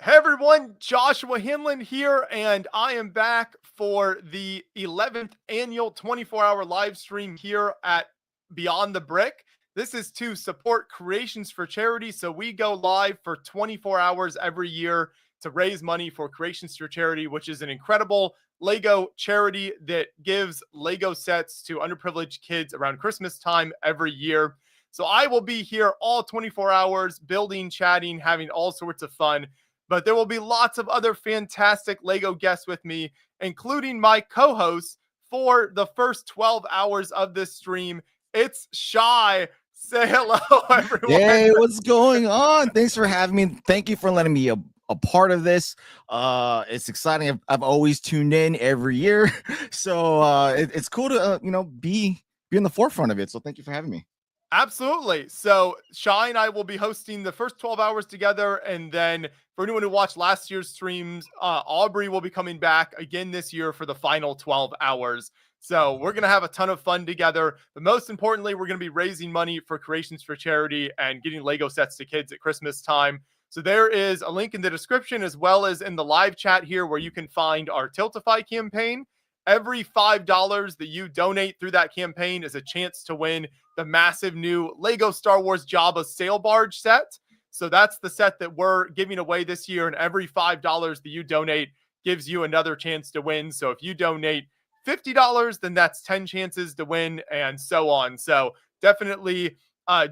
Hey everyone, Joshua Hinland here, and I am back for the 11th annual 24-hour live stream here at Beyond the Brick. This is to support Creations for Charity, so we go live for 24 hours every year to raise money for Creations for Charity, which is an incredible Lego charity that gives Lego sets to underprivileged kids around Christmas time every year. So I will be here all 24 hours, building, chatting, having all sorts of fun. But there will be lots of other fantastic Lego guests with me, including my co-hosts for the first 12 hours of this stream. It's Shy. Say hello, everyone. Hey, what's going on? Thanks for having me. Thank you for letting me a part of this. It's exciting. I've always tuned in every year, so it's cool to be in the forefront of it. So thank you for having me. Absolutely. So Shy and I will be hosting the first 12 hours together. And then for anyone who watched last year's streams, Aubrey will be coming back again this year for the final 12 hours. So we're going to have a ton of fun together. But most importantly, we're going to be raising money for Creations for Charity and getting Lego sets to kids at Christmas time. So there is a link in the description as well as in the live chat here where you can find our Tiltify campaign. Every $5 that you donate through that campaign is a chance to win the massive new Lego Star Wars Jabba sail barge set. So that's the set that we're giving away this year. And every $5 that you donate gives you another chance to win. So if you donate $50, then that's 10 chances to win and so on. So definitely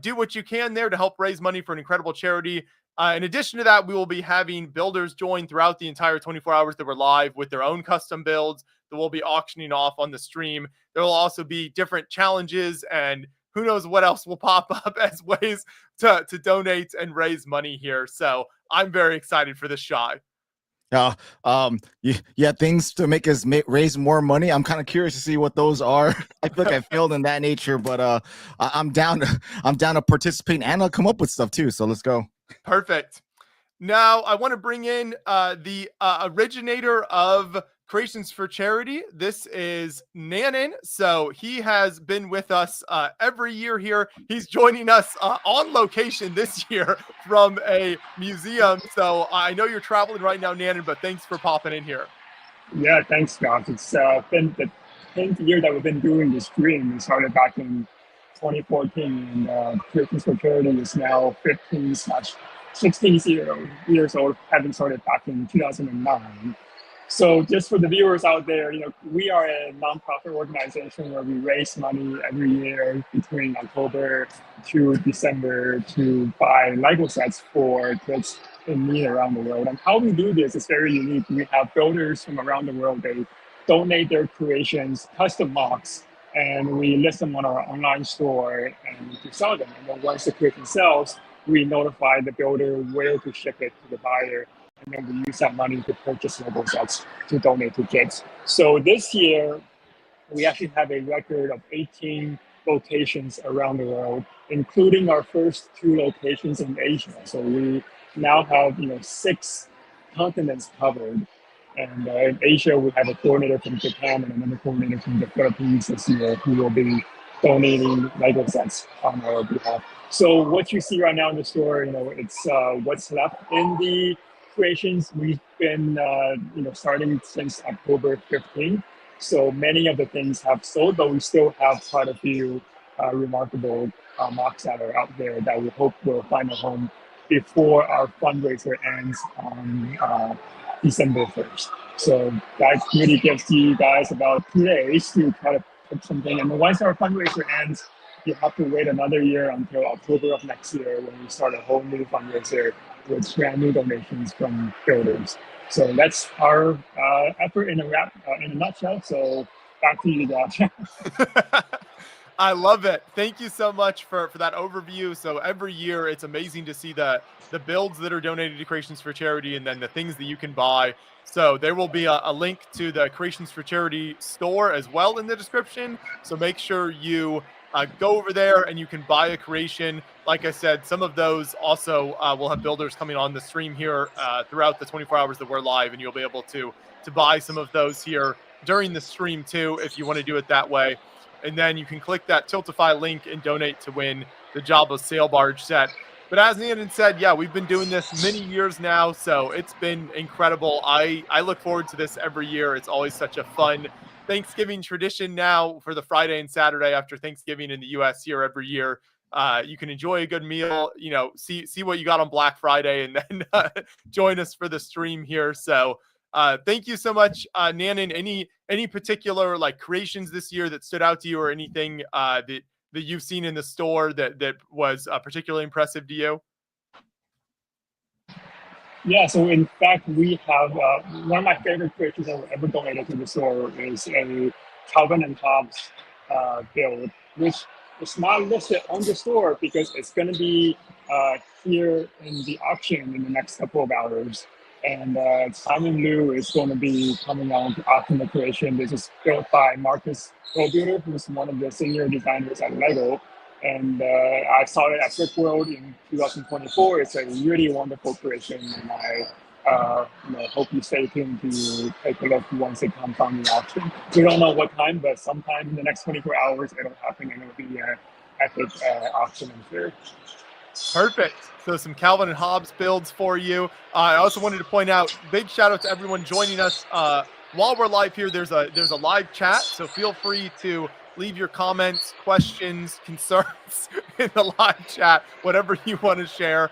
do what you can there to help raise money for an incredible charity. In addition to that, we will be having builders join throughout the entire 24 hours that we're live with their own custom builds that we'll be auctioning off on the stream. There will also be different challenges and who knows what else will pop up as ways to donate and raise money here. So I'm very excited for this, Shy. Yeah, things to make us raise more money. I'm kind of curious to see what those are. I feel like I failed in that nature, but I'm down to participate and I'll come up with stuff too. So let's go. Perfect. Now I want to bring in the originator of Creations for Charity. This is Nannan. So he has been with us every year here. He's joining us on location this year from a museum. So I know you're traveling right now, Nannan, but thanks for popping in here. Yeah, thanks, Josh. It's been the 10th year that we've been doing this stream. We started back in 2014, and Creations for Charity is now 15/16 years old, having started back in 2009. So just for the viewers out there, we are a nonprofit organization where we raise money every year between October to December to buy Lego sets for kids in need around the world. And how we do this is very unique. We have builders from around the world. They donate their creations, custom mocks, and we list them on our online store and to sell them. And then once the creation sells, we notify the builder where to ship it to the buyer. And then we use that money to purchase Lego sets to donate to kids. So this year, we actually have a record of 18 locations around the world, including our first 2 locations in Asia. So we now have 6 continents covered. And in Asia, we have a coordinator from Japan and another coordinator from the Philippines this year who will be donating Lego sets on our behalf. So what you see right now in the store, it's what's left in the creations. We've been starting since October 15th. So many of the things have sold, but we still have quite a few remarkable mocks that are out there that we hope will find a home before our fundraiser ends on December 1st. So that really gives you guys about 2 days to try to put something. And once our fundraiser ends, you have to wait another year until October of next year when we start a whole new fundraiser with brand new donations from builders. So that's our effort in a nutshell. So back to you, Josh. I love it. Thank you so much for that overview. So every year, it's amazing to see the builds that are donated to Creations for Charity and then the things that you can buy. So there will be a link to the Creations for Charity store as well in the description. So make sure you go over there and you can buy a creation. Like I said, some of those also will have builders coming on the stream here throughout the 24 hours that we're live, and you'll be able to buy some of those here during the stream too, if you want to do it that way. And then you can click that Tiltify link and donate to win the Jabba sail barge set. But as Nannan said, yeah, we've been doing this many years now, so it's been incredible. I look forward to this every year. It's always such a fun Thanksgiving tradition now for the Friday and Saturday after Thanksgiving in the U.S. here every year. You can enjoy a good meal, see what you got on Black Friday, and then join us for the stream here. So thank you so much, Nannan. Any particular like creations this year that stood out to you, or anything that you've seen in the store that was particularly impressive to you? Yeah, so in fact, we have one of my favorite creations I've ever donated to the store is a Calvin and Hobbes build, which is not listed on the store because it's going to be here in the auction in the next couple of hours. And Simon Liu is going to be coming out to auction the creation. This is built by Marcus Goldbuilder, who's one of the senior designers at Lego. And I saw it at Brick World in 2024. It's a really wonderful creation, and I hope you stay tuned to take a look once it comes on the auction. We don't know what time, but sometime in the next 24 hours, it'll happen, and it'll be an epic auction, I'm sure. Perfect. So some Calvin and Hobbes builds for you. I also wanted to point out, big shout out to everyone joining us while we're live here. There's a live chat, so feel free to leave your comments, questions, concerns in the live chat, whatever you want to share.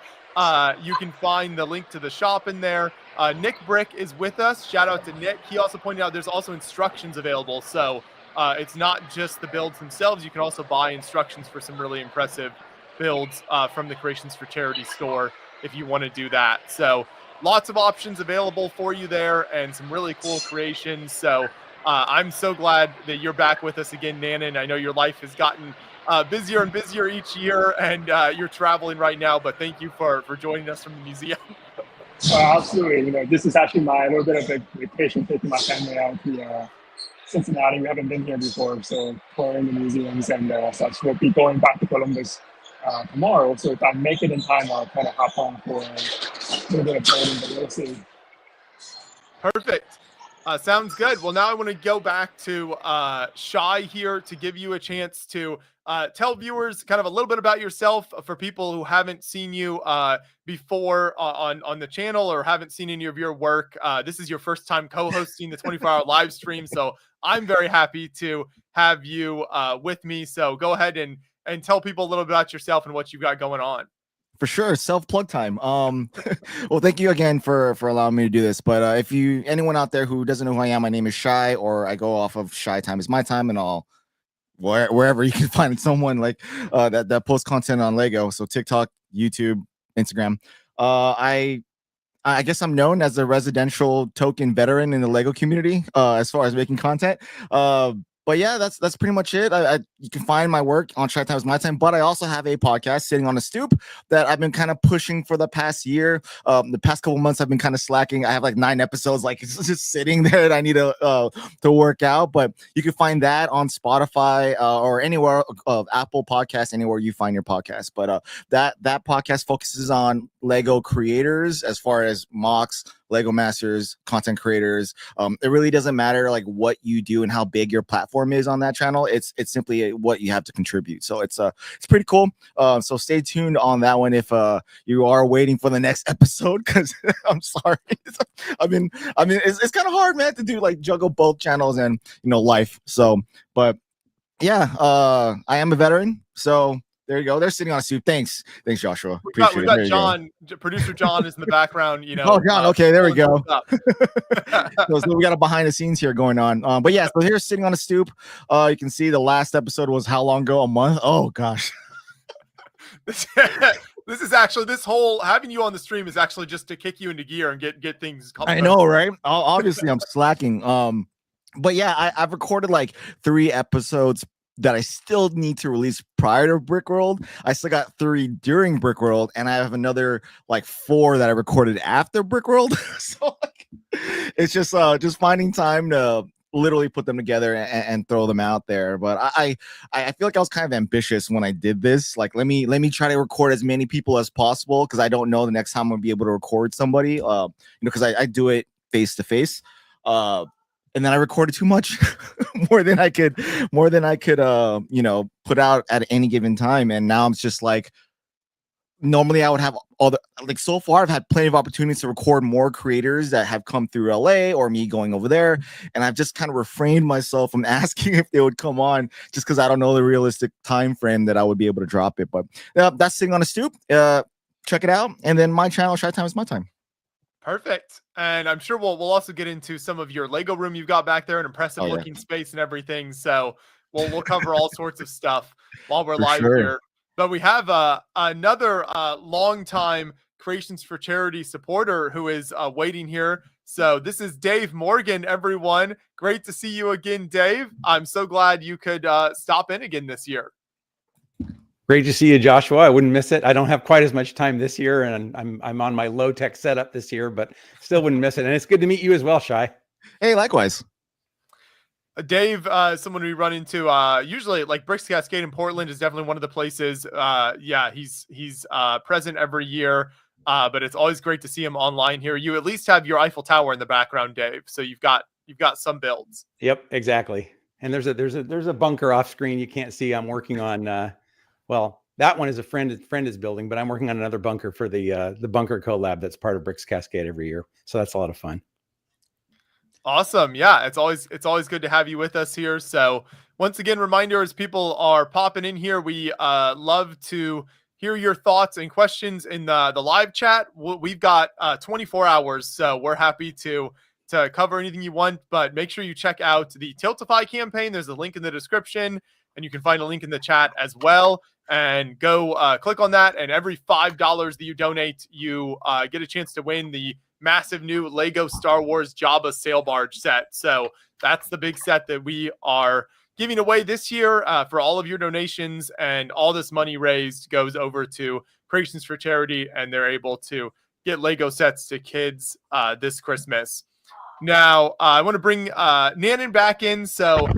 You can find the link to the shop in there. Nick Brick is with us. Shout out to Nick. He also pointed out there's also instructions available. So it's not just the builds themselves. You can also buy instructions for some really impressive builds from the Creations for Charity store if you want to do that. So lots of options available for you there and some really cool creations. So I'm so glad that you're back with us again, Nannan. I know your life has gotten busier and busier each year, and you're traveling right now, but thank you for joining us from the museum. Absolutely. This is actually a little bit of a vacation, taking my family out to Cincinnati. We haven't been here before, so touring the museums and such. We'll be going back to Columbus tomorrow, so if I make it in time, I'll kind of hop on for a little bit of training, but we'll see. Perfect. Sounds good. Well, now I want to go back to Shai here to give you a chance to tell viewers kind of a little bit about yourself for people who haven't seen you before on the channel or haven't seen any of your work. This is your first time co-hosting the 24-hour live stream, so I'm very happy to have you with me. So go ahead and tell people a little bit about yourself and what you've got going on. For sure, self-plug time. Well, thank you again for allowing me to do this. But if anyone out there who doesn't know who I am, my name is Shai, or I go off of Shai Time is my time, and all wherever you can find someone like that posts content on Lego. So TikTok, YouTube, Instagram. I guess I'm known as a residential token veteran in the Lego community as far as making content. But yeah, that's pretty much it. You can find my work on Shai Time is my time, but I also have a podcast, Sitting on a Stoop, that I've been kind of pushing for the past year. The past couple months, I've been kind of slacking. I have like 9 episodes, like it's just sitting there that I need to work out. But you can find that on Spotify or anywhere, Apple Podcasts, anywhere you find your podcast. But that podcast focuses on Lego creators as far as mocks, Lego masters, content creators. It really doesn't matter like what you do and how big your platform is on that channel. It's simply what you have to contribute. So it's pretty cool. So stay tuned on that one if you are waiting for the next episode, because I'm sorry. I mean it's kind of hard, man, to do like juggle both channels and life. So, but yeah, I am a veteran. So there you go. They're sitting on a stoop. Thanks, Joshua. We got John. Producer John is in the background. Oh, John. Okay, there we go. So we got a behind the scenes here going on. But yeah, so here's sitting on a stoop. You can see the last episode was how long ago? A month? Oh gosh. This is actually, this whole having you on the stream is actually just to kick you into gear and get things. I know, right? Obviously, I'm slacking. But yeah, I've recorded like 3 episodes that I still need to release prior to Brickworld. I still got 3 during Brickworld, and I have another like 4 that I recorded after Brickworld. So like, it's just finding time to literally put them together and throw them out there. But I feel like I was kind of ambitious when I did this. Like, let me try to record as many people as possible, because I don't know the next time I'll be able to record somebody. Because I do it face to face. And then I recorded too much, more than I could, put out at any given time. And now I'm just like, normally I would have all the, like, so far I've had plenty of opportunities to record more creators that have come through LA or me going over there, and I've just kind of refrained myself from asking if they would come on, just because I don't know the realistic time frame that I would be able to drop it. But that's Sitting on a Stoop. Check it out, and then my channel, Shy Time is My Time. Perfect. And I'm sure we'll also get into some of your Lego room you've got back there, an impressive Oh, yeah. looking space and everything. So we'll cover all sorts of stuff while we're For live sure. here. But we have another longtime Creations for Charity supporter who is waiting here. So this is Dave Morgan, everyone. Great to see you again, Dave. I'm so glad you could stop in again this year. Great to see you, Joshua. I wouldn't miss it. I don't have quite as much time this year, and I'm on my low tech setup this year, but still wouldn't miss it. And it's good to meet you as well, Shy. Hey, likewise. Dave, someone we run into usually, like Bricks Cascade in Portland is definitely one of the places. Yeah, he's present every year, but it's always great to see him online here. You at least have your Eiffel Tower in the background, Dave. So you've got some builds. Yep, exactly. And there's a bunker off screen you can't see. I'm working on. Well, that one is a friend is building, but I'm working on another bunker for the bunker collab that's part of Bricks Cascade every year. So that's a lot of fun. Awesome. Yeah, it's always good to have you with us here. So once again, reminder, as people are popping in here, we love to hear your thoughts and questions in the live chat. We've got 24 hours, so we're happy to cover anything you want, but make sure you check out the Tiltify campaign. There's a link in the description, and you can find a link in the chat as well. And go click on that, and every $5 that you donate, you get a chance to win the massive new Lego Star Wars Jabba sail barge set. So that's the big set that we are giving away this year for all of your donations, and all this money raised goes over to Creations for Charity, and they're able to get Lego sets to kids this Christmas. Now, I want to bring Nannan back in. So,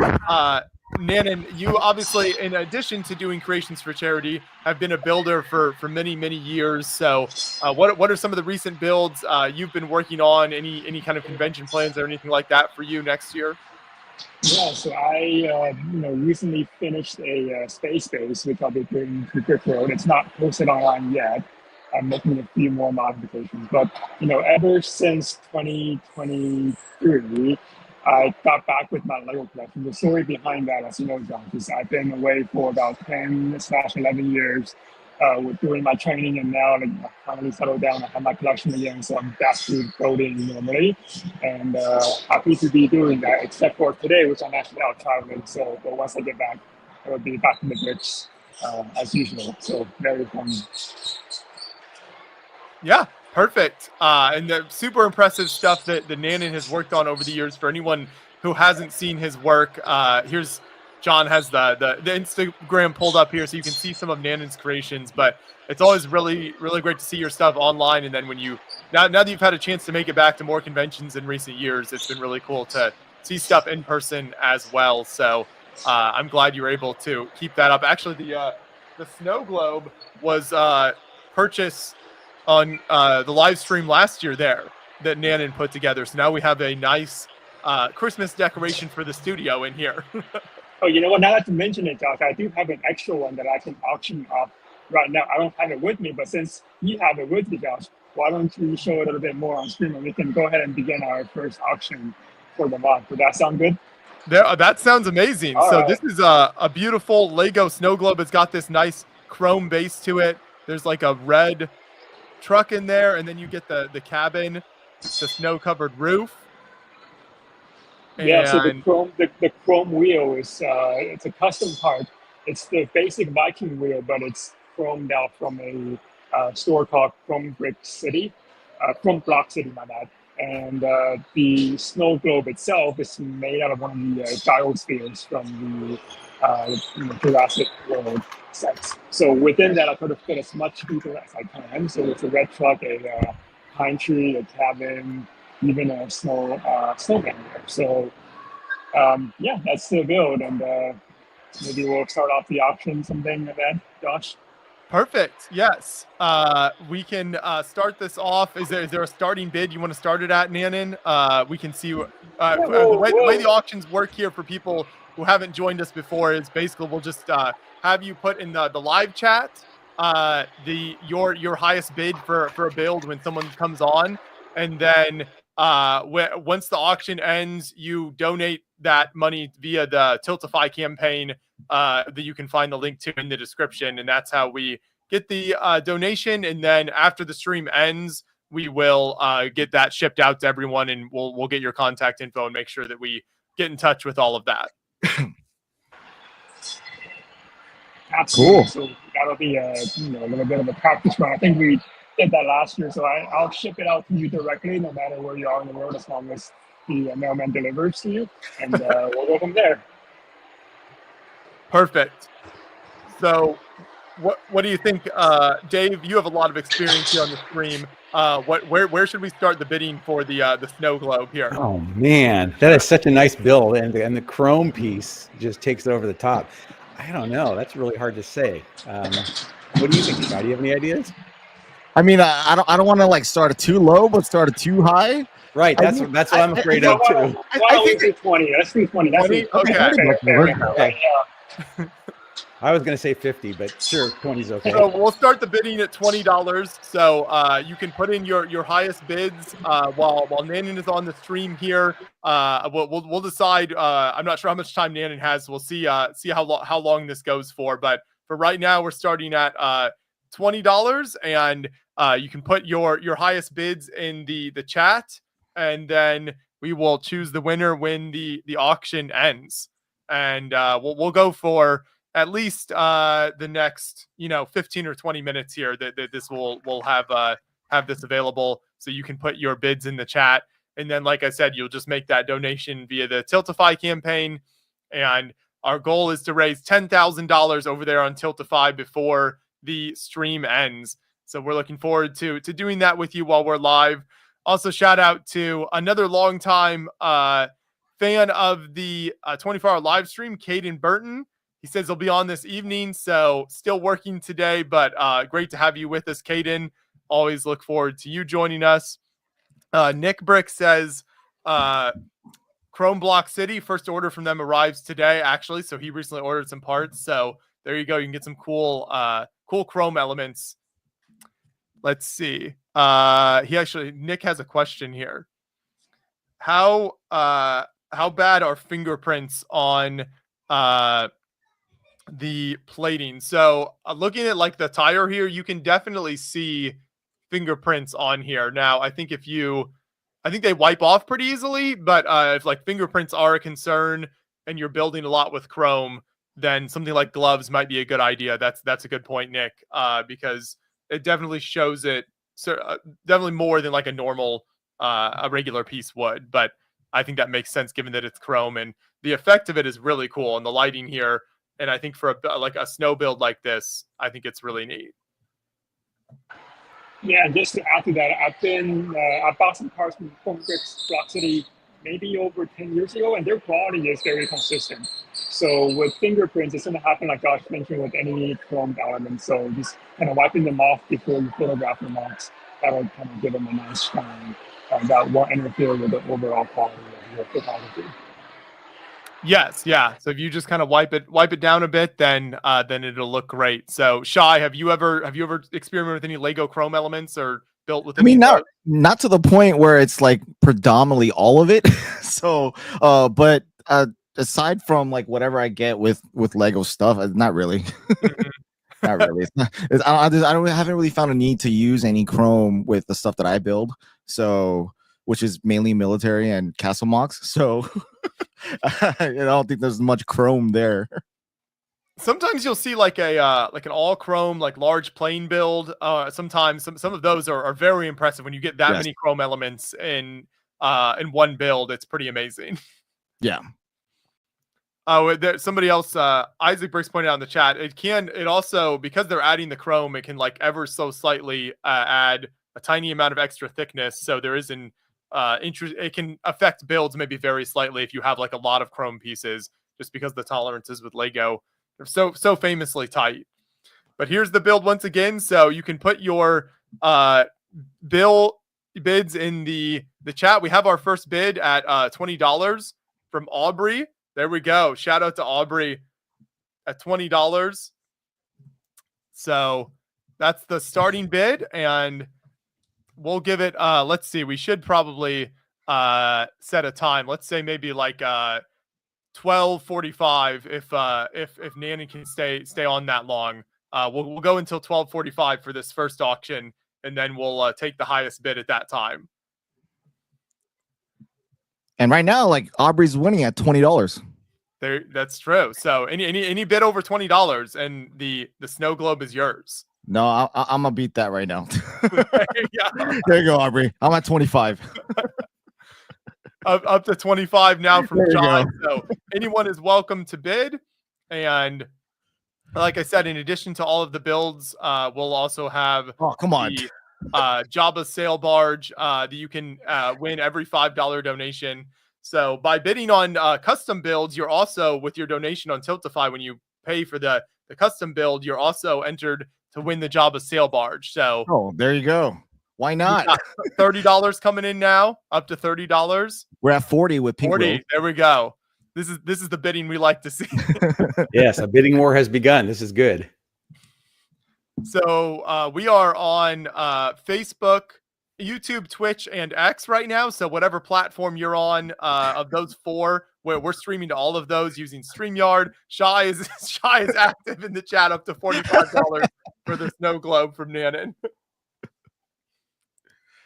Nannan, you obviously, in addition to doing Creations for Charity, have been a builder for many, many years. So what are some of the recent builds you've been working on? Any kind of convention plans or anything like that for you next year? Yeah, so I recently finished a space base, which I'll be doing to Brick Road. It's not posted online yet. I'm making a few more modifications. But, ever since 2023, I got back with my Lego collection. The story behind that, as you know, Josh, is I've been away for about 10/11 years with doing my training, and now I finally settled down. I have my collection again, so I'm back to building normally, and happy to be doing that, except for today, which I'm actually out traveling. So, but once I get back, I will be back in the bricks as usual. So very fun. Yeah, perfect. And the super impressive stuff that Nannan has worked on over the years. For anyone who hasn't seen his work, here's John has the Instagram pulled up here, so you can see some of Nannan's creations. But it's always really, really great to see your stuff online. And then when now that you've had a chance to make it back to more conventions in recent years, it's been really cool to see stuff in person as well. So I'm glad you were able to keep that up. Actually, the snow globe was purchased on the live stream last year there that Nannan put together. So now we have a nice Christmas decoration for the studio in here. Oh, you know what? Now that you mention it, Josh, I do have an extra one that I can auction off right now. I don't have it with me, but since you have it with you, Josh, why don't you show it a little bit more on screen, and we can go ahead and begin our first auction for the month. Would that sound good? That sounds amazing. All so right. This is a beautiful Lego snow globe. It's got this nice chrome base to it. There's like a red truck in there, and then you get the cabin, the snow-covered roof. Yeah, so the chrome wheel is it's a custom part. It's the basic Viking wheel, but it's chromed out from a store called Chrome Block City, my bad. And the snow globe itself is made out of one of the gyrospheres from the Jurassic World sets. So within that, I try to fit as much detail as I can. So it's a red truck, a pine tree, a cabin, even a snowman there. So yeah, that's the build, and maybe we'll start off the auction, something like that, Josh. Perfect. Yes. We can start this off. Is there a starting bid you want to start it at, Nannan? We can see the way the auctions work here for people who haven't joined us before is basically we'll just have you put in the live chat your highest bid for a build when someone comes on, and then once the auction ends, you donate that money via the Tiltify campaign that you can find the link to in the description, and that's how we get the donation. And then after the stream ends, we will get that shipped out to everyone, and we'll get your contact info and make sure that we get in touch with all of that. Absolutely. Cool. So that'll be a little bit of a practice run. I think we did that last year, so I'll ship it out to you directly, no matter where you are in the world, as long as the mailman delivers to you, and we'll go from there. Perfect. So, what do you think, Dave? You have a lot of experience here on the stream. Where should we start the bidding for the snow globe here? Oh man, that is such a nice build, and the chrome piece just takes it over the top. I don't know. That's really hard to say. What do you think, Scott? Do you have any ideas? I mean, I don't want to like start it too low, but start it too high. Right. That's what I'm afraid of too. Why don't we do 20? Let's do 20. That's 20? Okay. I was going to say 50, but sure, 20 is okay. So we'll start the bidding at $20. So you can put in your highest bids while Nannan is on the stream here. We'll decide. I'm not sure how much time Nannan has. So we'll see how long this goes for. But for right now, we're starting at $20, and you can put your highest bids in the chat, and then we will choose the winner when the auction ends. And we'll go for at least the next 15 or 20 minutes here that this will have this available, so you can put your bids in the chat. And then, like I said, you'll just make that donation via the Tiltify campaign, and our goal is to raise $10,000 over there on Tiltify before the stream ends. So we're looking forward to doing that with you while we're live. Also, shout out to another longtime fan of the 24-hour live stream, Caden Burton. He says he'll be on this evening, so still working today, but great to have you with us, Caden. Always look forward to you joining us. Nick Brick says Chrome Block City, first order from them arrives today, actually, so he recently ordered some parts. So there you go. You can get some cool Chrome elements. Let's see. Nick has a question here. How bad are fingerprints on the plating? So looking at like the tire here, you can definitely see fingerprints on here. Now, I think they wipe off pretty easily, but if like fingerprints are a concern and you're building a lot with Chrome, then something like gloves might be a good idea. That's a good point, Nick, because it definitely shows it. So definitely more than like a regular piece would, but I think that makes sense given that it's Chrome, and the effect of it is really cool, and the lighting here. And I think for a snow build like this, I think it's really neat. Yeah, and just to add to that, I bought some parts from Bricks Block City maybe over 10 years ago, and their quality is very consistent. So with fingerprints, it's going to happen like Josh mentioned with any Chrome element. So just kind of wiping them off before you photograph them off, that'll kind of give them a nice shine. That won't interfere with the overall quality of your photography. Yes, yeah. So if you just kind of wipe it down a bit, then it'll look great. So Shai, have you ever experimented with any Lego Chrome elements or built with? I mean, not to the point where it's like predominantly all of it. So, but aside from like whatever I get with Lego stuff, not really. Not really. I haven't really found a need to use any Chrome with the stuff that I build. So, which is mainly military and castle mocks. So I don't think there's much Chrome there. Sometimes you'll see like an all Chrome, like large plane build. Sometimes some of those are very impressive when you get that many Chrome elements in one build. It's pretty amazing. Yeah. Somebody else, Isaac Briggs pointed out in the chat, it also, because they're adding the Chrome, it can like ever so slightly add a tiny amount of extra thickness. So there is it can affect builds maybe very slightly if you have like a lot of Chrome pieces, just because the tolerances with Lego are so famously tight. But here's the build once again. So you can put your bids in the chat. We have our first bid at $20 from Aubrey. There we go. Shout out to Aubrey at $20. So that's the starting bid, and we'll give it. Let's see. We should probably set a time. Let's say maybe like 12:45 if Nannan can stay on that long. We'll go until 12:45 for this first auction, and then we'll take the highest bid at that time. And right now, like Aubrey's winning at $20. There, that's true. So any bid over $20, and the snow globe is yours. No, I'm gonna beat that right now. There you go. There you go, Aubrey. I'm at 25. Up to 25 now from There you John. go. So anyone is welcome to bid. And like I said, in addition to all of the builds, we'll also have Oh, come on. the Jabba sail barge that you can win every $5 donation. So by bidding on custom builds, you're also, with your donation on Tiltify, when you pay for the custom build, you're also entered to win the Jabba sail barge. So Oh, there you go. Why not? $30 coming in now, up to $30. We're at 40 with Pink 40. Wheel. There we go. This is the bidding we like to see. Yes, a bidding war has begun. This is good. So we are on Facebook, YouTube, Twitch, and X right now. So whatever platform you're on of those four, where we're streaming to all of those using StreamYard. Shy is active in the chat, up to $45 for the snow globe from Nannan.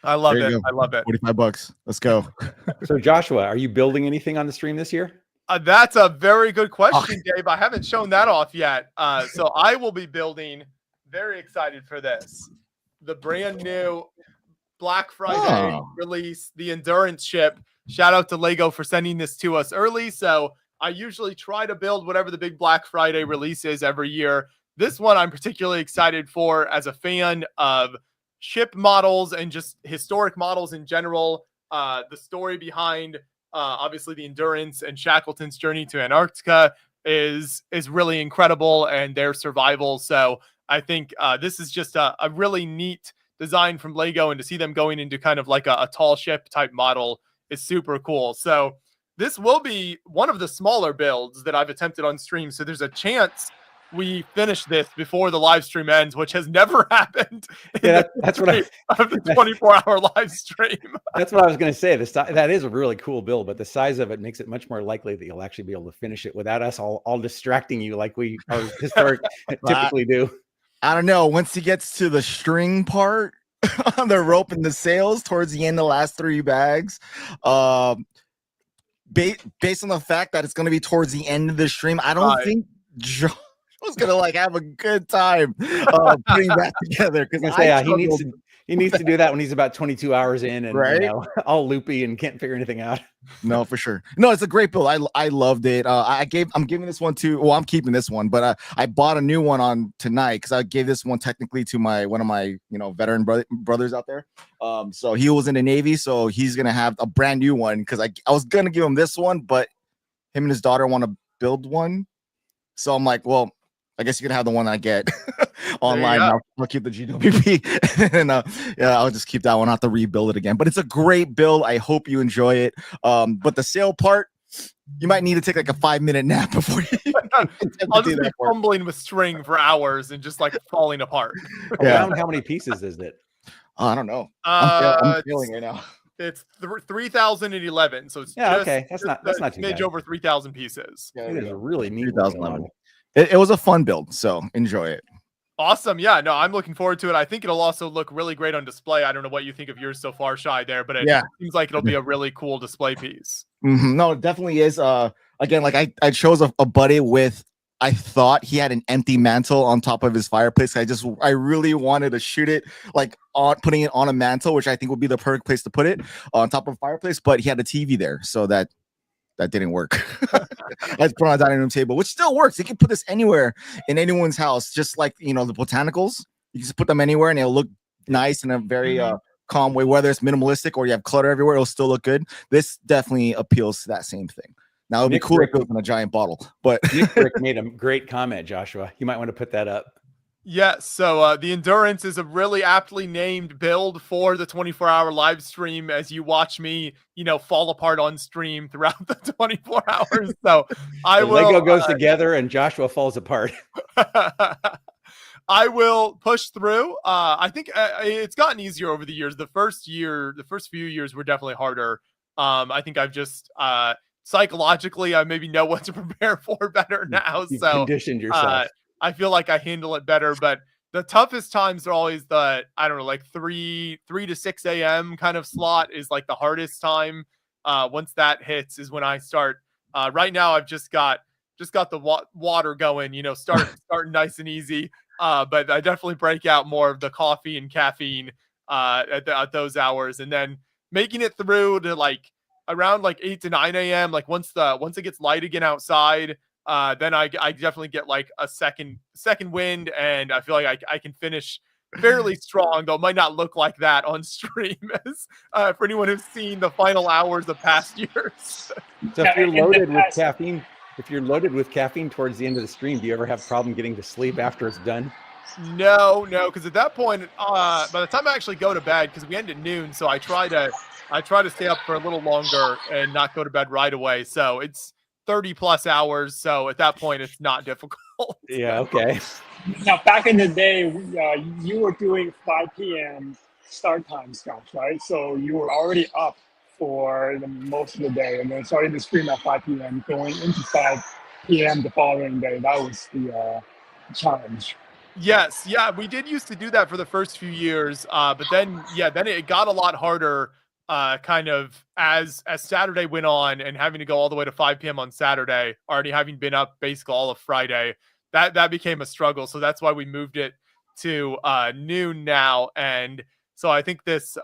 I love There it. you go. I love it. $45. Let's go. So Joshua, are you building anything on the stream this year? That's a very good question, Dave. I haven't shown that off yet. So I will be building. Very excited for this. The brand new Black Friday release, the Endurance ship. Shout out to Lego for sending this to us early. So I usually try to build whatever the big Black Friday release is every year. This one I'm particularly excited for as a fan of ship models and just historic models in general. The story behind obviously the Endurance and Shackleton's journey to Antarctica is really incredible, and their survival. So I think this is just a really neat design from Lego, and to see them going into kind of like a tall ship type model is super cool. So this will be one of the smaller builds that I've attempted on stream. So there's a chance we finish this before the live stream ends, which has never happened. Yeah, that's what of the 24-hour live stream. That's what I was going to say. That is a really cool build, but the size of it makes it much more likely that you'll actually be able to finish it without us all distracting you like we are typically do. I don't know. Once he gets to the string part on the rope and the sails towards the end, the last 3 bags, based on the fact that it's going to be towards the end of the stream, I don't think Joe was gonna like have a good time putting that together, because he needs to do that when he's about 22 hours in and right? all loopy and can't figure anything out. No, for sure. No, it's a great build. I loved it. I'm giving this one to. Well, I'm keeping this one, but I bought a new one on tonight because I gave this one technically to one of my veteran brothers out there. So he was in the Navy, so he's gonna have a brand new one because I was gonna give him this one, but him and his daughter want to build one. So I'm like, well, I guess you can have the one I get online. I'll keep the GWP, and I'll just keep that one. I'll have to rebuild it again. But it's a great build. I hope you enjoy it. But the sail part, you might need to take like a 5-minute nap before you. I'll just be fumbling with string for hours and just like falling apart. Around how many pieces is it? I don't know. I'm feeling right now. It's 3,011. So it's okay. That's not too smidge bad. over 3,000 pieces. Yeah, it is a really neat 3,011. It was a fun build, so enjoy it. Awesome. Yeah, no, I'm looking forward to it. I think it'll also look really great on display. I don't know what you think of yours so far, Shy, there, but it seems like it'll be a really cool display piece. Mm-hmm. No, it definitely is. Again, like I chose a buddy with, I thought he had an empty mantle on top of his fireplace. I really wanted to shoot it like on putting it on a mantle, which I think would be the perfect place to put it on top of a fireplace, but he had a TV there, so that didn't work. I put on a dining room table, which still works. You can put this anywhere in anyone's house, just like the botanicals. You can just put them anywhere and it'll look nice in a very calm way. Whether it's minimalistic or you have clutter everywhere, it'll still look good. This definitely appeals to that same thing. Now it'd be cool if it was in a giant bottle, but Nick Brick made a great comment, Joshua. You might want to put that up. Yes, so the Endurance is a really aptly named build for the 24-hour live stream as you watch me, fall apart on stream throughout the 24 hours. So Lego goes together and Joshua falls apart. I will push through. I think it's gotten easier over the years. The first few years were definitely harder. I think I've just psychologically, I maybe know what to prepare for better now. You've So conditioned yourself. I feel like I handle it better. But the toughest times are always the, I don't know, like 3 to 6 a.m. kind of slot is like the hardest time. Once that hits is when I start. Right now, I've just got the water going, starting nice and easy. But I definitely break out more of the coffee and caffeine at those hours, and then making it through to like around like 8 to 9 a.m. Like once it gets light again outside, then I definitely get like a second wind, and I feel like I can finish fairly strong, though it might not look like that on stream as for anyone who's seen the final hours of past years. So if you're loaded with caffeine towards the end of the stream, do you ever have a problem getting to sleep after it's done? No, because at that point, by the time I actually go to bed, because we end at noon, so I try to stay up for a little longer and not go to bed right away. So it's 30 plus hours. So at that point, it's not difficult. Yeah. Okay. Now, back in the day, you were doing 5 p.m. start time stuff, right? So you were already up for most of the day, and then starting to stream at 5 p.m. going into 5 p.m. the following day. That was the challenge. Yes, yeah, we did used to do that for the first few years, but then it got a lot harder, kind of as Saturday went on, and having to go all the way to 5 p.m. on Saturday, already having been up basically all of Friday, that became a struggle. So that's why we moved it to noon now, and so I think this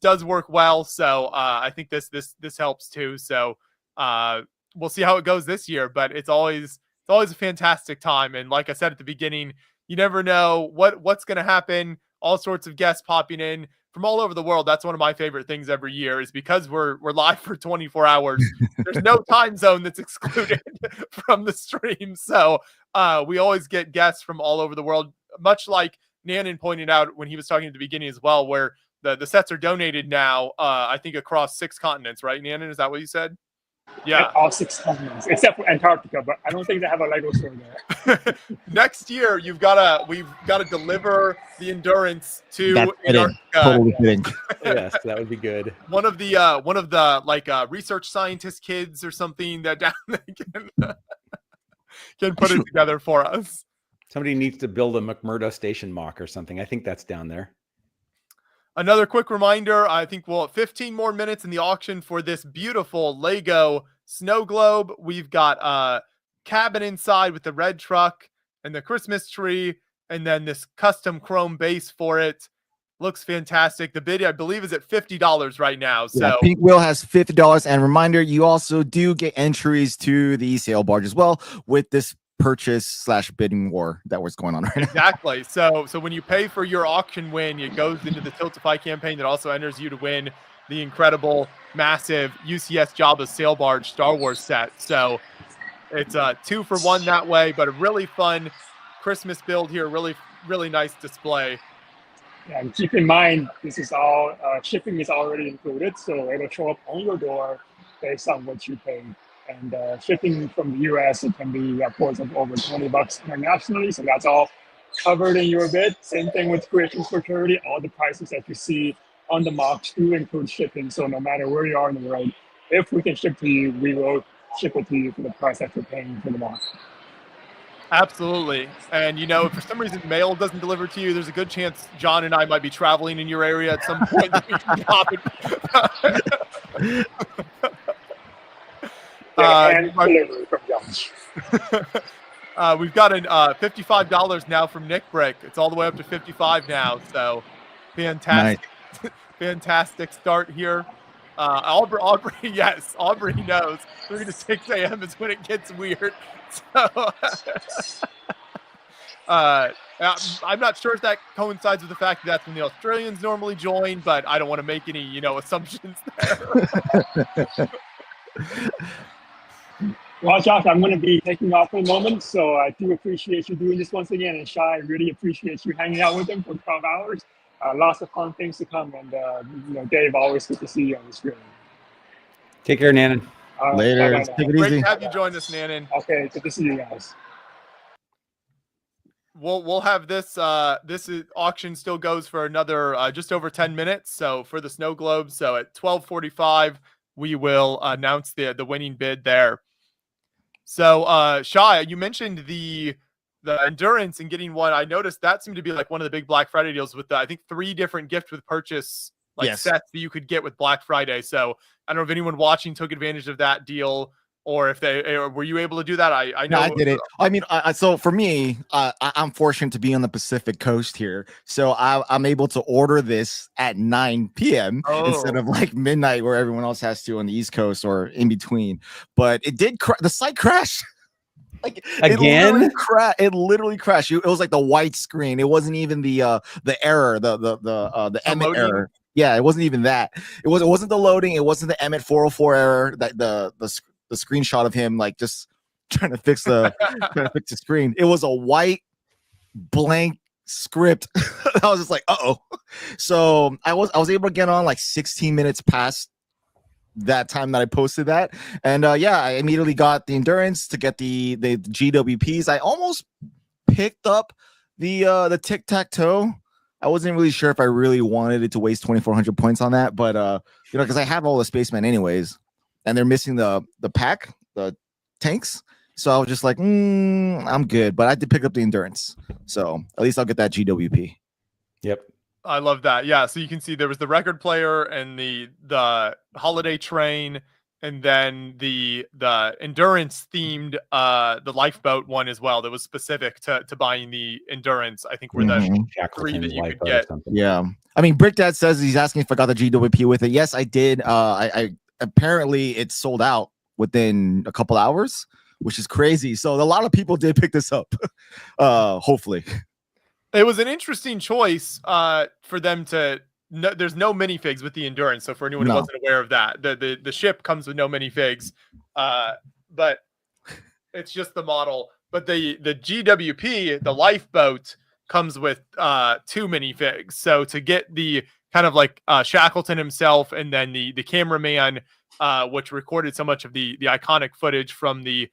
does work well. So I think this helps too. So we'll see how it goes this year, but it's always a fantastic time. And like I said at the beginning, you never know what's going to happen. All sorts of guests popping in from all over the world. That's one of my favorite things every year, is because we're live for 24 hours. There's no time zone that's excluded from the stream. So we always get guests from all over the world, much like Nannan pointed out when he was talking at the beginning as well, where the sets are donated now, I think across 6 continents, right, Nannan? Is that what you said? Yeah, all 6 continents except for Antarctica, but I don't think they have a Lego store there. Next year, we've got to deliver the Endurance to Antarctica. Totally fitting. Yes, that would be good. One of the like research scientist kids or something that down there can put it together for us. Somebody needs to build a McMurdo station mock or something. I think that's down there. Another quick reminder, I think we'll have 15 more minutes in the auction for this beautiful Lego snow globe. We've got a cabin inside with the red truck and the Christmas tree, and then this custom chrome base for it. Looks fantastic. The bid, I believe, is at $50 right now. So yeah, Pink Wheel has $50. And reminder, you also do get entries to the sale barge as well with this purchase/bidding war that was going on right now. Exactly. So when you pay for your auction win, it goes into the Tiltify campaign that also enters you to win the incredible, massive UCS Jabba sail barge Star Wars set. So it's a 2 for 1 that way, but a really fun Christmas build here. Really, really nice display. Yeah, and keep in mind, this is all shipping is already included, so it'll show up on your door based on what you pay. And shipping from the US, it can be upwards of over $20 internationally. So that's all covered in your bid. Same thing with Creations for Charity. All the prices that you see on the mocks do include shipping. So no matter where you are in the world, if we can ship to you, we will ship it to you for the price that you're paying for the mock. Absolutely. And, if for some reason mail doesn't deliver to you, there's a good chance John and I might be traveling in your area at some point. That we can pop it. And delivery from Josh. We've got $55 now from Nick Brick. It's all the way up to 55 now. So fantastic, nice. Fantastic start here. Aubrey, yes, Aubrey knows 3 to 6 a.m. is when it gets weird. So I'm not sure if that coincides with the fact that that's when the Australians normally join, but I don't want to make any, assumptions there. Well, Josh, I'm going to be taking off for a moment, so I do appreciate you doing this once again. And Shai, I really appreciate you hanging out with them for 12 hours. Lots of fun things to come. And, Dave, always good to see you on the screen. Take care, Nannan. Later. Take it easy. Great to have you join us, Nannan. Okay, good to see you guys. we'll have this auction still goes for another just over 10 minutes. So for the snow globe, so at 12:45 we will announce the winning bid there. So Shai, you mentioned the endurance and getting one. I noticed that seemed to be like one of the big Black Friday deals with I think 3 different gift with purchase sets that you could get with Black Friday. So I don't know if anyone watching took advantage of that deal, or if or were you able to do that? I know I did it. I mean, so for me, I'm fortunate to be on the Pacific Coast here, so I'm able to order this at 9 p.m. instead of like midnight where everyone else has to on the East Coast or in between. But it did the site crashed. Like again, it literally crashed. It was like the white screen. It wasn't even the error, the Emmett loading? error. Yeah, it wasn't even that. It wasn't the loading. It wasn't the Emmett 404 error. That the screenshot of him like just trying to fix the screen. It was a white blank script. I was just like, uh-oh. So I was able to get on like 16 minutes past that time that I posted that, and I immediately got the endurance to get the GWPs. I almost picked up the tic-tac-toe. I wasn't really sure if I really wanted it to waste 2,400 points on that, but because I have all the spacemen anyways, and they're missing the pack, the tanks. So I was just like, I'm good. But I did pick up the endurance, so at least I'll get that GWP. Yep. I love that. Yeah, so you can see there was the record player and the holiday train, and then the endurance themed the lifeboat one as well that was specific to buying the endurance. I think were the 3 that you could get. Yeah. I mean, Brick Dad says he's asking if I got the GWP with it. Yes, I did. I apparently it sold out within a couple hours, which is crazy. So a lot of people did pick this up. Hopefully. It was an interesting choice for them to. There's no minifigs with the endurance. So for anyone who wasn't aware of that, the ship comes with no minifigs, but it's just the model. But the GWP, the lifeboat, comes with 2 minifigs. So to get the kind of like Shackleton himself, and then the cameraman, which recorded so much of the iconic footage from the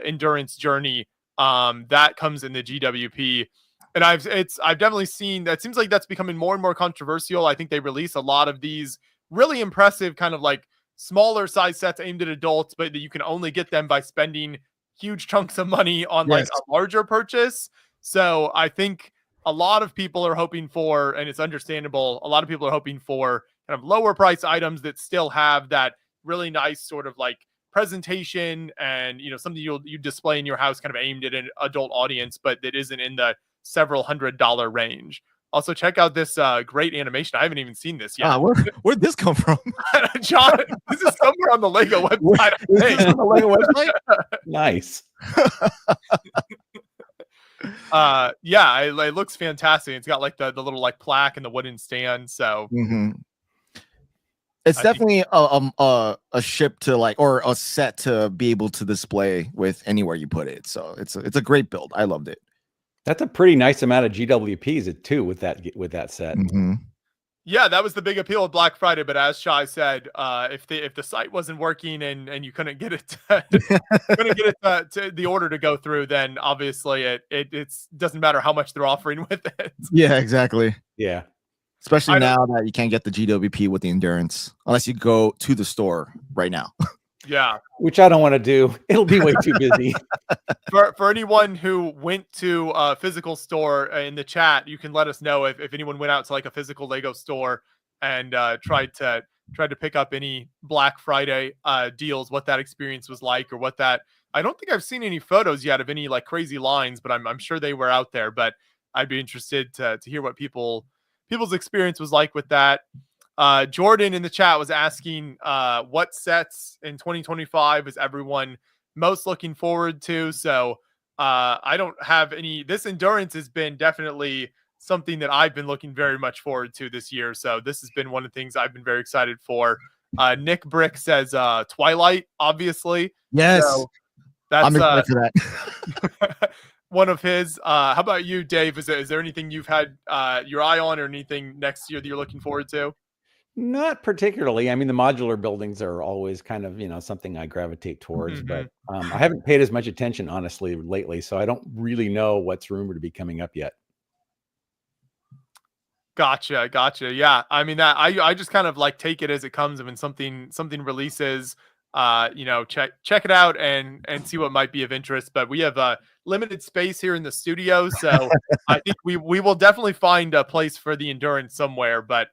endurance journey, that comes in the GWP. And I've definitely seen that. Seems like that's becoming more and more controversial. I think they release a lot of these really impressive kind of like smaller size sets aimed at adults, but that you can only get them by spending huge chunks of money on like a larger purchase. So I think a lot of people are hoping for, and it's understandable, a lot of people are hoping for kind of lower price items that still have that really nice sort of like presentation and, something you display in your house kind of aimed at an adult audience, but that isn't in the several $100 range. Also, check out this great animation. I haven't even seen this yet. Where'd this come from? John, this is somewhere on the Lego website. Is this on the Lego website? Nice. It looks fantastic. It's got like the little like plaque and the wooden stand. So it's definitely a ship to like, or a set to be able to display with anywhere you put it. So it's a great build. I loved it. That's a pretty nice amount of GWPs too with that set. Yeah, that was the big appeal of Black Friday. But as Shai said, if the site wasn't working and you couldn't get it to the order to go through, then obviously it doesn't matter how much they're offering with it. Yeah, exactly. Yeah, especially now that you can't get the GWP with the endurance unless you go to the store right now. Yeah, which I don't want to do. It'll be way too busy. For anyone who went to a physical store in the chat, you can let us know if anyone went out to like a physical Lego store and tried to pick up any Black Friday deals, what that experience was like, or what that. I don't think I've seen any photos yet of any like crazy lines, but I'm sure they were out there. But I'd be interested to hear what people's experience was like with that. Jordan in the chat was asking what sets in 2025 is everyone most looking forward to. So I don't have any. This endurance has been definitely something that I've been looking very much forward to this year. So this has been one of the things I've been very excited for. Nick Brick says Twilight, obviously. Yes. So that's I'm excited for that. one of his. How about you, Dave? Is there anything you've had your eye on, or anything next year that you're looking forward to? Not particularly. I mean, the modular buildings are always kind of, something I gravitate towards, but I haven't paid as much attention, honestly, lately. So I don't really know what's rumored to be coming up yet. Gotcha. Yeah. I mean, that I just kind of like take it as it comes. When something releases, check it out and see what might be of interest. But we have a limited space here in the studio, so I think we will definitely find a place for the endurance somewhere. But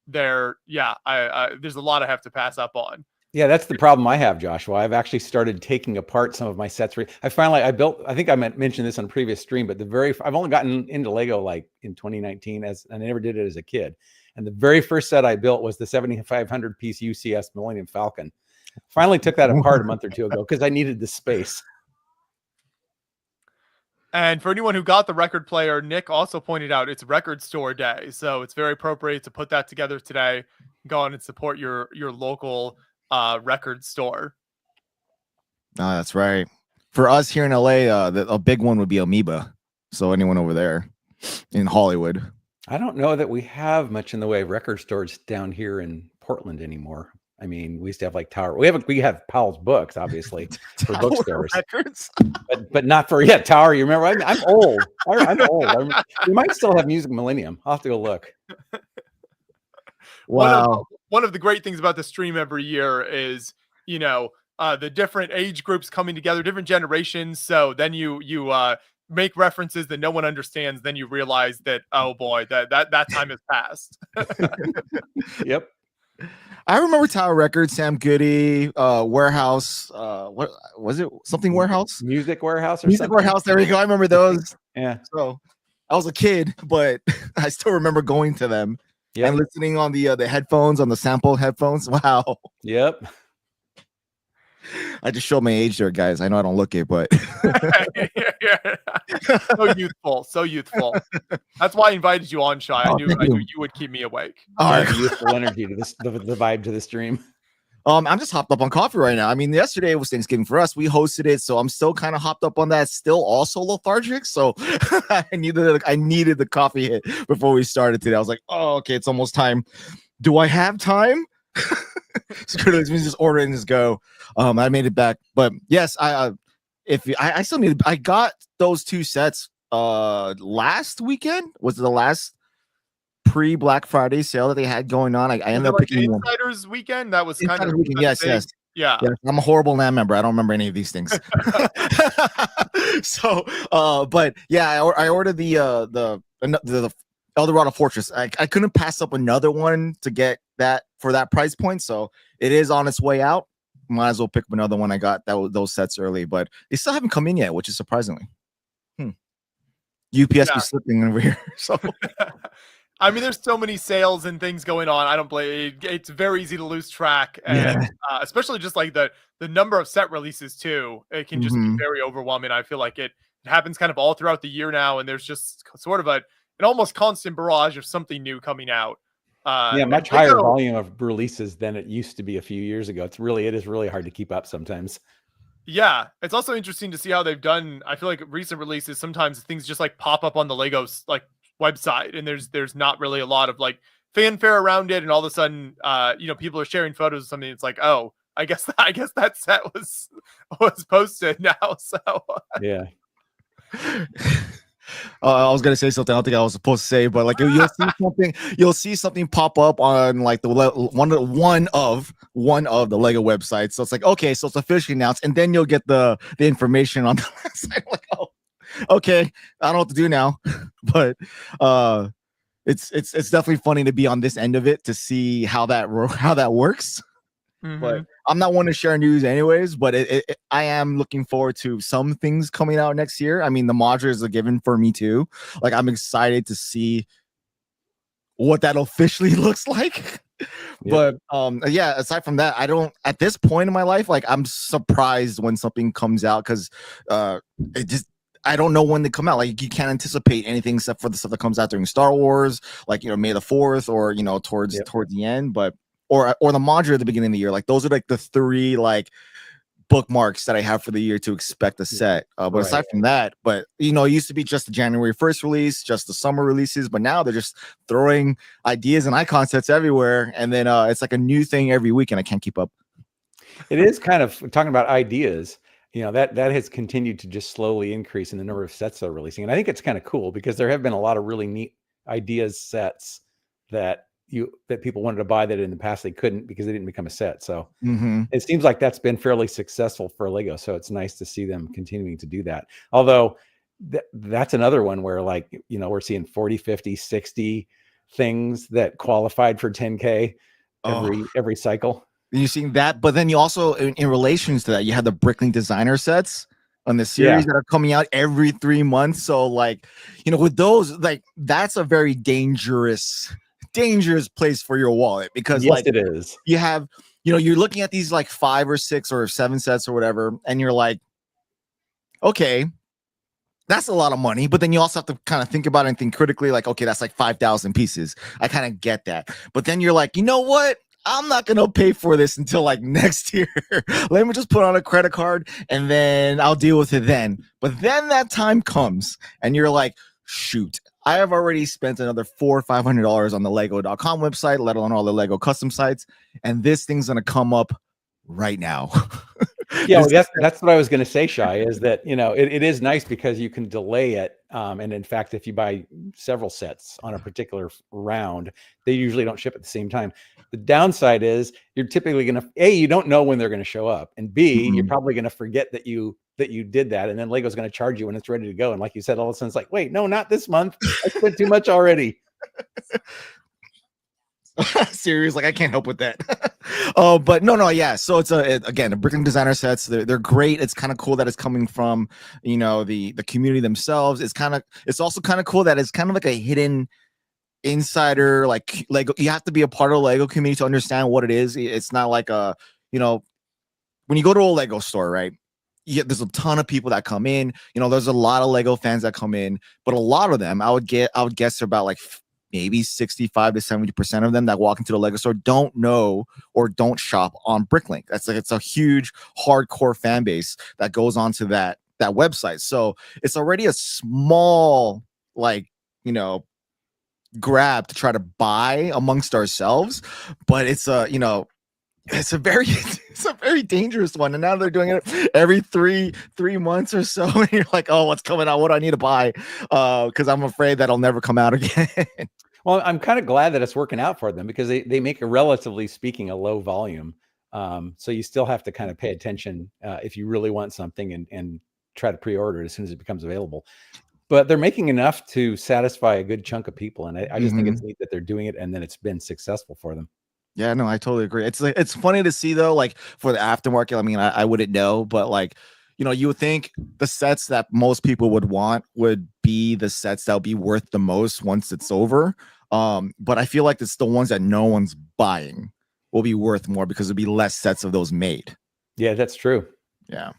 there's a lot I have to pass up on. Yeah, that's the problem I have, Joshua. I've actually started taking apart some of my sets. I built, I think I mentioned this on a previous stream, but I've only gotten into Lego like in 2019 and I never did it as a kid. And the very first set I built was the 7,500 piece UCS Millennium Falcon. Finally took that apart a month or two ago because I needed the space. And for anyone who got the record player, Nick also pointed out it's Record Store Day. So it's very appropriate to put that together today. Go on and support your local record store. Oh, that's right. For us here in LA, a big one would be Amoeba. So anyone over there in Hollywood. I don't know that we have much in the way of record stores down here in Portland anymore. I mean, we used to have like Tower. We have Powell's Books, obviously, for bookstores, but not for Tower. You remember? I'm old. I'm old. We might still have Music Millennium. I'll have to go look. Wow. One of the great things about the stream every year is, the different age groups coming together, different generations. So then you make references that no one understands. Then you realize that, oh boy, that time has passed. Yep. I remember Tower Records, Sam Goody, Warehouse. What was it? Something Warehouse? Music Warehouse. Music Warehouse. There we go. I remember those. Yeah. So I was a kid, but I still remember going to them and listening on the headphones, on the sample headphones. Wow. Yep. I just showed my age there, guys. I know I don't look it, but so youthful. That's why I invited you on, Shy. I knew you would keep me awake. All right. Youthful energy to this, the vibe to the stream. I'm just hopped up on coffee right now. I mean, yesterday was Thanksgiving for us. We hosted it, so I'm still kind of hopped up on that. Still also lethargic. So I needed the coffee hit before we started today. I was like, oh, okay, it's almost time. Do I have time? So let me just order and just go. I made it back, but yes, I still need. I got those two sets last weekend. Was it the last pre-Black Friday sale that they had going on? I ended up picking one. Insiders weekend. That was kind of weekend. Yes. Yeah. I'm a horrible NAN member. I don't remember any of these things. So, but yeah, I ordered the Eldorado Fortress. I couldn't pass up another one to get that for that price point. So it is on its way out. Might as well pick up another one. I got those sets early, but they still haven't come in yet, which is surprisingly. UPS be slipping over here. So I mean, there's so many sales and things going on. I don't blame. It's very easy to lose track, and especially just like the number of set releases too. It can just be very overwhelming. I feel like it happens kind of all throughout the year now, and there's just sort of an almost constant barrage of something new coming out. Much higher volume of releases than it used to be a few years ago. It is really hard to keep up sometimes. Yeah, it's also interesting to see how they've done. I feel like recent releases, sometimes things just like pop up on the Legos like website, and there's not really a lot of like fanfare around it, and all of a sudden, people are sharing photos of something. It's like, oh, I guess that set was posted now. So yeah. I was gonna say something I don't think I was supposed to say, but like you'll see something pop up on like the one of the Lego websites. So it's like, okay, so it's officially announced, and then you'll get the information on the website. Like, oh, okay, I don't know what to do now. But it's definitely funny to be on this end of it to see how that works. But I'm not one to share news anyways, but I am looking forward to some things coming out next year. I mean, the modular is a given for me too. Like, I'm excited to see what that officially looks like. But aside from that, I don't, at this point in my life, like, I'm surprised when something comes out because I don't know when they come out. Like, you can't anticipate anything except for the stuff that comes out during Star Wars, like, May the 4th or, towards the end. But or the modular at the beginning of the year. Like, those are like the three like bookmarks that I have for the year to expect a set. But Right. aside from that, but it used to be just the January 1st release, just the summer releases, but now they're just throwing ideas and icon sets everywhere, and then it's like a new thing every week, and I can't keep up. It is kind of talking about ideas. That has continued to just slowly increase in the number of sets they're releasing, and I think it's kind of cool because there have been a lot of really neat ideas sets that people wanted to buy that in the past they couldn't because they didn't become a set. So it seems like that's been fairly successful for Lego. So it's nice to see them continuing to do that. Although that's another one where we're seeing 40, 50, 60 things that qualified for 10K every cycle. You're seeing that, but then you also, in relations to that, you have the Bricklink designer sets on the series that are coming out every 3 months. So with those, that's a very dangerous place for your wallet, because it is. You have, you're looking at these 5 or 6 or 7 sets or whatever, and you're like, okay, that's a lot of money. But then you also have to kind of think about it and think critically, okay, that's 5,000 pieces. I kind of get that. But then you're like, you know what? I'm not going to pay for this until next year. Let me just put on a credit card and then I'll deal with it then. But then that time comes and you're like, shoot, I have already spent another $400 or $500 on the Lego.com website, let alone all the Lego custom sites. And this thing's going to come up right now. Yeah, that's what I was going to say, Shai, is that, it is nice because you can delay it. And in fact, if you buy several sets on a particular round, they usually don't ship at the same time. The downside is you're typically going to, A, you don't know when they're going to show up. And B, you're probably going to forget that you did that. And then Lego's going to charge you when it's ready to go. And like you said, all of a sudden it's like, wait, no, not this month. I spent too much already. Serious, I can't help with that. But no, yeah. So it's again, the Bricklink designer sets. They're great. It's kind of cool that it's coming from the community themselves. It's also kind of cool that it's kind of like a hidden insider Lego. You have to be a part of the Lego community to understand what it is. It's not like when you go to a Lego store, right? There's a ton of people that come in. There's a lot of Lego fans that come in, but a lot of them, I would guess, they're about maybe 65 to 70% of them that walk into the Lego store don't know or don't shop on Bricklink. It's a huge hardcore fan base that goes onto that website. So it's already a small grab to try to buy amongst ourselves, but it's a very dangerous one. And now they're doing it every three months or so. And you're like, oh, what's coming out? What do I need to buy? Because I'm afraid that'll never come out again. Well, I'm kind of glad that it's working out for them because they make a relatively speaking a low volume. So you still have to kind of pay attention if you really want something and try to pre-order it as soon as it becomes available. But they're making enough to satisfy a good chunk of people. And I just think it's neat that they're doing it and then it's been successful for them. Yeah, no, I totally agree. It's funny to see though, for the aftermarket. I mean, I wouldn't know, but you would think the sets that most people would want would be the sets that would be worth the most once it's over. But I feel like it's the ones that no one's buying will be worth more because there'll be less sets of those made. Yeah, that's true. Yeah.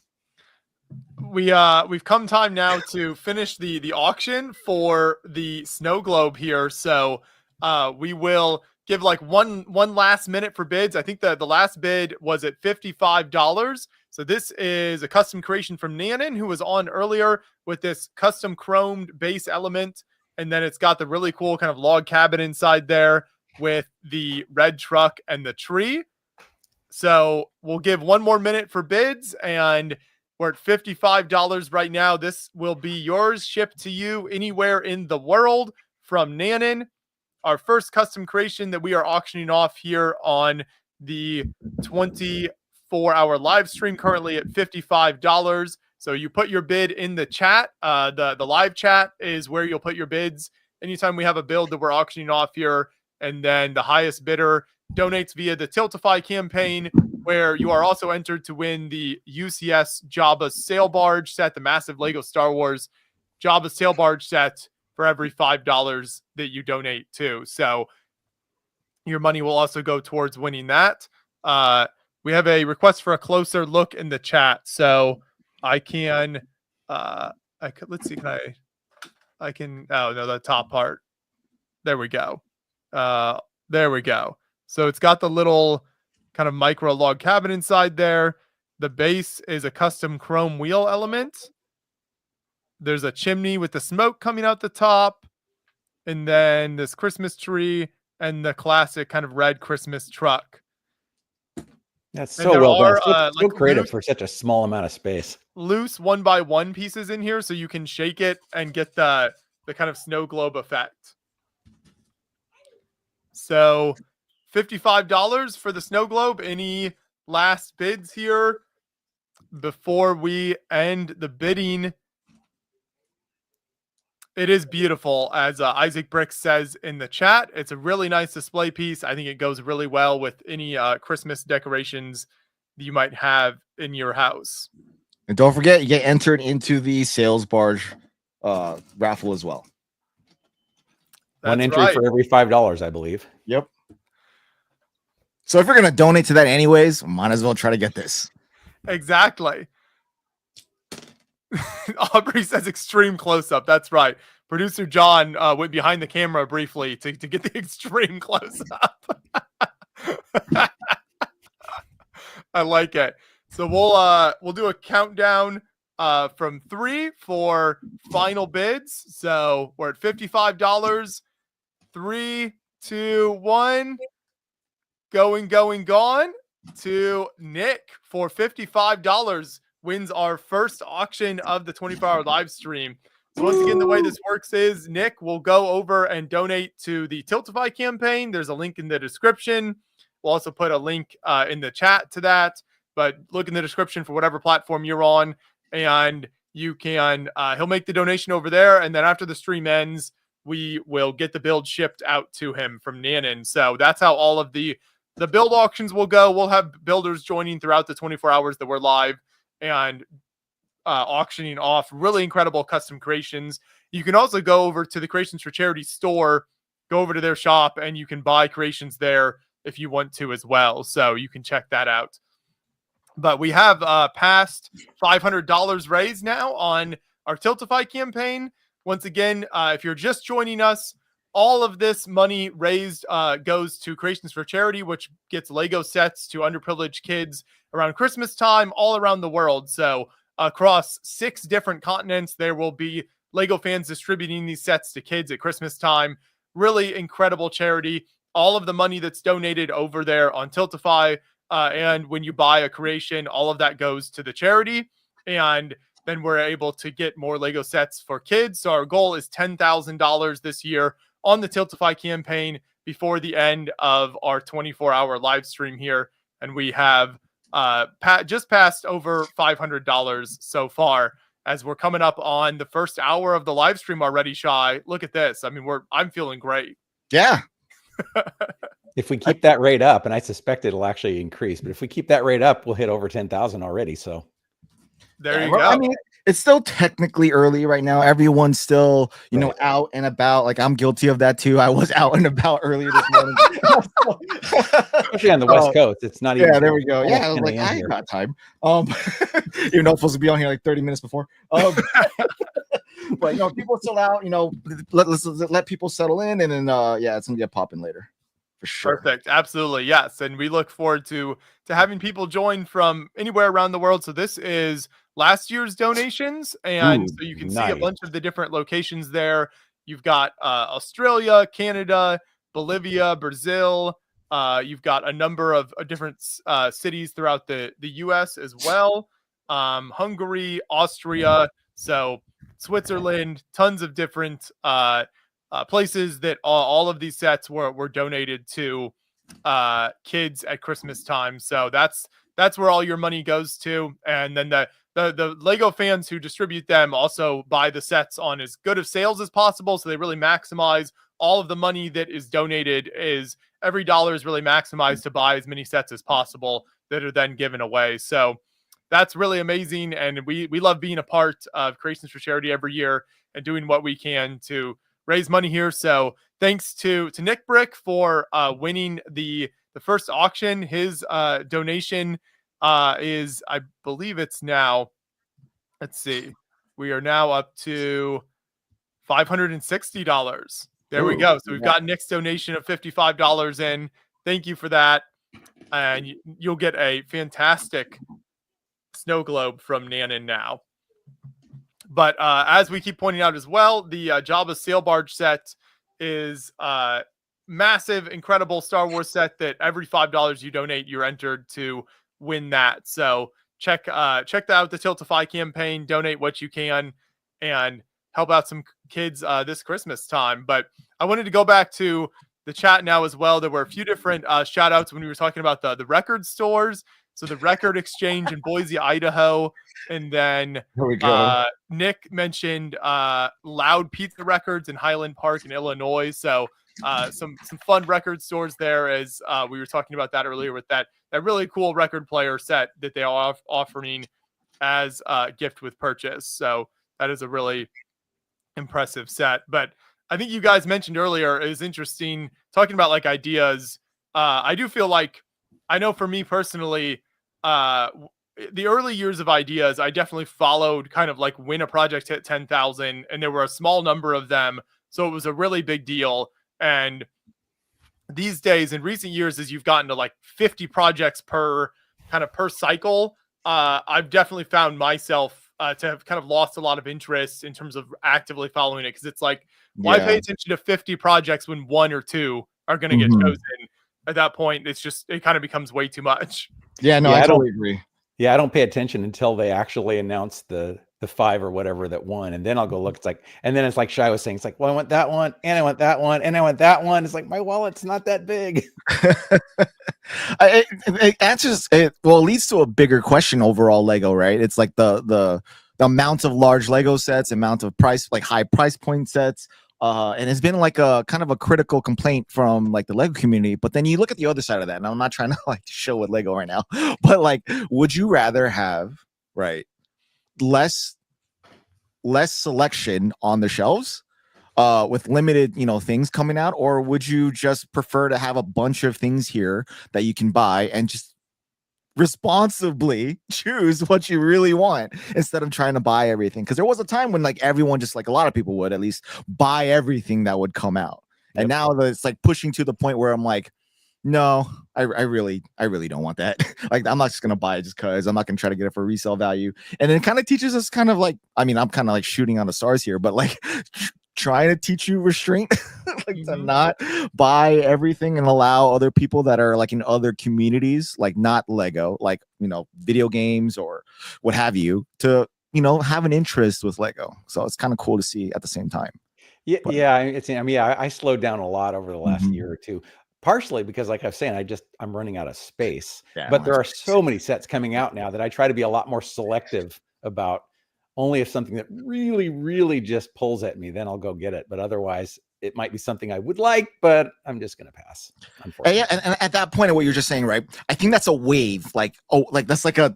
We've come time now to finish the auction for the snow globe here. So we will give one last minute for bids. I think the last bid was at $55. So this is a custom creation from Nannan, who was on earlier with this custom chromed base element. And then it's got the really cool kind of log cabin inside there with the red truck and the tree. So we'll give one more minute for bids, and we're at $55 right now. This will be yours, shipped to you anywhere in the world from Nannan. Our first custom creation that we are auctioning off here on the 24-hour live stream, currently at $55. So you put your bid in the chat. The live chat is where you'll put your bids anytime we have a build that we're auctioning off here. And then the highest bidder donates via the Tiltify campaign, where you are also entered to win the UCS Jabba sail barge set, the massive Lego Star Wars Jabba sail barge set, for every $5 that you donate to. So your money will also go towards winning that. We have a request for a closer look in the chat. So I can, let's see, oh no, the top part. There we go. There we go. So it's got the little kind of micro log cabin inside there. The base is a custom chrome wheel element. There's a chimney with the smoke coming out the top. And then this Christmas tree and the classic kind of red Christmas truck. That's And so there well done. are So like creative for such a small amount of space. loose 1x1 pieces in here, so you can shake it and get the kind of snow globe effect. So $55 for the snow globe. Any last bids here before we end the bidding? It is beautiful, as Isaac Bricks says in the chat. It's a really nice display piece. I think it goes really well with any Christmas decorations that you might have in your house. And don't forget, you get entered into the sales barge raffle as well. One entry for every $5, I believe. Yep. So if you're going to donate to that anyways, might as well try to get this. Exactly. Aubrey says extreme close-up. That's right. Producer John went behind the camera briefly to get the extreme close-up. I like it. So we'll do a countdown from 3 for final bids. So we're at $55. 3, 2, 1. Going, gone to Nick for $55. Wins our first auction of the 24-hour live stream. So once again, the way this works is Nick will go over and donate to the Tiltify campaign. There's a link in the description. We'll also put a link in the chat to that, but look in the description for whatever platform you're on, and you can, he'll make the donation over there. And then after the stream ends, we will get the build shipped out to him from Nannan. So that's how all of the build auctions will go. We'll have builders joining throughout the 24 hours that we're live and auctioning off really incredible custom creations. You can also go over to the Creations for Charity store, go over to their shop, and you can buy creations there if you want to as well. So you can check that out. But we have passed $500 raised now on our Tiltify campaign. Once again, if you're just joining us, all of this money raised goes to Creations for Charity, which gets Lego sets to underprivileged kids around Christmas time all around the world. So across 6 different continents, there will be Lego fans distributing these sets to kids at Christmas time. Really incredible charity. All of the money that's donated over there on Tiltify, and when you buy a creation, all of that goes to the charity. And then we're able to get more Lego sets for kids. So our goal is $10,000 this year on the Tiltify campaign before the end of our 24-hour live stream here. And we have just passed over $500 so far, as we're coming up on the first hour of the live stream already. Shy, look at this. I mean, I'm feeling great. Yeah. If we keep that rate up, and I suspect it'll actually increase, but if we keep that rate up, we'll hit over 10,000 already. So there you go. I mean, it's still technically early right now. Everyone's still, out and about. Like, I'm guilty of that too. I was out and about earlier this morning. Especially on the West Coast. It's not even. Yeah, there we go. Yeah, I was like, I got time. Even though I'm supposed to be on here like 30 minutes before. But people are still out. Let people settle in, and then it's gonna get popping later. For sure. Perfect. Absolutely. Yes. And we look forward to having people join from anywhere around the world. So this is last year's donations. And so you can see a bunch of the different locations there. You've got Australia, Canada, Bolivia, Brazil. You've got a number of different cities throughout the US as well. Hungary, Austria. So Switzerland, tons of different places that all of these sets were donated to kids at Christmas time. So that's where all your money goes to. And then the Lego fans who distribute them also buy the sets on as good of sales as possible. So they really maximize all of the money that is donated. Is every dollar is really maximized to buy as many sets as possible that are then given away. So that's really amazing. And we love being a part of Creations for Charity every year and doing what we can to raise money here. So thanks to Nick Brick for winning the first auction. His donation is, I believe it's now, let's see, we are now up to $560. There we go. So we've got Nick's donation of $55 in. Thank you for that. And you'll get a fantastic snow globe from Nannan now. But as we keep pointing out as well, the Jabba sail barge set is massive, incredible Star Wars set that every $5 you donate, you're entered to win that. So check that out, the Tiltify campaign, donate what you can, and help out some kids this Christmas time. But I wanted to go back to the chat now as well. There were a few different shout outs when we were talking about the record stores. So the Record Exchange in Boise, Idaho. And then Here we go. Nick mentioned Loud Pizza Records in Highland Park in Illinois. So some fun record stores there, as we were talking about that earlier with that really cool record player set that they are offering as a gift with purchase. So that is a really impressive set. But I think you guys mentioned earlier, it was interesting talking about like ideas. I do feel like, I know for me personally, the early years of ideas, I definitely followed kind of like when a project hit 10,000, and there were a small number of them. So it was a really big deal. And these days, in recent years, as you've gotten to like 50 projects per cycle, I've definitely found myself to have kind of lost a lot of interest in terms of actively following it. Because it's like, why pay attention to 50 projects when 1 or 2 are going to get chosen? At that point, it kind of becomes way too much. Yeah, no, I totally agree. Yeah, I don't pay attention until they actually announce the 5 or whatever that won, and then I'll go look. It's like, and then it's like Shai was saying, it's like, well, I want that one, and I want that one, and I want that one. It's like, my wallet's not that big. It answers it. Well, it leads to a bigger question overall. Lego, right? It's like the amount of large Lego sets, amount of high price point sets. And it's been like a kind of a critical complaint from like the Lego community. But then you look at the other side of that, and I'm not trying to like show with Lego right now, but like, would you rather have less selection on the shelves with limited, things coming out, or would you just prefer to have a bunch of things here that you can buy and just responsibly choose what you really want instead of trying to buy everything? Because there was a time when like everyone, just like a lot of people would at least, buy everything that would come out. And now it's like pushing to the point where I'm like, no, I really don't want that. Like, I'm not just gonna buy it just because. I'm not gonna try to get it for resale value. And it kind of teaches us kind of like, I mean, I'm kind of like shooting on the stars here, but like trying to teach you restraint, like to not buy everything and allow other people that are like in other communities, like not Lego, like, video games or what have you, to, have an interest with Lego. So it's kind of cool to see at the same time. I slowed down a lot over the last year or two, partially because, like I was saying, I'm running out of space. But there are so many sets coming out now that I try to be a lot more selective about. Only if something that really, really just pulls at me, then I'll go get it. But otherwise, it might be something I would like, but I'm just going to pass. Unfortunately. And at that point of what you're just saying, right? I think that's a wave, like that's like a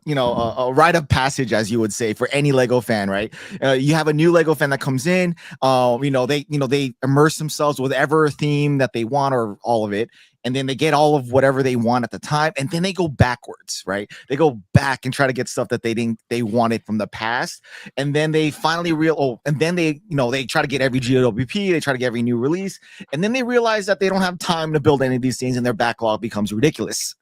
rite of passage, as you would say, for any Lego fan, right? You have a new Lego fan that comes in, they immerse themselves with whatever theme that they want, or all of it. And then they get all of whatever they want at the time, and then they go backwards, right? They go back and try to get stuff that they wanted from the past, and then they finally they try to get every GWP, they try to get every new release, and then they realize that they don't have time to build any of these things, and their backlog becomes ridiculous.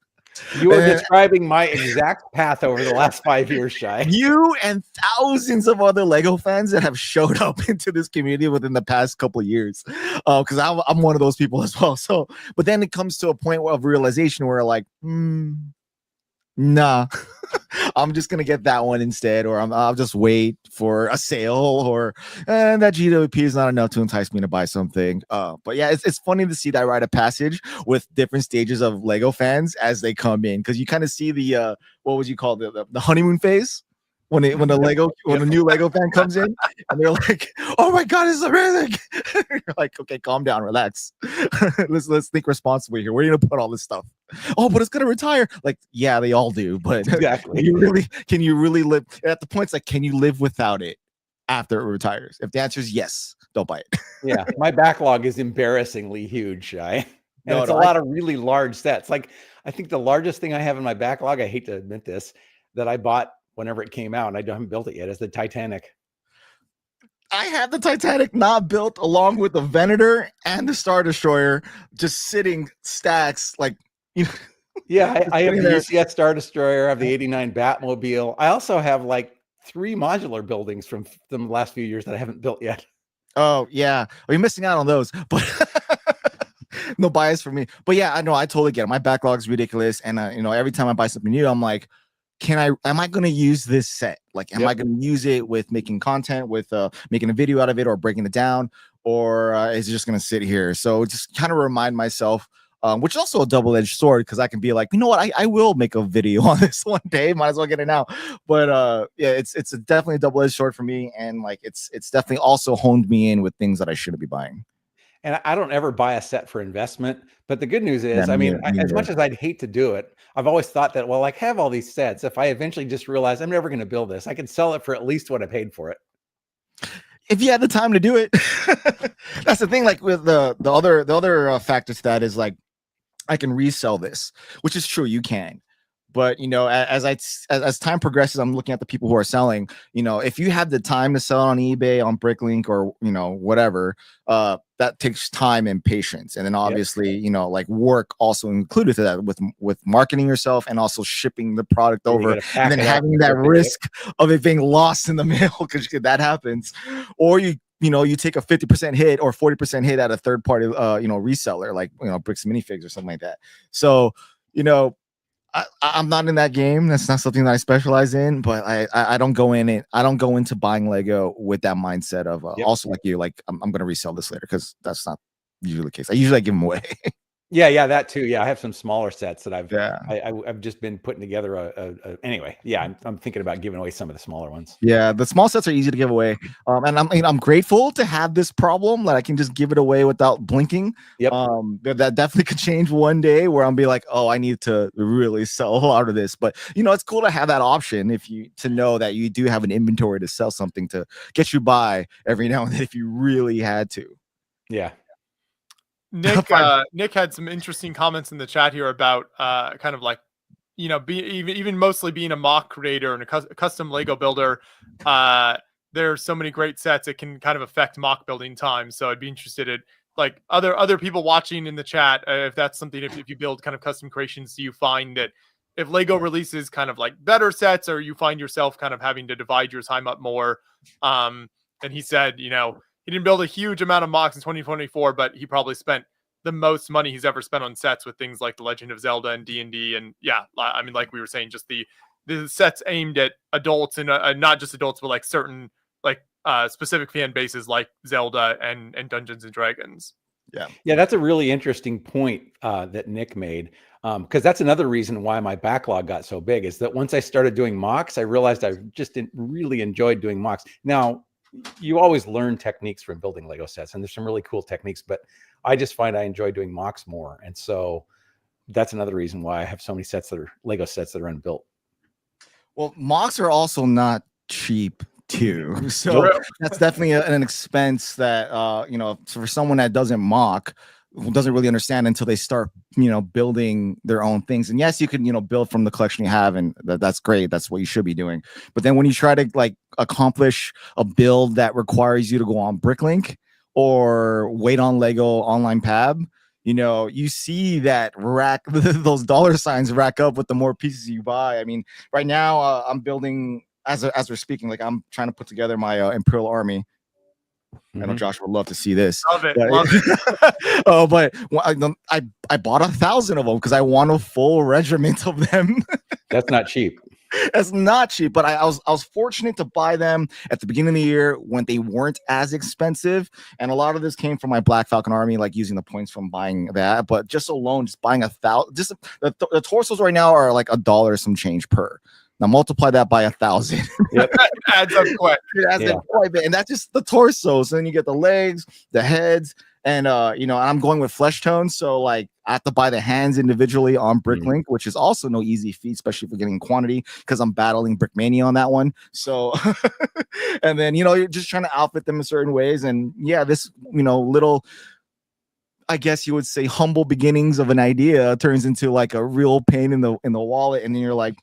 You are describing my exact path over the last 5 years, Shai. You and thousands of other Lego fans that have showed up into this community within the past couple of years, because I'm one of those people as well. So, but then it comes to a point of realization where like, nah, I'm just gonna get that one instead, or I'll just wait for a sale, or that GWP is not enough to entice me to buy something. But yeah, it's funny to see that rite of passage with different stages of Lego fans as they come in, because you kind of see the what would you call the honeymoon phase when the new Lego fan comes in, and they're like, "Oh my god, it's amazing!" You're like, "Okay, calm down, relax. let's think responsibly here. Where are you gonna put all this stuff? Oh, but it's gonna retire." Like, yeah, they all do, but exactly. Can you really live at the point? It's like, can you live without it after it retires? If the answer is yes, don't buy it. Yeah, my backlog is embarrassingly huge, Shai. And it's a lot of really large sets. Like, I think the largest thing I have in my backlog, I hate to admit this, that I bought whenever it came out, and I haven't built it yet, is the Titanic. I have the Titanic not built, along with the Venator and the Star Destroyer, just sitting stacks, like, Yeah, I have sitting the there. UCS Star Destroyer. I have the '89 Batmobile. I also have like 3 modular buildings from the last few years that I haven't built yet. Oh yeah, well, you're missing out on those, but no bias for me. But yeah, I know I totally get it. My backlog's ridiculous, and every time I buy something new, I'm like, am I going to use this set? Like, am I going to use it with making content, with making a video out of it, or breaking it down, or is it just going to sit here? So just kind of remind myself, which is also a double-edged sword, because I can be like, you know what, I will make a video on this one day. Might as well get it now. But yeah, it's definitely a double-edged sword for me, and like it's definitely also honed me in with things that I shouldn't be buying. And I don't ever buy a set for investment. But the good news is, Yeah, I mean, me as neither. much as I'd hate to do it, I've always thought that, well, I have all these sets. If I eventually just realize I'm never going to build this, I can sell it for at least what I paid for it. If you had the time to do it. That's the thing. Like with the other factor to that is like, I can resell this, which is true. You can. But as time progresses, I'm looking at the people who are selling. If you have the time to sell it on eBay, on Bricklink, or whatever, that takes time and patience, and then obviously like work also included to that, with marketing yourself and also shipping the product over, and then having that risk of it being lost in the mail, because that happens, or you take a 50% hit or 40% hit at a third party reseller, like Bricks Minifigs or something like that. So I'm not in that game. That's not something that I specialize in, but I don't go in it. I don't go into buying Lego with that mindset of also like you, like I'm going to resell this later, because that's not usually the case. I usually give them away. Yeah, that too. Yeah, I have some smaller sets that I've just been putting together. Anyway, yeah, I'm thinking about giving away some of the smaller ones. Yeah, the small sets are easy to give away, and I'm grateful to have this problem that I can just give it away without blinking. Yep. That definitely could change one day, where I'll be like, oh, I need to really sell a lot of this. But it's cool to have that option, to know that you do have an inventory to sell something to get you by every now and then if you really had to. Yeah. Nick had some interesting comments in the chat here about kind of like, even mostly being a mock creator and a custom Lego builder. There's so many great sets, it can kind of affect mock building time. So I'd be interested in like other people watching in the chat, if that's something, if you build kind of custom creations, do you find that if Lego releases kind of like better sets, or you find yourself kind of having to divide your time up more? And he said, he didn't build a huge amount of mocks in 2024, but he probably spent the most money he's ever spent on sets with things like The Legend of Zelda and D&D. And yeah, I mean, like we were saying, just the sets aimed at adults, and not just adults, but like certain like specific fan bases like Zelda and Dungeons and Dragons. Yeah, that's a really interesting point that Nick made, because that's another reason why my backlog got so big, is that once I started doing mocks, I realized I just really enjoyed doing mocks. Now, you always learn techniques from building Lego sets, and there's some really cool techniques, but I just find I enjoy doing mocks more. And so that's another reason why I have so many sets that are Lego sets that are unbuilt. Well, mocks are also not cheap too. So that's definitely an expense that, for someone that doesn't mock, who doesn't really understand until they start, building their own things. And yes, you can, build from the collection you have, and that's great. That's what you should be doing. But then when you try to like accomplish a build that requires you to go on Bricklink or wait on Lego online Pab, you see that those dollar signs rack up with the more pieces you buy. I mean, right now I'm building, as we're speaking, like I'm trying to put together my Imperial Army. I know Josh would love to see this. Love it. Oh, but I bought 1,000 of them because I want a full regiment of them. That's not cheap. That's not cheap, but I was fortunate to buy them at the beginning of the year when they weren't as expensive, and a lot of this came from my Black Falcon army, like using the points from buying that. But just buying 1,000, just the torsos right now are like $1 some change per. Now multiply that by 1,000. Yep. It adds up quick. It adds up quite a bit, and that's just the torsos. So then you get the legs, the heads, and I'm going with flesh tones. So like I have to buy the hands individually on Bricklink, which is also no easy feat, especially if we're getting quantity, because I'm battling Brickmania on that one. So, and then you're just trying to outfit them in certain ways, and yeah, this little, I guess you would say, humble beginnings of an idea turns into like a real pain in the wallet, and then you're like,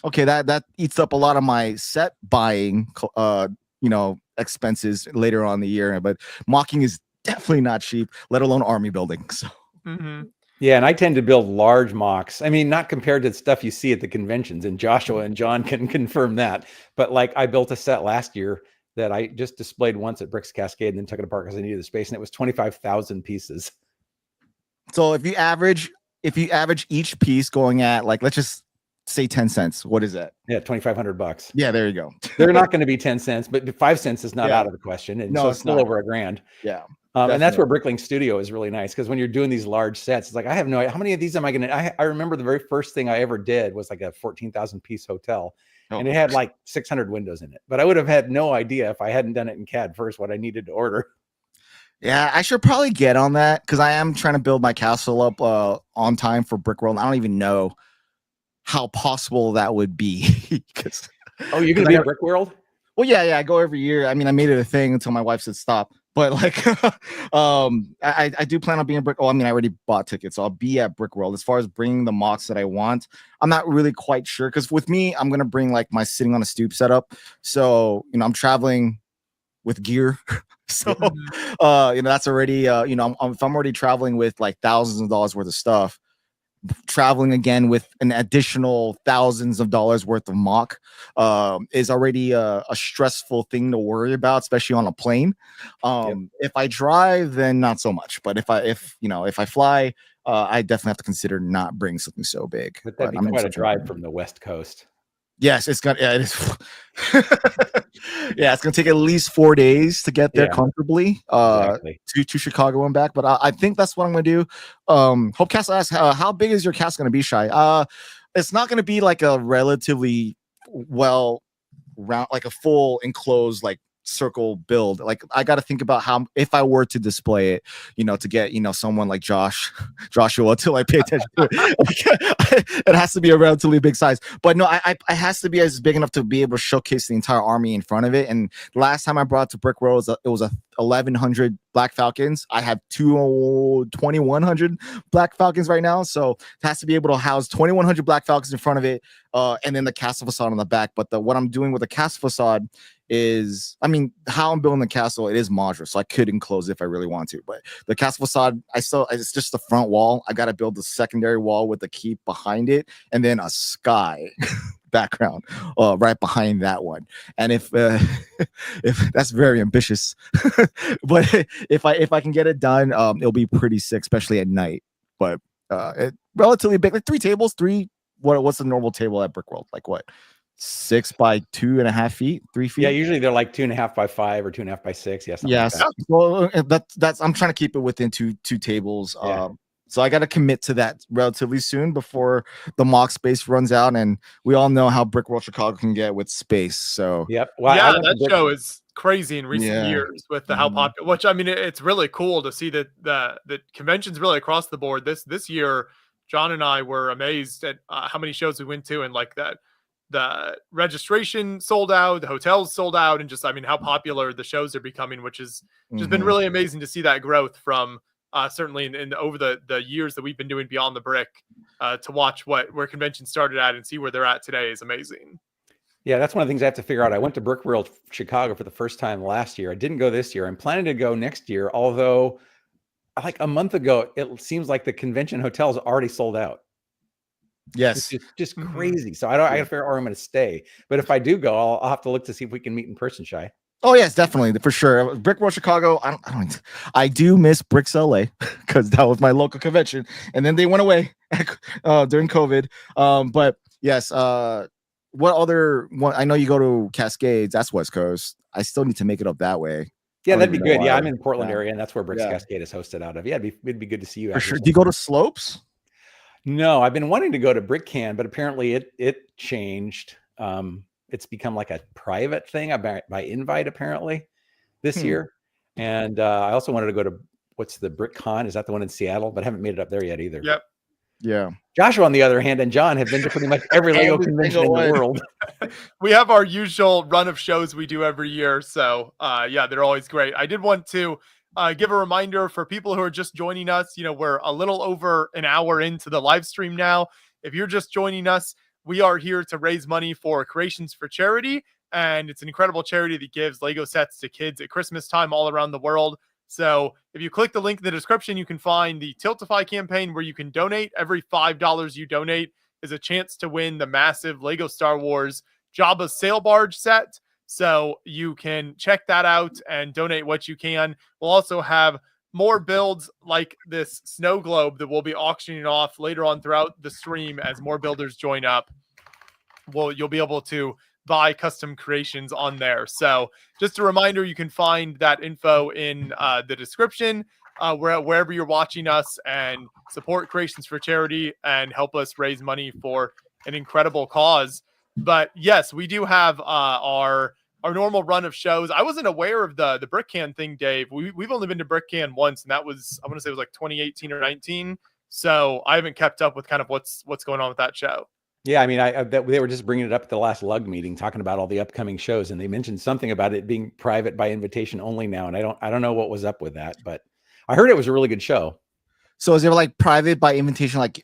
okay, that eats up a lot of my set buying, expenses later on in the year. But mocking is definitely not cheap, let alone army building. So, Yeah, and I tend to build large mocks. I mean, not compared to the stuff you see at the conventions, and Joshua and John can confirm that. But like, I built a set last year that I just displayed once at Bricks Cascade and then took it apart because I needed the space, and it was 25,000 pieces. So if you average each piece going at, like, let's just say 10 cents, what is that? Yeah, $2,500. Yeah, there you go. They're not going to be 10 cents, but 5 cents is not Yeah. out of the question. And No, so it's it's still not. over $1,000. Yeah. And that's where Bricklink Studio is really nice, because when you're doing these large sets, it's like, I have no idea how many of these am I going to. I remember the very first thing I ever did was like a 14,000 piece hotel, and it had like 600 windows in it. But I would have had no idea if I hadn't done it in CAD first what I needed to order. Yeah, I should probably get on that, because I am trying to build my castle up on time for Brickworld. I don't even know how possible that would be. Oh, you're going to be at Brickworld? Well, yeah, I go every year. I mean, I made it a thing until my wife said stop. But like, I do plan on being a Brick. Oh, I mean, I already bought tickets, so I'll be at Brickworld. As far as bringing the mocks that I want, I'm not really quite sure, because with me, I'm gonna bring like my sitting on a stoop setup. So I'm traveling with gear. So that's already if I'm already traveling with like thousands of dollars worth of stuff, traveling again with an additional thousands of dollars worth of mock is already a stressful thing to worry about, especially on a plane. If I drive, then not so much, but if I fly, I definitely have to consider not bringing something so big. But that'd be quite a drive from the West Coast. Yes, it's gonna. Yeah, it is. Yeah, it's gonna take at least 4 days to get there comfortably. Exactly. To Chicago and back. But I think that's what I'm gonna do. Hope Castle asks, how big is your castle gonna be, Shy? It's not gonna be like a relatively round, like a full enclosed like circle build. Like, I got to think about how, if I were to display it, to get someone like Joshua to like pay attention to it. It has to be a relatively big size, but no, it has to be as big enough to be able to showcase the entire army in front of it. And last time I brought it to Brick World, it was a 1,100 Black Falcons. I have 2,100 Black Falcons right now, so it has to be able to house 2,100 Black Falcons in front of it, and then the castle facade on the back. But what I'm doing with the castle facade is, how I'm building the castle, it is modular, so I could enclose it if I really want to. But the castle facade, it's just the front wall. I got to build the secondary wall with the keep behind it, and then a sky background right behind that one. And if that's very ambitious, but if I can get it done, it'll be pretty sick, especially at night. But it relatively big, like 3 tables. What's the normal table at Brickworld? Like what? 6 by 2.5 feet, 3 feet. Yeah, usually they're like 2.5 by 5 or 2.5 by 6. Yes. Yes. Like well, that's I'm trying to keep it within two tables. Yeah. So I got to commit to that relatively soon before the mock space runs out, and we all know how Brickworld Chicago can get with space. So yep. Well, yeah, that show is crazy in recent years with how popular. Which it's really cool to see that the conventions really across the board. This year, John and I were amazed at how many shows we went to, and like that. The registration sold out, the hotels sold out, and just how popular the shows are becoming, which has just been really amazing to see that growth from certainly in over the years that we've been doing Beyond the Brick. To watch where conventions started at and see where they're at today is amazing. Yeah, that's one of the things I have to figure out. I went to Brickworld Chicago for the first time last year. I didn't go this year. I'm planning to go next year, although like a month ago, it seems like the convention hotels already sold out. Yes, it's just crazy. So I got to figure out where I'm going to stay. But if I do go, I'll have to look to see if we can meet in person, Shy. Oh yes, definitely, for sure. Brickworld Chicago. I do miss Bricks LA because that was my local convention, and then they went away during COVID. But yes, what other one? I know you go to Cascades. That's West Coast. I still need to make it up that way. Yeah, that'd be good. Yeah, I'm in Portland area, and that's where Bricks Cascade is hosted out of. Yeah, it'd be good to see you. For sure. Do you go to Slopes? No, I've been wanting to go to BrickCan, but apparently it changed. It's become like a private thing by invite apparently this year. And I also wanted to go to what's the BrickCon? Is that the one in Seattle? But I haven't made it up there yet either. Yep. Yeah. Joshua, on the other hand, and John have been to pretty much every Lego convention in the world. We have our usual run of shows we do every year. So yeah, they're always great. I did want to give a reminder for people who are just joining us. We're a little over an hour into the live stream now. If you're just joining us, we are here to raise money for Creations for Charity. And it's an incredible charity that gives Lego sets to kids at Christmas time all around the world. So if you click the link in the description, you can find the Tiltify campaign where you can donate. Every $5 you donate is a chance to win the massive Lego Star Wars Jabba sail barge set. So you can check that out and donate what you can. We'll also have more builds like this snow globe that we'll be auctioning off later on throughout the stream as more builders join up. You'll be able to buy custom creations on there. So just a reminder, you can find that info in the description wherever you're watching us, and support Creations for Charity and help us raise money for an incredible cause. But yes, we do have our normal run of shows. I wasn't aware of the BrickCan thing, Dave. We've only been to BrickCan once, and that was, I want to say it was like 2018 or 19. So I haven't kept up with kind of what's going on with that show. Yeah, I mean, they were just bringing it up at the last Lug meeting, talking about all the upcoming shows, and they mentioned something about it being private by invitation only now, and I don't know what was up with that, but I heard it was a really good show. So is it like private by invitation, like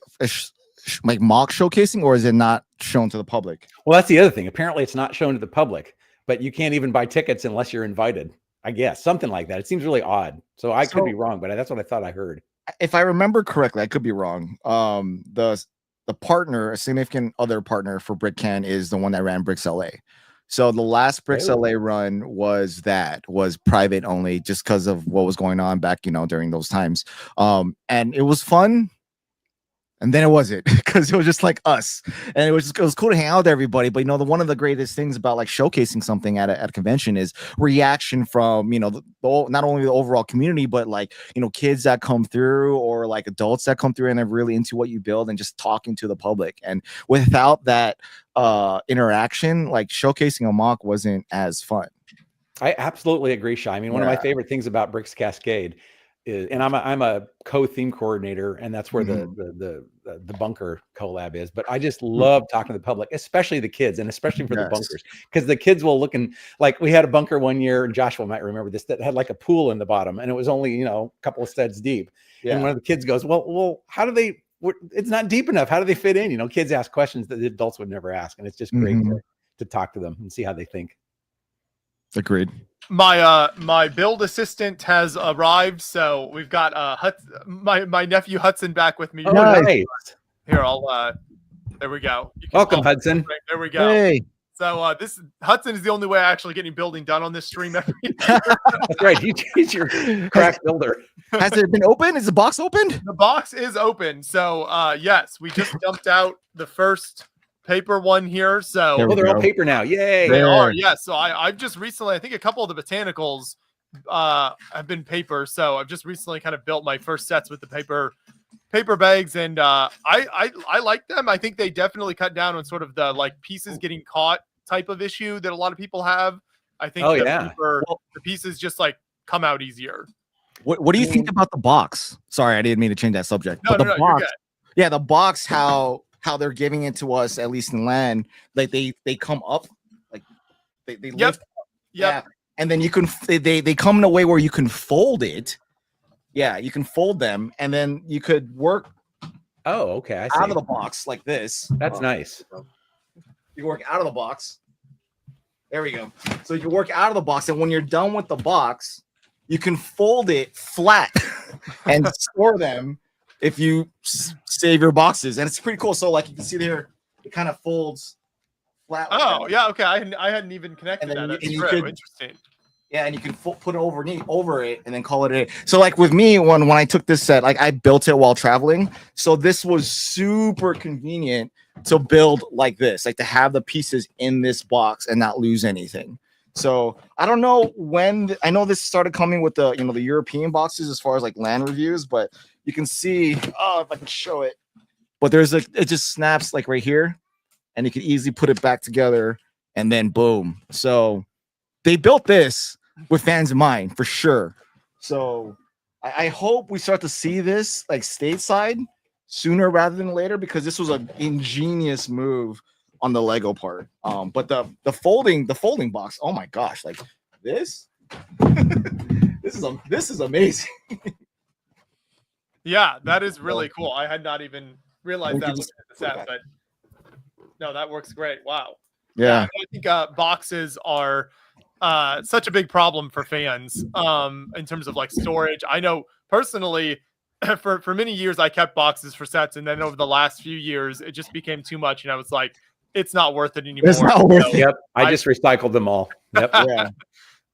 mock showcasing, or is it not shown to the public? Well, that's the other thing. Apparently, it's not shown to the public, but you can't even buy tickets unless you're invited. I guess something like that. It seems really odd. So I could be wrong, but that's what I thought I heard. If I remember correctly, I could be wrong. The partner, a significant other partner for BrickCan, is the one that ran Bricks LA. So the last Bricks LA run was private only, just because of what was going on back, during those times. And it was fun. And then it wasn't, because it was just like us, and it was cool to hang out with everybody. But one of the greatest things about like showcasing something at a convention is reaction from not only the overall community, but like kids that come through, or like adults that come through and are really into what you build, and just talking to the public. And without that interaction, like showcasing a mock wasn't as fun. I absolutely agree, Shai. I mean, one of my favorite things about Bricks Cascade is, and I'm a co-theme coordinator, and that's where the bunker collab is. But I just love talking to the public, especially the kids, and especially for the bunkers, because the kids will look like, we had a bunker one year, and Joshua might remember this, that had like a pool in the bottom, and it was only a couple of studs deep. Yeah. And one of the kids goes, well, how do they? It's not deep enough. How do they fit in? Kids ask questions that the adults would never ask, and it's just great to talk to them and see how they think. Agreed. My build assistant has arrived, so we've got my nephew Hudson back with me. Oh, nice. Here, there we go. Welcome, Hudson. There we go. Hey. So Hudson is the only way I actually getting building done on this stream every year. That's right. He's your crack builder. Has it been open? Is the box opened? The box is open. So yes, we just dumped out the first paper one here. So they're all paper now. Yay. They are. Yes. So I've just recently, I think a couple of the botanicals have been paper. So I've just recently kind of built my first sets with the paper bags, and I like them. I think they definitely cut down on sort of the like pieces getting caught type of issue that a lot of people have. I think the pieces just like come out easier. What do you think about the box? Sorry, I didn't mean to change that subject. No, box, you're good. Yeah, the box, how they're giving it to us, at least in land, like they come up, like they lift up. Yeah, and then you can they come in a way where you can fold it. Yeah, you can fold them, and then you could work. Oh, okay. I see. Out of the box like this. That's nice. You work out of the box. There we go. So you work out of the box, and when you're done with the box, you can fold it flat and store them if you save your boxes. And it's pretty cool. So like you can see there, it kind of folds flat. Oh, yeah. Okay. I hadn't even connected that. That's interesting. Yeah, and you can put it over it and then call it a day. So like with me, when I took this set, like I built it while traveling. So this was super convenient to build like this, like to have the pieces in this box and not lose anything. So I don't know when, I know this started coming with the, the European boxes as far as like land reviews, but you can see, if I can show it, but it just snaps like right here, and you can easily put it back together, and then boom. So they built this with fans in mind for sure. So I hope we start to see this like stateside sooner rather than later, because this was an ingenious move on the Lego part. But the folding box, oh my gosh, like this this is amazing. Yeah, that is really cool. I had not even realized that looking at the set, but no, that works great. Wow. Yeah. I think boxes are such a big problem for fans in terms of like storage. I know personally for many years I kept boxes for sets, and then over the last few years it just became too much, and I was like, it's not worth it anymore. It's not worth it. Yep. I just recycled them all. Yep. Yeah.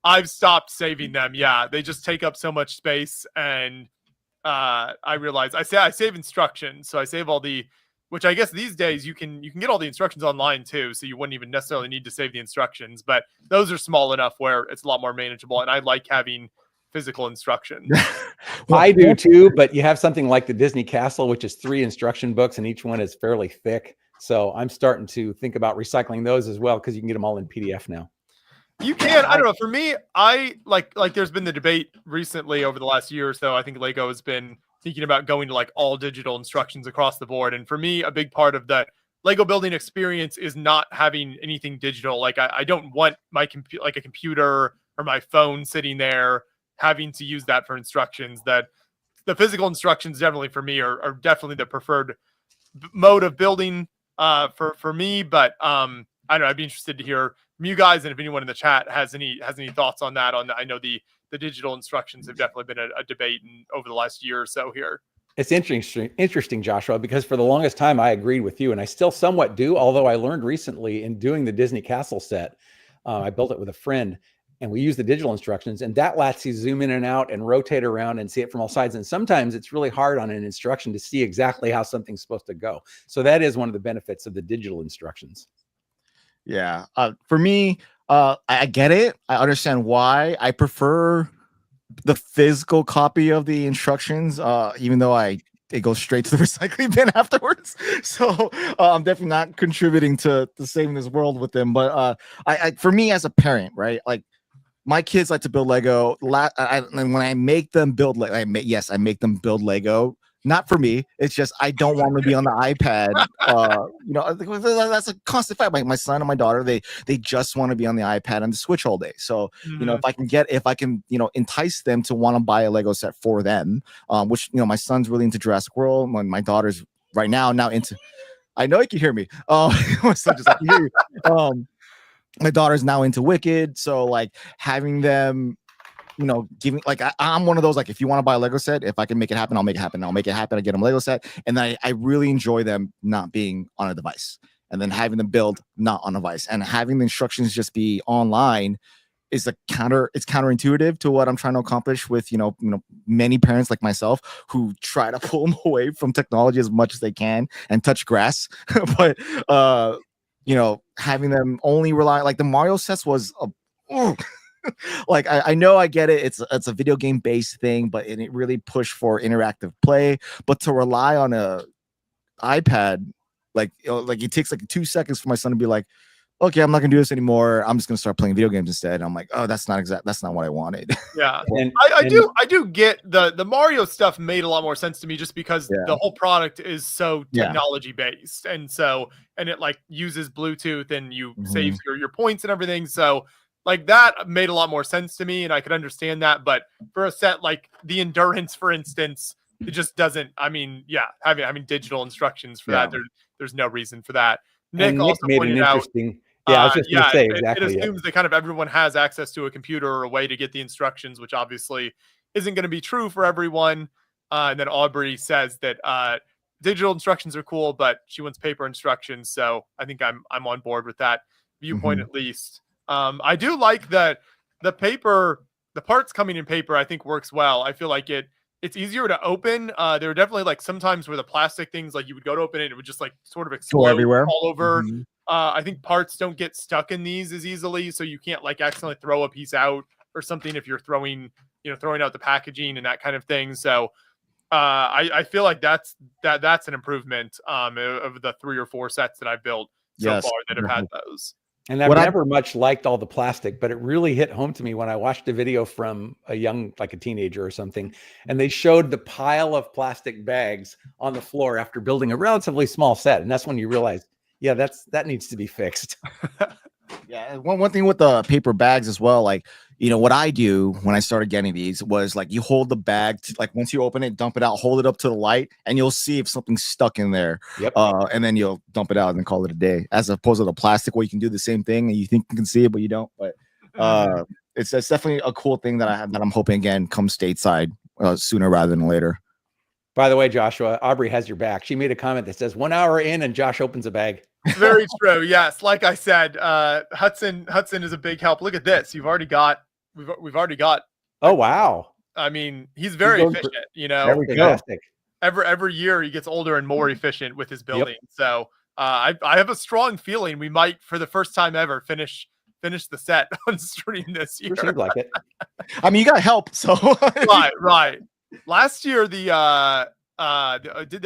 I've stopped saving them. Yeah, they just take up so much space, and I realized I save instructions, so I save all the, which I guess these days you can get all the instructions online too, so you wouldn't even necessarily need to save the instructions. But those are small enough where it's a lot more manageable, and I like having physical instructions. Well, I do too, but you have something like the Disney Castle, which is 3 instruction books, and each one is fairly thick. So I'm starting to think about recycling those as well, because you can get them all in PDF now. You can. I don't know. For me, I like there's been the debate recently over the last year or so. I think Lego has been thinking about going to like all digital instructions across the board. And for me, a big part of the Lego building experience is not having anything digital. Like I don't want my like a computer or my phone sitting there having to use that for instructions. That the physical instructions definitely for me are definitely the preferred mode of building for me. But I don't know. I'd be interested to hear from you guys, and if anyone in the chat has any thoughts on that. I know the digital instructions have definitely been a debate over the last year or so here. It's interesting, Joshua, because for the longest time I agreed with you, and I still somewhat do, although I learned recently in doing the Disney Castle set, I built it with a friend, and we use the digital instructions, and that lets you zoom in and out and rotate around and see it from all sides. And sometimes it's really hard on an instruction to see exactly how something's supposed to go. So that is one of the benefits of the digital instructions. Yeah. For me, I get it. I understand why. I prefer the physical copy of the instructions, even though it goes straight to the recycling bin afterwards. So I'm definitely not contributing to saving this world with them. But for me as a parent, right? Like my kids like to build Lego. And when I make them build, I make them build Lego. Not for me. It's just I don't want to be on the iPad. That's a constant fight. My son and my daughter, they just want to be on the iPad and the Switch all day. So if I can entice them to want to buy a Lego set for them, which my son's really into Jurassic World, when my daughter's right now into. I know you can hear me. My son just hear you. My daughter's now into Wicked, so like having them. Giving like I'm one of those, like, if you want to buy a Lego set, if I can make it happen, I'll make it happen. I get them a Lego set, and then I really enjoy them not being on a device, and then having them build not on a device, and having the instructions just be online is it's counterintuitive to what I'm trying to accomplish with many parents like myself who try to pull them away from technology as much as they can and touch grass, but having them only rely, like the Mario sets was like I know I get it. It's a video game based thing, but it really pushed for interactive play. But to rely on a iPad, like it takes like 2 seconds for my son to be like, okay, I'm not gonna do this anymore. I'm just gonna start playing video games instead. And I'm like, oh, that's not what I wanted. Yeah, I do get the Mario stuff made a lot more sense to me just because the whole product is so technology based, and it like uses Bluetooth and you saves your points and everything. So like that made a lot more sense to me, and I could understand that. But for a set like the Endurance, for instance, it just doesn't. I mean, having digital instructions for that, there's no reason for that. Nick also made pointed an out. interesting. Yeah, I was just going to say exactly. It assumes that kind of everyone has access to a computer or a way to get the instructions, which obviously isn't going to be true for everyone. And then Aubrey says that digital instructions are cool, but she wants paper instructions. So I think I'm on board with that viewpoint at least. I do like the paper, the parts coming in paper, I think works well. I feel like it's easier to open. There were definitely like sometimes where the plastic things, like you would go to open it, it would just like sort of explode everywhere all over. I think parts don't get stuck in these as easily, so you can't like accidentally throw a piece out or something if you're throwing out the packaging and that kind of thing. So I feel like that's an improvement of the 3 or 4 sets that I've built so far that have had those. And I've never much liked all the plastic, but it really hit home to me when I watched a video from a teenager or something, and they showed the pile of plastic bags on the floor after building a relatively small set. And that's when you realize, that needs to be fixed. Yeah. One thing with the paper bags as well, like, what I do when I started getting these was like you hold the bag like once you open it, dump it out, hold it up to the light, and you'll see if something's stuck in there. Yep. And then you'll dump it out and call it a day, as opposed to the plastic where you can do the same thing and you think you can see it, but you don't. But It's definitely a cool thing that I'm hoping again comes stateside sooner rather than later. By the way, Joshua, Aubrey has your back. She made a comment that says 1 hour in and Josh opens a bag. Very true. Yes, like I said, Hudson is a big help. Look at this. We've already got. Oh wow! I mean, he's very efficient. Fantastic. Every year he gets older and more efficient with his building. Yep. So I have a strong feeling we might, for the first time ever, finish the set on stream this year. Sure seems like it. I mean, you got help, so right. Last year, did the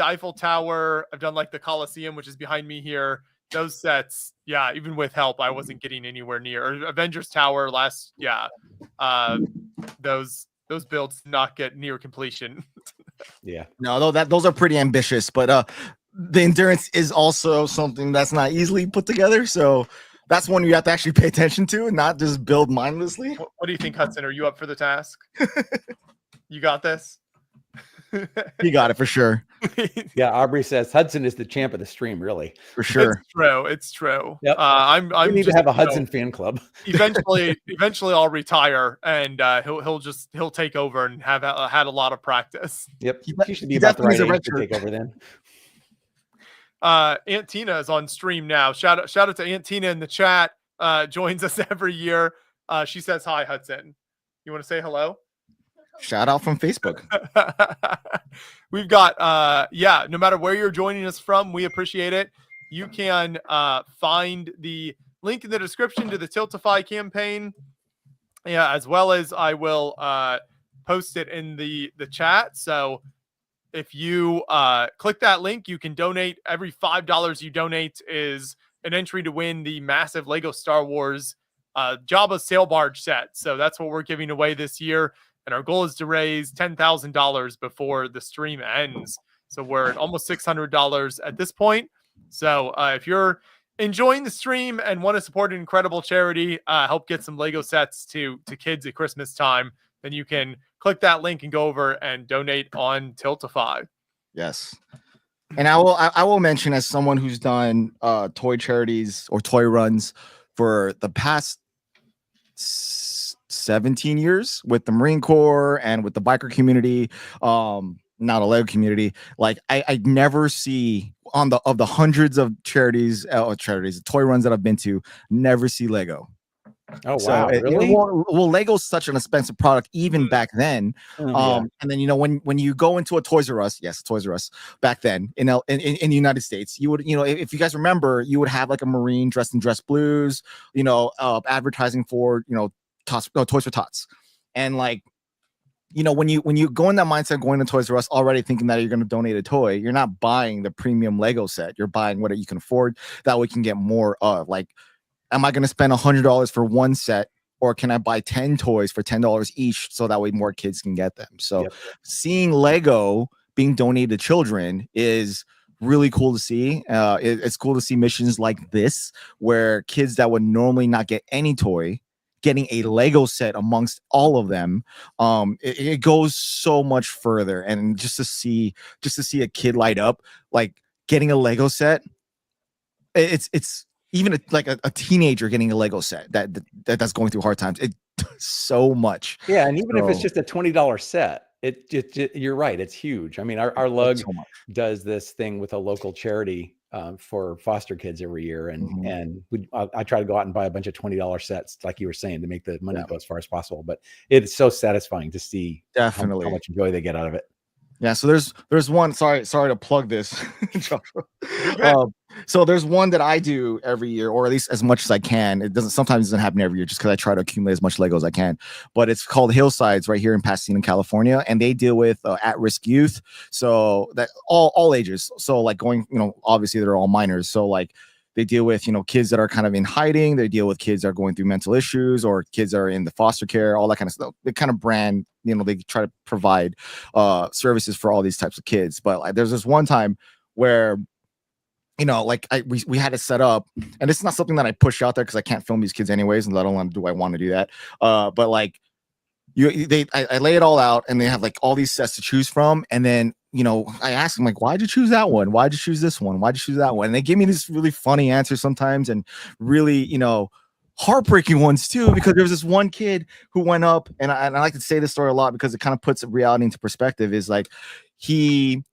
Eiffel Tower. I've done like the Coliseum, which is behind me here. Those sets, yeah, even with help, I wasn't getting anywhere near. Or Avengers Tower last, yeah, those builds did not get near completion. Yeah, no, those are pretty ambitious, but the endurance is also something that's not easily put together. So that's one you have to actually pay attention to and not just build mindlessly. What do you think, Hudson? Are you up for the task? You got this? You got it for sure. Yeah, Aubrey says Hudson is the champ of the stream, really. For sure. It's true. Yep. I need to have a Hudson fan club. eventually I'll retire and he'll take over and have had a lot of practice. Yep. You should be about the right age to take over then. Aunt Tina is on stream now. Shout out to Aunt Tina in the chat. Joins us every year. She says hi, Hudson. You want to say hello? Shout out from Facebook. We've got no matter where you're joining us from, we appreciate it. You can find the link in the description to the Tiltify campaign, as well as I will post it in the chat. So if you click that link, you can donate. Every $5 you donate is an entry to win the massive Lego Star Wars Jabba sail barge set. So that's what we're giving away this year. And our goal is to raise $10,000 before the stream ends. So we're at almost $600 at this point. So if you're enjoying the stream and want to support an incredible charity, help get some Lego sets to kids at Christmas time, then you can click that link and go over and donate on Tiltify. Yes. And I will mention, as someone who's done toy charities or toy runs for the past 17 years with the Marine Corps and with the biker community, not a Lego community, like I never see of the hundreds of charities, toy runs that I've been to, never see Lego. Oh wow! Really? Well, Lego's such an expensive product even back then. And then when you go into a Toys R Us, back then in the United States, you would, if you guys remember, you would have like a Marine dressed in dress blues, advertising for Toys for Tots, and like, when you go in that mindset, going to Toys R Us already thinking that you're going to donate a toy, you're not buying the premium Lego set. You're buying what you can afford. That way you can get more of. Like, am I going to spend $100 for one set, or can I buy 10 toys for $10 each so that way more kids can get them? So seeing Lego being donated to children is really cool to see. It's cool to see missions like this where kids that would normally not get any toy getting a Lego set amongst all of them. It goes so much further, and just to see a kid light up, like getting a Lego set, it's even like a teenager getting a Lego set that's going through hard times. It so much. Yeah, and even if it's just a $20 set, you're right, it's huge. I mean, our lug does this thing with a local charity for foster kids every year, and I try to go out and buy a bunch of $20 sets, like you were saying, to make the money go as far as possible. But it's so satisfying to see definitely how much joy they get out of it. Yeah, so there's one. Sorry to plug this. So there's one that I do every year, or at least as much as I can. Sometimes it doesn't happen every year, just because I try to accumulate as much Lego as I can. But it's called Hillsides, right here in Pasadena, California, and they deal with at-risk youth. So that all ages. So like obviously they're all minors. So like they deal with kids that are kind of in hiding. They deal with kids that are going through mental issues, or kids that are in the foster care, all that kind of stuff. They kind of brand. They try to provide services for all these types of kids. But like, there's this one time where we had it set up, and it's not something that I push out there because I can't film these kids anyways, and let alone do I want to do that. But like I lay it all out, and they have like all these sets to choose from, and then I ask them like, why'd you choose that one? Why'd you choose this one? Why'd you choose that one? And they give me this really funny answer sometimes, and really heartbreaking ones too, because there was this one kid who went up, and I like to say this story a lot because it kind of puts reality into perspective. Is like he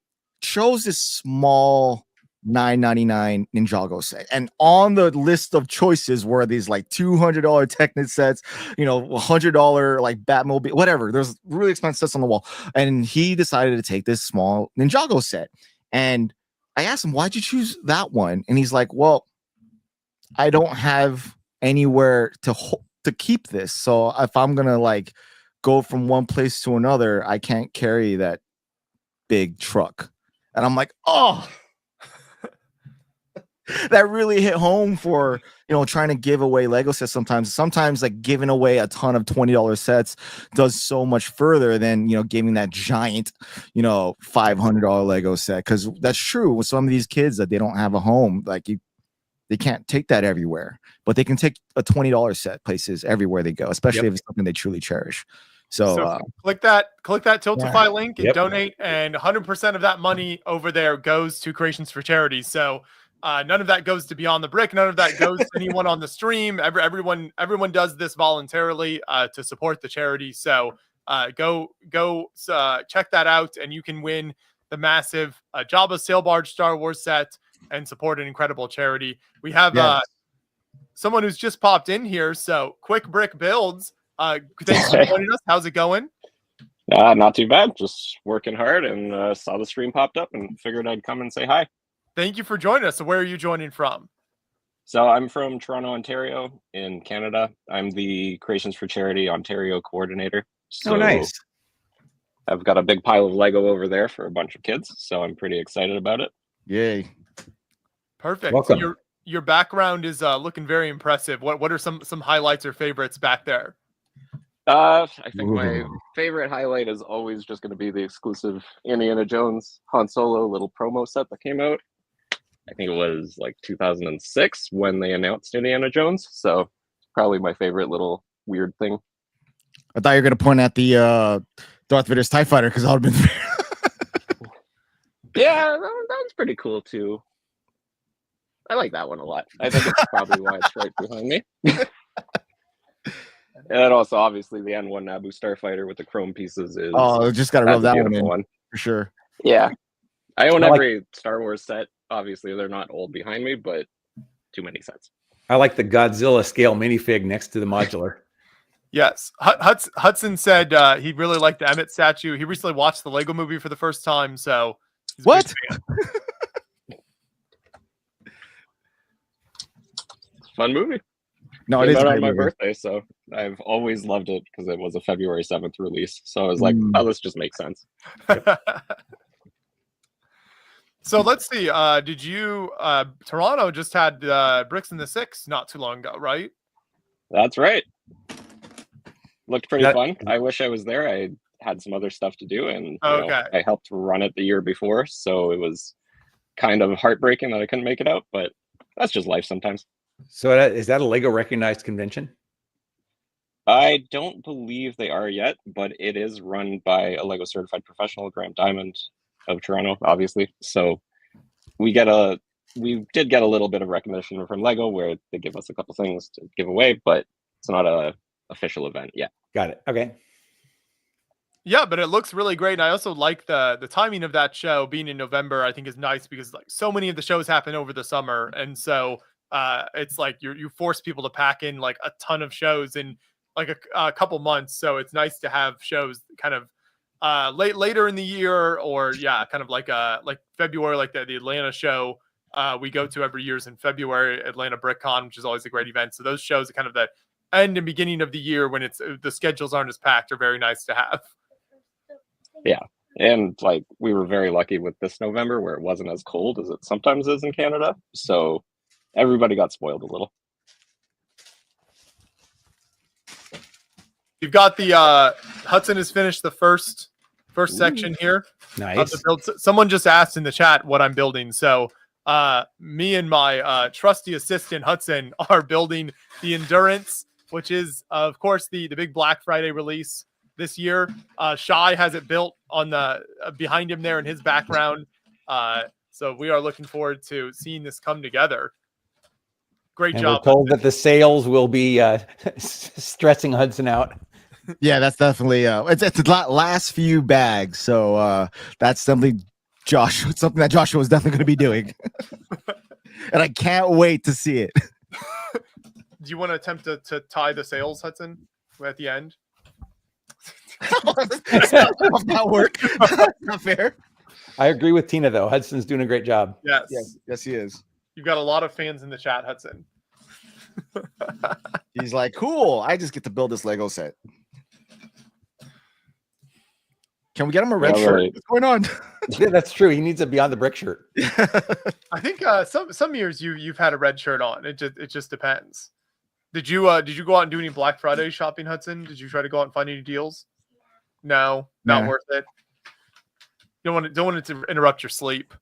chose this small $9.99 Ninjago set, and on the list of choices were these like $200 Technic sets, $100 like Batmobile, whatever. There's really expensive sets on the wall, and he decided to take this small Ninjago set. And I asked him, "Why'd you choose that one?" And he's like, "Well, I don't have anywhere to keep this, so if I'm gonna like go from one place to another, I can't carry that big truck." And I'm like, oh, that really hit home for trying to give away Lego sets. Sometimes like giving away a ton of $20 sets does so much further than giving that giant $500 Lego set, because that's true with some of these kids that they don't have a home. Like they can't take that everywhere, but they can take a $20 set places everywhere they go, especially if it's something they truly cherish. So click that Tiltify link and Yep. donate, and 100% of that money over there goes to Creations for Charity. So none of that goes to Beyond the Brick. None of that goes to anyone on the stream. Everyone does this voluntarily to support the charity. So go check that out, and you can win the massive Jabba Sail Barge Star Wars set and support an incredible charity. We have someone who's just popped in here. So Quick Brick Builds. Thanks for joining us. How's it going? Not too bad. Just working hard, and saw the stream popped up and figured I'd come and say hi. Thank you for joining us. So where are you joining from? So I'm from Toronto, Ontario in Canada. I'm the Creations for Charity Ontario coordinator. So nice. I've got a big pile of Lego over there for a bunch of kids, so I'm pretty excited about it. yay. Perfect. Welcome. Your background is looking very impressive. What are some highlights or favorites back there? I think my favorite highlight is always just going to be the exclusive Indiana Jones Han Solo little promo set that came out. I think it was like 2006 when they announced Indiana Jones. So probably my favorite little weird thing. I thought you were gonna point at the Darth Vader's TIE Fighter, because that would have been Yeah, that was pretty cool too. I like that one a lot. I think it's probably why it's right behind me. And also, obviously, the N1 Naboo Starfighter with the chrome pieces is. Oh, just gotta rub that beautiful one in for sure. Yeah, I own I like- every Star Wars set. Obviously, they're not old behind me, but too many sets. I like the Godzilla scale minifig next to the modular. Yes. Hudson said he really liked the Emmett statue. He recently watched the Lego movie for the first time. So he's a big What? fan. Fun movie. No, it Came is a out great on my movie. birthday, so I've always loved it because it was a February 7th release. So I was like, oh, this just makes sense. So let's see. Did you Toronto just had Bricks in the Six not too long ago, right? That's right. Looked pretty That- fun. I wish I was there. I had some other stuff to do, and Okay. I helped run it the year before, so it was kind of heartbreaking that I couldn't make it out, but that's just life sometimes. So is that a Lego recognized convention? I don't believe they are yet, but it is run by a Lego certified professional, Grant Diamond of Toronto, obviously. So we did get a little bit of recognition from Lego where they give us a couple things to give away, but it's not a official event yet. Got it. Okay. Yeah, but it looks really great. And I also like the timing of that show being in November. I think is nice because like so many of the shows happen over the summer, and so it's like you force people to pack in like a ton of shows in like a couple months. So it's nice to have shows kind of later in the year, or kind of like February, like the Atlanta show we go to every year is in February, Atlanta BrickCon, which is always a great event. So those shows are kind of the end and beginning of the year when it's the schedules aren't as packed are very nice to have. Yeah. And like we were very lucky with this November where it wasn't as cold as it sometimes is in Canada. So everybody got spoiled a little. You've got the Hudson has finished the first section here. Nice. The build. Someone just asked in the chat what I'm building. So me and my trusty assistant Hudson are building the Endurance, which is of course the big Black Friday release this year. Shai has it built on the behind him there in his background. So we are looking forward to seeing this come together. Great And job. we're told that the sales will be stressing Hudson out. Yeah, that's definitely it's the last few bags. So that's something that Joshua is definitely going to be doing. And I can't wait to see it. Do you want to attempt to tie the sales, Hudson, at the end? Not work. Not fair. I agree with Tina though. Hudson's doing a great job. Yes. Yes, he is. You've got a lot of fans in the chat, Hudson. He's like, cool. I just get to build this Lego set. Can we get him a red Yeah, shirt? right. What's going on? Yeah, that's true. He needs a Beyond the Brick shirt. I think some years you've had a red shirt on. It just depends. Did you go out and do any Black Friday shopping, Hudson? Did you try to go out and find any deals? No, not Nah. worth it. You don't want it to interrupt your sleep.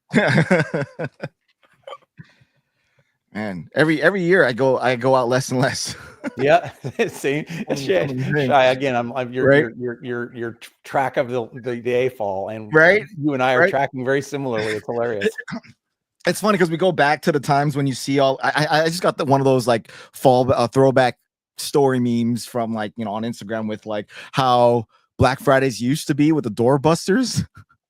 Man, every year I go out less and less. Yeah, same. Shy again. I'm your Right? your track of the A fall, and Right? you and I are Right? tracking very similarly. It's hilarious. It's funny because we go back to the times when you see all. I just got one of those like fall throwback story memes from like on Instagram with like how Black Fridays used to be with the doorbusters.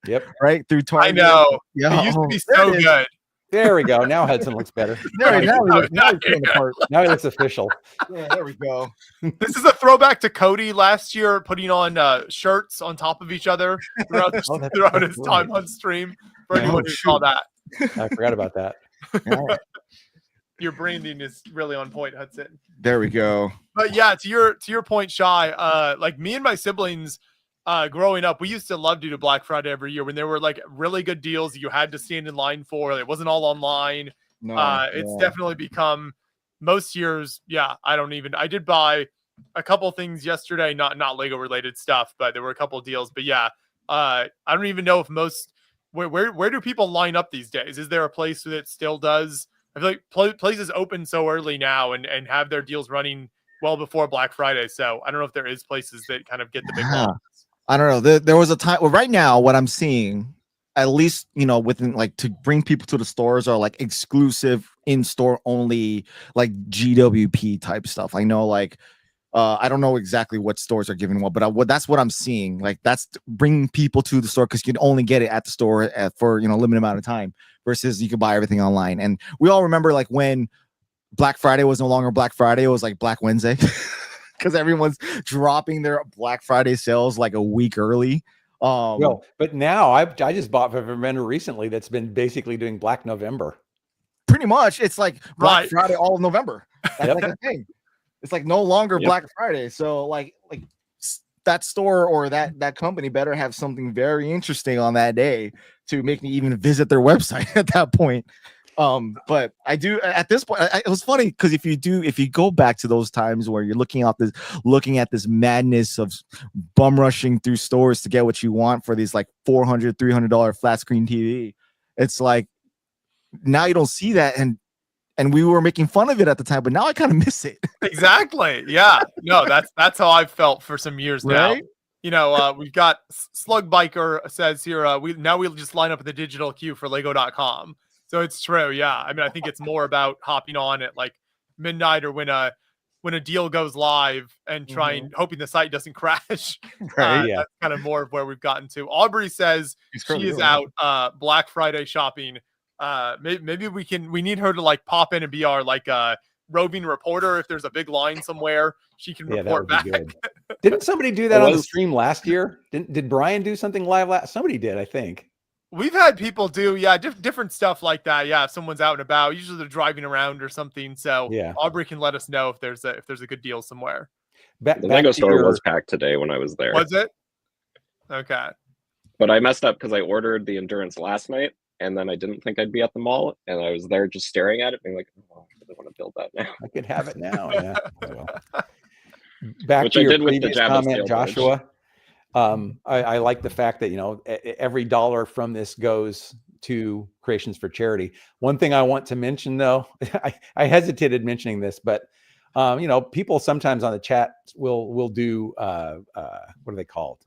Yep. Right through I Target. know. Yeah. It used to be there so it is. good. There we go. Now Hudson looks better. Now he looks the part. Now he looks official. Yeah, there we go. This is a throwback to Cody last year putting on shirts on top of each other throughout his time on stream. For anyone who saw that, I forgot about that. your branding is really on point, Hudson. There we go. But yeah, to your point, Shy. Like me and my siblings, growing up, we used to love to do Black Friday every year when there were like really good deals that you had to stand in line for. It wasn't all online. No, It's definitely become most years. Yeah, I did buy a couple things yesterday, not Lego related stuff, but there were a couple of deals. But yeah, I don't even know if where do people line up these days? Is there a place that still does? I feel like places open so early now and have their deals running well before Black Friday. So I don't know if there is places that kind of get the big ones. I don't know. There was a time. Well, right now, what I'm seeing, at least within like to bring people to the stores, are like exclusive in-store only, like GWP type stuff. I know, like, I don't know exactly what stores are giving what, but that's what I'm seeing. Like, that's bringing people to the store because you can only get it at the store for a limited amount of time versus you can buy everything online. And we all remember like when Black Friday was no longer Black Friday, it was like Black Wednesday. Because everyone's dropping their Black Friday sales like a week early. But now I just bought from a vendor recently that's been basically doing Black November. Pretty much, it's like Black Right. Friday all of November. That's like a thing. It's like no longer Black Friday. So like that store or that company better have something very interesting on that day to make me even visit their website at that point. But I do at this point. It was funny because if you go back to those times where you're looking at this madness of bum rushing through stores to get what you want for these like $400-$300 flat screen TV, it's like now you don't see that, and we were making fun of it at the time, but now I kind of miss it. Exactly. Yeah. No, that's how I've felt for some years now. Right? We've got Slug Biker says here, we just line up at the digital queue for Lego.com. So it's true. Yeah. I mean, I think it's more about hopping on at like midnight or when a deal goes live and hoping the site doesn't crash. Right. That's kind of more of where we've gotten to. Aubrey says she is out Black Friday shopping. Maybe we need her to like pop in and be our like roving reporter. If there's a big line somewhere, she can report back. Didn't somebody do that on the stream last year? Did Brian do something live somebody did, I think. We've had people do, different stuff like that. Yeah, if someone's out and about, usually they're driving around or something. So Aubrey can let us know if there's a good deal somewhere. The Lego store was packed today when I was there. Was it? Okay. But I messed up because I ordered the Endurance last night, and then I didn't think I'd be at the mall, and I was there just staring at it, being like, "Oh, I really want to build that now." I could have it now. Yeah. Back Which to I your did with the previous Jabba comment, Steel Joshua. I like the fact that every dollar from this goes to Creations for Charity. One thing I want to mention, though, I hesitated mentioning this, but You know, people sometimes on the chat will do what are they called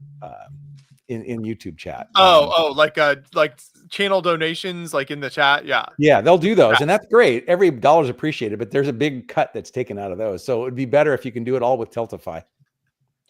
in YouTube chat? Like channel donations, like in the chat. Yeah, they'll do those, and that's great. Every dollar's appreciated, but there's a big cut that's taken out of those. So it would be better if you can do it all with Tiltify.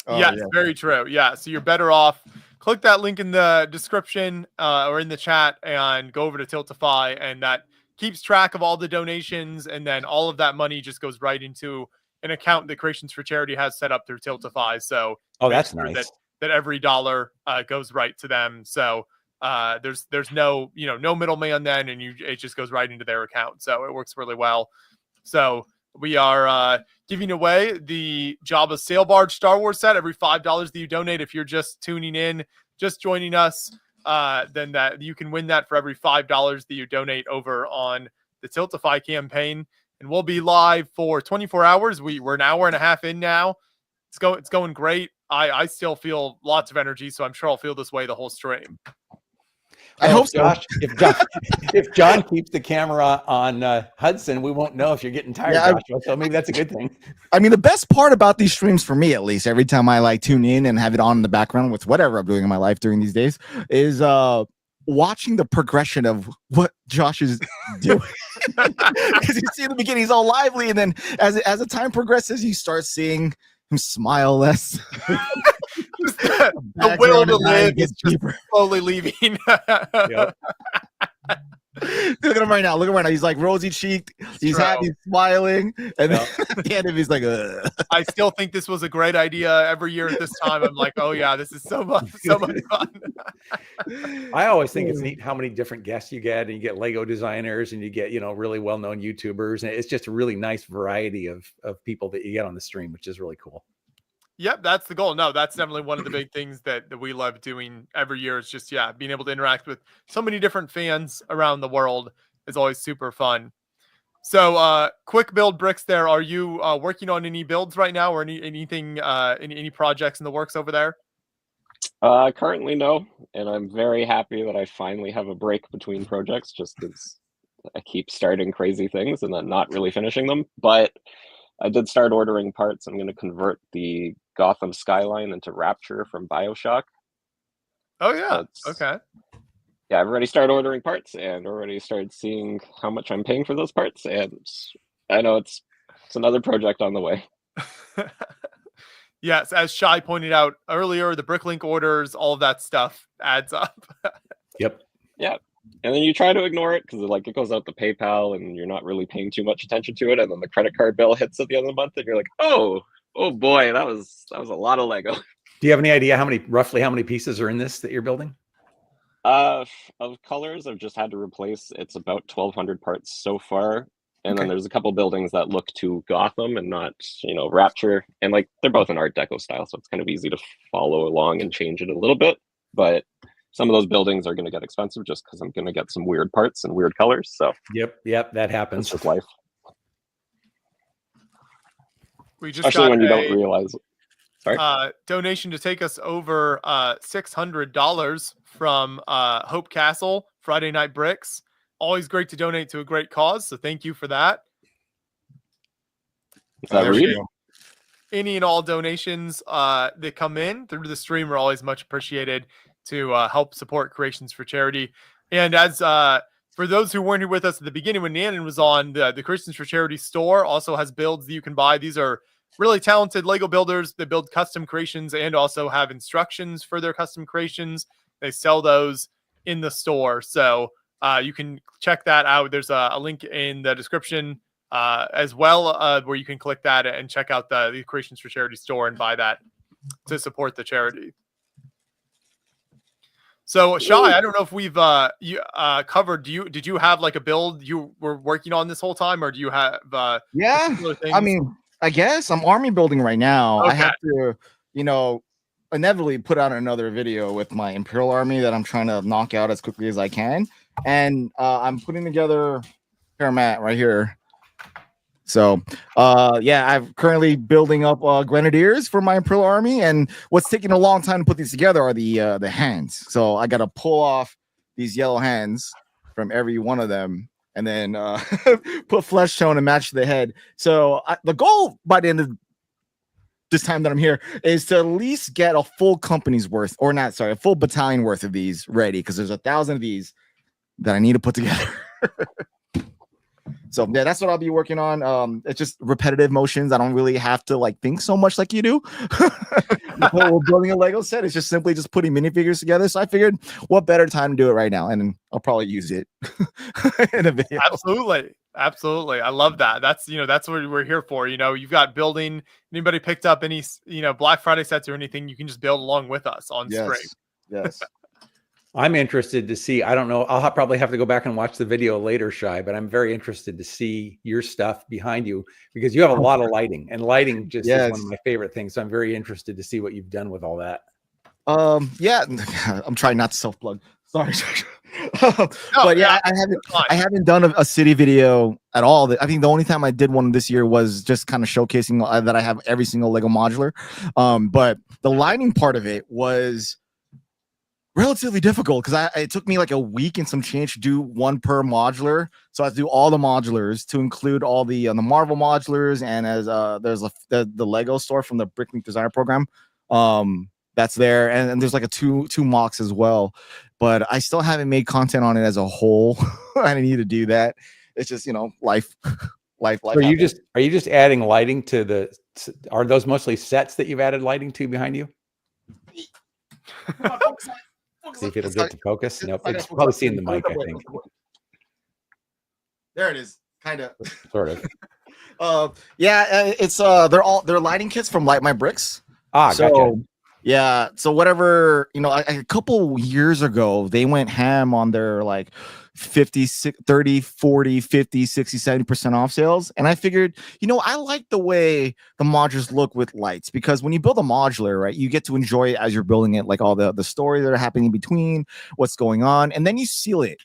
Yes, very true. Yeah, so you're better off. Click that link in the description or in the chat and go over to Tiltify, and that keeps track of all the donations, and then all of that money just goes right into an account that Creations for Charity has set up through Tiltify. So that's nice. That every dollar goes right to them. So there's no no middleman then, and it just goes right into their account. So it works really well. So we are giving away the Jabba Sail Barge Star Wars set. Every $5 that you donate, if you're just tuning in, just joining us, then that you can win that for every $5 that you donate over on the Tiltify campaign. And we'll be live for 24 hours. We're an hour and a half in now. It's going great. I still feel lots of energy, so I'm sure I'll feel this way the whole stream. I hope so. Josh, if John keeps the camera on Hudson, we won't know if you're getting tired, Joshua. So maybe that's a good thing. I mean, the best part about these streams, for me at least, every time I like tune in and have it on in the background with whatever I'm doing in my life during these days, is watching the progression of what Josh is doing. Because you see in the beginning, he's all lively, and then as the time progresses, you start seeing him smile less. The will to live is just slowly leaving. Yep. Look at him right now. He's like rosy cheeked. He's happy, smiling, and then at the end of he's like, ugh. I still think this was a great idea. Every year at this time, I'm like, oh yeah, this is so much fun. I always think it's neat how many different guests you get, and you get Lego designers, and you get really well-known YouTubers, and it's just a really nice variety of people that you get on the stream, which is really cool. Yep, that's the goal. No, that's definitely one of the big things that we love doing every year. Is just being able to interact with so many different fans around the world is always super fun. So quick build bricks there. Are you working on any builds right now, or anything any projects in the works over there? Currently no, and I'm very happy that I finally have a break between projects, just because I keep starting crazy things and then not really finishing them. But I did start ordering parts. I'm going to convert the Gotham skyline into Rapture from BioShock. Oh yeah. Okay. Yeah, I've already started ordering parts and already started seeing how much I'm paying for those parts, and I know it's another project on the way. Yes, as Shai pointed out earlier, the Bricklink orders, all of that stuff adds up. Yep. Yeah. And then you try to ignore it because it goes out to PayPal and you're not really paying too much attention to it, and then the credit card bill hits at the end of the month and you're like, oh boy, that was a lot of Lego. Do you have any idea roughly how many pieces are in this that you're building? Of colors, I've just had to replace, it's about 1,200 parts so far. And then there's a couple buildings that look to Gotham and not, Rapture. And they're both in Art Deco style, so it's kind of easy to follow along and change it a little bit. But some of those buildings are going to get expensive just because I'm going to get some weird parts and weird colors. So Yep, that happens. It's just life. We just Especially when you don't realize it. Sorry. Donation to take us over $600 from Hope Castle, Friday Night Bricks. Always great to donate to a great cause, so thank you for that. Is that Reed? Any and all donations that come in through the stream are always much appreciated to help support Creations for Charity. And as for those who weren't here with us at the beginning when Nannan was on, the Creations for Charity store also has builds that you can buy. These are really talented Lego builders that build custom creations and also have instructions for their custom creations. They sell those in the store. So you can check that out. There's a link in the description as well where you can click that and check out the Creations for Charity store and buy that to support the charity. So Shai, I don't know if we've covered. Did you have a build you were working on this whole time, or do you have I mean, I guess I'm army building right now. Okay. I have to, inevitably put out another video with my Imperial Army that I'm trying to knock out as quickly as I can. And I'm putting together Paramat right here. So I'm currently building up Grenadiers for my Imperial Army. And what's taking a long time to put these together are the hands. So I got to pull off these yellow hands from every one of them. and then put flesh tone and match the head. So the goal by the end of this time that I'm here is to at least get a full company's worth, or not, sorry, a full battalion worth of these ready, because there's 1,000 of these that I need to put together. So yeah, that's what I'll be working on. It's just repetitive motions. I don't really have to like think so much like you do. Before we're building a Lego set, it's just simply just putting minifigures together. So I figured, what better time to do it right now, and I'll probably use it in a video. Absolutely. I love that. That's, that's what we're here for. You've got building. Anybody picked up any, Black Friday sets or anything, you can just build along with us on stream. Yes. I'm interested to see. I don't know. I'll probably have to go back and watch the video later, Shai, but I'm very interested to see your stuff behind you, because you have a lot of lighting, and lighting just is one of my favorite things. So I'm very interested to see what you've done with all that. Yeah, I'm trying not to self-plug. Sorry. But yeah, I haven't done a city video at all. I think the only time I did one this year was just kind of showcasing that I have every single Lego modular. But the lighting part of it was relatively difficult, because it took me like a week and some change to do one per modular. So I had to do all the modulars, to include all the Marvel modulars, and as there's the Lego store from the Bricklink designer program. That's there, and there's like a two mocks as well. But I still haven't made content on it as a whole. I need to do that. It's just life. Are you just adding lighting to the? Are those mostly sets that you've added lighting to behind you? See if it'll get to focus. Nope, it's probably seeing the mic, I think. There it is, kind of. Sort of. Yeah, it's they're lighting kits from Light My Bricks. Gotcha. Yeah, so whatever, a couple years ago, they went ham on their like 50, 30, 40, 50, 60, 70% off sales. And I figured, I like the way the modulars look with lights, because when you build a modular, right, you get to enjoy it as you're building it, like all the stories that are happening in between, what's going on, and then you seal it.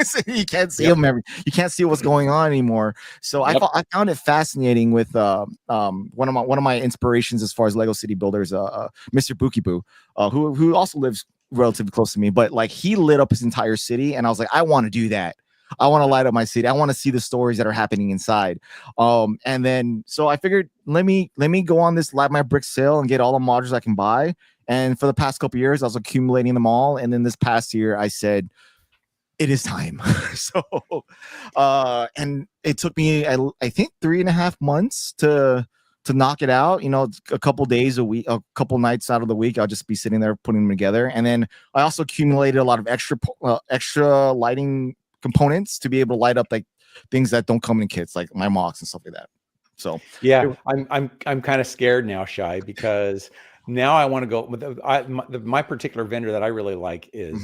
So you can't see them you can't see what's going on anymore. So I found it fascinating with one of my inspirations as far as Lego city builders, Mr. Bookie Boo, who also lives relatively close to me, but like he lit up his entire city, and I was like, I want to do that. I want to light up my city. I want to see the stories that are happening inside. And then so I figured, let me go on this Light My Bricks sale and get all the modules I can buy. And for the past couple of years, I was accumulating them all. And then this past year, I said, it is time. So, and it took me, I think 3.5 months to knock it out. A couple days a week, a couple nights out of the week, I'll just be sitting there putting them together. And then I also accumulated a lot of extra lighting components to be able to light up like things that don't come in kits, like my mocks and stuff like that. So yeah, I'm kind of scared now, Shai, because now I want to go with my particular vendor that I really like is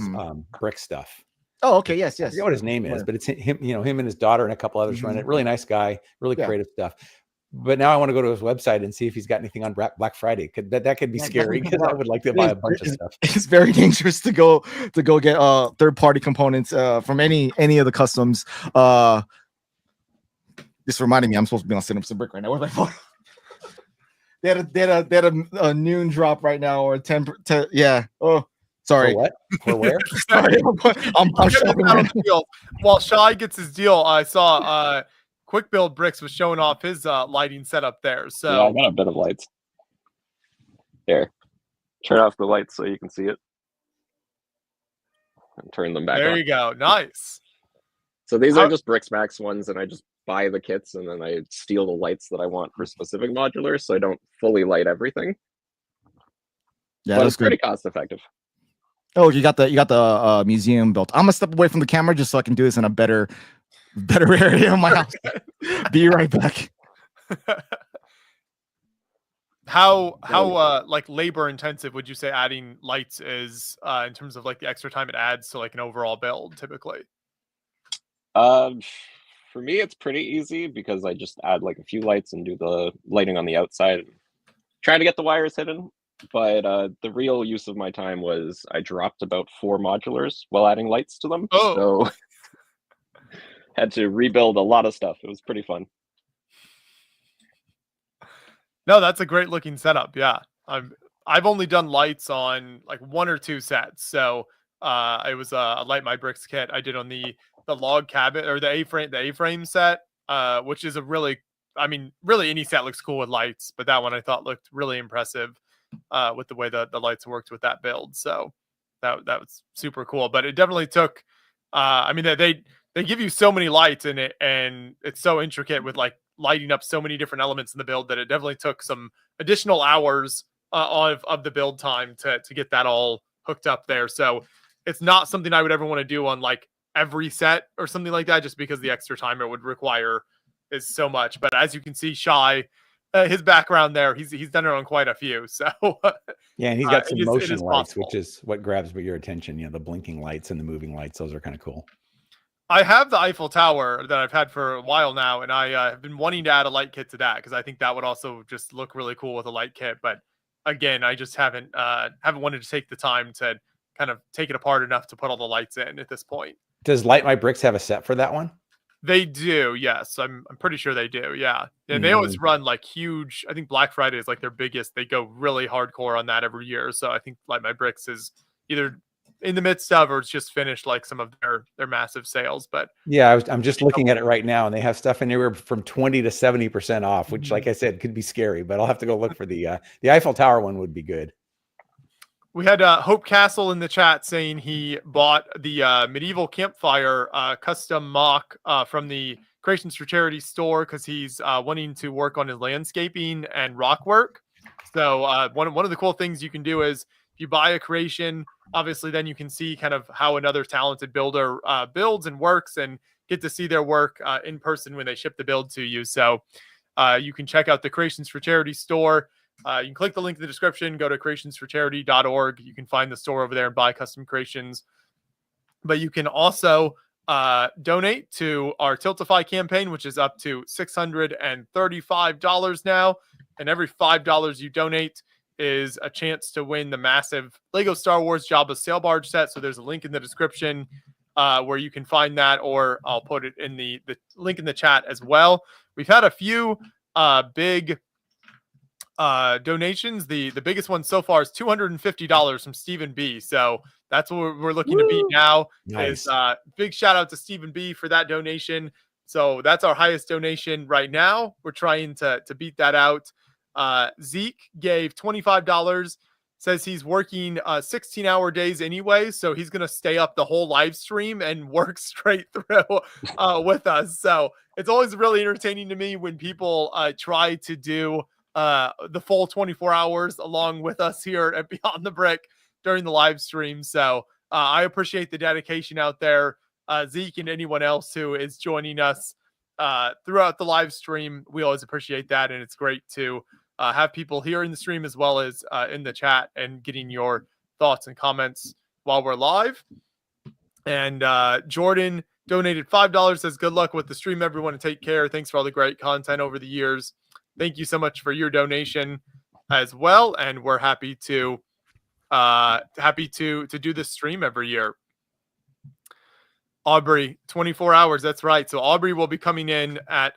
Brick Stuff. Oh, okay. Yes. I forget what his name is, but it's him, him and his daughter and a couple others run it. Really nice guy, really creative stuff. But now I want to go to his website and see if he's got anything on Black Friday. That could be scary, because I would like to buy a bunch of stuff. It's very dangerous to go get third-party components from any of the customs. This reminded me, I'm supposed to be on Sit Ups and Brick right now. Where's my phone? They had a noon drop right now, or 10. Yeah. Oh. Sorry. For what? For where? Sorry, I'm shopping right now. While Shai gets his deal, I saw Quick Build Bricks was showing off his lighting setup there. So yeah, I got a bit of lights. There. Turn off the lights so you can see it. And turn them back on. There you go. Nice. So these are just Bricks Max ones, and I just buy the kits, and then I steal the lights that I want for specific modulars, so I don't fully light everything. Yeah, but it's pretty cost effective. Oh, you got the museum built. I'm gonna step away from the camera just so I can do this in a better area of my house. Be right back. How like labor intensive would you say adding lights is in terms of like the extra time it adds to like an overall build typically? For me, it's pretty easy, because I just add like a few lights and do the lighting on the outside, and try to get the wires hidden. But the real use of my time was I dropped about 4 modulars while adding lights to them. So had to rebuild a lot of stuff. It was pretty fun. No, that's a great looking setup. Yeah. I've only done lights on like 1 or 2 sets. So it was a Light My Bricks kit I did on the log cabin or the A-frame set, which is a really, I mean, really any set looks cool with lights, but that one I thought looked really impressive with the way the lights worked with that build. So that was super cool. But it definitely took. I mean, they give you so many lights in it, and it's so intricate with like lighting up so many different elements in the build that it definitely took some additional hours of the build time to get that all hooked up there. So it's not something I would ever want to do on like every set or something like that, just because the extra time it would require is so much. But as you can see, Shy, his background there, he's done it on quite a few. So yeah, and he's got some motion lights, possible. which is what grabs your attention. You know, the blinking lights and the moving lights; those are kind of cool. I have the Eiffel Tower that I've had for a while now, and I have been wanting to add a light kit to that because I think that would also just look really cool with a light kit. But again, I just haven't wanted to take the time to kind of take it apart enough to put all the lights in at this point. Does Light My Bricks have a set for that one? They do, yes. I'm pretty sure they do, yeah. And they always run like huge. I think Black Friday is like their biggest. They go really hardcore on that every year. So I think Light My Bricks is either in the midst of or it's just finished like some of their massive sales. But yeah, I'm just looking at it right now, and they have stuff anywhere from 20 to 70% off, which, like I said, could be scary. But I'll have to go look for the Eiffel Tower one. Would be good. We had Hope Castle in the chat saying he bought the medieval campfire custom mock from the Creations for Charity store because he's wanting to work on his landscaping and rock work. So one of the cool things you can do is if you buy a creation, obviously then you can see kind of how another talented builder builds and works and get to see their work in person when they ship the build to you. So you can check out the Creations for Charity store. You can click the link in the description, go to creationsforcharity.org. You can find the store over there and buy custom creations. But you can also donate to our Tiltify campaign, which is up to $635 now. And every $5 you donate is a chance to win the massive Lego Star Wars Jabba Sail Barge set. So there's a link in the description where you can find that, or I'll put it in the link in the chat as well. We've had a few big donations. The biggest one so far is $250 from Stephen B. So that's what we're looking to beat now. Nice. Is big shout out to Stephen B for that donation. So that's our highest donation right now. We're trying to beat that out. Zeke gave $25, says he's working 16-hour days anyway, so he's gonna stay up the whole live stream and work straight through with us. So it's always really entertaining to me when people try to do the full 24 hours along with us here at Beyond the Brick during the live stream. So I appreciate the dedication out there, Zeke, and anyone else who is joining us throughout the live stream. We always appreciate that, and it's great to have people here in the stream as well as in the chat and getting your thoughts and comments while we're live. And Jordan donated $5, says good luck with the stream, everyone, and take care. Thanks for all the great content over the years. Thank you so much for your donation as well, and we're happy to do this stream every year. Aubrey, 24 hours, that's right. So Aubrey will be coming in at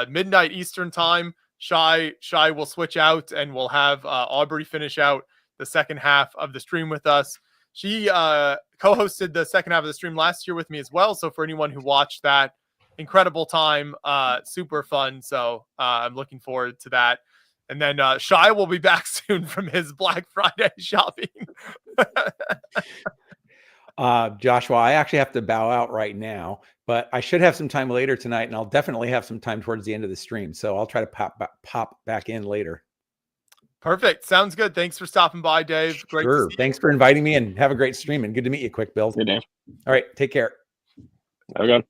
midnight Eastern time. Shy will switch out, and we'll have Aubrey finish out the second half of the stream with us. She co-hosted the second half of the stream last year with me as well. So for anyone who watched that, incredible time, super fun. So I'm looking forward to that. And then Shy will be back soon from his Black Friday shopping. Joshua, I actually have to bow out right now, but I should have some time later tonight, and I'll definitely have some time towards the end of the stream. So I'll try to pop back in later. Perfect. Sounds good. Thanks for stopping by, Dave. Great. Sure. Thanks for inviting me, and have a great stream, and good to meet you, Quick Build. Hey, Dave. All right. Take care. Okay.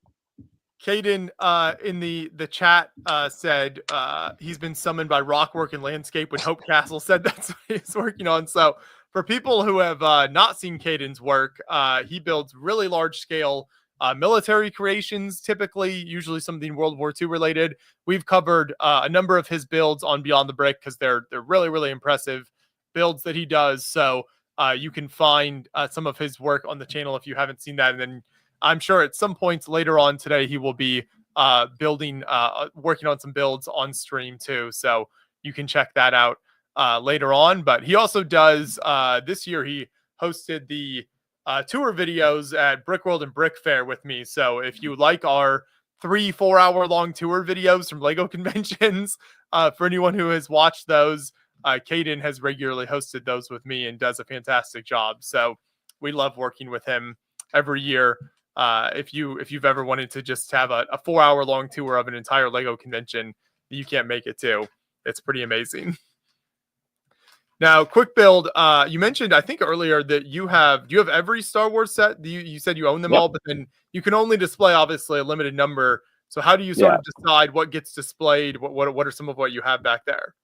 Caden in the chat said he's been summoned by Rockwork and Landscape when Hope Castle said that's what he's working on. So for people who have not seen Caden's work, he builds really large scale military creations, typically, usually something World War II related. We've covered a number of his builds on Beyond the Brick because they're really, really impressive builds that he does. So you can find some of his work on the channel if you haven't seen that. And then I'm sure at some points later on today, he will be working on some builds on stream too. So you can check that out later on. But he also does, this year, he hosted the tour videos at Brickworld and Brick Fair with me. So if you like our 3-4 hour long tour videos from Lego conventions, for anyone who has watched those, Caden has regularly hosted those with me and does a fantastic job. So we love working with him every year. If you've ever wanted to just have a 4 hour long tour of an entire Lego convention, you can't make it to. It's pretty amazing. Now, quick build. You mentioned, I think earlier, that do you have every Star Wars set? You said you own them all, but then you can only display obviously a limited number. So how do you sort of decide what gets displayed? What are some of what you have back there?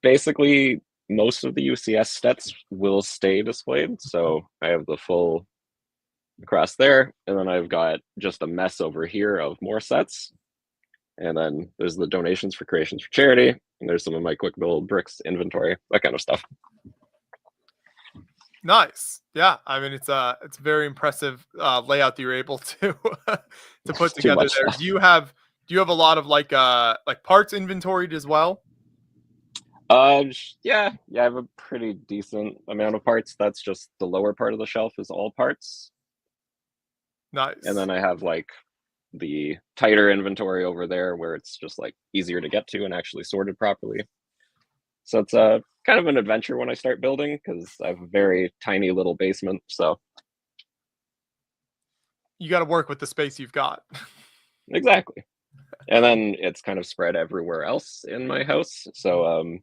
Basically, most of the UCS sets will stay displayed. So I have the full across there, and then I've got just a mess over here of more sets. And then there's the donations for Creations for Charity, and there's some of my quick build bricks inventory, that kind of stuff. Nice. Yeah, I mean it's a very impressive layout that you're able to to put together there. Do you have a lot of like parts inventoried as well? Yeah, I have a pretty decent amount of parts. That's just the lower part of the shelf is all parts. Nice. And then I have like the tighter inventory over there where it's just like easier to get to and actually sorted properly. So it's a kind of an adventure when I start building because I have a very tiny little basement. So you got to work with the space you've got. Exactly. And then it's kind of spread everywhere else in my house. So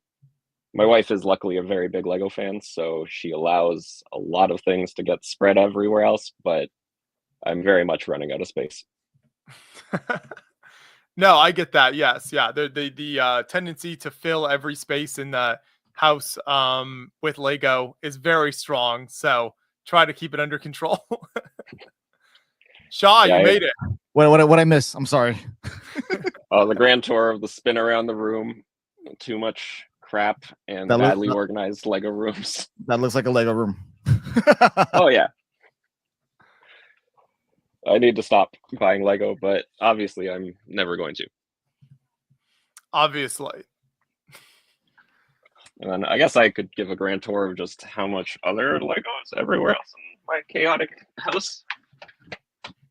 my wife is luckily a very big Lego fan, so she allows a lot of things to get spread everywhere else, but I'm very much running out of space. No, I get that. Yes. Yeah. The tendency to fill every space in the house with Lego is very strong. So try to keep it under control. Shaw, you made it. What I miss? I'm sorry. The grand tour of the spin around the room. Too much crap and badly organized Lego rooms. That looks like a Lego room. Oh yeah. I need to stop buying Lego, but obviously I'm never going to. Obviously. And then I guess I could give a grand tour of just how much other Lego is everywhere else in my chaotic house.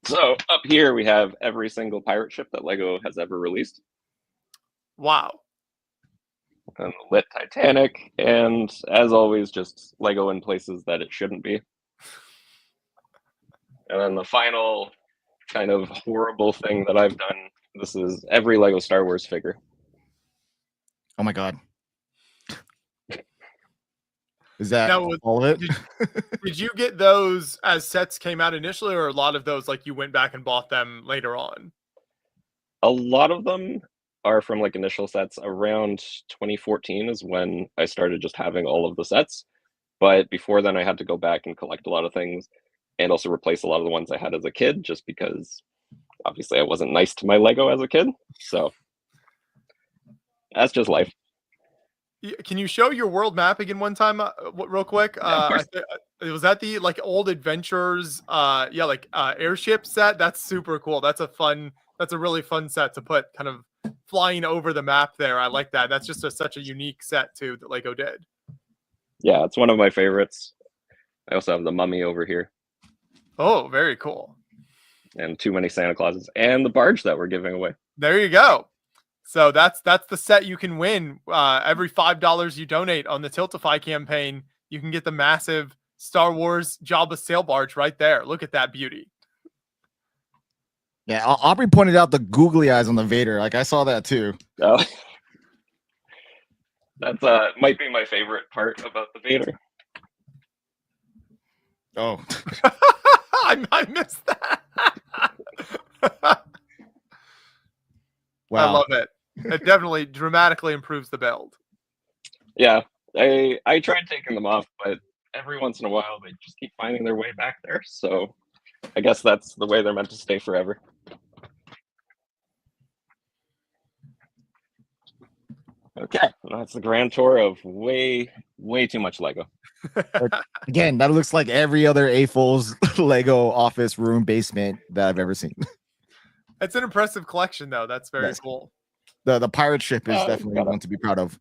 So up here we have every single pirate ship that Lego has ever released. Wow. And the lit Titanic, and as always, just Lego in places that it shouldn't be. And then the final kind of horrible thing that I've done, this is every Lego Star Wars figure. Oh my God. Is that now, all of it? Did you get those as sets came out initially, or a lot of those like you went back and bought them later on? A lot of them are from like initial sets. Around 2014 is when I started just having all of the sets. But before then I had to go back and collect a lot of things and also replace a lot of the ones I had as a kid, just because obviously I wasn't nice to my Lego as a kid. So that's just life. Can you show your world map again one time real quick? Was that the like old adventures airship set? That's super cool. That's a really fun set to put kind of flying over the map there. I like that. That's just such a unique set too that Lego did. Yeah, it's one of my favorites. I also have the mummy over here. Oh, very cool. And too many Santa Clauses and the barge that we're giving away. There you go. So that's the set you can win. Every $5 you donate on the Tiltify campaign, you can get the massive Star Wars Jabba sail barge right there. Look at that beauty. Yeah, Aubrey pointed out the googly eyes on the Vader. Like I saw that too. Oh. That's might be my favorite part about the Vader. Oh. I missed that. Wow. I love it. It definitely dramatically improves the build. Yeah, I tried taking them off, but every once in a while they just keep finding their way back there. So I guess that's the way they're meant to stay forever. Okay, that's the grand tour of way too much Lego. Again, that looks like every other A-Fool's Lego office room basement that I've ever seen. It's an impressive collection, though. That's very cool. The pirate ship is definitely one to be proud of.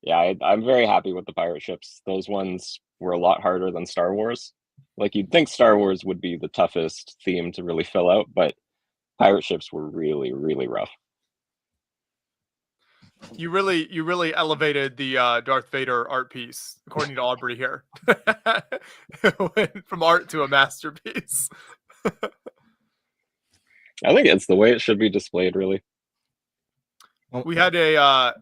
Yeah, I'm very happy with the pirate ships. Those ones were a lot harder than Star Wars. Like, you'd think Star Wars would be the toughest theme to really fill out, but pirate ships were really, really rough. You really elevated the Darth Vader art piece, according to Aubrey here. Went from art to a masterpiece. I think it's the way it should be displayed, really. We had a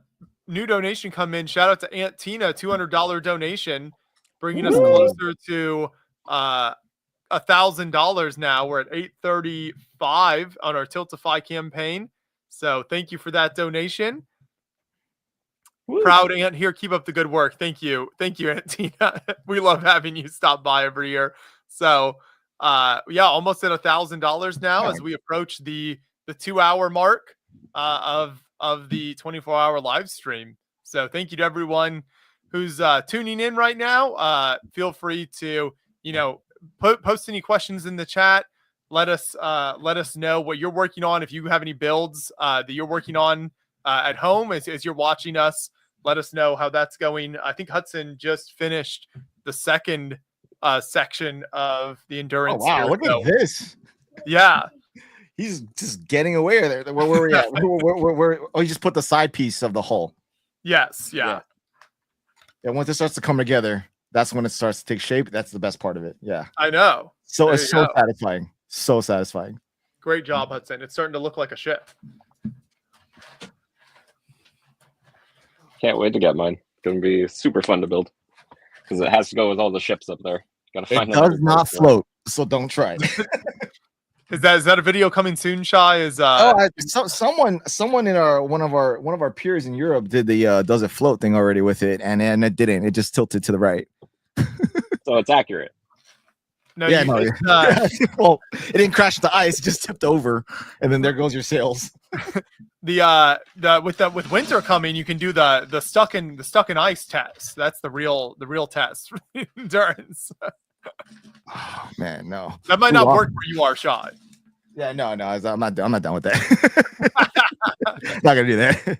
new donation come in. Shout out to Aunt Tina, $200 donation, bringing us closer to $1,000 now. We're at 835 on our Tiltify campaign. So thank you for that donation. Woo. Proud Aunt here. Keep up the good work. Thank you, Aunt Tina. We love having you stop by every year. So yeah, almost at $1,000 now as we approach the 2-hour mark of the 24-hour live stream. So thank you to everyone who's tuning in right now. Feel free to, post any questions in the chat. Let us know what you're working on. If you have any builds that you're working on at home as you're watching us, let us know how that's going. I think Hudson just finished the second section of the endurance. Oh, wow, here, look at this. Yeah. He's just getting away there. Where were we at? Oh, he just put the side piece of the hull. Yes. Yeah. And once it starts to come together, that's when it starts to take shape. That's the best part of it. Yeah. I know. So There it's you so go. satisfying. So satisfying. Great job, Hudson. It's starting to look like a ship. Can't wait to get mine. It's going to be super fun to build because it has to go with all the ships up there. Got to It find does not float, so don't try it. Is that a video coming soon, Shai? Someone in one of our peers in Europe did the does it float thing already with it, and it didn't. It just tilted to the right. So it's accurate. No, Yeah, well, it didn't crash the ice; it just tipped over, and then there goes your sails. With winter coming, you can do the stuck in ice test. That's the real test for endurance. Oh man, no, that might not work where you are, Shai. Yeah, no, I'm not done with that. Not gonna do that.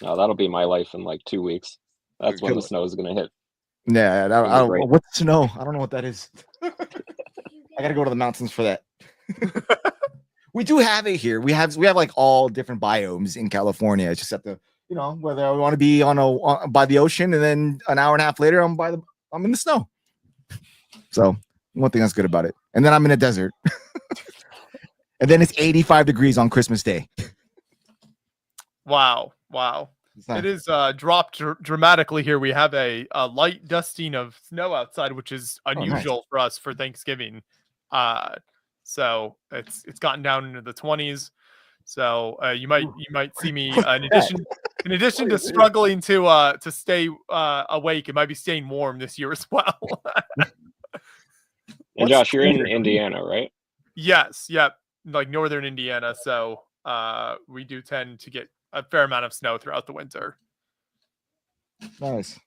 No, that'll be my life in like 2 weeks. That's when the snow is going to hit. Yeah, what's snow? I don't know what that is. I gotta go to the mountains for that. We do have it here. We have like all different biomes in California. It's just at the whether I want to be by the ocean, and then an hour and a half later I'm in the snow. So one thing that's good about it. And then I'm in a desert. And then it's 85 degrees on Christmas Day. Wow. It is dropped dramatically here. We have a light dusting of snow outside, which is unusual for us for Thanksgiving. So it's gotten down into the 20s. So you might see me in addition to struggling to stay awake, it might be staying warm this year as well. And Josh, you're in Indiana, right? Yes. Yep. Like northern Indiana. So we do tend to get a fair amount of snow throughout the winter. Nice.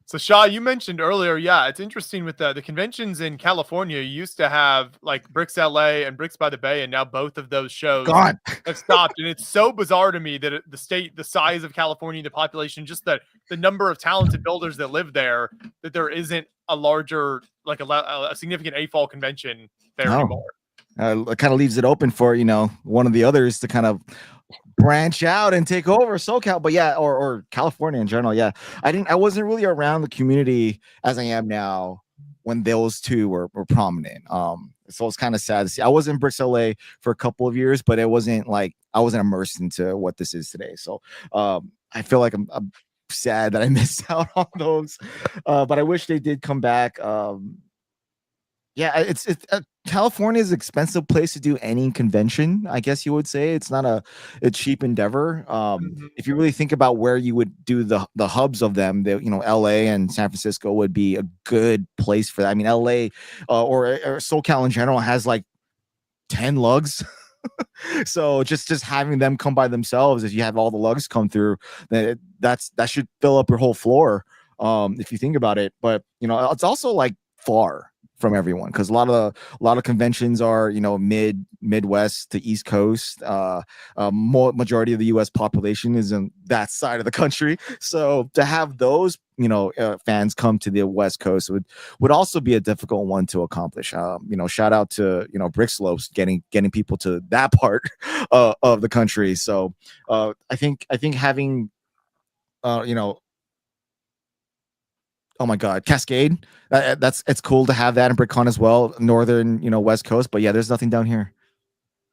So Shah, you mentioned earlier, yeah, it's interesting with the conventions in California. You used to have like Bricks LA and Bricks by the Bay, and now both of those shows have stopped. And it's so bizarre to me that the size of California, the population, just the number of talented builders that live there, that there isn't a larger, like a significant AFOL convention there anymore. It kind of leaves it open for one of the others to kind of branch out and take over SoCal, but yeah, or California in general. Yeah, I wasn't really around the community as I am now when those two were prominent. So it's kind of sad to see. I was in Bricks LA for a couple of years, but it wasn't like I wasn't immersed into what this is today. So I feel like I'm sad that I missed out on those, but I wish they did come back. Yeah, it's California is an expensive place to do any convention. I guess you would say it's not a cheap endeavor. If you really think about where you would do the hubs of them, LA and San Francisco would be a good place for that. I mean, LA or SoCal in general has like 10 lugs. So just having them come by themselves, if you have all the lugs come through, that should fill up your whole floor. If you think about it, but it's also like far from everyone, because a lot of conventions are, you know, Midwest to East Coast. Majority of the U.S. population is in that side of the country, so to have those, you know, fans come to the West Coast would also be a difficult one to accomplish. You know, shout out to, you know, Brick Slopes getting people to that part of the country. So I think having you know, oh my God, Cascade. It's cool to have that in BrickCon as well, northern, you know, West Coast. But yeah, there's nothing down here.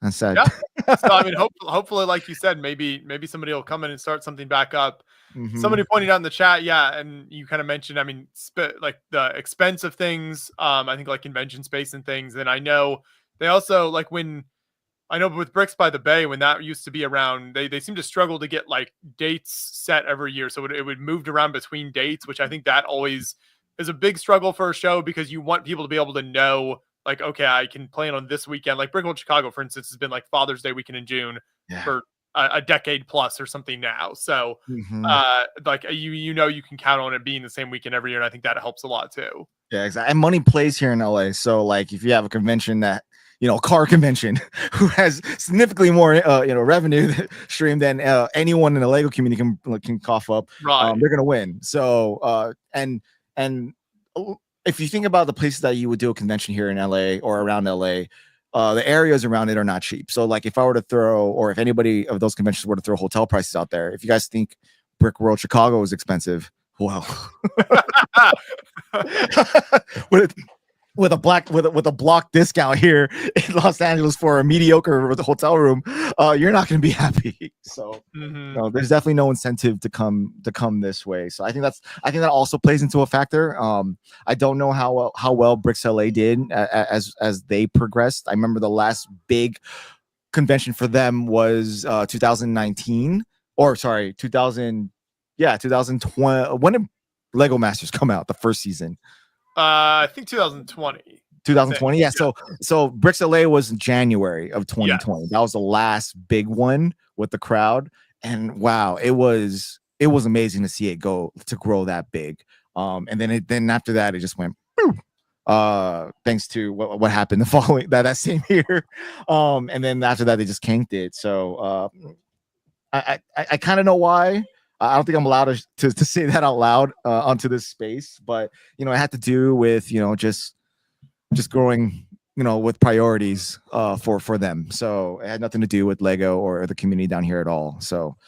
That's sad. Yeah. So I mean, hopefully, like you said, maybe somebody will come in and start something back up. Mhm. Somebody pointed out in the chat, yeah, and you kind of mentioned, I mean, like the expense of things. I think like convention space and things. And I know they also like I know with Bricks by the Bay, when that used to be around, they seem to struggle to get like dates set every year. So it would moved around between dates, which I think that always is a big struggle for a show, because you want people to be able to know, like, okay, I can plan on this weekend. Like Brickworld Chicago, for instance, has been like Father's Day weekend in June for a decade plus or something now. So like you know, you can count on it being the same weekend every year. And I think that helps a lot too. Yeah, exactly. And money plays here in LA. So like if you have a convention that, you know, car convention who has significantly more, you know, revenue stream than anyone in the Lego community can cough up, Right. they're gonna win. So and if you think about the places that you would do a convention here in LA or around LA, the areas around it are not cheap. So like if I were to throw, or if anybody of those conventions were to throw hotel prices out there, if you guys think Brick World Chicago is expensive, well, with a block discount here in Los Angeles for a mediocre hotel room, you're not going to be happy. So no, there's definitely no incentive to come this way. So I think that also plays into a factor. I don't know how well Bricks LA did as they progressed. I remember the last big convention for them was 2019, or sorry, 2020. When did Lego Masters come out? The first season. I think 2020. 2020, yeah. So Bricks LA was in January of 2020. Yes. That was the last big one with the crowd, and wow, it was amazing to see it grow that big. And then after that, it just went boom. Thanks to what happened the following that same year. And then after that, they just canked it. So I kind of know why. I don't think I'm allowed to say that out loud onto this space, but you know, it had to do with, you know, just growing, you know, with priorities for them. So it had nothing to do with Lego or the community down here at all. So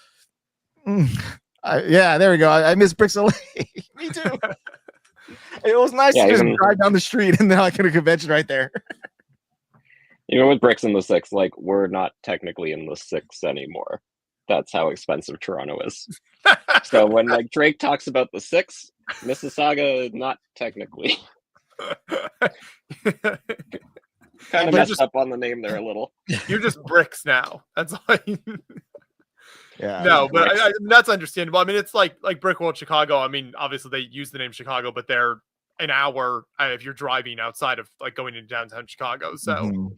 yeah, there we go. I miss Bricks LA. Me too. It was nice to just drive down the street and then I get a convention right there. Even with Bricks in the 6, like we're not technically in the 6 anymore. That's how expensive Toronto is. So when like Drake talks about the 6, Mississauga, not technically. Kind of messed up on the name there a little. You're just Bricks now. That's all. Yeah. No, but that's understandable. I mean, it's like Brickworld Chicago. I mean, obviously they use the name Chicago, but they're an hour if you're driving outside of like going into downtown Chicago. So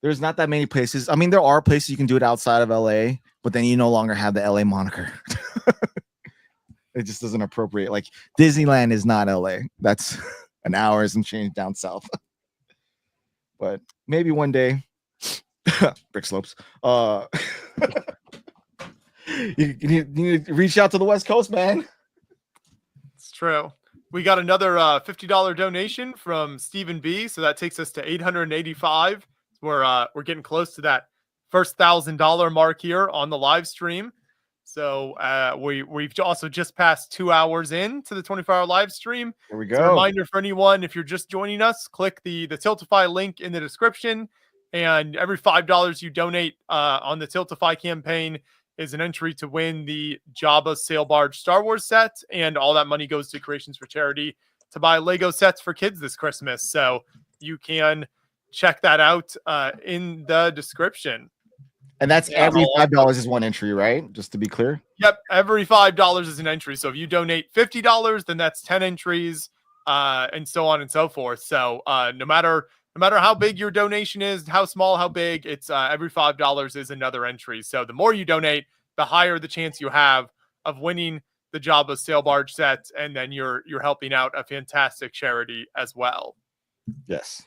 there's not that many places. I mean, there are places you can do it outside of LA, but then you no longer have the LA moniker. It just doesn't appropriate. Like Disneyland is not LA. That's an hour and change down south. But maybe one day, Brick Slopes. You need to reach out to the West Coast, man. It's true. We got another $50 donation from Stephen B. So that takes us to $885. We're getting close to that first $1,000 mark here on the live stream. So we've also just passed 2 hours into the 24-hour live stream. Here we go. So a reminder for anyone, if you're just joining us, click the Tiltify link in the description. And every $5 you donate on the Tiltify campaign is an entry to win the Jabba Sail Barge Star Wars set. And all that money goes to Creations for Charity to buy Lego sets for kids this Christmas. So you can check that out in the description. And that's every $5 is one entry, right? Just to be clear. Yep. Every $5 is an entry. So if you donate $50, then that's 10 entries and so on and so forth. So no matter how big your donation is, how small, how big, it's every $5 is another entry. So the more you donate, the higher the chance you have of winning the Jabba sail barge set, and then you're helping out a fantastic charity as well. Yes.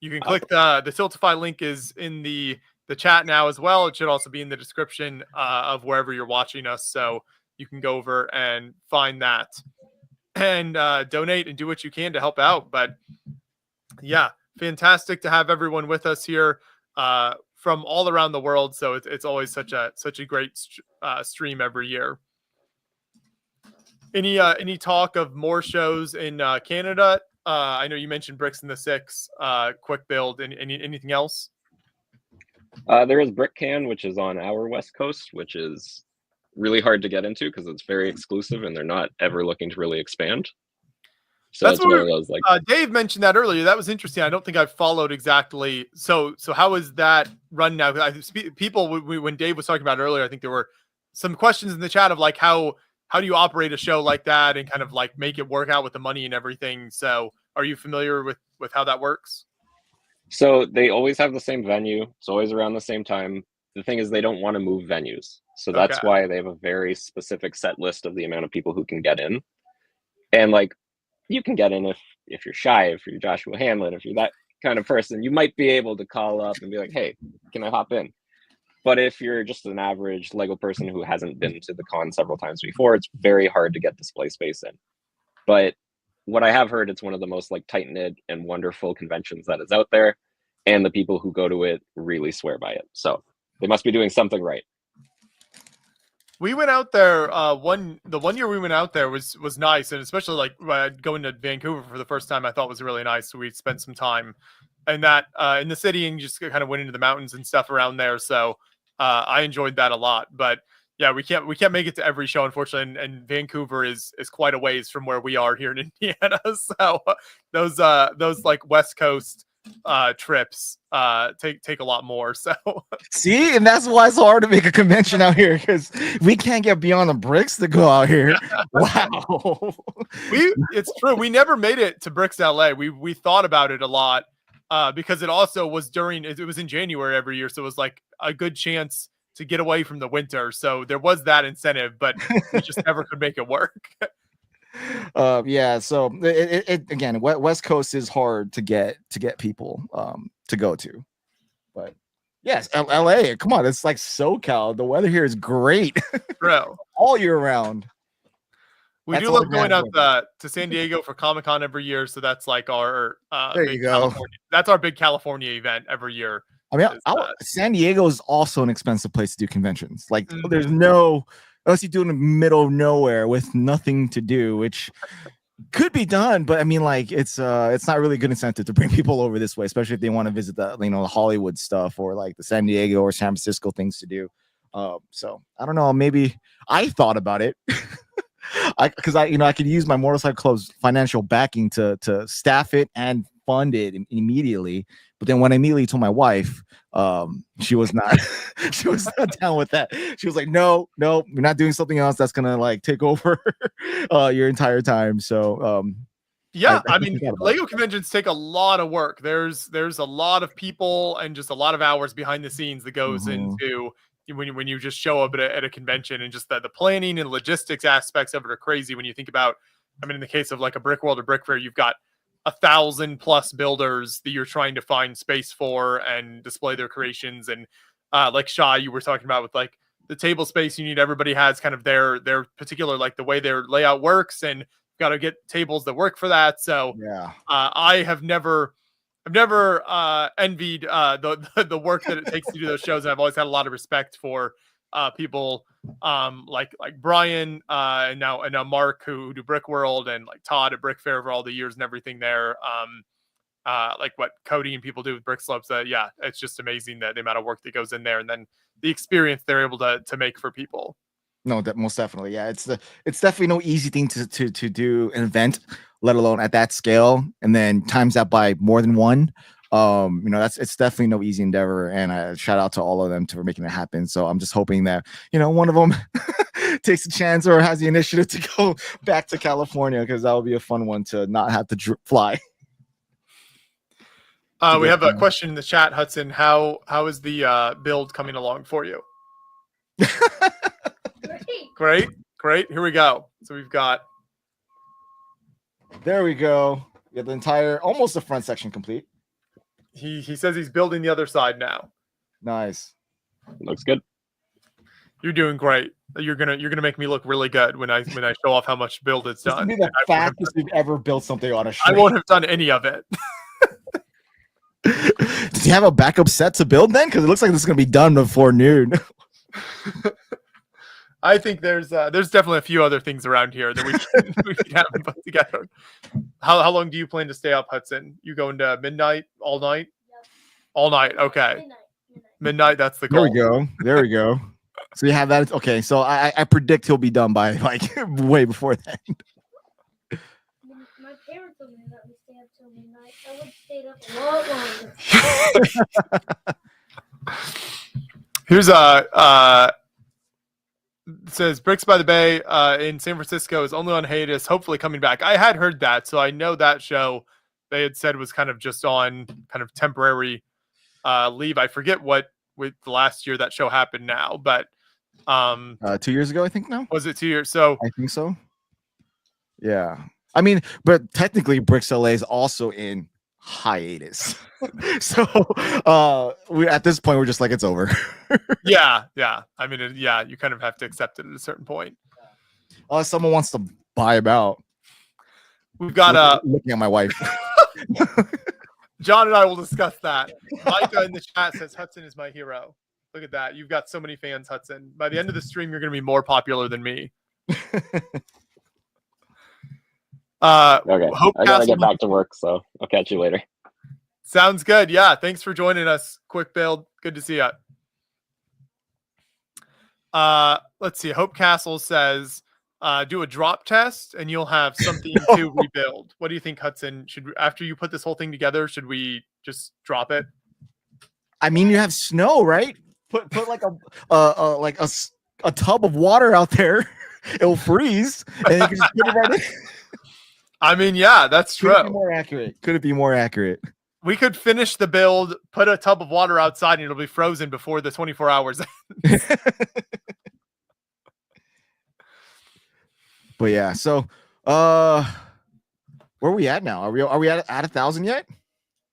You can click the Tiltify link is in the chat now as well. It should also be in the description of wherever you're watching us, so you can go over and find that and donate and do what you can to help out. But yeah, fantastic to have everyone with us here from all around the world. So it's always such a great stream every year. Any talk of more shows in Canada? I know you mentioned Bricks in the Six, Quick Build, and anything else? There is BrickCan, which is on our West Coast, which is really hard to get into because it's very exclusive and they're not ever looking to really expand. So That's it's one of those like Dave mentioned that earlier. That was interesting. I don't think I've followed exactly. So how is that run now? People, when Dave was talking about it earlier, I think there were some questions in the chat of like how do you operate a show like that and kind of like make it work out with the money and everything. So are you familiar with how that works? So they always have the same venue. It's always around the same time. The thing is they don't want to move venues. So that's why they have a very specific set list of the amount of people who can get in. And like, you can get in if you're shy, if you're Joshua Hanlon, if you're that kind of person, you might be able to call up and be like, hey, can I hop in? But if you're just an average Lego person who hasn't been to the con several times before, it's very hard to get display space in. But what I have heard, it's one of the most like tight-knit and wonderful conventions that is out there. And the people who go to it really swear by it. So they must be doing something right. We went out there the one year we went out there was nice, and especially like going to Vancouver for the first time I thought was really nice. So we spent some time in that in the city and just kind of went into the mountains and stuff around there. So I enjoyed that a lot. But yeah, we can't make it to every show, unfortunately, and Vancouver is quite a ways from where we are here in Indiana. So those like West Coast trips take a lot more. So see, and that's why it's hard to make a convention out here because we can't get beyond the bricks to go out here. Wow. It's true. We never made it to Bricks LA. We thought about it a lot because it also was it was in January every year, so it was like a good chance to get away from the winter. So there was that incentive, but we just never could make it work. Yeah, so it again, West Coast is hard to get people to go to, but yes, LA, come on, it's like SoCal. The weather here is great, bro, all year round. We do love going out to San Diego for Comic-Con every year, so that's like our there you go. That's our big California event every year. I mean, San Diego is also an expensive place to do conventions. Like, there's no, unless you do it in the middle of nowhere with nothing to do, which could be done, but I mean, like, it's not really a good incentive to bring people over this way, especially if they want to visit the the Hollywood stuff or like the San Diego or San Francisco things to do. So I don't know. Maybe I thought about it. Because I could use my Motorcycle Club's financial backing to staff it and fund it immediately. But then when I immediately told my wife, she was not down with that. She was like, no, you're not doing something else that's gonna like take over your entire time. So yeah, I mean, Lego conventions take a lot of work. There's a lot of people and just a lot of hours behind the scenes that goes into when you just show up at a convention, and just the planning and logistics aspects of it are crazy when you think about, I mean, in the case of like a Brick World or Brick Fair, you've got 1,000+ builders that you're trying to find space for and display their creations. And like Shah, you were talking about with like the table space you need, everybody has kind of their particular, like the way their layout works, and got to get tables that work for that. So yeah, I've never envied the work that it takes to do those shows. And I've always had a lot of respect for people like Brian and now Mark who do Brick World, and like Todd at Brick Fair for all the years and everything there. Like what Cody and people do with Brick Slopes. Yeah, it's just amazing that the amount of work that goes in there, and then the experience they're able to make for people. No, that most definitely. Yeah, it's definitely no easy thing to do an event, let alone at that scale, and then times that by more than one. It's definitely no easy endeavor, and I shout out to all of them for making it happen. So I'm just hoping that one of them takes a chance or has the initiative to go back to California, because that would be a fun one to not have to fly. We have a question in the chat, Hudson. How is the build coming along for you? Great. Great. Here we go. So we've got. There we go. We have the entire, almost the front section complete. He says he's building the other side now. Nice. Looks good. You're doing great. You're gonna make me look really good when I show off how much build it's This done. would be the fastest we've ever built something on a I stream. won't have done any of it. Does he have a backup set to build then? Because it looks like this is gonna be done before noon. I think there's definitely a few other things around here that we can have put together. How long do you plan to stay up, Hudson? You going to midnight, all night? Yep. All night. Okay. Midnight. That's the There goal. we go. There we go. So you have that. Okay. So I predict he'll be done by like way before then. My parents told me that we stay up till midnight. I would have stayed up a lot longer. Here's it says Bricks by the Bay in San Francisco is only on hiatus, hopefully coming back. I had heard that, so I know that show they had said was kind of just on kind of temporary leave. I forget what with the last year that show happened now, but 2 years ago, I think now. was it 2 years? So I think so. Yeah. I mean, but technically Bricks LA is also in hiatus. So we at this point we're just like it's over. yeah. I mean, you kind of have to accept it at a certain point. Unless someone wants to buy him out. We've got looking at my wife. John and I will discuss that. Micah in the chat says Hudson is my hero. Look at that. You've got so many fans, Hudson. By the end of the stream, you're going to be more popular than me. Okay. Hope I gotta get back to work, so I'll catch you later. Sounds good. Yeah. Thanks for joining us. Quick build. Good to see you. Let's see. Hope Castle says, do a drop test and you'll have something to rebuild. What do you think, Hudson? After you put this whole thing together, should we just drop it? I mean, you have snow, right? Put like a tub of water out there. It'll freeze, and you can just put it right in. I mean, yeah, that's true. Could it be more accurate? Could it be more accurate? We could finish the build, put a tub of water outside, and it'll be frozen before the 24 hours. But yeah, so where are we at now? Are we at 1,000 yet?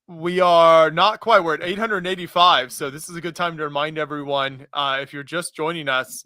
We are not quite. We're at 885. So this is a good time to remind everyone, if you're just joining us,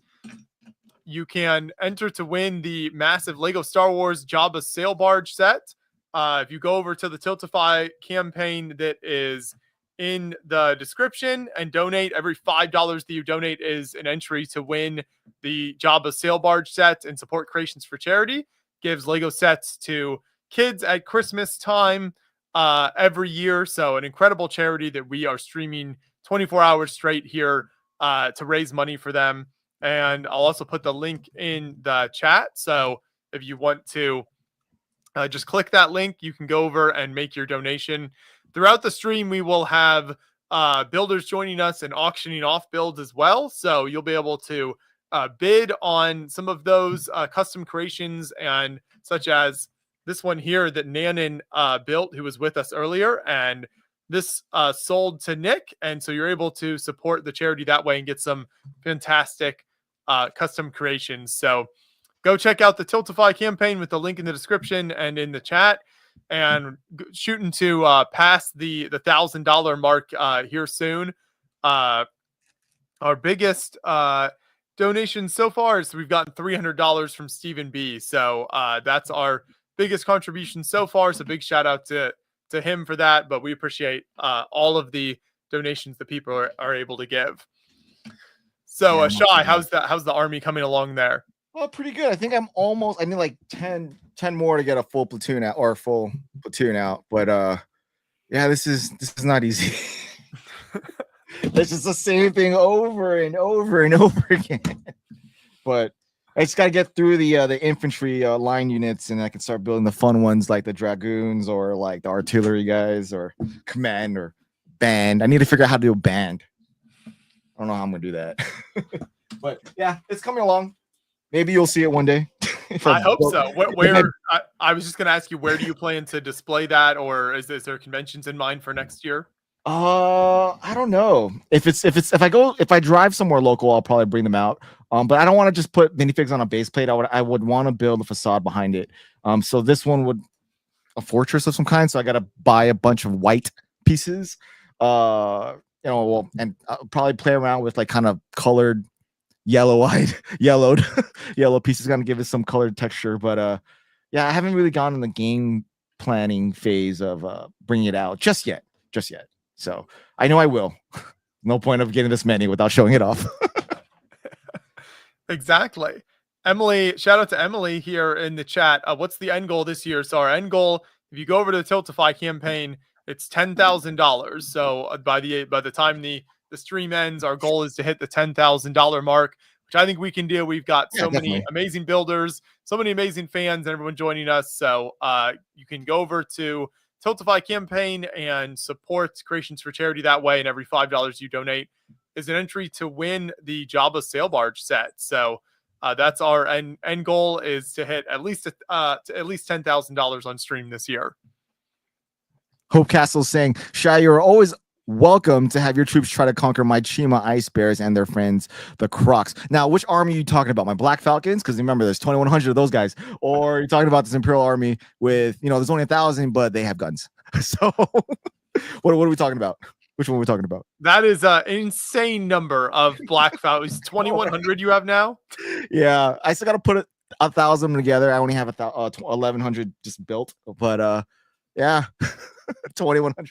you can enter to win the massive Lego Star Wars Jabba sail barge set. If you go over to the Tiltify campaign that is in the description and donate, every $5 that you donate is an entry to win the Jabba sail barge set and support Creations for Charity. Gives Lego sets to kids at Christmas time every year. So an incredible charity that we are streaming 24 hours straight here to raise money for them. And I'll also put the link in the chat. So if you want to just click that link, you can go over and make your donation. Throughout the stream, we will have builders joining us and auctioning off builds as well. So you'll be able to bid on some of those custom creations, and such as this one here that Nannan built, who was with us earlier. And this sold to Nick. And so you're able to support the charity that way and get some fantastic custom creations. So go check out the Tiltify campaign with the link in the description and in the chat, and shooting to pass the $1,000 mark here soon. Our biggest donation so far is we've gotten $300 from Stephen B. So that's our biggest contribution so far. So big shout out to him for that. But we appreciate all of the donations that people are able to give. So Shai, how's the army coming along there? Well, pretty good. I think I need like 10 more to get a full platoon out or a full platoon out. But yeah, this is not easy. It's just the same thing over and over and over again. But I just got to get through the infantry line units, and I can start building the fun ones like the dragoons or like the artillery guys or command or band. I need to figure out how to do a band. I don't know how I'm gonna do that. But yeah, it's coming along. Maybe you'll see it one day. I hope so. I was just going to ask you, where do you plan to display that, or is there conventions in mind for next year? I don't know if I drive somewhere local, I'll probably bring them out. But I don't want to just put minifigs on a base plate. I would want to build a facade behind it. So this one would a fortress of some kind. So I got to buy a bunch of white pieces. And I'll probably play around with like kind of colored yellowed yellow pieces, gonna give it some colored texture. But yeah, I haven't really gone in the game planning phase of bringing it out just yet. So I know I will. No point of getting this many without showing it off. Exactly. Emily, shout out to Emily here in the chat. What's the end goal this year? So our end goal, if you go over to the Tiltify campaign, it's $10,000. So by the time the stream ends, our goal is to hit the $10,000 mark, which I think we can do. We've got so many amazing builders, so many amazing fans, and everyone joining us. So you can go over to Tiltify campaign and support Creations for Charity that way. And every $5 you donate is an entry to win the Jabba sail barge set. So that's our end goal, is to hit at least $10,000 on stream this year. Hope Castle saying, Shy, you're always welcome to have your troops try to conquer my Chima Ice Bears and their friends, the Crocs. Now, which army are you talking about? My Black Falcons? Because remember, there's 2,100 of those guys. Or you're talking about this Imperial Army with, there's only 1,000, but they have guns. So what are we talking about? Which one are we talking about? That is an insane number of Black Falcons. 2,100 you have now? Yeah, I still got to put 1,000 together. I only have 1,100 just built. But yeah, 2,100.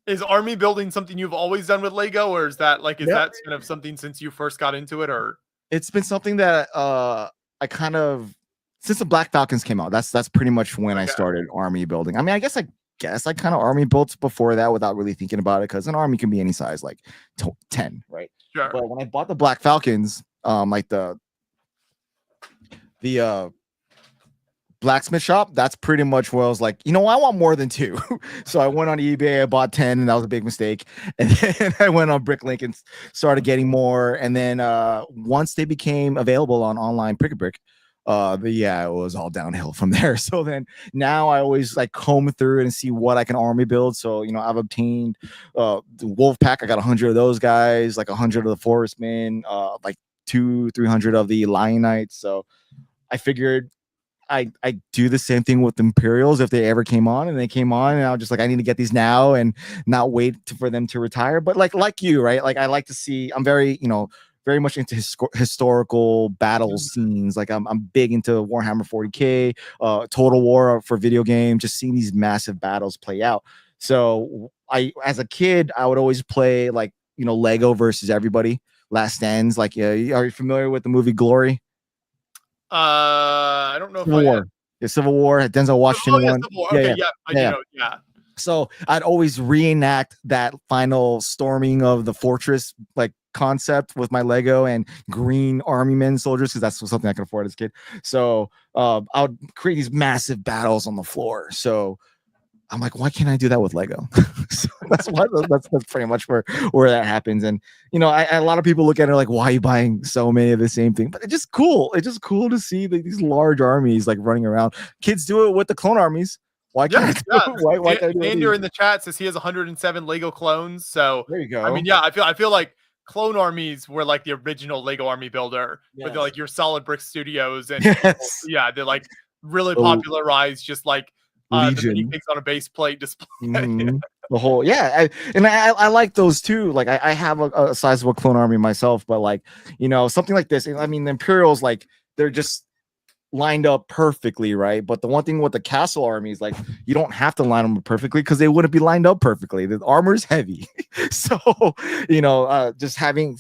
Is army building something you've always done with Lego, or is that that kind of something since you first got into it? Or it's been something that I kind of, since the Black Falcons came out, that's pretty much when I started army building. I mean, I guess I kind of army built before that without really thinking about it, because an army can be any size, like 10, right? Sure. But when I bought the Black Falcons, like the blacksmith shop, that's pretty much where I was like, I want more than 2. So I went on eBay, I bought 10, and that was a big mistake. And then I went on Bricklink and started getting more. And then once they became available on online Brick, it was all downhill from there. So then now I always like comb through it and see what I can army build. So I've obtained the Wolf Pack. I got 100 of those guys, like 100 of the Forestmen, like 200-300 of the Lion Knights. So I figured I do the same thing with the Imperials if they ever came on, and they came on, and I was just like, I need to get these now and not wait for them to retire. But like you, right? Like I like to see. I'm very very much into historical battle scenes. Like I'm big into Warhammer 40K, Total War for video game. Just seeing these massive battles play out. So as a kid, I would always play like Lego versus everybody, Last Stands. Like, are you familiar with the movie Glory? I don't know Civil War. Yeah, Civil War. Denzel Washington one. Civil War. Okay, I do know. Yeah. So I'd always reenact that final storming of the fortress, like concept, with my Lego and green army men soldiers, because that's something I could afford as a kid. So I would create these massive battles on the floor. So I'm like, why can't I do that with Lego? So that's pretty much where that happens. And a lot of people look at it like, why are you buying so many of the same thing? But it's just cool. It's just cool to see these large armies like running around. Kids do it with the clone armies. Why can't why can't I do it? Andrew in the chat says he has 107 Lego clones. So there you go. I mean, yeah, I feel like clone armies were like the original Lego army builder, with like your Solid Brick Studios, and they're like really popularized, just like the minifigs on a base plate display. Mm-hmm. The whole I like those too. Like I have a sizable clone army myself, but like something like this. I mean, the Imperials, like they're just lined up perfectly, right? But the one thing with the castle armies, like you don't have to line them up perfectly because they wouldn't be lined up perfectly. The armor is heavy. So just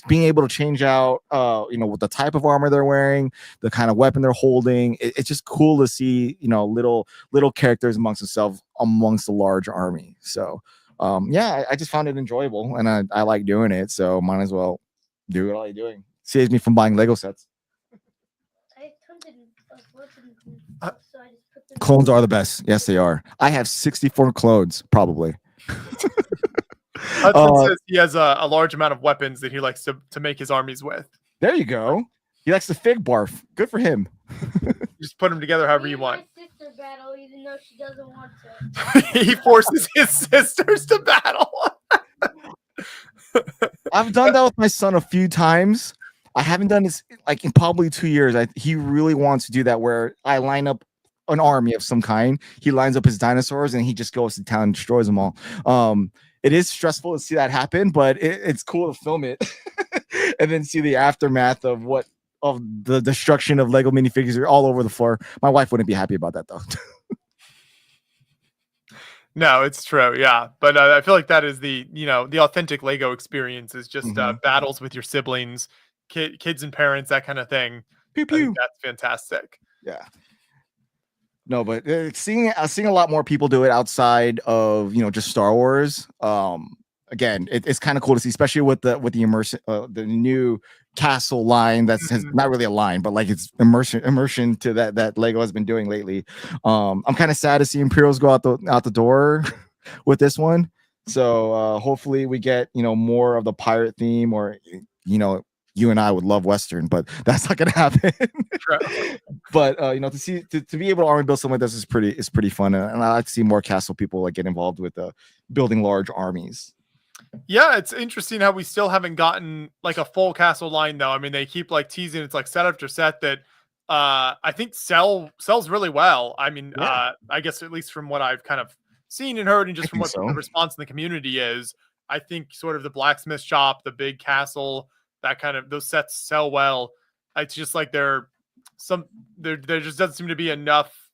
being able to change out with the type of armor they're wearing, the kind of weapon they're holding, it's just cool to see little characters amongst themselves amongst a large army. So I just found it enjoyable, and I like doing it, so might as well do what I like doing. Saves me from buying Lego sets. Clones are the best. Yes, they are. I have 64 clones, probably. Hudson says he has a large amount of weapons that he likes to make his armies with. There you go. He likes the fig barf. Good for him. Just put them together however you want. My sister battle, even though she doesn't want to. He forces his sisters to battle. I've done that with my son a few times. I haven't done this like in probably 2 years. He really wants to do that where I line up an army of some kind. He lines up his dinosaurs and he just goes to town and destroys them all. It is stressful to see that happen, but it's cool to film it and then see the aftermath of the destruction of Lego minifigures all over the floor. My wife wouldn't be happy about that though. No, it's true. Yeah. But I feel like that is the authentic Lego experience is just battles with your siblings, kids and parents, that kind of thing. Pew pew. That's fantastic. Yeah. No, but seeing a lot more people do it outside of just Star Wars. Again, it's kind of cool to see, especially with the the new castle line that's not really a line, but like it's immersion to that Lego has been doing lately. I'm kind of sad to see Imperials go out the door with this one. So hopefully we get more of the pirate theme, or you and I would love Western, but that's not gonna happen. But to be able to army build something like this is pretty fun, and I like to see more castle people like get involved with building large armies. Yeah, it's interesting how we still haven't gotten like a full castle line though. I mean, they keep like teasing it's like set after set that I think sells really well. I mean, I guess at least from what I've kind of seen and heard, and just from what the response in the community is, I think sort of the blacksmith shop, the big castle, that kind of those sets sell well. It's just like there just doesn't seem to be enough.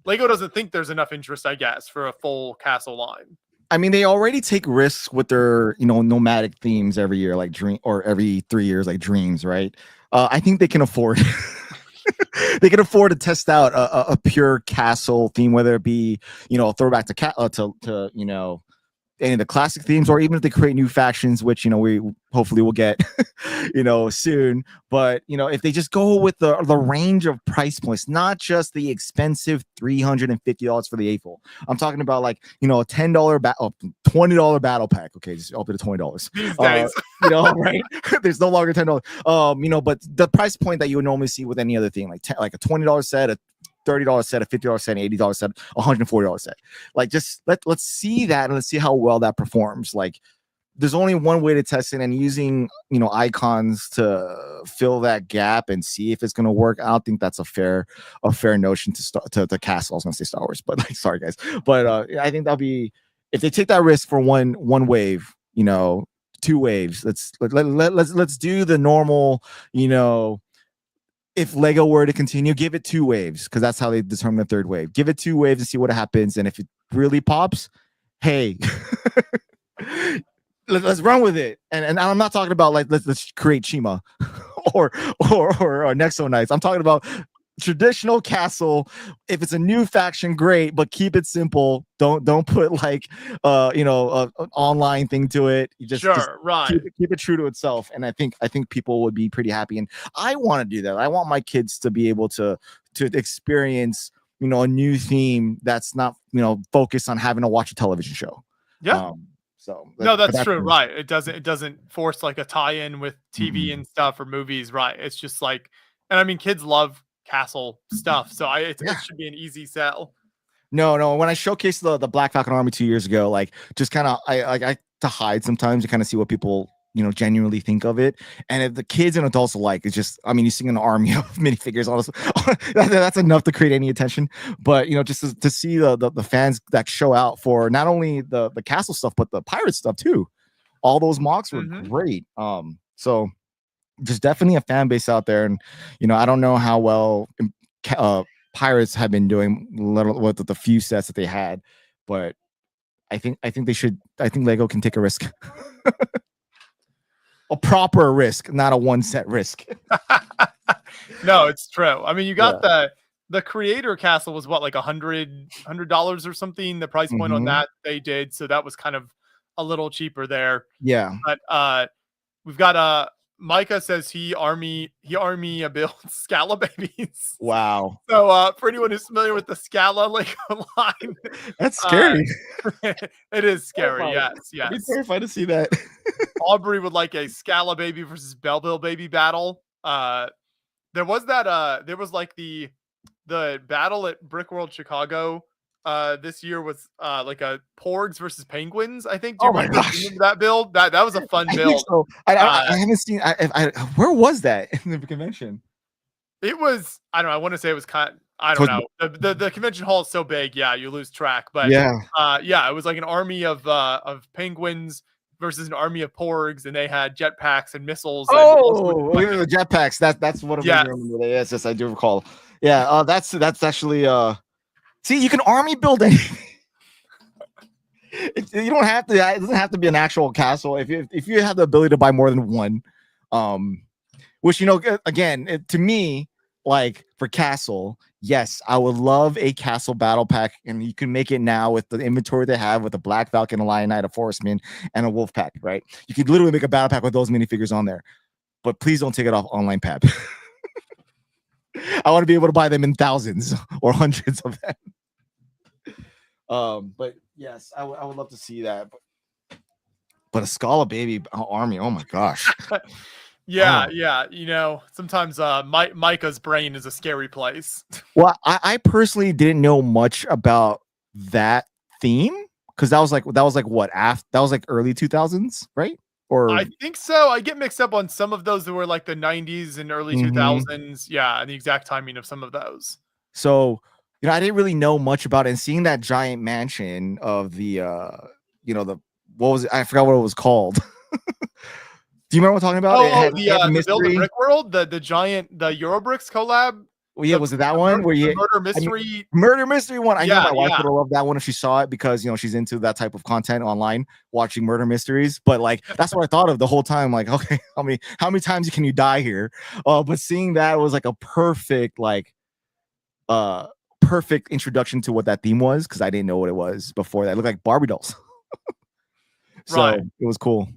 Lego doesn't think there's enough interest, I guess, for a full castle line. I mean, they already take risks with their, nomadic themes every year, like every 3 years, like dreams, right? I think they can afford they can afford to test out a pure castle theme, whether it be, a throwback to any of the classic themes, or even if they create new factions, which we hopefully will get soon. But if they just go with the range of price points, not just the expensive $350 for the Eiffel. I'm talking about like a $10 $20 battle pack. Okay, just up to $20 these days. Right? There's no longer $10. But the price point that you would normally see with any other thing, like a $20 set, a $30 set, a $50 set, an $80 set, $140 set. Like, just let's see that, and let's see how well that performs. Like, there's only one way to test it, and using icons to fill that gap and see if it's going to work. I don't think that's a fair notion to castle. I was going to say Star Wars, but sorry guys. But I think that'll be, if they take that risk for one wave, 2 waves. Let's do the normal, if Lego were to continue, give it 2 waves, because that's how they determine the 3rd wave. Give it 2 waves and see what happens. And if it really pops, hey, let's run with it. And I'm not talking about like let's create Chima or Nexo Knights. I'm talking about traditional castle. If it's a new faction, great, but keep it simple. Don't put like an online thing to it. You just right. Keep it true to itself. And I think people would be pretty happy. And I want to do that. I want my kids to be able to experience a new theme that's not focused on having to watch a television show. Yeah. That's true. Right. It doesn't force like a tie-in with TV and stuff or movies. Right. It's just like, and I mean, kids love castle stuff, so it should be an easy sell. No. When I showcased the Black Falcon Army 2 years ago, like just kind of I to hide sometimes to kind of see what people genuinely think of it. And if the kids and adults alike, it's just, I mean, you see an army of minifigures, all this, that's enough to create any attention. But just to see the fans that show out for not only the castle stuff but the pirate stuff too. All those mocks were great. So there's definitely a fan base out there, and I don't know how well pirates have been doing with the few sets that they had, but I think they should. I think Lego can take a risk, a proper risk, not a 1 set risk. No, it's true. I mean, you got the creator castle was what, like $100 or something. The price point on that they did, so that was kind of a little cheaper there. Yeah, but we've got Micah says he army builds Scala babies. Wow. So for anyone who's familiar with the Scala Lego line, that's scary. It is scary. Yes. I'd be terrified to see that. Aubrey would like a Scala baby versus Belleville baby battle. There was like the the battle at Brick World Chicago this year was like a Porgs versus Penguins, I think. Do you Oh my remember, gosh. remember that build? That was a fun I think build. so. I haven't seen. Where was that in the convention? It was, I don't know, I want to say it was I don't know. The convention hall is so big, yeah, you lose track. But Yeah. yeah, it was like an army of penguins versus an army of porgs, and they had jetpacks and missiles. Oh, the jetpacks. That's what Yes. I remember. Yes, I do recall. Yeah, that's actually see, you can army build anything. You don't have to. It doesn't have to be an actual castle. If you have the ability to buy more than one, which, you know, again, to me, like for castle, yes, I would love a castle battle pack, and you can make it now with the inventory they have with a Black Falcon, a Lion Knight, a Forestman, and a Wolf pack. Right? You could literally make a battle pack with those minifigures on there. But please don't take it off online, Pap. I want to be able to buy them in thousands or hundreds of them. But yes, I would love to see that. But a Scala baby army, oh my gosh. Yeah, yeah. You know, sometimes Micah's brain is a scary place. Well, I personally didn't know much about that theme because that was like what after that was like early 2000s, right? Or I think so. I get mixed up on some of those that were like the 90s and early 2000s. Yeah, and the exact timing of some of those. So, you know, I didn't really know much about it. And seeing that giant mansion of the you know, the what was it? I forgot what it was called. Do you remember what I'm talking about? The Build a Brick World, the giant, the Eurobricks collab. Well, yeah, was it that one where you murder mystery? Murder mystery one. I know my wife yeah. would have loved that one if she saw it because, you know, she's into that type of content online, watching murder mysteries. But like that's what I thought of the whole time. Like, okay, how many times can you die here? But seeing that was like a perfect perfect introduction to what that theme was because I didn't know what it was before that. It looked like Barbie dolls. So right. It was cool.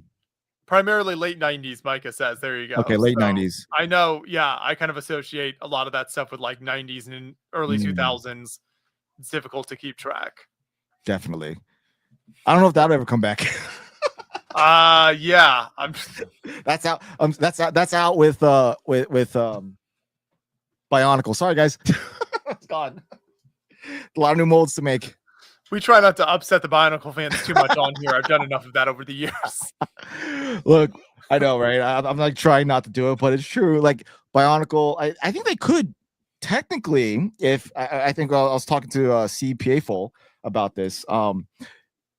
Primarily late 90s, Micah says. There you go. Okay, late 90s. I know, yeah, I kind of associate a lot of that stuff with like 90s and early 2000s. It's difficult to keep track. Definitely. I don't know if that'll ever come back. Yeah. That's out. That's out with Bionicle. Sorry, guys. It's gone. A lot of new molds to make. We try not to upset the Bionicle fans too much on here. I've done enough of that over the years. Look, I know, right? I'm like trying not to do it, but it's true. Like Bionicle, I think they could technically, if I think I was talking to CPA full about this.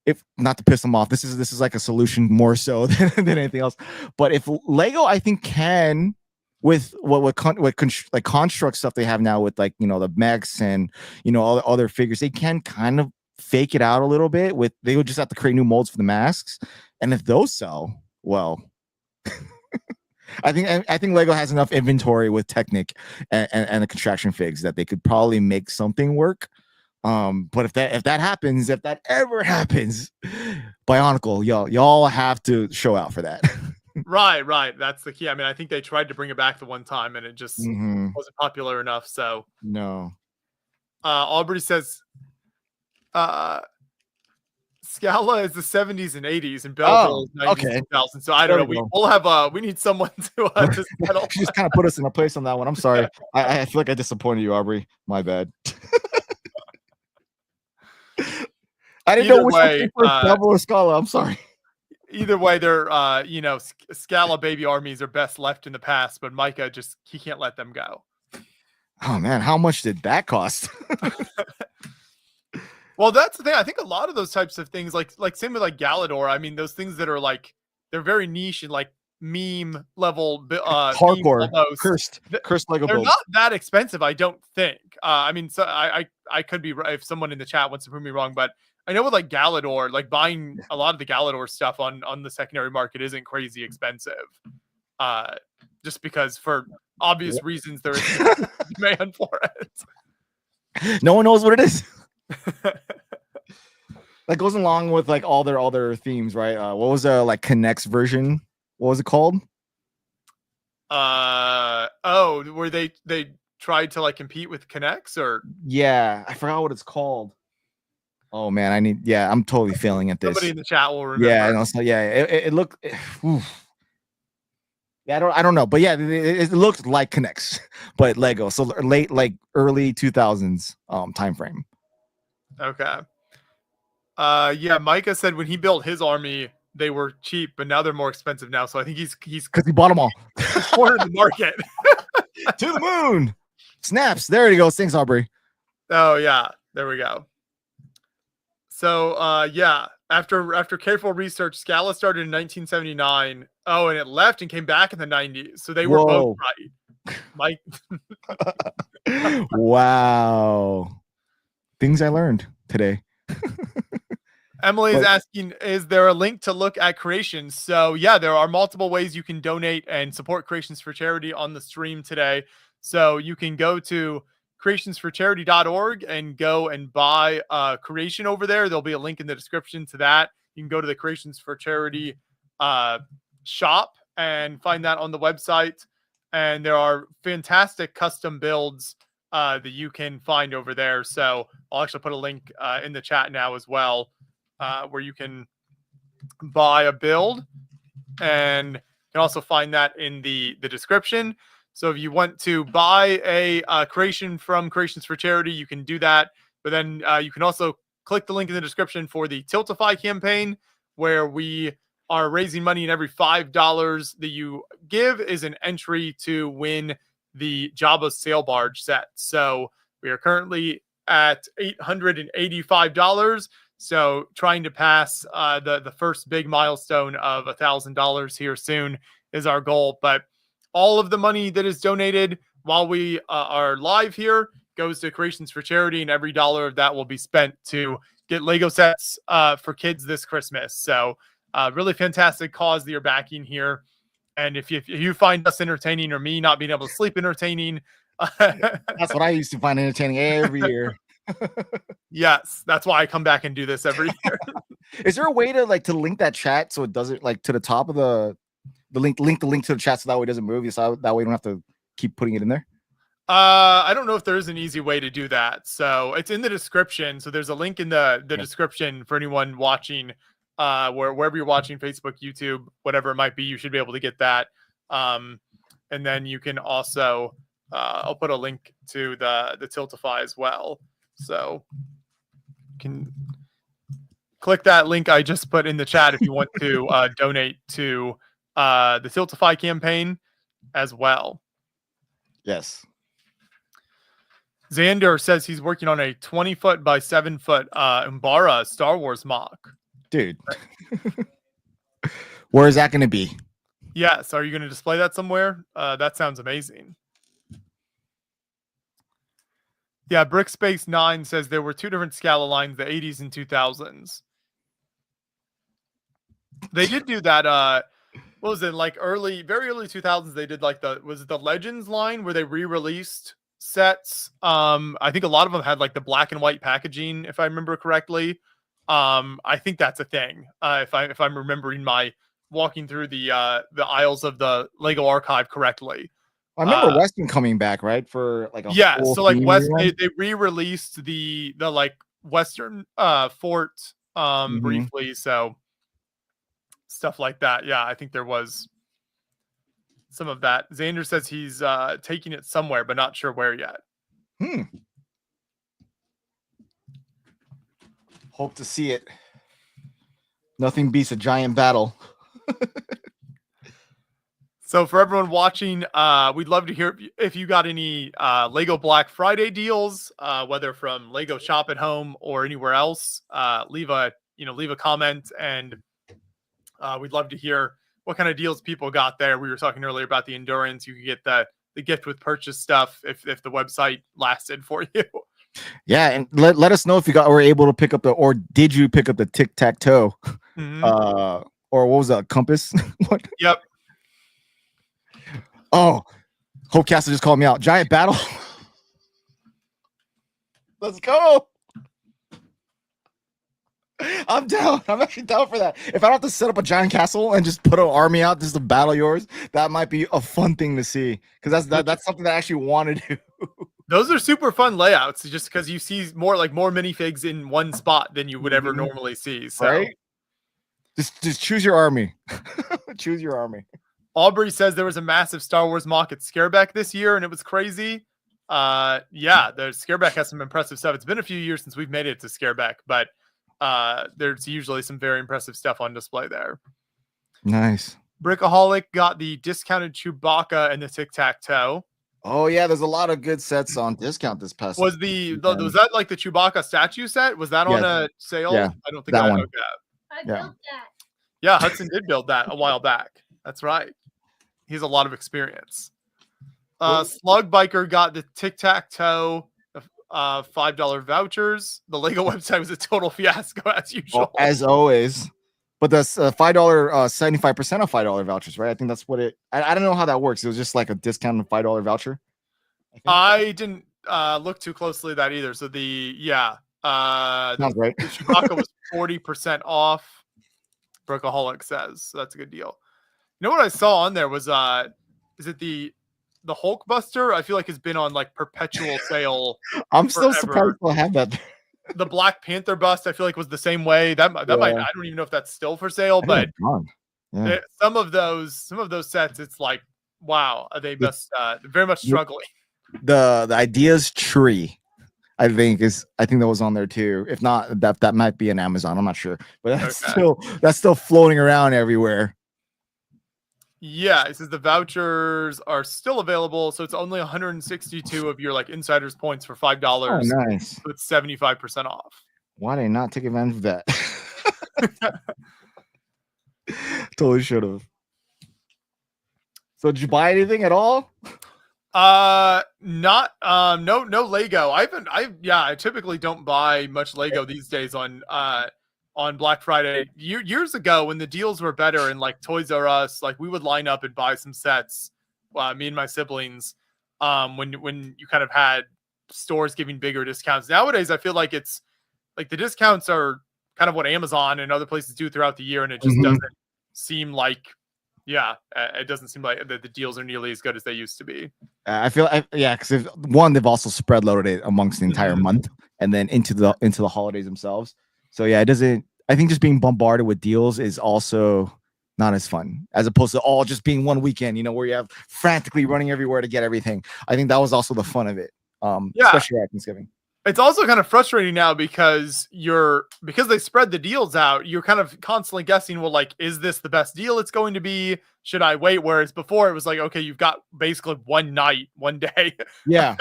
If not to piss them off, this is like a solution more so than anything else. But if Lego, I think can with what construct stuff they have now with like, you know, the mechs and, you know, all the other figures, they can kind of fake it out a little bit with they would just have to create new molds for the masks, and if those sell well, I think Lego has enough inventory with Technic and the contraction figs that they could probably make something work. But if that happens, if that ever happens, Bionicle, y'all have to show out for that. Right. That's the key. I mean, I think they tried to bring it back the one time and it just wasn't popular enough. So no. Aubrey says Scala is the 70s and 80s and Belleville is 90s and 2000s. So I don't know. We'll have we need someone to settle. She just kind of put us in a place on that one. I'm sorry. I feel like I disappointed you, Aubrey. My bad. I didn't know which was Belleville or Scala. I'm sorry. Either way, they're you know, Scala baby armies are best left in the past, but Micah he can't let them go. Oh man, how much did that cost? Well, that's the thing. I think a lot of those types of things, like same with like Galador. I mean, those things that are like they're very niche and like meme level, hardcore, cursed Lego they're builds. not that expensive, I don't think. I mean, so I could be right if someone in the chat wants to prove me wrong, but I know with like Galador, like buying a lot of the Galador stuff on the secondary market isn't crazy expensive. Just because for obvious reasons there is demand for it. No one knows what it is. That goes along with like all their themes, right? What was like Connect's version? What was it called? Where they tried to like compete with Connects, or yeah, I forgot what it's called. Oh man, I'm totally failing at this. Somebody in the chat will remember. Yeah, and also it looked. Yeah, Yeah, I don't know, but yeah, it looks like Connects, but Lego. So late, like early 2000s time frame. Okay. Yeah, Micah said when he built his army, they were cheap, but now they're more expensive now. So I think he's because he bought them all. he's cornered the market. To the moon. Snaps. There you go. Thanks, Aubrey. Oh yeah, there we go. So yeah, after careful research, Scala started in 1979. Oh, and it left and came back in the 90s. So they were both right. Mike. Wow. Things I learned today. Emily is asking, is there a link to look at creations? So yeah, there are multiple ways you can donate and support Creations for Charity on the stream today. So you can go to creationsforcharity.org and go and buy a creation over there. There'll be a link in the description to that. You can go to the Creations for Charity shop and find that on the website. And there are fantastic custom builds that you can find over there. So I'll actually put a link in the chat now as well, where you can buy a build, and you can also find that in the description. So if you want to buy a creation from Creations for Charity, you can do that. But then you can also click the link in the description for the Tiltify campaign, where we are raising money, and every $5 that you give is an entry to win the Jabba sail barge set. So we are currently at $885. So trying to pass the first big milestone of $1,000 here soon is our goal. But all of the money that is donated while we are live here goes to Creations for Charity, and every dollar of that will be spent to get Lego sets for kids this Christmas. So really fantastic cause that you're backing here. And if you find us entertaining, or me not being able to sleep entertaining, that's what I used to find entertaining every year. Yes, that's why I come back and do this every year. Is there a way to link that chat so it doesn't to the top of the link to the chat, so that way it doesn't move, so that way you don't have to keep putting it in there? I don't know if there is an easy way to do that. So it's in the description. So there's a link in the description for anyone watching, wherever you're watching, Facebook, YouTube, whatever it might be. You should be able to get that. And then you can also, I'll put a link to the Tiltify as well. So you can click that link I just put in the chat if you want to donate to the Tiltify campaign as well. Yes. Xander says he's working on a 20-foot by 7-foot Umbara Star Wars mock. Dude. Where is that going to be? Yes. Are you going to display that somewhere? That sounds amazing. Yeah, Brickspace 9 says there were two different Scala lines, the 80s and 2000s. They did do that. What was it, like very early 2000s? They did like was it the Legends line where they re-released sets? I think a lot of them had like the black and white packaging, if I remember correctly. I think that's a thing. If I'm remembering my walking through the aisles of the Lego archive correctly. I remember Western coming back, right? For like a so like they re-released the like Western fort briefly, so stuff like that. Yeah, I think there was some of that. Xander says he's taking it somewhere, but not sure where yet. Hope to see it. Nothing beats a giant battle. So for everyone watching, we'd love to hear if you got any Lego Black Friday deals, whether from Lego Shop at Home or anywhere else. Leave a comment, and we'd love to hear what kind of deals people got there. We were talking earlier about the Endurance. You could get the gift with purchase stuff if the website lasted for you. Yeah, and let us know if you were able to pick up or did you pick up the tic-tac-toe? Or what was that, compass? What? Yep. Oh, Hope Castle just called me out. Giant battle. Let's go. I'm down. I'm actually down for that. If I don't have to set up a giant castle and just put an army out just to battle yours, that might be a fun thing to see. Because that's something that I actually want to do. Those are super fun layouts, just because you see more minifigs in one spot than you would ever normally see. So. Right? Just choose your army. Choose your army. Aubrey says there was a massive Star Wars mock at Scareback this year, and it was crazy. Yeah, the Scareback has some impressive stuff. It's been a few years since we've made it to Scareback, but there's usually some very impressive stuff on display there. Nice. Brickaholic got the discounted Chewbacca and the tic-tac-toe. Oh yeah, there's a lot of good sets on discount this past. Was was that like the Chewbacca statue set? Was that on a sale? Yeah, I don't think that one. Okay. I built that. Yeah, Hudson did build that a while back. That's right. He has a lot of experience. Slug Biker got the tic-tac-toe, $5 vouchers. The Lego website was a total fiasco as usual. As always. But that's $5, 75% of $5 vouchers, right? I think that's what it. I don't know how that works. It was just like a discounted $5 voucher. I didn't look too closely at that either. So sounds right. The Chewbacca was 40% off. Brokeaholic says so that's a good deal. You know what I saw on there was is it the Hulkbuster? I feel like it's been on like perpetual sale. I'm still surprised they'll have that. The Black Panther bust, I feel like was the same way. That might, I don't even know if that's still for sale, but some of those sets, it's like, wow, they must very much struggling. The ideas tree, I think that was on there too. If not, that might be an Amazon. I'm not sure, but that's still floating around everywhere. Yeah, it says the vouchers are still available, so it's only 162 of your like insiders points for $5. Oh, nice. So it's 75% off. Why did I not take advantage of that? Totally should have. So did you buy anything at all? No Lego. I typically don't buy much Lego these days on Black Friday. Years ago when the deals were better and like Toys R Us, like we would line up and buy some sets, me and my siblings, when you kind of had stores giving bigger discounts. Nowadays I feel like it's like the discounts are kind of what Amazon and other places do throughout the year, and it just doesn't seem like it doesn't seem like the deals are nearly as good as they used to be. I feel because they've also spread loaded it amongst the entire month and then into the holidays themselves. So yeah, it doesn't. I think just being bombarded with deals is also not as fun as opposed to all just being one weekend, where you have frantically running everywhere to get everything. I think that was also the fun of it. Especially at Thanksgiving. It's also kind of frustrating now because they spread the deals out. You're kind of constantly guessing, well, like, is this the best deal it's going to be? Should I wait? Whereas before it was like, okay, you've got basically one day. Yeah.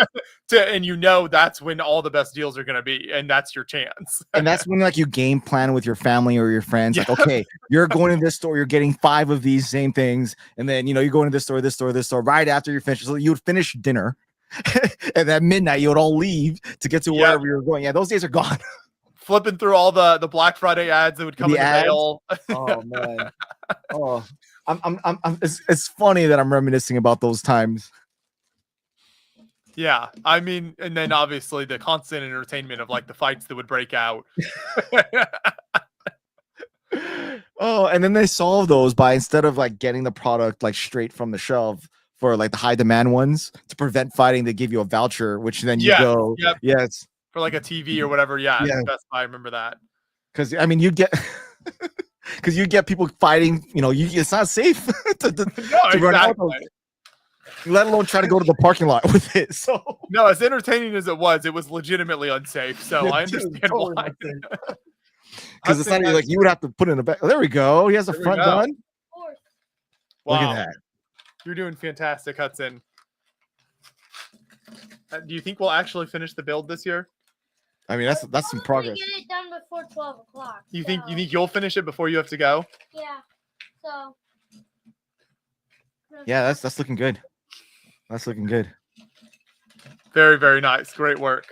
And that's when all the best deals are going to be. And that's your chance. And that's when like you game plan with your family or your friends. Like, okay, you're going to this store, you're getting 5 of these same things. And then, you're going to this store right after you finish. So you would finish dinner. And at midnight, you would all leave to get to wherever you're going. Yeah, those days are gone. Flipping through all the Black Friday ads that would come in the mail. Oh man. Oh, it's funny that I'm reminiscing about those times. Yeah, I mean, and then obviously the constant entertainment of like the fights that would break out. Oh, and then they solve those by instead of like getting the product like straight from the shelf. For like the high demand ones to prevent fighting, they give you a voucher, which then you go, it's for like a TV or whatever. Yeah. Best Buy, I remember that. Because I mean, you get people fighting. It's not safe to run out of, let alone try to go to the parking lot with it. So no, as entertaining as it was legitimately unsafe. So I understand why. Because it's not like you would have to put in a back. There we go. He has a front gun. Wow. Look at that. You're doing fantastic, Hudson. Do you think we'll actually finish the build this year? I mean, that's some progress. Get it done before 12 o'clock. You think you'll finish it before you have to go? Yeah. So. Yeah, that's looking good. That's looking good. Very, very nice. Great work.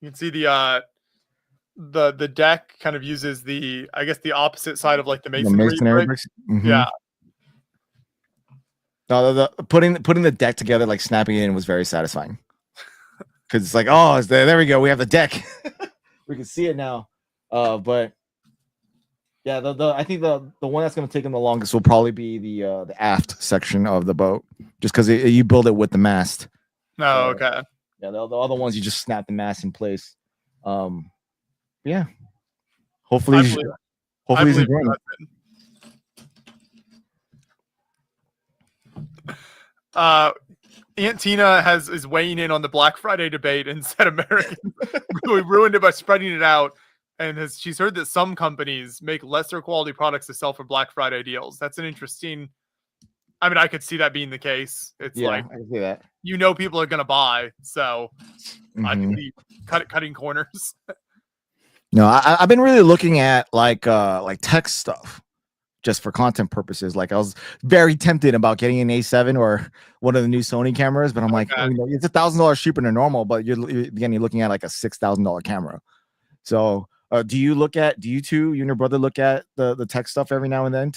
You can see the deck kind of uses the opposite side of like the masonry bricks. Yeah. No, the putting the deck together, like snapping it in, was very satisfying. Because it's like, oh, there we go. We have the deck. We can see it now. But yeah, I think the one that's going to take them the longest will probably be the aft section of the boat, just because you build it with the mast. Oh, okay. Yeah, the other ones you just snap the mast in place. Yeah. Hopefully he's enjoying it. Aunt Tina is weighing in on the Black Friday debate and said Americans really ruined it by spreading it out. And she's heard that some companies make lesser quality products to sell for Black Friday deals. That's an interesting. I mean, I could see that being the case. It's like, I can see that. People are going to buy. So I can be cutting corners. No, I've been really looking at like tech stuff just for content purposes. Like I was very tempted about getting an A7 or one of the new Sony cameras, but I'm like, it's $1,000 cheaper than normal, but you're looking at like a $6,000 camera. So do you two, you and your brother look at the tech stuff every now and then?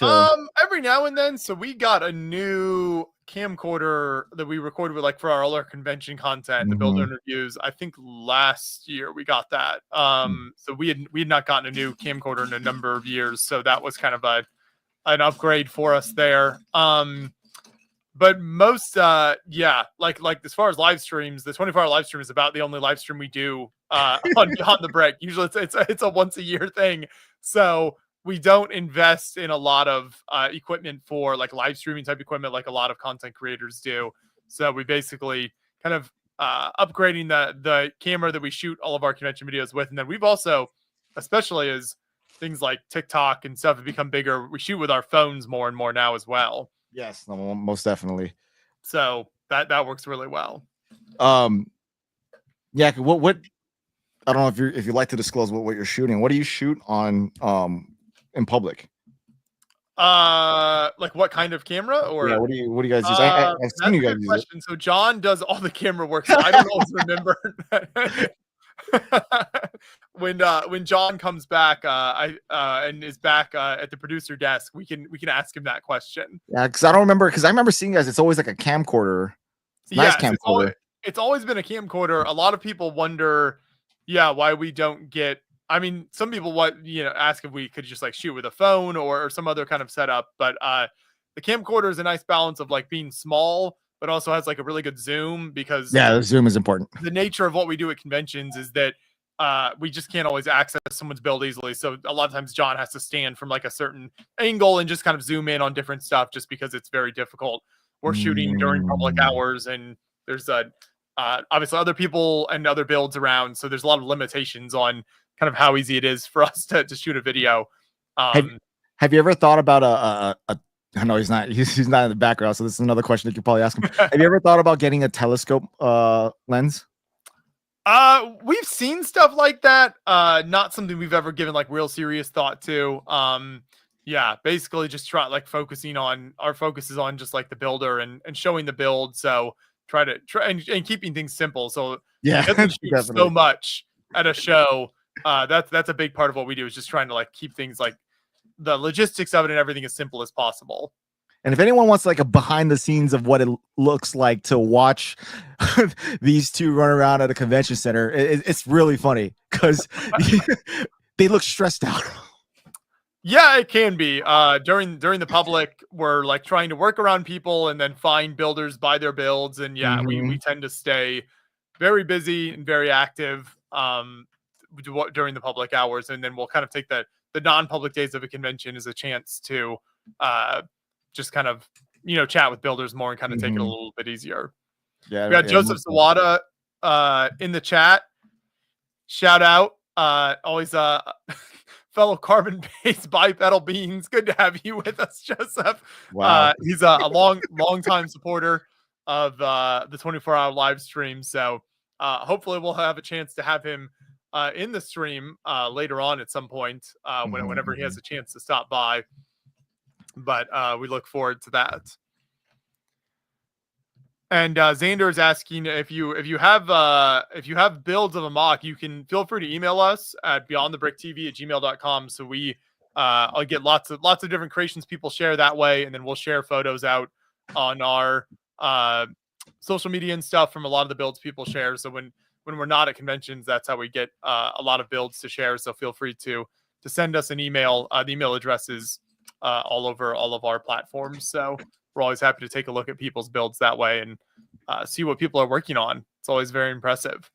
Every now and then. So we got a new camcorder that we recorded with like for all our convention content, the builder interviews. I think last year we got that. So we had not gotten a new camcorder in a number of years. So that was kind of an upgrade for us there. But most, like as far as live streams, the 24-hour live stream is about the only live stream we do on Beyond the Brick. Usually it's a once a year thing. So we don't invest in a lot of equipment for like live streaming type equipment like a lot of content creators do. So we basically kind of upgrading the camera that we shoot all of our convention videos with. And then we've also, especially as things like TikTok and stuff have become bigger, we shoot with our phones more and more now as well. Yes, most definitely. So that works really well. Yeah. What? I don't know if you like to disclose what you're shooting. What do you shoot on in public? Like what kind of camera or what do you guys use? I've seen you guys use it. So John does all the camera work, so I don't always remember. When John comes back and is back at the producer desk, we can ask him that question. Yeah, because I remember seeing you guys. It's always like a camcorder. Nice camcorder. It's always been a camcorder. A lot of people wonder, why we don't get. I mean, some people ask if we could just like shoot with a phone or some other kind of setup. But the camcorder is a nice balance of like being small, but also has like a really good zoom because the zoom is important. The nature of what we do at conventions is that we just can't always access someone's build easily. So a lot of times John has to stand from like a certain angle and just kind of zoom in on different stuff just because it's very difficult. We're shooting during public hours and there's obviously other people and other builds around. So there's a lot of limitations on kind of how easy it is for us to shoot a video. Have you ever thought about I know he's not in the background, so this is another question that you probably ask him. Have you ever thought about getting a telescope lens? We've seen stuff like that. Not something we've ever given like real serious thought to. Basically just try like our focus is on just like the builder and showing the build. So try and keeping things simple. So so much at a show. That's a big part of what we do is just trying to like keep things like the logistics of it and everything as simple as possible. And if anyone wants like a behind the scenes of what it looks like to watch these two run around at a convention center, it's really funny because they look stressed out. Yeah, it can be. During the public, we're like trying to work around people and then find builders buy their builds. And we tend to stay very busy and very active during the public hours. And then we'll kind of take the non-public days of a convention as a chance to just kind of, chat with builders more and kind of take it a little bit easier. Yeah. We got Joseph Sawada in the chat. Shout out. Always fellow carbon-based bipedal beings. Good to have you with us, Joseph. Wow. He's a long time supporter of the 24-hour live stream. So hopefully we'll have a chance to have him in the stream later on at some point whenever he has a chance to stop by. But we look forward to that. And Xander is asking if you have builds of a mock, you can feel free to email us at beyondthebricktv@gmail.com. So I'll get lots of different creations people share that way, and then we'll share photos out on our social media and stuff from a lot of the builds people share. So when we're not at conventions, that's how we get a lot of builds to share. So feel free to send us an email. The email address is all over all of our platforms. So we're always happy to take a look at people's builds that way and see what people are working on. It's always very impressive.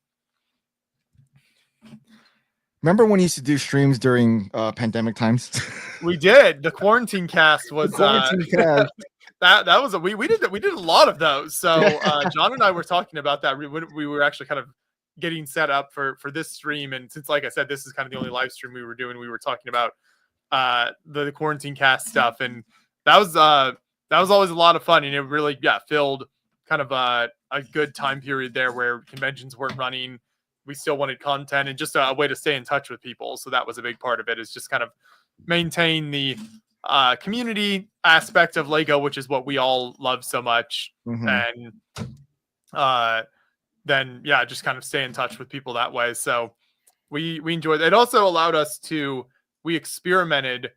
Remember when you used to do streams during pandemic times? We did. The quarantine cast was that was we did a lot of those. So John and I were talking about that. We were actually kind of getting set up for this stream, and since, like I said, this is kind of the only live stream we were doing, we were talking about the quarantine cast stuff, and that was always a lot of fun, and it really filled kind of a good time period there where conventions weren't running. We still wanted content and just a way to stay in touch with people. So that was a big part of it, is just kind of maintain the community aspect of Lego, which is what we all love so much. And then just kind of stay in touch with people that way. So we enjoyed it. It also allowed us to, we experimented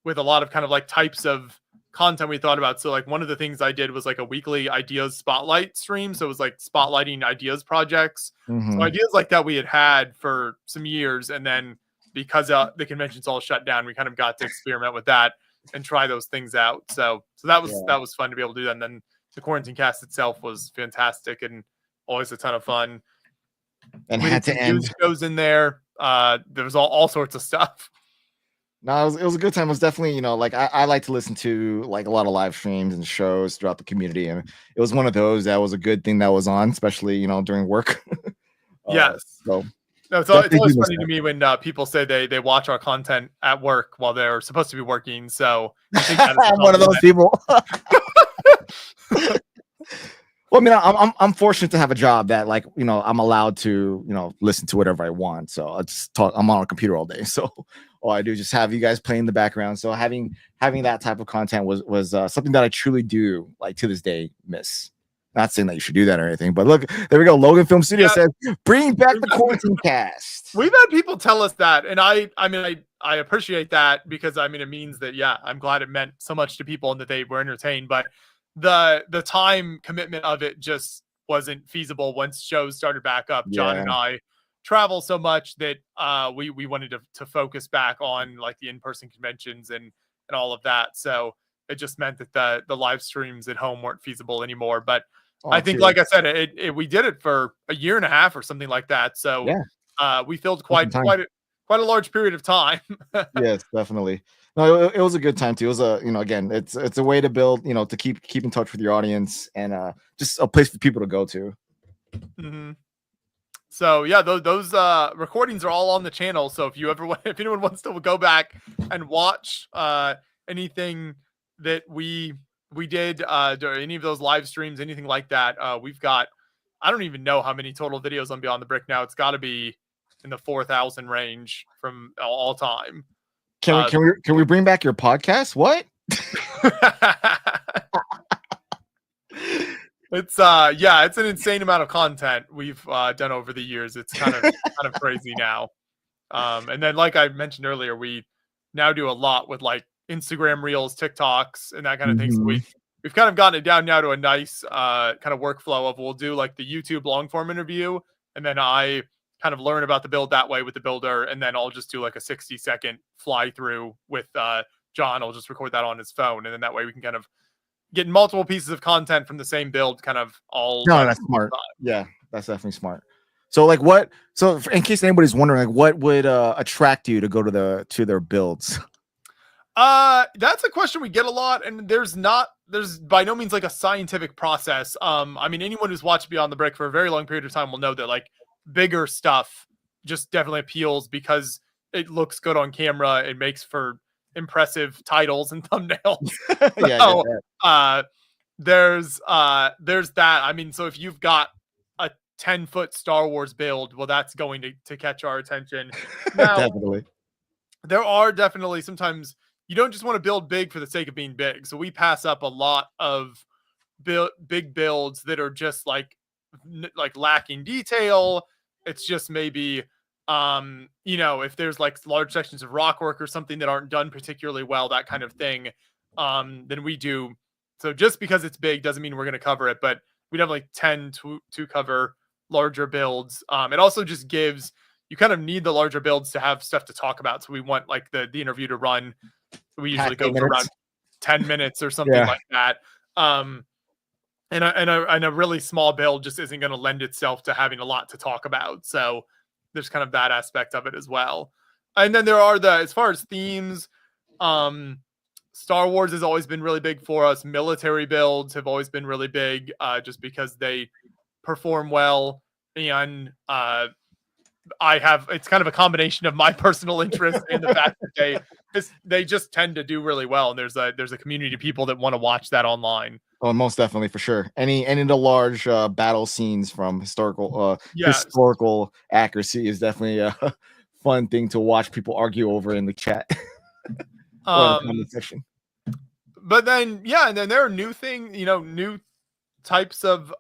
with a lot of kind of like types of content we thought about. So like one of the things I did was like a weekly ideas spotlight stream. So it was like spotlighting ideas projects. So ideas like that we had for some years. And then because the convention's all shut down, we kind of got to experiment with that and try those things out. So that was fun to be able to do that. And then the quarantine cast itself was fantastic and always a ton of fun. And we had to end shows in there. There was all sorts of stuff. No, it was a good time. It was definitely, like I like to listen to like a lot of live streams and shows throughout the community, and it was one of those that was a good thing that was on, especially during work. Yes. So no, it's always funny to me when people say they watch our content at work while they're supposed to be working. So I think I'm one of those people. Well, I mean, I'm fortunate to have a job that, like, I'm allowed to, listen to whatever I want. So I just talk. I'm on a computer all day, so all I do is just have you guys play in the background. So having that type of content was something that I truly do, like, to this day miss. Not saying that you should do that or anything, but look, there we go. Logan Film Studio says, "Bring back the quarantine cast." We've had people tell us that, and I appreciate that, because it means that I'm glad it meant so much to people and that they were entertained, but the time commitment of it just wasn't feasible once shows started back up. John and I travel so much that we wanted to focus back on like the in-person conventions and all of that. So it just meant that the live streams at home weren't feasible anymore. But I think, like I said, we did it for a year and a half or something like that. So we filled quite a large period of time. Yes, definitely. No, it was a good time too. It was again, it's a way to build, to keep in touch with your audience, and just a place for people to go to. So those recordings are all on the channel. So if anyone wants to go back and watch anything that we did, any of those live streams, anything like that, we've got, I don't even know how many total videos on Beyond the Brick now. It's got to be in the 4,000 range from all time. Can we bring back your podcast? What? It's it's an insane amount of content we've done over the years. It's kind of crazy now. And then, like I mentioned earlier, we now do a lot with like Instagram Reels, TikToks, and that kind of thing. So we've kind of gotten it down now to a nice kind of workflow of, we'll do like the YouTube long form interview, and then I kind of learn about the build that way with the builder, and then I'll just do like a 60-second fly through with John. I'll just record that on his phone, and then that way we can kind of get multiple pieces of content from the same build, kind of all. No, that's smart. Yeah, that's definitely smart. So like so in case anybody's wondering, like, what would attract you to go to their builds? That's a question we get a lot, and there's by no means like a scientific process. Anyone who's watched Beyond the Brick for a very long period of time will know that like bigger stuff just definitely appeals because it looks good on camera. It makes for impressive titles and thumbnails. There's that. So if you've got a 10-foot Star Wars build, well, that's going to catch our attention. Now, Definitely. There are definitely sometimes you don't just want to build big for the sake of being big. So we pass up a lot of big builds that are just like lacking detail. It's just maybe, if there's like large sections of rock work or something that aren't done particularly well, that kind of thing, then we do. So just because it's big doesn't mean we're going to cover it, but we definitely tend to cover larger builds. It also just gives, you kind of need the larger builds to have stuff to talk about. So we want like the interview to run. We usually go for around 10 minutes or something like that. And a really small build just isn't going to lend itself to having a lot to talk about. So there's kind of that aspect of it as well. And then there are as far as themes, Star Wars has always been really big for us. Military builds have always been really big, just because they perform well. And it's kind of a combination of my personal interest and the fact that they just tend to do really well. And there's a community of people that want to watch that online. Oh, most definitely, for sure. Any of the large battle scenes from historical accuracy is definitely a fun thing to watch people argue over in the chat. Or the comment section. But then, yeah, and then there are new new types of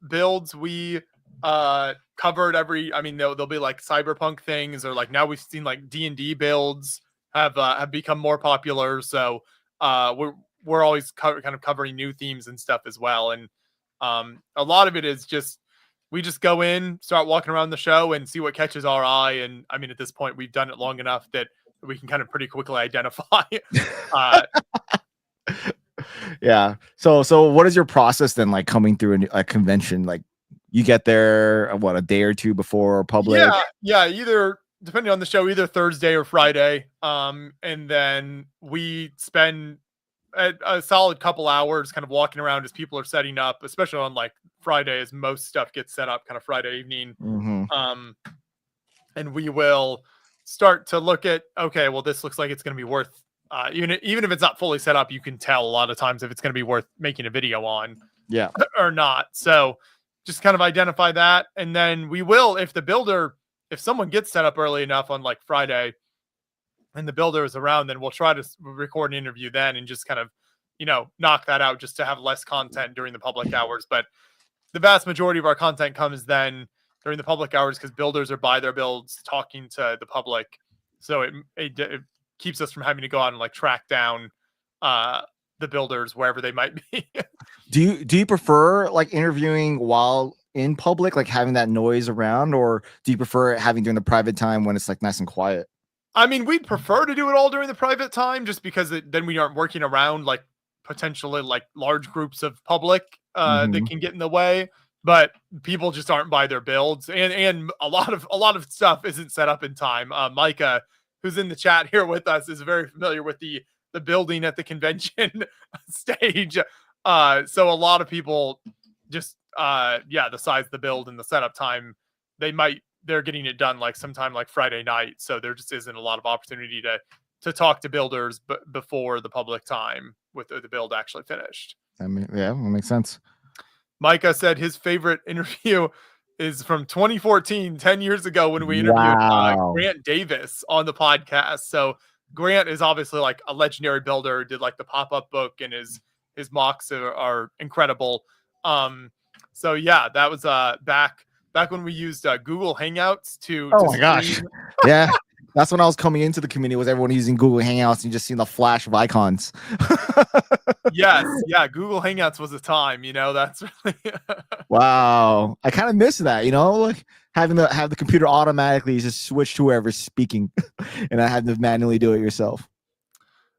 builds. We covered there'll be like cyberpunk things, or like now we've seen like D&D builds have become more popular. So we're always kind of covering new themes and stuff as well. And a lot of it is we just go in, start walking around the show and see what catches our eye. And I mean, at this point, we've done it long enough that we can kind of pretty quickly identify. Yeah. So what is your process then, like coming through a convention? Like you get there, a day or two before public? Yeah. Either, depending on the show, either Thursday or Friday. And then we spend a solid couple hours kind of walking around as people are setting up, especially on like Friday, as most stuff gets set up kind of Friday evening. Mm-hmm. And we will start to look at, okay, well, this looks like it's going to be worth, even if it's not fully set up, you can tell a lot of times if it's going to be worth making a video on, or not. So just kind of identify that. And then we will, if someone gets set up early enough on like Friday and the builder is around, then we'll try to record an interview then and just kind of, knock that out just to have less content during the public hours. But the vast majority of our content comes then during the public hours, because builders are by their builds talking to the public. So it keeps us from having to go out and like track down the builders wherever they might be. Do you prefer like interviewing while in public, like having that noise around, or do you prefer having during the private time when it's like nice and quiet? I mean, we'd prefer to do it all during the private time, just because then we aren't working around like potentially like large groups of public that can get in the way. But people just aren't by their builds, and a lot of stuff isn't set up in time. Micah, who's in the chat here with us, is very familiar with the building at the convention stage. So a lot of people just the size of the build and the setup time, they're getting it done like sometime like Friday night. So there just isn't a lot of opportunity to talk to builders before the public time with the build actually finished. I mean, yeah, that makes sense. Micah said his favorite interview is from 2014, 10 years ago, when we interviewed Grant Davis on the podcast. So Grant is obviously like a legendary builder, did like the pop-up book, and his mocks are incredible. So yeah, that was back when we used Google Hangouts to my gosh. Yeah. That's when I was coming into the community, was everyone using Google Hangouts and you just seeing the flash of icons. Yes. Yeah. Google Hangouts was a time, that's really wow. I kind of miss that, like having have the computer automatically just switch to whoever's speaking and I had to manually do it yourself.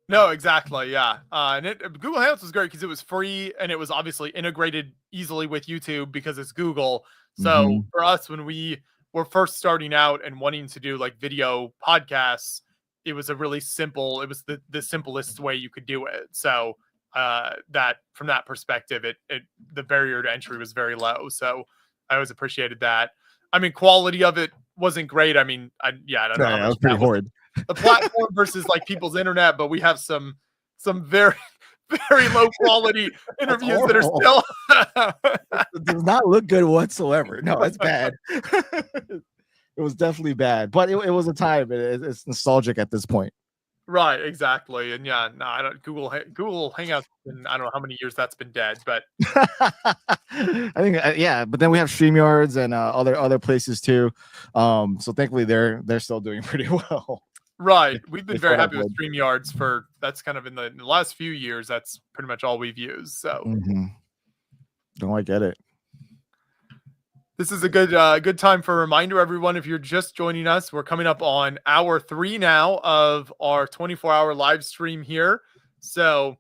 No, exactly. Yeah. And Google Hangouts was great because it was free and it was obviously integrated easily with YouTube because it's Google. So for us, when we were first starting out and wanting to do like video podcasts, it was it was the simplest way you could do it. So that from that perspective, the barrier to entry was very low. So I always appreciated that. I mean, quality of it wasn't great. I mean, I don't know. That was pretty horrid. The platform versus like people's internet, but we have some very, very low quality interviews that are still it does not look good whatsoever. No, it's bad. It was definitely bad, but it was a time. It's nostalgic at this point. Right, exactly. And yeah, no, I don't Google Hangouts. I don't know how many years that's been dead, but I think but then we have StreamYards and other places too. So thankfully they're still doing pretty well. Right. We've been very happy with StreamYards that's kind of in the last few years. That's pretty much all we've used. So I get it. This is a good time for a reminder, everyone. If you're just joining us, we're coming up on hour 3 now of our 24-hour live stream here. So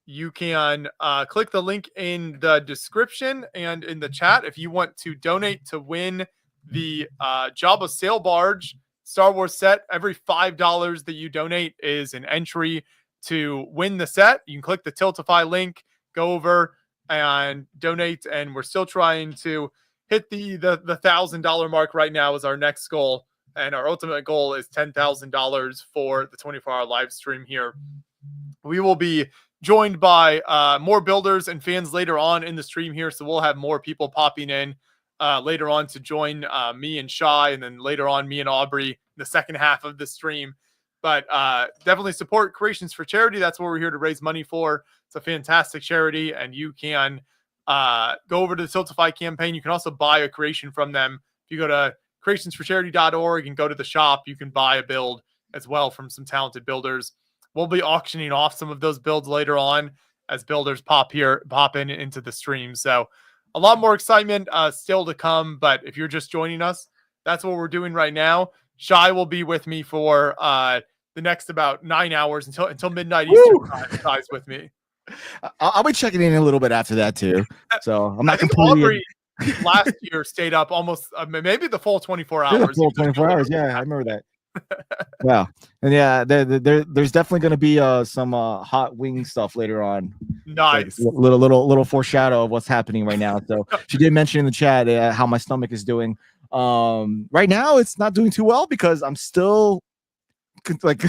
you can click the link in the description and in the chat if you want to donate to win the Jabba Sail Barge Star Wars set. Every $5 that you donate is an entry to win the set. You can click the Tiltify link, go over and donate. And we're still trying to hit the $1,000 mark right now is our next goal. And our ultimate goal is $10,000 for the 24-hour live stream here. We will be joined by more builders and fans later on in the stream here. So we'll have more people popping in later on to join me and Shai, and then later on me and Aubrey in the second half of the stream. But definitely support Creations for Charity. That's what we're here to raise money for. It's a fantastic charity, and you can go over to the Tiltify campaign. You can also buy a creation from them. If you go to creationsforcharity.org and go to the shop, you can buy a build as well from some talented builders. We'll be auctioning off some of those builds later on as builders pop in into the stream. So a lot more excitement still to come. But if you're just joining us, that's what we're doing right now. Shai will be with me for the next about 9 hours until midnight Eastern time. Shai's with me. I'll be checking in a little bit after that too. So I'm not completely. Aubrey last year stayed up almost maybe the full 24 hours. The full 24 hours. Yeah, I remember that. Yeah, and yeah, there's definitely going to be some hot wing stuff later on. Nice, like little foreshadow of what's happening right now. So she did mention in the chat how my stomach is doing. Right now it's not doing too well because I'm still like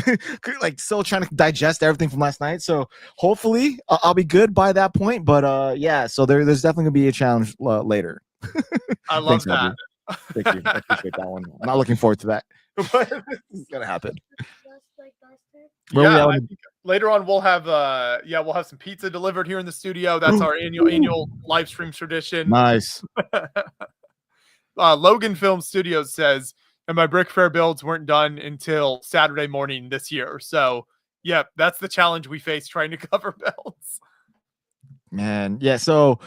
still trying to digest everything from last night. So hopefully I'll be good by that point. But yeah, so there's definitely gonna be a challenge later. I love Thanks, that. Thank you. I appreciate that one. I'm not looking forward to that. But it's gonna happen. Yeah, I think later on we'll have some pizza delivered here in the studio. That's our annual live stream tradition. Nice. Logan Film Studios says, and my Brick Fair builds weren't done until Saturday morning this year. So yeah, that's the challenge we face trying to cover builds. Man, yeah. So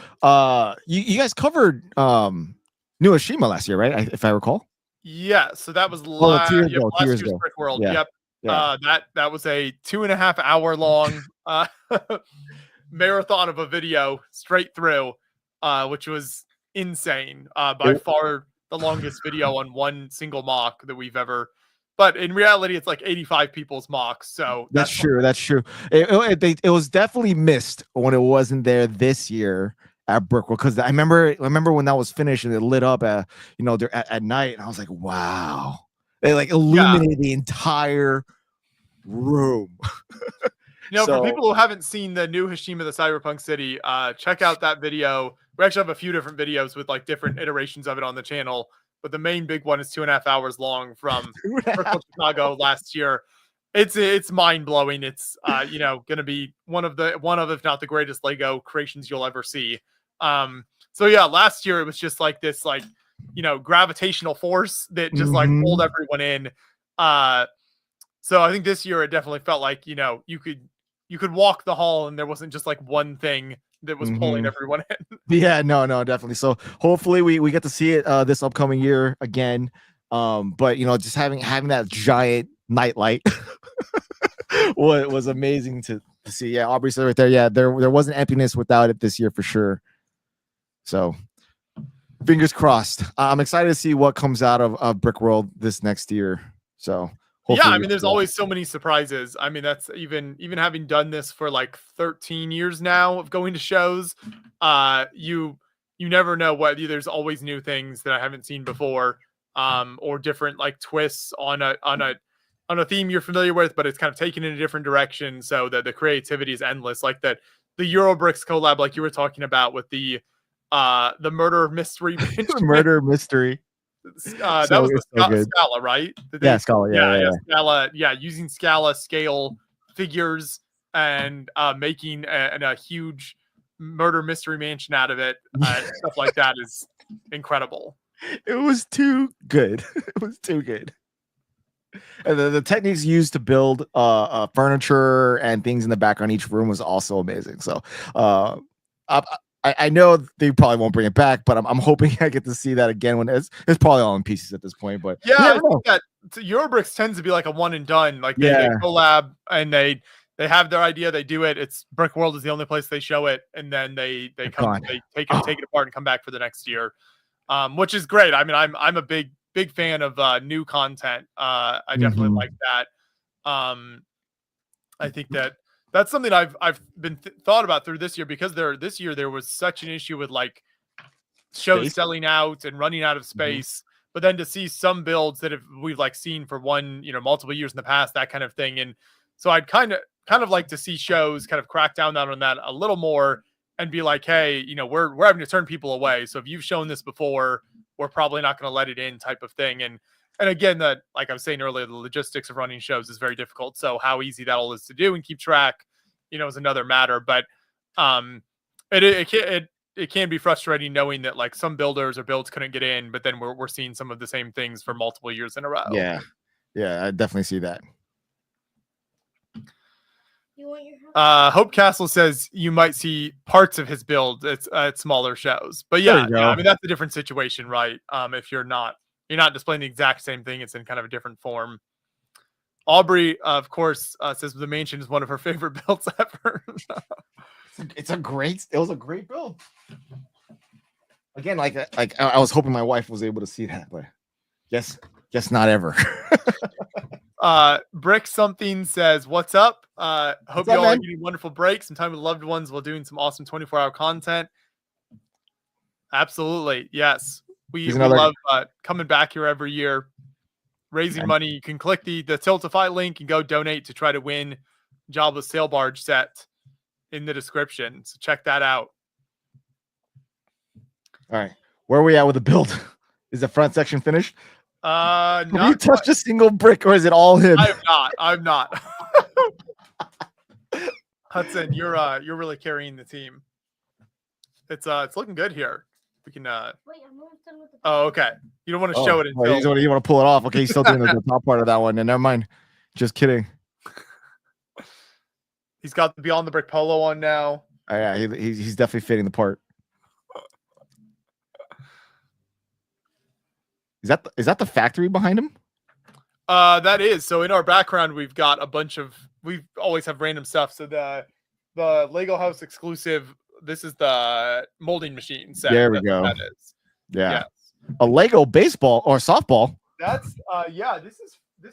you guys covered New Oshima last year, right? If I recall. Yeah, so that was last year's ago. Brick World. Yeah. Yep. Yeah. That was a 2.5 hour long marathon of a video straight through, which was insane. By far the longest video on one single mock that we've ever. But in reality, it's like 85 people's mocks. So that's true. That's true. It was definitely missed when it wasn't there this year at Brickworld, because I remember when that was finished and it lit up at night, and I was like, wow, it like illuminated the entire room. For people who haven't seen the new Hashima the Cyberpunk City, check out that video. We actually have a few different videos with like different iterations of it on the channel, but the main big one is 2.5 hours long from Chicago last year. It's mind blowing. It's going to be one of if not the greatest Lego creations you'll ever see. So yeah, last year it was just like this gravitational force that just like pulled everyone in. So I think this year it definitely felt like you could walk the hall and there wasn't just like one thing that was pulling everyone in. Yeah, no, definitely. So hopefully we get to see it this upcoming year again. But just having that giant nightlight was amazing to see. Yeah, Aubrey said right there. Yeah, there wasn't emptiness without it this year for sure. So fingers crossed. I'm excited to see what comes out of Brick World this next year. So yeah, I mean, there's always so many surprises. I mean, that's even having done this for like 13 years now of going to shows. You never know what. There's always new things that I haven't seen before, or different like twists on a theme you're familiar with, but it's kind of taken in a different direction. So that the creativity is endless. Like the Eurobricks collab, like you were talking about with the murder mystery. Murder mystery. That was the Scala, right? Scala. Yeah. Scala. Yeah, using Scala scale figures and making a huge murder mystery mansion out of it. Stuff like that is incredible. It was too good. It was too good. And the techniques used to build furniture and things in the background each room was also amazing. So I know they probably won't bring it back, but I'm hoping I get to see that again when it's probably all in pieces at this point. But yeah, I think that Eurobricks tends to be like a one and done. Like they collab and they have their idea, they do it. It's Brick World is the only place they show it, and then they take it apart and come back for the next year, which is great. I mean, I'm a big fan of new content. I definitely like that. I think that That's something I've been thought about through this year, because this year there was such an issue with like shows Space? selling out and running out of space. But then to see some builds that we've like seen for multiple years in the past, that kind of thing. And so I'd kind of like to see shows kind of crack down on that a little more and be like, hey, we're having to turn people away. So if you've shown this before, we're probably not going to let it in, type of thing. And again, that, like I was saying earlier, the logistics of running shows is very difficult. So how easy that all is to do and keep track, is another matter. But it can be frustrating knowing that like some builders or builds couldn't get in, but then we're seeing some of the same things for multiple years in a row. Yeah, I definitely see that. You want your Hope Castle says you might see parts of his build at smaller shows, but yeah, I mean that's a different situation, right? If you're not displaying the exact same thing, it's in kind of a different form. Aubrey, of course, says the mansion is one of her favorite builds ever. It was a great build. Again, like I was hoping my wife was able to see that, but guess not ever. Brick something says, "What's up? Hope up, y'all are man? getting wonderful breaks, some time with loved ones while doing some awesome 24-hour content." Absolutely, yes. We love coming back here every year, raising money. You can click the Tiltify link and go donate to try to win Jobless Sail Barge set in the description. So check that out. All right, where are we at with the build? Is the front section finished? Have you touched a single brick, or is it all him? I'm not. Hudson, you're really carrying the team. It's looking good here. We can Wait, I'm almost done with the Oh, okay. You don't want to show it until you want to pull it off. Okay, he's still doing the top part of that one. And never mind. Just kidding. He's got the Beyond the Brick polo on now. Oh, yeah, he's definitely fitting the part. Is that the factory behind him? That is. So in our background, we've got we always have random stuff. So the Lego House exclusive, this is the molding machine set. There we go. That is. Yeah. Yes. A Lego baseball or softball. That's this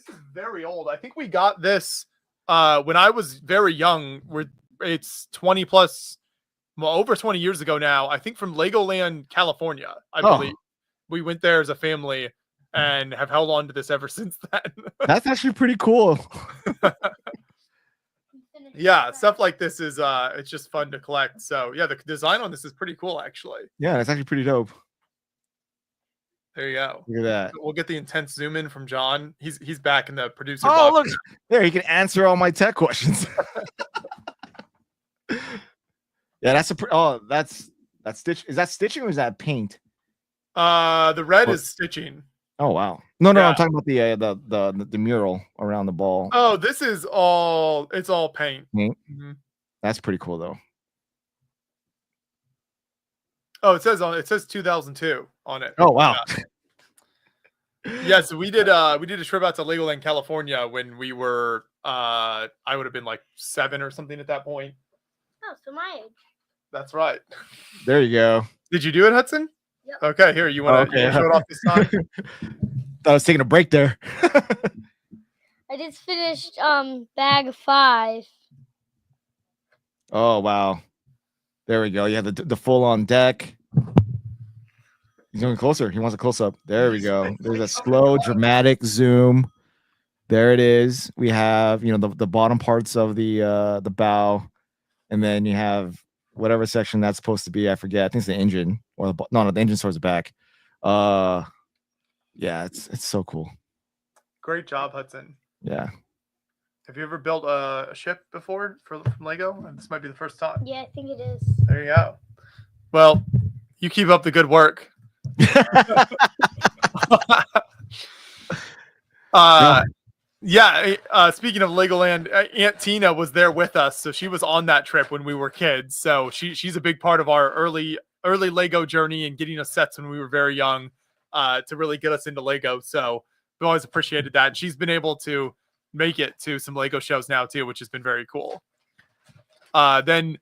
is very old. I think we got this when I was very young. It's 20 plus, over 20 years ago now. I think from Legoland, California, I believe. We went there as a family and have held on to this ever since then. That's actually pretty cool. Yeah, stuff like this is it's just fun to collect. So yeah, the design on this is pretty cool, actually. Yeah, it's actually pretty dope. There you go. Look at that. We'll get the intense zoom in from John. He's back in the producer Oh, box. look there, he can answer all my tech questions. Yeah, that's that's stitch. Is that stitching or is that paint? The red is stitching. Oh wow. No, Yeah. I'm talking about the mural around the ball. Oh, this is all paint. Paint? Mm-hmm. That's pretty cool though. Oh, it says 2002 on it. Oh wow. Yeah, so we did a trip out to Legoland, California when we were I would have been like 7 or something at that point. Oh, so my age. That's right. There you go. Did you do it, Hudson? Yep. Okay, here, you want to show it off this time? Thought I was taking a break there. I just finished bag 5. Oh wow. There we go. You have the full on deck. He's going closer. He wants a close up. There we go. There's a slow, dramatic zoom. There it is. We have, the bottom parts of the bow, and then you have whatever section that's supposed to be. I forget. I think it's the engine, or the engine towards the back. Yeah, it's so cool. Great job, Hudson. Yeah. Have you ever built a ship before from Lego? And this might be the first time. Yeah, I think it is. There you go. Well, you keep up the good work. Speaking of Legoland, Aunt Tina was there with us, so she was on that trip when we were kids. So she's a big part of our early Lego journey and getting us sets when we were very young, to really get us into Lego. So we always appreciated that. And she's been able to make it to some Lego shows now too, which has been very cool. Then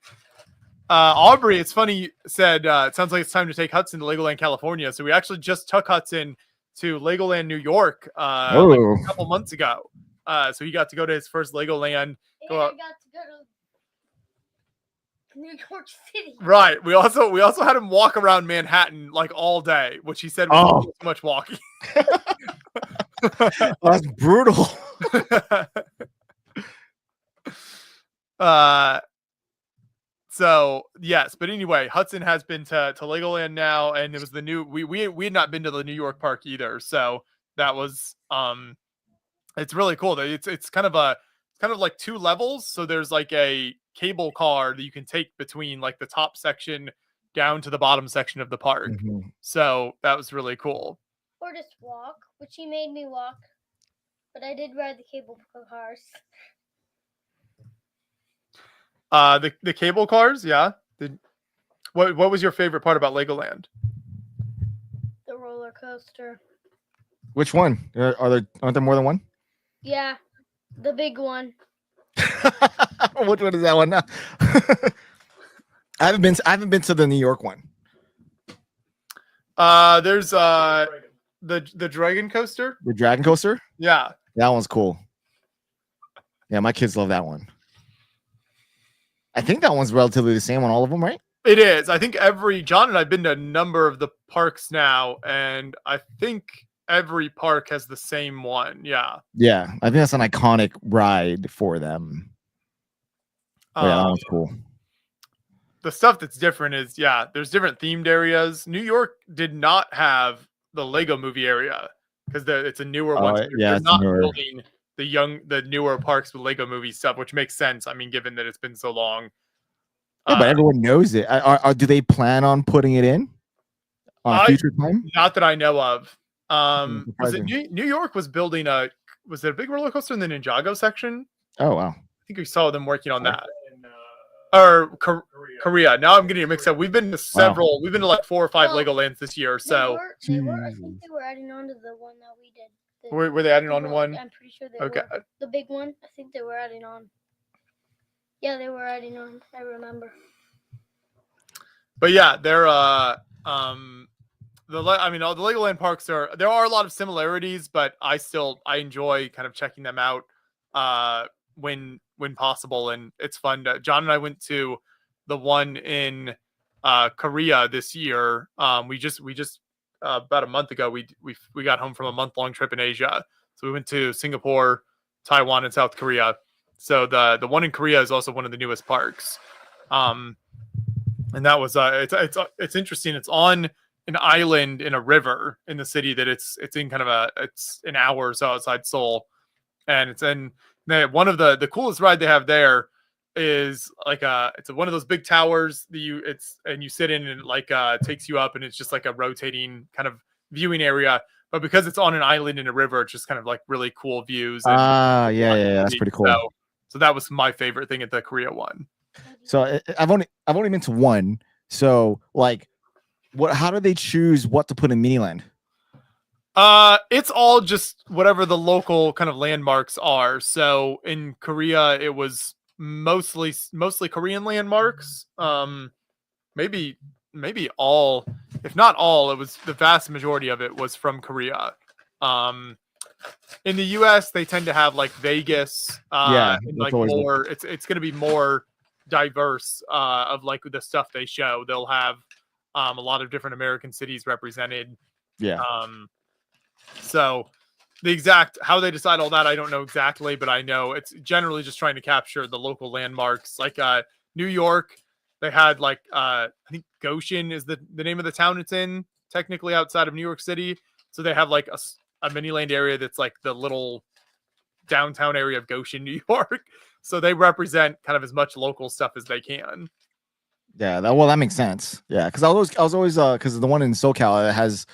Aubrey, it's funny, said it sounds like it's time to take Hudson to Legoland, California. So we actually just took Hudson to Legoland, New York, like a couple months ago. So he got to go to his first Legoland. And I got to go to New York City. Right. We also had him walk around Manhattan like all day, which he said was too much walking. That's brutal. So yes, but anyway, Hudson has been to Legoland now, and it was the new we had not been to the New York park either. So that was it's really cool. It's kind of like 2 levels. So there's like a cable car that you can take between like the top section down to the bottom section of the park. Mhm. So that was really cool. Or just walk, which he made me walk. But I did ride the cable cars. The cable cars, yeah. What was your favorite part about Legoland? The roller coaster. Which one? Aren't there more than one? Yeah, the big one. Which one is that one? I haven't been to the New York one. There's the dragon coaster. The Dragon Coaster? Yeah. That one's cool. Yeah, my kids love that one. I think that one's relatively the same on all of them, right? It is. I think John and I've been to a number of the parks now, and I think every park has the same one. Yeah. Yeah, I think that's an iconic ride for them. But yeah, that one's cool. The stuff that's different is, there's different themed areas. New York did not have the Lego movie area because it's a newer one. So yeah, they're it's not newer. building the newer parks with Lego movie stuff, which makes sense. I mean, given that it's been so long. Yeah, but everyone knows it. Do they plan on putting it in on future time? Not that I know of. Was it Surprising. New York was building was it a big roller coaster in the Ninjago section? Oh wow. I think we saw them working on that. Or Korea. Now I'm getting it mixed up. We've been to several. We've been to like 4 or 5 Oh, Legolands this year. So they were. I think they were adding on to the one that we did. were they adding on one? I'm pretty sure they Okay. were. The big one. I think they were adding on. Yeah, they were adding on. I remember. But yeah, they're all the Legoland parks there are a lot of similarities, but I enjoy kind of checking them out when possible, and it's fun. John and I went to the one in Korea this year. We just about a month ago we got home from a month-long trip in Asia, so we went to Singapore, Taiwan, and South Korea. So the one in Korea is also one of the newest parks. And that was it's interesting. It's on an island in a river in the city that it's in kind of it's an hour or so outside Seoul, and it's in one of the coolest ride they have there is like it's one of those big towers that you sit in, and like takes you up, and it's just like a rotating kind of viewing area. But because it's on an island in a river, it's just kind of like really cool views. Yeah, that's pretty cool. So that was my favorite thing at the Korea one. So I've only been to one. So like, how do they choose what to put in Miniland? It's all just whatever the local kind of landmarks are. So in Korea, it was mostly Korean landmarks. Maybe all, if not all, it was the vast majority of it was from Korea. In the US, they tend to have like Vegas. And like more. It's going to be more diverse of like the stuff they show. They'll have a lot of different American cities represented. Yeah. So the exact how they decide all that, I don't know exactly, but I know it's generally just trying to capture the local landmarks. Like New York, they had like I think Goshen is the name of the town it's in, technically outside of New York City. So they have like a mini land area that's like the little downtown area of Goshen, New York. So they represent kind of as much local stuff as they can. Yeah, that makes sense. Yeah, because I was always because the one in SoCal, it has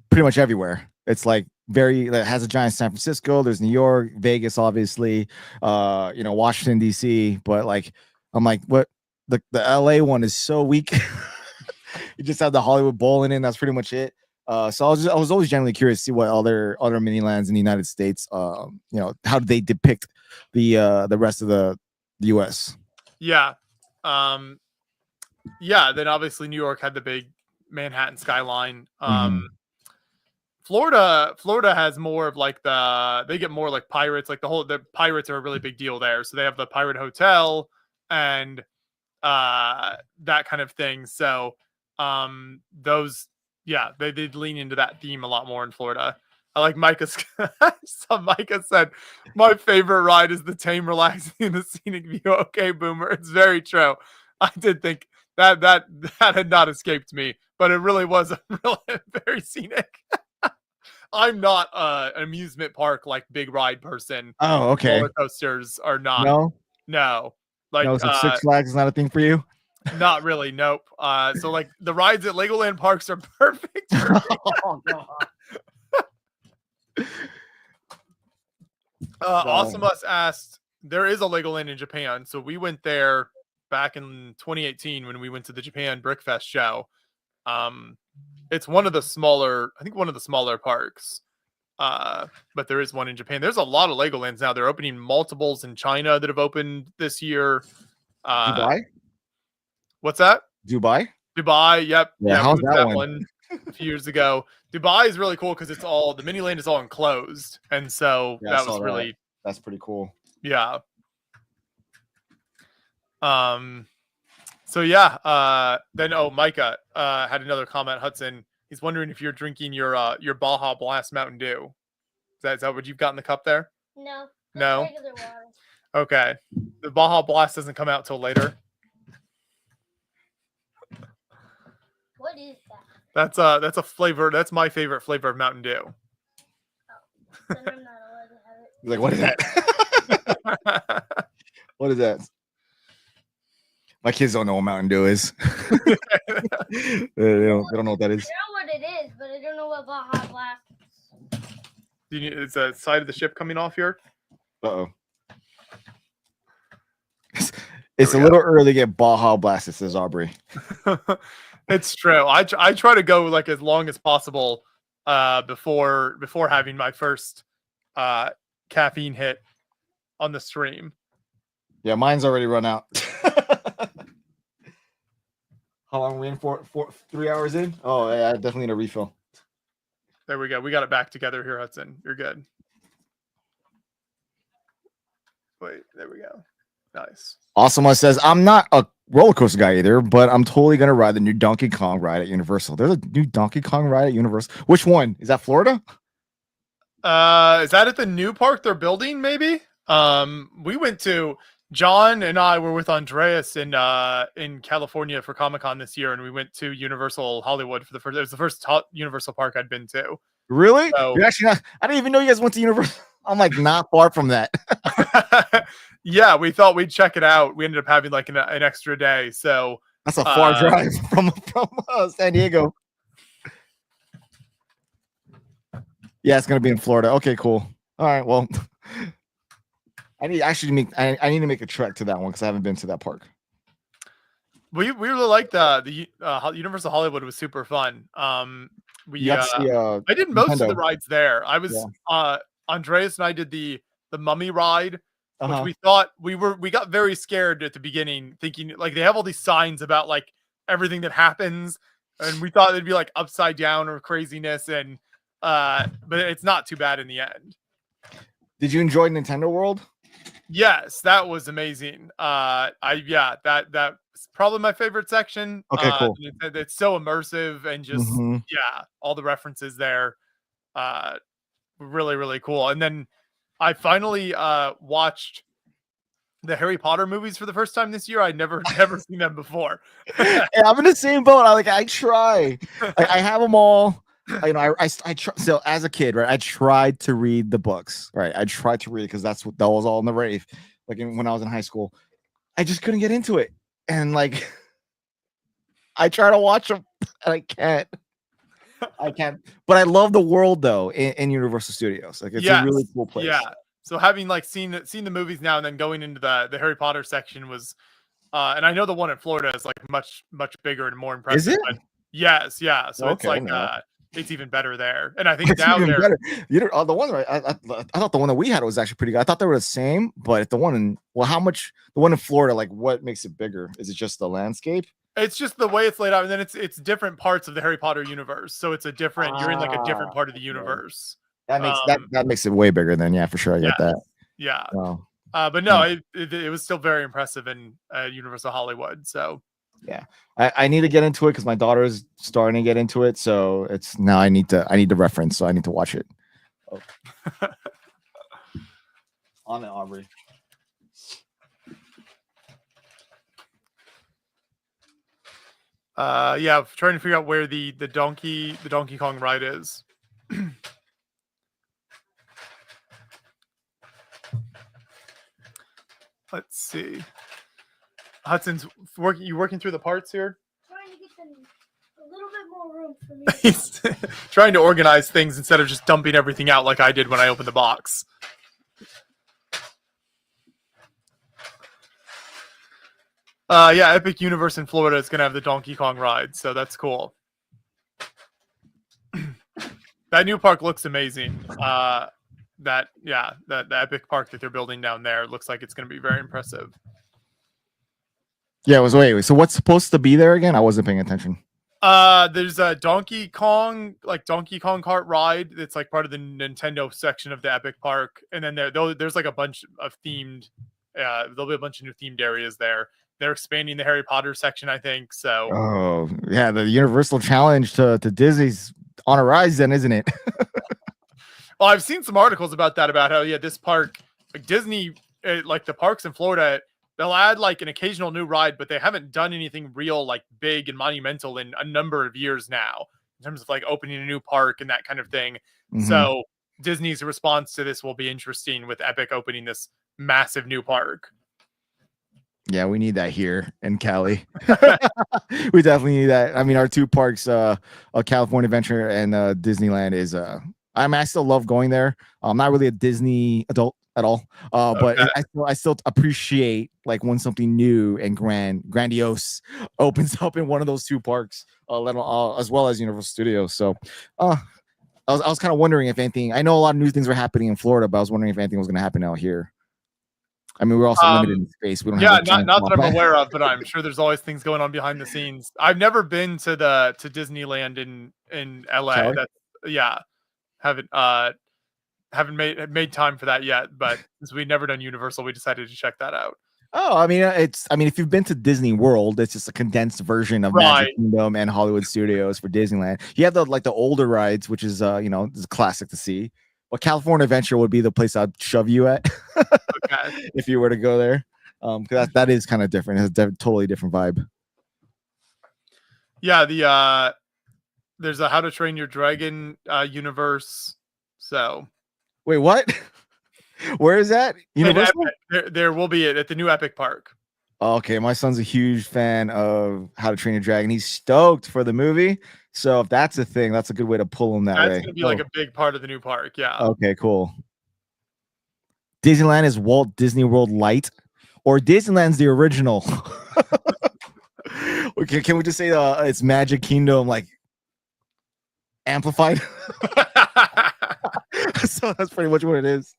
pretty much everywhere. It's like it has a giant San Francisco. There's New York, Vegas, obviously, Washington D.C. But like, I'm like, what the LA one is so weak. You just have the Hollywood Bowl in it. That's pretty much it. So I was always generally curious to see what other mini lands in the United States, how do they depict the rest of the U.S. Yeah. Then obviously New York had the big Manhattan skyline. Florida has more of like they get more like pirates, like the pirates are a really big deal there. So they have the Pirate Hotel, and that kind of thing. So those, yeah, they did lean into that theme a lot more in Florida. I like Micah's. So Micah said, my favorite ride is the tame, relaxing, and the scenic view. Okay, Boomer. It's very true. I did think that had not escaped me, but it really was a really very scenic. I'm not an amusement park like big ride person. Oh, okay. Roller coasters are not. No, like no. So Six Flags is not a thing for you. Not really. Nope. So like the rides at Legoland parks are perfect. For me. Oh, God. Awesomus asked, there is a Legoland in Japan. So we went there back in 2018 when we went to the Japan Brickfest show. It's one of the smaller parks. But there is one in Japan. There's a lot of Legolands now. They're opening multiples in China that have opened this year. Dubai? What's that? Dubai? Dubai, yep. Yeah, how's that one? A few years ago. Dubai is really cool because it's all, the mini land is all enclosed. And so Yeah, that was really, that's pretty cool. yeah. So yeah, then Micah had another comment. Hudson, he's wondering if you're drinking your Baja Blast Mountain Dew. Is that what you've got in the cup there? No. No? Regular water. Okay. The Baja Blast doesn't come out till later. What is that? That's a flavor. That's my favorite flavor of Mountain Dew. Then I'm not allowed to have it. He's like, what is that? What is that? My kids don't know what Mountain Dew is. they don't know what that is. I know what it is, but I don't know what Baja Blast is. It's a side of the ship coming off here. Uh-oh. It's a little early to get Baja Blast, says Aubrey. It's true. I try to go like as long as possible before having my first caffeine hit on the stream. Yeah, mine's already run out. How long are we in for? 3 hours in? Oh, yeah, I definitely need a refill. There we go. We got it back together here, Hudson. You're good. Wait, there we go. Nice. Awesome says, I'm not a roller coaster guy either, but I'm totally going to ride the new Donkey Kong ride at Universal. There's a new Donkey Kong ride at Universal. Which one? Is that Florida? Is that at the new park they're building, maybe? We went to, John and I were with Andreas in California for Comic-Con this year, and we went to Universal Hollywood for the first. It was the first Universal park I'd been to. Really? So, you're actually not, I didn't even know you guys went to Universal. I'm like not far from that. Yeah, we thought we'd check it out. We ended up having like an extra day, so that's a far drive from San Diego. Yeah, it's gonna be in Florida. Okay, cool. All right, well. I need to make a trek to that one because I haven't been to that park. We really liked the Universal Hollywood. Was super fun. I did most of the rides there. I was Andreas and I did the Mummy ride, which we thought we got very scared at the beginning, thinking like they have all these signs about like everything that happens, and we thought it'd be like upside down or craziness, and but it's not too bad in the end. Did you enjoy Nintendo World? Yes, that was amazing. That's probably my favorite section. Okay, cool. It's so immersive and just all the references there. Really, really cool. And then I finally watched the Harry Potter movies for the first time this year. I'd never seen them before. Yeah, I'm in the same boat. I try. I have them all. I try, so as a kid, right, I tried to read the books, right? I tried to read because that was all in the rave. Like when I was in high school, I just couldn't get into it, and like I try to watch them, and I can't. But I love the world though in Universal Studios. Like it's a really cool place. Yeah. So having like seen the movies now and then going into the Harry Potter section was, and I know the one in Florida is like much bigger and more impressive. Is it? But yes. Yeah. So it's like it's even better there. And I think it's now they're better. The one I thought the one that we had was actually pretty good. I thought they were the same, but the one in the one in Florida, like what makes it bigger? Is it just the landscape? It's just the way it's laid out, and then it's different parts of the Harry Potter universe. So it's a different. You're in like a different part of the universe. That makes it way bigger. Then for sure I get that. Yeah. But no, it was still very impressive in Universal Hollywood. So I need to get into it because my daughter is starting to get into it. So it's now I need to reference. So I need to watch it. Oh. On it, Aubrey. Yeah, trying to figure out where the Donkey Kong ride is. Let's see. Hudson's working. You working through the parts here? Trying to get them a little bit more room for me. He's trying to organize things instead of just dumping everything out like I did when I opened the box. Yeah, Epic Universe in Florida is going to have the Donkey Kong ride, so that's cool. That new park looks amazing. The Epic Park that they're building down there looks like it's going to be very impressive. Yeah, it was wait. So what's supposed to be there again? I wasn't paying attention. There's a Donkey Kong kart ride that's like part of the Nintendo section of the Epic Park, and then there's like a bunch of themed. There'll be a bunch of new themed areas there. They're expanding the Harry Potter section, I think. So. Oh yeah, the Universal Challenge to Disney's on a rise, then, isn't it? Well, I've seen some articles about that, about how this park, like Disney, like the parks in Florida, they'll add like an occasional new ride, but they haven't done anything real like big and monumental in a number of years now in terms of like opening a new park and that kind of thing. Mm-hmm. So Disney's response to this will be interesting with Epic opening this massive new park. Yeah, we need that here in Cali. We definitely need that. I mean, our two parks, California Adventure and Disneyland is I still love going there. I'm not really a Disney adult at all, but I still appreciate like when something new and grandiose opens up in one of those two parks, as well as Universal Studios. So, I was kind of wondering if anything. I know a lot of new things were happening in Florida, but I was wondering if anything was going to happen out here. I mean, we're also limited in space. We don't have not that I'm aware of, but I'm sure there's always things going on behind the scenes. I've never been to Disneyland in LA. Haven't made time for that yet, but since we've never done Universal, we decided to check that out. Oh, I mean, if you've been to Disney World, it's just a condensed version of Magic Kingdom and Hollywood Studios for Disneyland. You have the older rides, which is is a classic to see. But California Adventure would be the place I'd shove you at if you were to go there. Because that is kind of different. It's a totally different vibe. Yeah, there's a How to Train Your Dragon universe. So, wait, what? Where is that? Universal? There will be at the new Epic Park. Okay, my son's a huge fan of How to Train Your Dragon. He's stoked for the movie. So if that's a thing, that's a good way to pull him that way. That's going to be like a big part of the new park. Yeah. Okay, cool. Disneyland is Walt Disney World Light, or Disneyland's the original. Okay, can we just say it's Magic Kingdom like amplified? So that's pretty much what it is.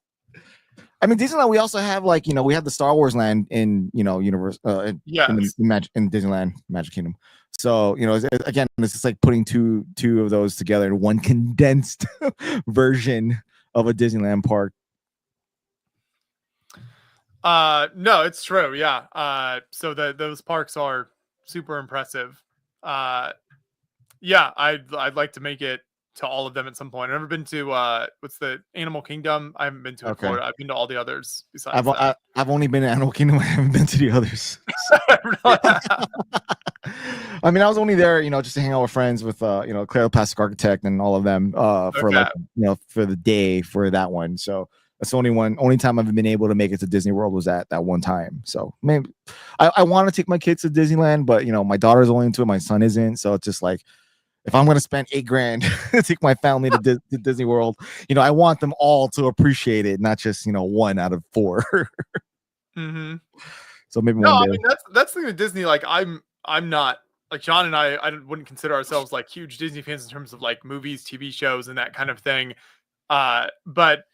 I mean, Disneyland, we also have we have the Star Wars land in universe in Disneyland Magic Kingdom. So again, it's just like putting two of those together in one condensed version of a Disneyland park. No, it's true. Yeah. So those parks are super impressive. Yeah, I'd like to make it to all of them at some point. I've never been to what's the Animal Kingdom. I haven't been to it. Florida. I've been to all the others besides that. I've only been to Animal Kingdom. I haven't been to the others. I mean, I was only there, just to hang out with friends with Claire Plastic Architect and all of them for for the day for that one. So that's the only time I've been able to make it to Disney World was at that one time. So maybe I want to take my kids to Disneyland, but my daughter's only into it, my son isn't. So it's just like, if I'm going to spend $8,000 to take my family to Disney World, I want them all to appreciate it, not just, 1 out of 4. Mm-hmm. So maybe no, one day. I mean, that's the thing with Disney. Like I'm not like John and I wouldn't consider ourselves like huge Disney fans in terms of like movies, TV shows, and that kind of thing. But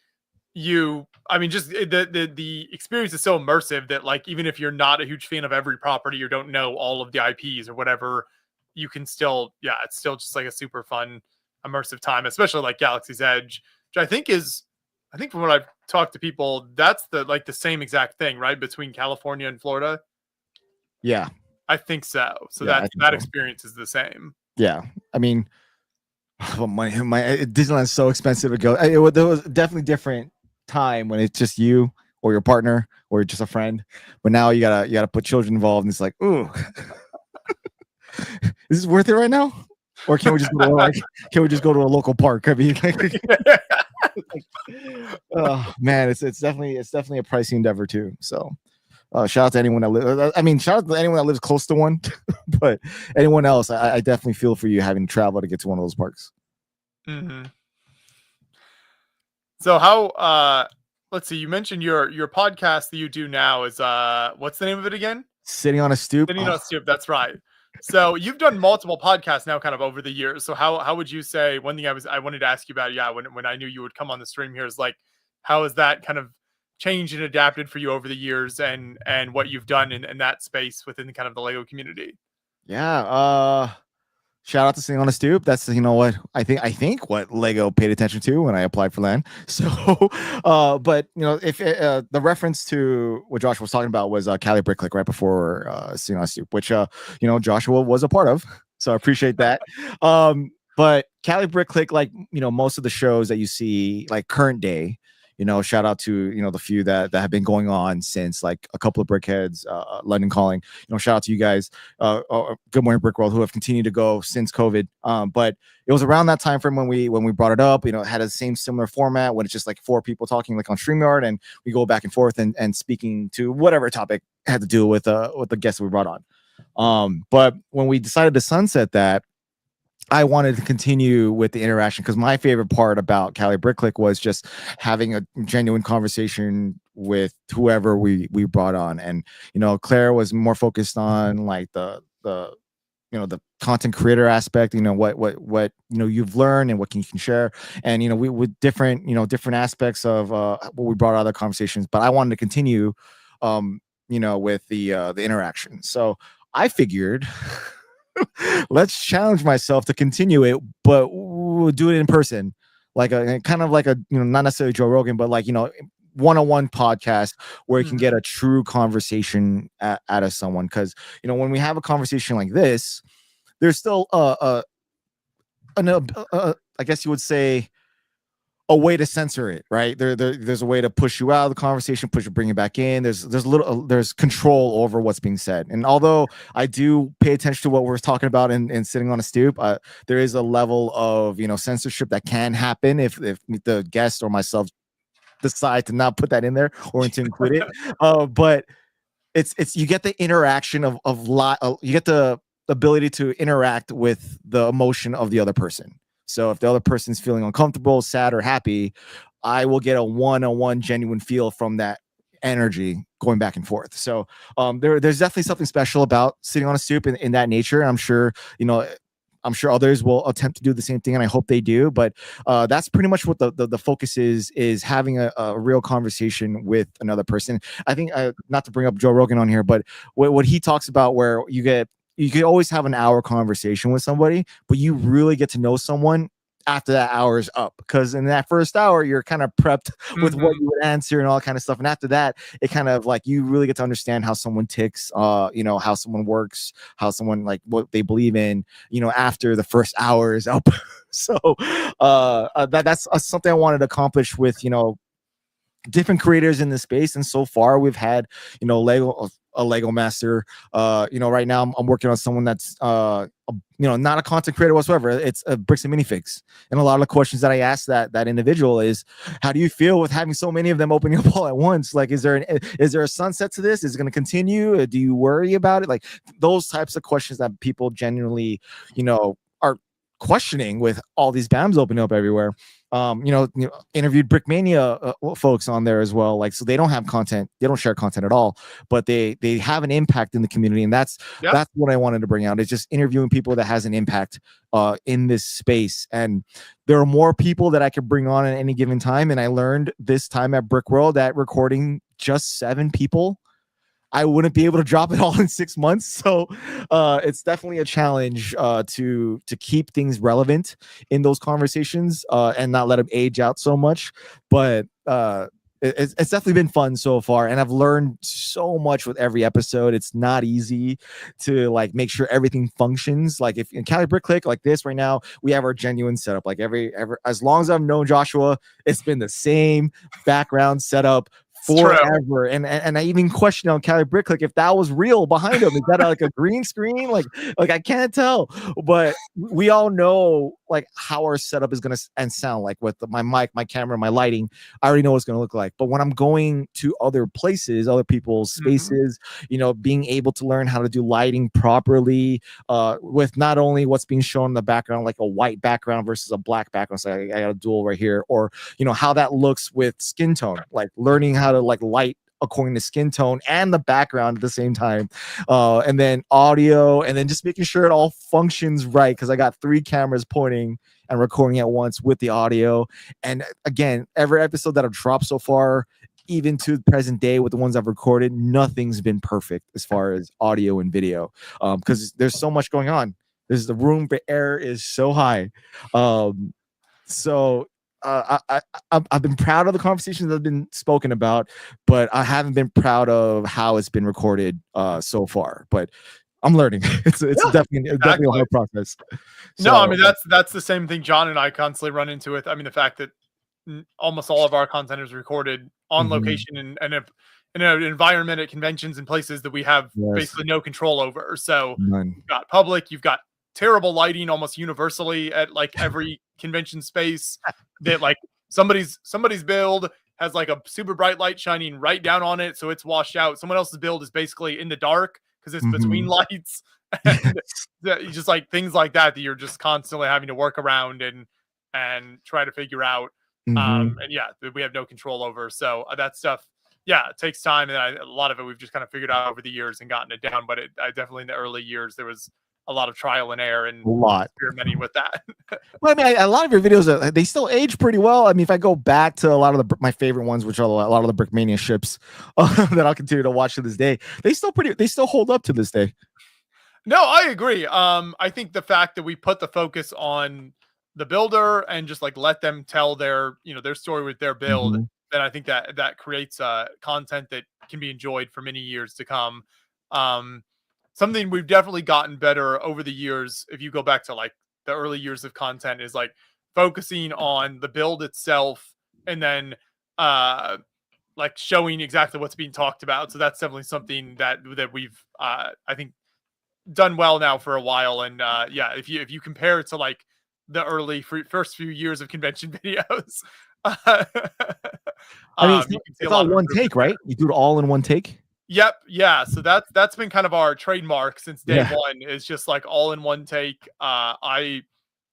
just the experience is so immersive that like, even if you're not a huge fan of every property or don't know all of the IPs or whatever, you can still, it's still just like a super fun, immersive time, especially like Galaxy's Edge, which I think I think from what I've talked to people, that's the same exact thing, right? Between California and Florida. Yeah. I think so. So Yeah, I that think so. experience is the same. Yeah. I mean, my Disneyland's so expensive to go. There was definitely different time when it's just you or your partner or just a friend, but now you gotta put children involved, and it's like, ooh, is this worth it right now? Or can we just go to a local park? I mean, oh man, it's definitely a pricey endeavor too. So shout out to anyone that shout out to anyone that lives close to one, but anyone else, I definitely feel for you having to travel to get to one of those parks. Mm-hmm. So how let's see, you mentioned your podcast that you do now is what's the name of it again? Sitting on a Stoop. Sitting on a Stoop, that's right. So you've done multiple podcasts now kind of over the years. So how would you say, one thing I wanted to ask you about, when I knew you would come on the stream here, is like, how has that kind of changed and adapted for you over the years, and what you've done in that space within the kind of the Lego community? Yeah. Shout out to Sitting on a Stoop. That's what I think what Lego paid attention to when I applied for land. So, but if the reference to what Joshua was talking about was Cali Bricklink right before Sitting on a Stoop, which Joshua was a part of. So I appreciate that. But Cali Bricklink, like most of the shows that you see, like current day, shout out to the few that have been going on since, like a couple of Brickheads, London Calling, shout out to you guys, Good Morning Brick World, who have continued to go since COVID. But it was around that time frame when we brought it up. It had a similar format when it's just like 4 people talking like on StreamYard, and we go back and forth and speaking to whatever topic had to do with the guests we brought on. But when we decided to sunset that, I wanted to continue with the interaction, because my favorite part about Cali Bricklink was just having a genuine conversation with whoever we brought on. And Claire was more focused on like the content creator aspect, what you've learned and what you can share, and we with different aspects of what we brought out of the conversations. But I wanted to continue with the interaction. So I figured let's challenge myself to continue it, but we'll do it in person, like a kind of like a not necessarily Joe Rogan, but like one-on-one podcast where you can get a true conversation out of someone. Because when we have a conversation like this, there's still I guess you would say a way to censor it, right? There's a way to push you out of the conversation, bring it back in. There's control over what's being said. And although I do pay attention to what we're talking about in Sitting on a Stoop, there is a level of censorship that can happen if the guest or myself decide to not put that in there or to include it. But it's you get the interaction of you get the ability to interact with the emotion of the other person. So if the other person's feeling uncomfortable, sad, or happy, I will get a one-on-one genuine feel from that energy going back and forth. So there's definitely something special about Sitting on a Stoop in that nature. And I'm sure others will attempt to do the same thing, and I hope they do. But that's pretty much what the focus is having a real conversation with another person. I think, not to bring up Joe Rogan on here, but what he talks about, where you could always have an hour conversation with somebody, but you really get to know someone after that hour is up, because in that first hour you're kind of prepped with what you would answer and all kind of stuff, and after that it kind of like you really get to understand how someone ticks, how someone works, how someone, like, what they believe in, after the first hour is up. So that's something I wanted to accomplish with different creators in this space. And so far we've had a Lego master. Right now I'm working on someone that's not a content creator whatsoever. It's bricks and minifigs. And a lot of the questions that I ask that individual is, how do you feel with having so many of them opening up all at once? Like, is there a sunset to this? Is it going to continue? Do you worry about it? Like, those types of questions that people genuinely are questioning with all these BAMs opening up everywhere. Interviewed Brickmania folks on there as well. Like, so they don't have content, they don't share content at all, but they have an impact in the community, and that's what I wanted to bring out. Is just interviewing people that has an impact in this space. And there are more people that I could bring on at any given time. And I learned this time at Brick World that recording just 7 people, I wouldn't be able to drop it all in 6 months. So it's definitely a challenge to keep things relevant in those conversations and not let them age out so much. But it's definitely been fun so far, and I've learned so much with every episode. It's not easy to like make sure everything functions. Like if in Cali Bricklink like this right now, we have our genuine setup. Like as long as I've known Joshua, it's been the same background setup forever. And I even questioned on Cali Bricklink if that was real behind him. Is that like a green screen? Like I can't tell. But we all know like how our setup is gonna and sound like with my mic, my camera, my lighting. I already know what it's gonna look like. But when I'm going to other places, other people's spaces, you know, being able to learn how to do lighting properly, with not only what's being shown in the background, like a white background versus a black background. So I got a dual right here, or you know how that looks with skin tone, like learning how to like light according to skin tone and the background at the same time, and then audio, and then just making sure it all functions right, because I got 3 cameras pointing and recording at once with the audio. And again, every episode that I've dropped so far, even to the present day with the ones I've recorded, nothing's been perfect as far as audio and video, because there's so much going on. There's the room for error is so high. So I've been proud of the conversations that have been spoken about, but I haven't been proud of how it's been recorded so far. But I'm learning. It's definitely a hard process. So, no, I mean that's the same thing John and I constantly run into with. I mean, the fact that almost all of our content is recorded on location and in an environment at conventions and places that we have basically no control over. So you've got public, you've got terrible lighting almost universally at like every convention space, that like somebody's build has like a super bright light shining right down on it, so it's washed out. Someone else's build is basically in the dark because it's between lights. And just like things like that you're just constantly having to work around and try to figure out. And yeah, we have no control over. So that stuff, yeah, it takes time, and a lot of it we've just kind of figured out over the years and gotten it down. But I definitely in the early years there was a lot of trial and error and experimenting with that. Well, I mean, a lot of your videos they still age pretty well. I mean, if I go back to a lot of my favorite ones, which are a lot of the Brickmania ships that I'll continue to watch to this day, they still hold up to this day. No, I agree. I think the fact that we put the focus on the builder and just like let them tell their story with their build, then I think that creates content that can be enjoyed for many years to come. Something we've definitely gotten better over the years, if you go back to like the early years of content, is like focusing on the build itself and then like showing exactly what's being talked about. So that's definitely something that we've I think done well now for a while. And yeah, if you compare it to like the early first few years of convention videos, I mean, it's all one take, right? You do it all in one take. Yep. Yeah. So that's been kind of our trademark since day one, is just like all in one take. I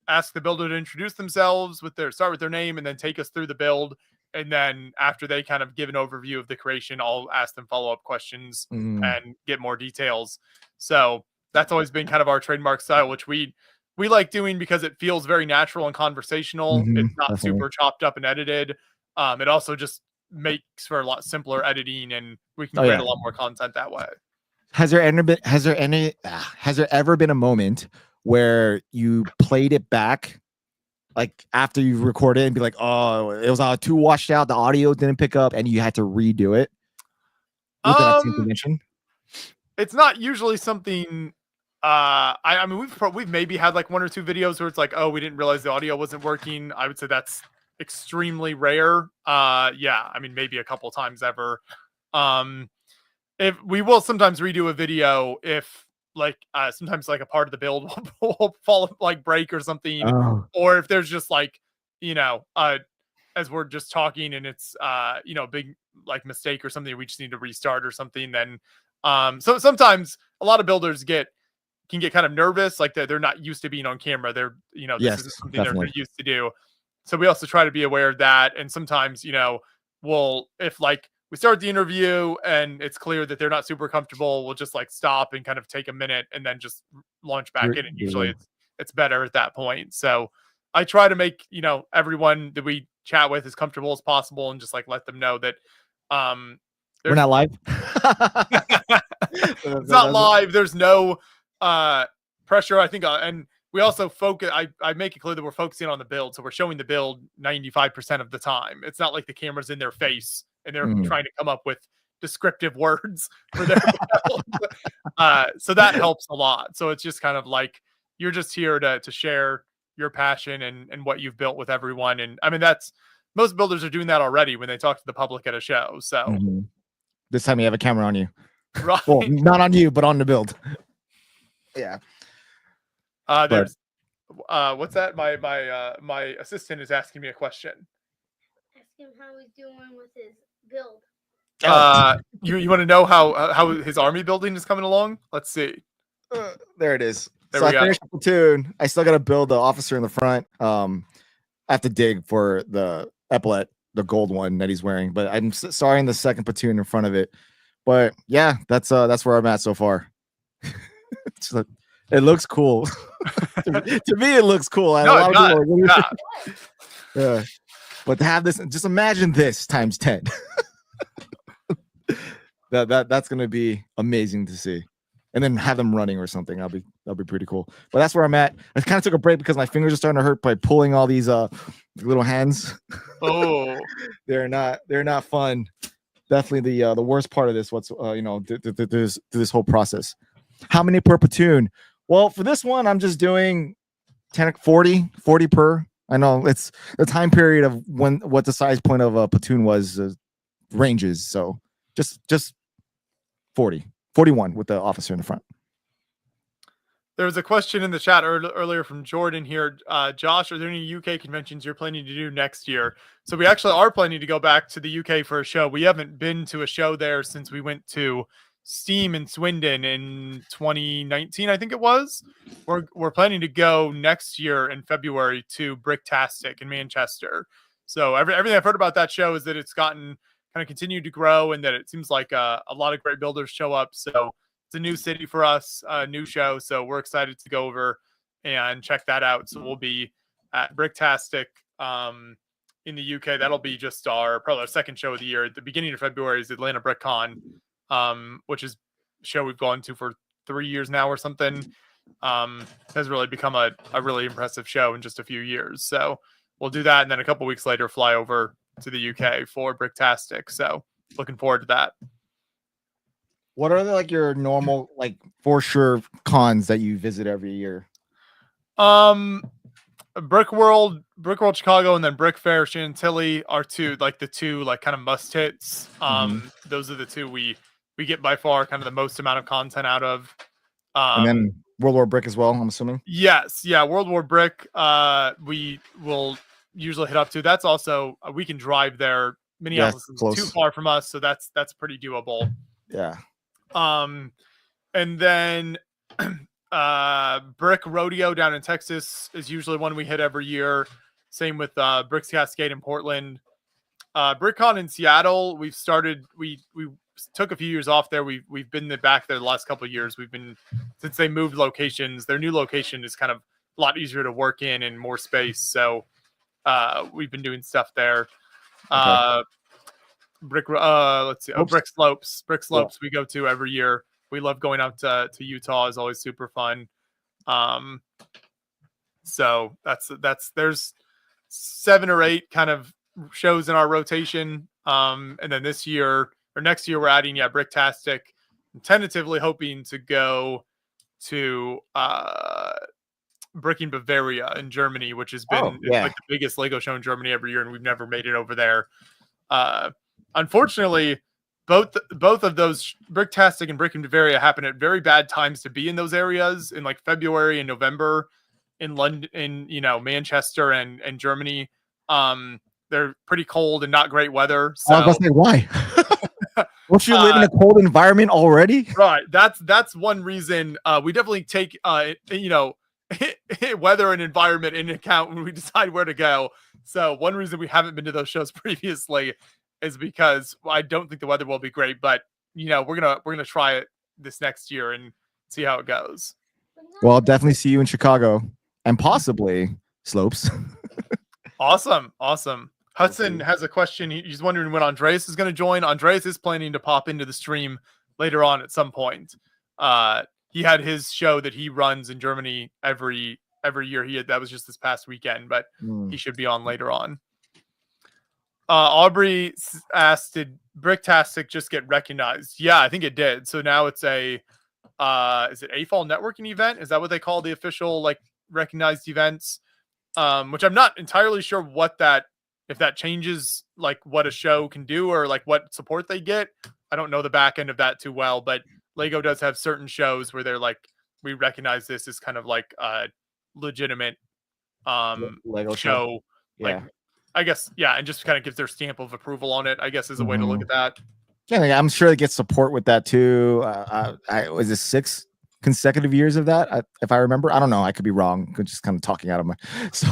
ask the builder to introduce themselves start with their name and then take us through the build. And then after they kind of give an overview of the creation, I'll ask them follow-up questions and get more details. So that's always been kind of our trademark style, which we like doing because it feels very natural and conversational. It's not super chopped up and edited. It also just makes for a lot simpler editing, and we can create a lot more content that way. Has there ever been a moment where you played it back, like after you recorded it, and be like, oh, it was too washed out, the audio didn't pick up, and you had to redo it with that same convention? It's not usually something. I mean, we've maybe had like 1 or 2 videos where it's like, oh, we didn't realize the audio wasn't working. I would say that's extremely rare. Yeah, I mean, maybe a couple times ever. If we will sometimes redo a video if like sometimes like a part of the build will fall, like break or something, or if there's just like as we're just talking and it's big like mistake or something, we just need to restart or something. Then so sometimes a lot of builders can get kind of nervous, like they're not used to being on camera. They're this isn't something they're used to do. So we also try to be aware of that. And sometimes, if like we start the interview and it's clear that they're not super comfortable, we'll just like stop and kind of take a minute and then just launch back in. And usually it's better at that point. So I try to make, everyone that we chat with as comfortable as possible and just like let them know that We're not live. It's not live. There's no pressure. I think, and we also focus. I make it clear that we're focusing on the build, so we're showing the build 95% of the time. It's not like the camera's in their face and they're trying to come up with descriptive words for their build. So that helps a lot. So it's just kind of like you're just here to share your passion and what you've built with everyone. And I mean, that's most builders are doing that already when they talk to the public at a show. So this time you have a camera on you. Right. Well, not on you, but on the build. Yeah. There's what's that? My assistant is asking me a question. Ask him how he's doing with his build. Oh. You want to know how his army building is coming along? Let's see. There it is. There so we I go. finished the platoon. I still got to build the officer in the front. I have to dig for the epaulet, the gold one that he's wearing, but I'm starting the second platoon in front of it. But yeah, that's where I'm at so far. It looks cool. to me, it looks cool. And No, a lot it of people are really- does. yeah. But to have this, just imagine this times 10. That's gonna be amazing to see. And then have them running or something. That'll be pretty cool. But that's where I'm at. I kind of took a break because my fingers are starting to hurt by pulling all these little hands. Oh, they're not fun. Definitely the worst part of this. This whole process. How many per platoon? Well, for this one, I'm just doing 40 per. I know it's the time period of what the size point of a platoon was ranges. So just 40. 41 with the officer in the front. there was a question in the chat earlier from Jordan here. Josh, are there any UK conventions you're planning to do next year? So we actually are planning to go back to the UK for a show. We haven't been to a show there since we went to Steam in Swindon in 2019, I think it was. We're planning to go next year in February to Bricktastic in Manchester. So everything I've heard about that show is that it's gotten kind of continued to grow and that it seems like a lot of great builders show up. So it's a new city for us, a new show. So we're excited to go over and check that out. So we'll be at Bricktastic in the UK. That'll be just probably our second show of the year. At the beginning of February is Atlanta BrickCon, which is a show we've gone to for 3 years now or something. Has really become a really impressive show in just a few years. So we'll do that. And then a couple weeks later, fly over to the UK for Bricktastic. So looking forward to that. What are like your normal, like for sure cons that you visit every year? Brick World Chicago, and then Brick Fair Chantilly are the two kind of must hits. Those are the two we get by far kind of the most amount of content out of. And then World War Brick as well, I'm assuming. Yes, yeah, World War Brick. We will usually hit up to. That's also we can drive there. Minneapolis is too far from us, so that's pretty doable. Yeah. And then Brick Rodeo down in Texas is usually one we hit every year. Same with Bricks Cascade in Portland. BrickCon in Seattle, we took a few years off there. We've been back there the last couple of years. We've been since they moved locations. Their new location is kind of a lot easier to work in and more space. So we've been doing stuff there. Okay. Let's see. Brick Slopes. Yeah. We go to every year. We love going out to Utah. Is always super fun. So there's 7 or 8 kind of shows in our rotation. And then next year we're adding Bricktastic. I'm tentatively hoping to go to Bricking Bavaria in Germany, which has been like the biggest Lego show in Germany every year, and we've never made it over there. Unfortunately, both of those, Bricktastic and Bricking Bavaria, happen at very bad times to be in those areas in like February and November in London, in Manchester and Germany. They're pretty cold and not great weather. So I was about to say, why? Don't you live in a cold environment already? Right. That's one reason we definitely take weather and environment into account when we decide where to go. So one reason we haven't been to those shows previously is because I don't think the weather will be great, but we're gonna try it this next year and see how it goes. Well, I'll definitely see you in Chicago and possibly Slopes. Awesome. Hudson has a question. He's wondering when Andreas is going to join. Andreas is planning to pop into the stream later on at some point. He had his show that he runs in Germany every year. That was just this past weekend, but he should be on later on. Aubrey asked, did Bricktastic just get recognized? Yeah, I think it did. So now it's a, is it AFOL networking event? Is that what they call the official like recognized events? Which I'm not entirely sure what that, if that changes like what a show can do or like what support they get. I don't know the back end of that too well, but Lego does have certain shows where they're like, we recognize this as kind of like a legitimate Lego show. Yeah. Like, I guess, yeah, and just kind of gives their stamp of approval on it, I guess, is a way to look at that. Yeah, I'm sure they get support with that too. Was it 6 consecutive years of that? If I remember, I don't know. I could be wrong. I'm just kind of talking out of my. So,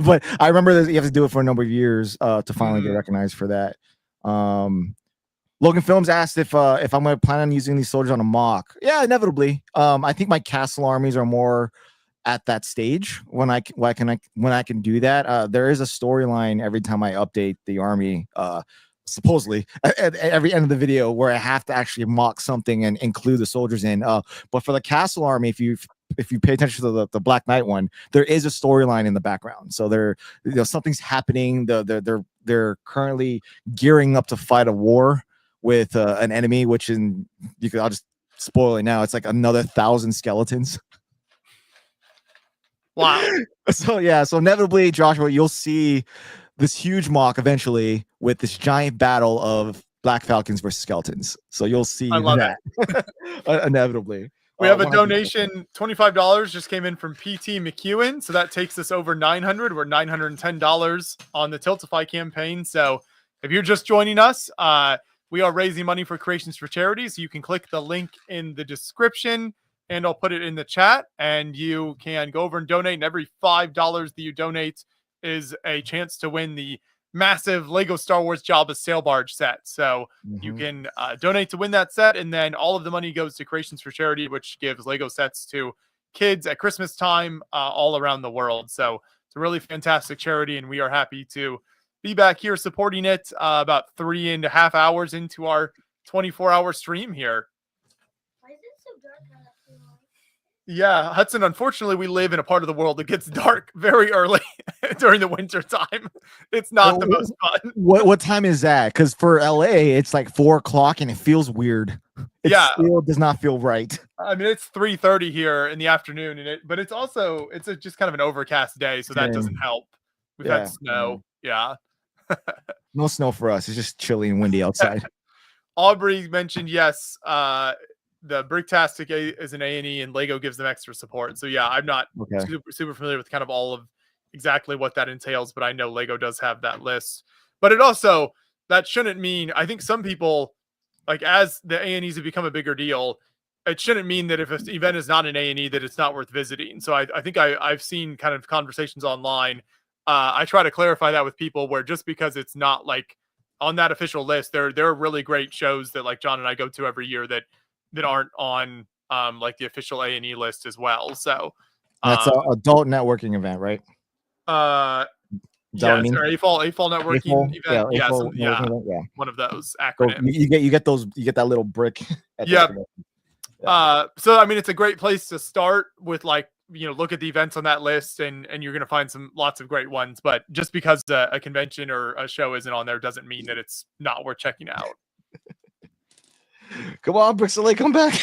but I remember that you have to do it for a number of years to finally get recognized for that. Logan Films asked if I'm going to plan on using these soldiers on a mock. Yeah, inevitably. I think my castle armies are more at that stage when I can do that. There is a storyline every time I update the army, supposedly at every end of the video, where I have to actually mock something and include the soldiers in. But for the castle army, if you pay attention to the Black Knight one, there is a storyline in the background. So something's happening. They're currently gearing up to fight a war with an enemy, which I'll just spoil it now. It's like another 1,000 skeletons. Wow. So inevitably, Joshua, you'll see this huge mock eventually with this giant battle of Black Falcons versus skeletons. So you'll see that inevitably. We have a donation, $25 just came in from PT McEwen. So that takes us over 900. We're $910 on the Tiltify campaign. So if you're just joining us, we are raising money for Creations for Charity. So you can click the link in the description and I'll put it in the chat and you can go over and donate. And every $5 that you donate is a chance to win the massive Lego Star Wars Jabba sail barge set. So you can donate to win that set. And then all of the money goes to Creations for Charity, which gives Lego sets to kids at Christmas time all around the world. So it's a really fantastic charity. And we are happy to be back here supporting it about 3.5 hours into our 24-hour stream here. Yeah, Hudson, unfortunately, we live in a part of the world that gets dark very early during the winter time. It's not the most fun. What time is that? Because for LA, it's like 4 o'clock and it feels weird. It still does not feel right. I mean, it's 3:30 here in the afternoon, but it's also just kind of an overcast day, so that doesn't help. We've had snow. Yeah. No snow for us. It's just chilly and windy outside. Aubrey mentioned, yes, the Bricktastic is an A&E and Lego gives them extra support. So yeah, I'm not super familiar with kind of all of exactly what that entails, but I know Lego does have that list. But it also, that shouldn't mean, I think some people, like as the A&Es have become a bigger deal, it shouldn't mean that if an event is not an A&E that it's not worth visiting. So I think I've seen kind of conversations online. I try to clarify that with people where just because it's not like on that official list, there are really great shows that like John and I go to every year that aren't on like the official A&E list as well. So that's an adult networking event, right? Yeah, or AFOL networking event. One of those acronyms. So you get that little brick. Yeah. So I mean, it's a great place to start with, like, look at the events on that list, and you're gonna find lots of great ones. But just because a convention or a show isn't on there doesn't mean that it's not worth checking out. Come on, Brixley, come back.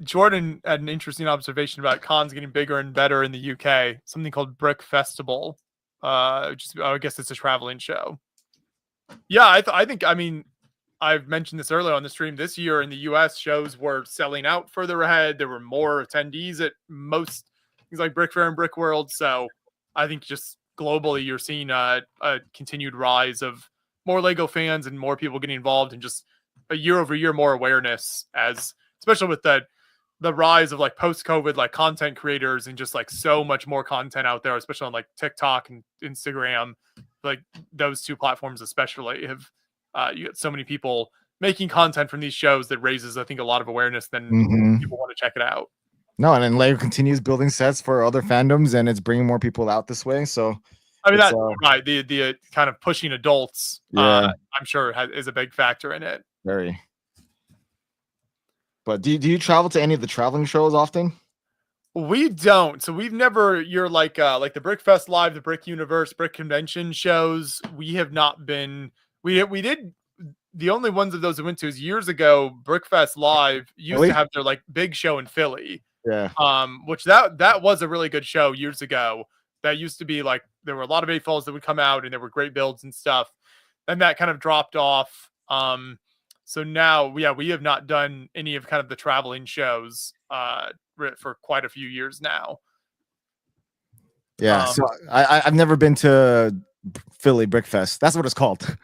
Jordan had an interesting observation about cons getting bigger and better in the UK. Something called Brick Festival. I guess it's a traveling show. Yeah, I mean, I've mentioned this earlier on the stream. This year in the US, shows were selling out further ahead. There were more attendees at most things like Brick Fair and Brick World. So I think just globally, you're seeing a continued rise of more Lego fans and more people getting involved, and just a year over year more awareness, as especially with the rise of like post-COVID like content creators and just like so much more content out there, especially on like TikTok and Instagram. Like those two platforms especially have you get so many people making content from these shows that raises, I think, a lot of awareness. Then people want to check it out. No, and then Lego continues building sets for other fandoms, and it's bringing more people out this way. So I mean, it's that right. The kind of pushing adults, yeah, I'm sure is a big factor in it. very. But do you travel to any of the traveling shows often? We don't. So we've never. You're like the Brick Fest Live, the Brick Universe, Brick Convention shows. We have not been. We did. The only ones of those we went to is years ago. Brickfest Live used Really? to have their like big show in Philly, Yeah. which that was a really good show years ago. That used to be like there were a lot of AFOLs that would come out and there were great builds and stuff. And that kind of dropped off. So now, yeah, we have not done any of kind of the traveling shows for quite a few years now. Yeah. So I've never been to Philly Brickfest. That's what it's called.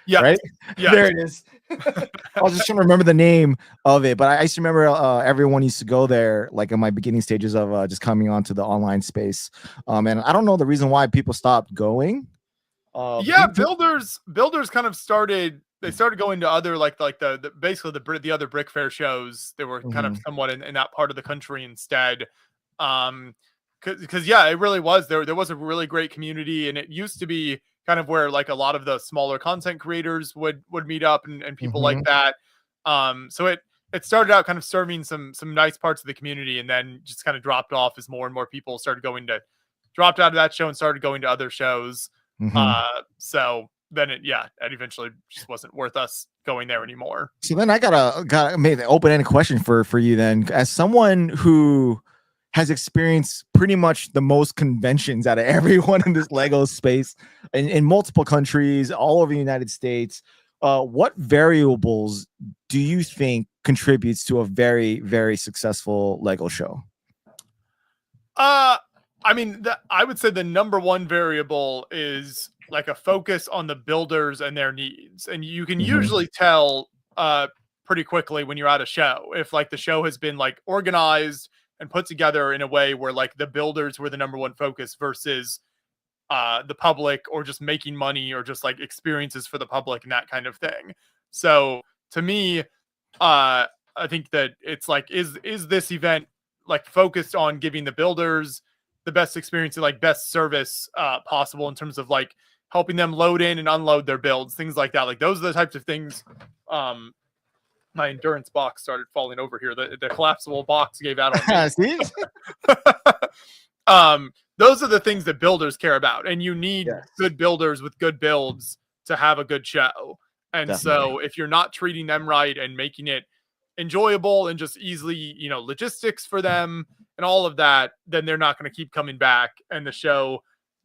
Yeah. Right? Yeah. There it is. I was just trying to remember the name of it, but I used to remember everyone used to go there like in my beginning stages of just coming onto the online space. And I don't know the reason why people stopped going. Yeah, builders kind of started. They started going to other like the basically the other brick fair shows. They were kind of somewhat in that part of the country instead. Because yeah, it really was there was a really great community, and it used to be kind of where like a lot of the smaller content creators would meet up and people like that. So it started out kind of serving some nice parts of the community, and then just kind of dropped off as more and more people started dropped out of that show and started going to other shows. So then it eventually just wasn't worth us going there anymore. So then I got maybe an open-ended question for you then, as someone who has experienced pretty much the most conventions out of everyone in this Lego space in multiple countries all over the United States. What variables do you think contributes to a very, very successful Lego show? I mean, I would say the number one variable is like a focus on the builders and their needs. And you can usually tell pretty quickly when you're at a show, if like the show has been like organized and put together in a way where like the builders were the number one focus versus the public, or just making money, or just like experiences for the public and that kind of thing. So to me, I think that it's like, is this event like focused on giving the builders the best experience and like best service possible in terms of like helping them load in and unload their builds, things like that. Like those are the types of things. My endurance box started falling over here. The collapsible box gave out on me. Those are the things that builders care about, and you need good builders with good builds to have a good show. And so if you're not treating them right and making it enjoyable and just easily, logistics for them and all of that, then they're not going to keep coming back, and the show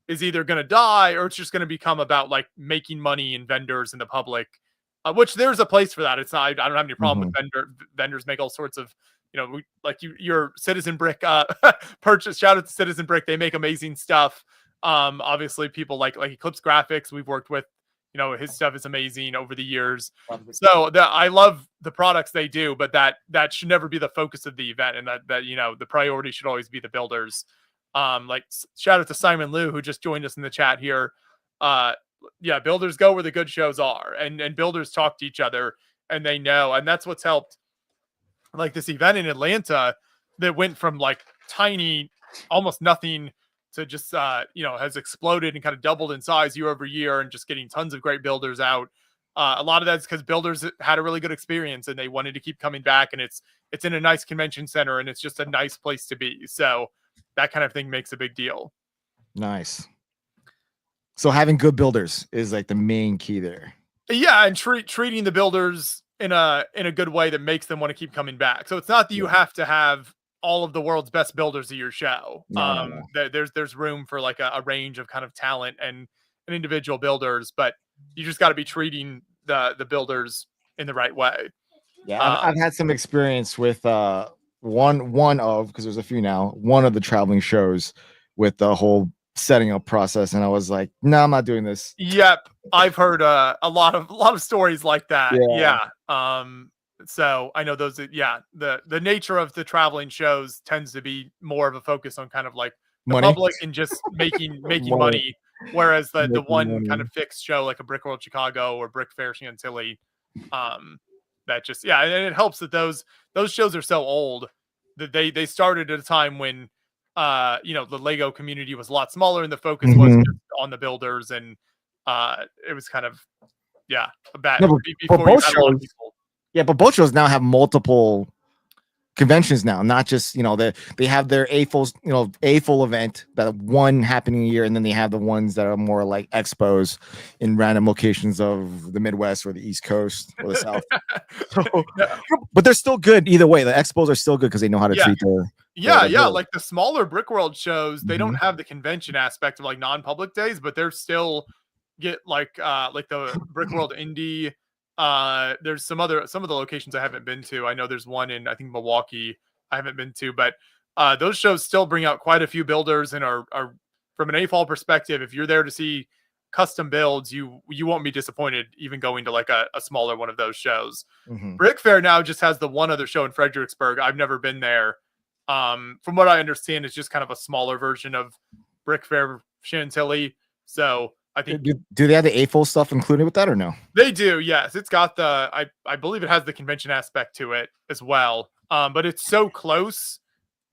is either going to die or it's just going to become about like making money and vendors and the public, which there's a place for that. It's not, I don't have any problem with vendors make all sorts of, your Citizen Brick purchase. Shout out to Citizen Brick. They make amazing stuff. Obviously people like Eclipse Graphics we've worked with, his stuff is amazing over the years. So I love the products they do, but that should never be the focus of the event. And that the priority should always be the builders. Like shout out to Simon Liu, who just joined us in the chat here. Builders go where the good shows are, and builders talk to each other, and they know, and that's what's helped like this event in Atlanta that went from like tiny, almost nothing to just, has exploded and kind of doubled in size year over year, and just getting tons of great builders out. A lot of that's because builders had a really good experience and they wanted to keep coming back, and it's in a nice convention center and it's just a nice place to be. So that kind of thing makes a big deal. Nice. So having good builders is like the main key there. Yeah, and treating the builders in a good way that makes them want to keep coming back. So it's not that you have to have all of the world's best builders at your show. No. There's room for like a range of kind of talent and individual builders, but you just got to be treating the builders in the right way. Yeah, I've had some experience with one of, because there's a few now, one of the traveling shows with the whole setting up process, and I was like, no, I'm not doing this. Yep, I've heard a lot of stories like that. Yeah. So I know those. Yeah, the nature of the traveling shows tends to be more of a focus on kind of like the public and just making money, whereas the one kind of fixed show like a Brick World Chicago or Brick Fair Chantilly, that just and it helps that those shows are so old they started at a time when the Lego community was a lot smaller and the focus was just on the builders, and it was kind of a bad. No, but before you both had a lot of shows, people. but both shows now have multiple conventions now, not just they have their a full event, that one happening a year, and then they have the ones that are more like expos in random locations of the Midwest or the East Coast or the South. But they're still good either way. The expos are still good because they know how to treat their like the smaller Brick World shows, they don't have the convention aspect of like non-public days, but they're still get like the Brick World Indie. There's some of the locations I haven't been to. I know there's one in, I think, Milwaukee I haven't been to, but those shows still bring out quite a few builders and are from an AFOL perspective, if you're there to see custom builds, you won't be disappointed even going to like a smaller one of those shows. Brick Fair now just has the one other show in Fredericksburg. I've never been there. From what I understand, it's just kind of a smaller version of Brick Fair Chantilly. So I think do they have the AFOL stuff included with that or no? They do, yes. It's got I believe it has the convention aspect to it as well. But it's so close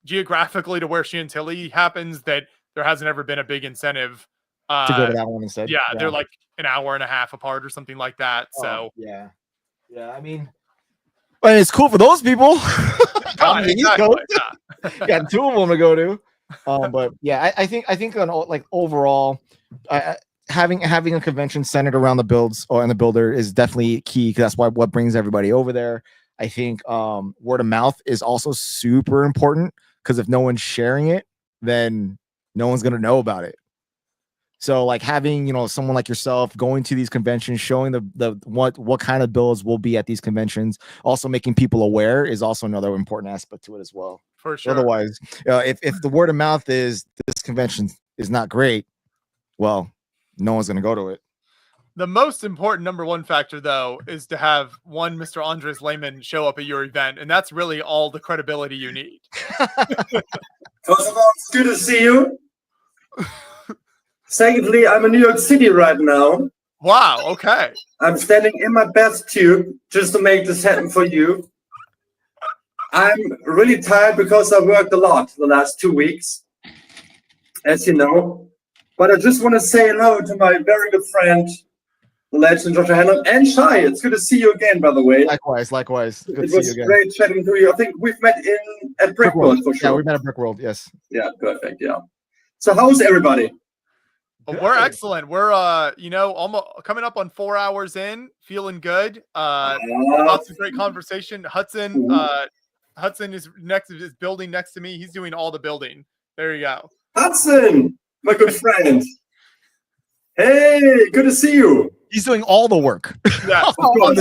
geographically to where Chantilly happens that there hasn't ever been a big incentive to go to that one instead. Yeah, they're like an hour and a half apart or something like that. So yeah. I mean, but it's cool for those people. On the East Coast. Got two of them to go to. But yeah, I think on like overall, having a convention centered around the builds and the builder is definitely key, because that's what brings everybody over there. I think word of mouth is also super important, because if no one's sharing it, then no one's gonna know about it. So like having someone like yourself going to these conventions, showing the what kind of builds will be at these conventions, also making people aware is also another important aspect to it as well. For sure. Otherwise, if the word of mouth is this convention is not great, well, no one's going to go to it. The most important number one factor, though, is to have one Mr. Andreas Lehman show up at your event, and that's really all the credibility you need. First of all, it's good to see you. Secondly, I'm in New York City right now. Wow, okay. I'm standing in my best tube just to make this happen for you. I'm really tired because I worked a lot the last 2 weeks, as you know. But I just want to say hello to my very good friend, the legend Joshua Hannon, and Shai. It's good to see you again, by the way. Likewise. Good to see you was again. Great chatting to you. I think we've met at Brick World for sure. Yeah, we met at Brick World, yes. Yeah, perfect, yeah. So how's everybody? We're excellent. We're almost coming up on 4 hours in, feeling good. Lots of great conversation. Hudson is building next to me. He's doing all the building. There you go. Hudson, my good friend. Hey, good to see you. He's doing all the work. Yeah, of course.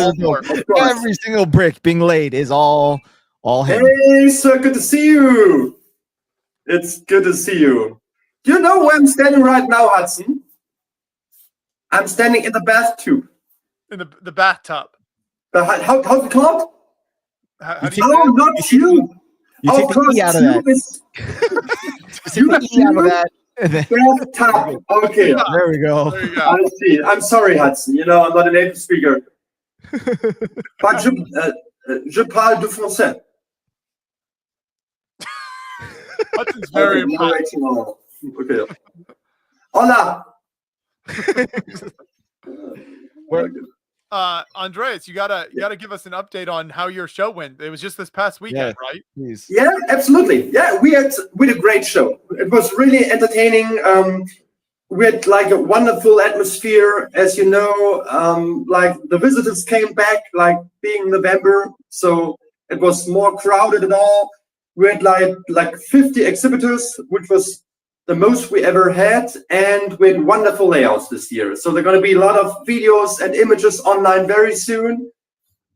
Every single brick being laid is all him. Hey, sir, good to see you. It's good to see you. You know where I'm standing right now, Hudson? I'm standing in the bathtub. In the bathtub. How's it called? How do you no, not you. You take the E out of that. You take the E out of that. Bathtub. Okay. There we go. There you go. I see. I'm sorry, Hudson. I'm not a native speaker. But je parle du français. Hudson's very impressed. Okay. Hola. Andreas, you gotta give us an update on how your show went. It was just this past weekend, right? Please. Yeah, absolutely. Yeah, we had a great show. It was really entertaining. We had like a wonderful atmosphere, as you know. Like the visitors came back, like being November, so it was more crowded and all. We had like 50 exhibitors, which was the most we ever had, and we had wonderful layouts this year. So there are going to be a lot of videos and images online very soon.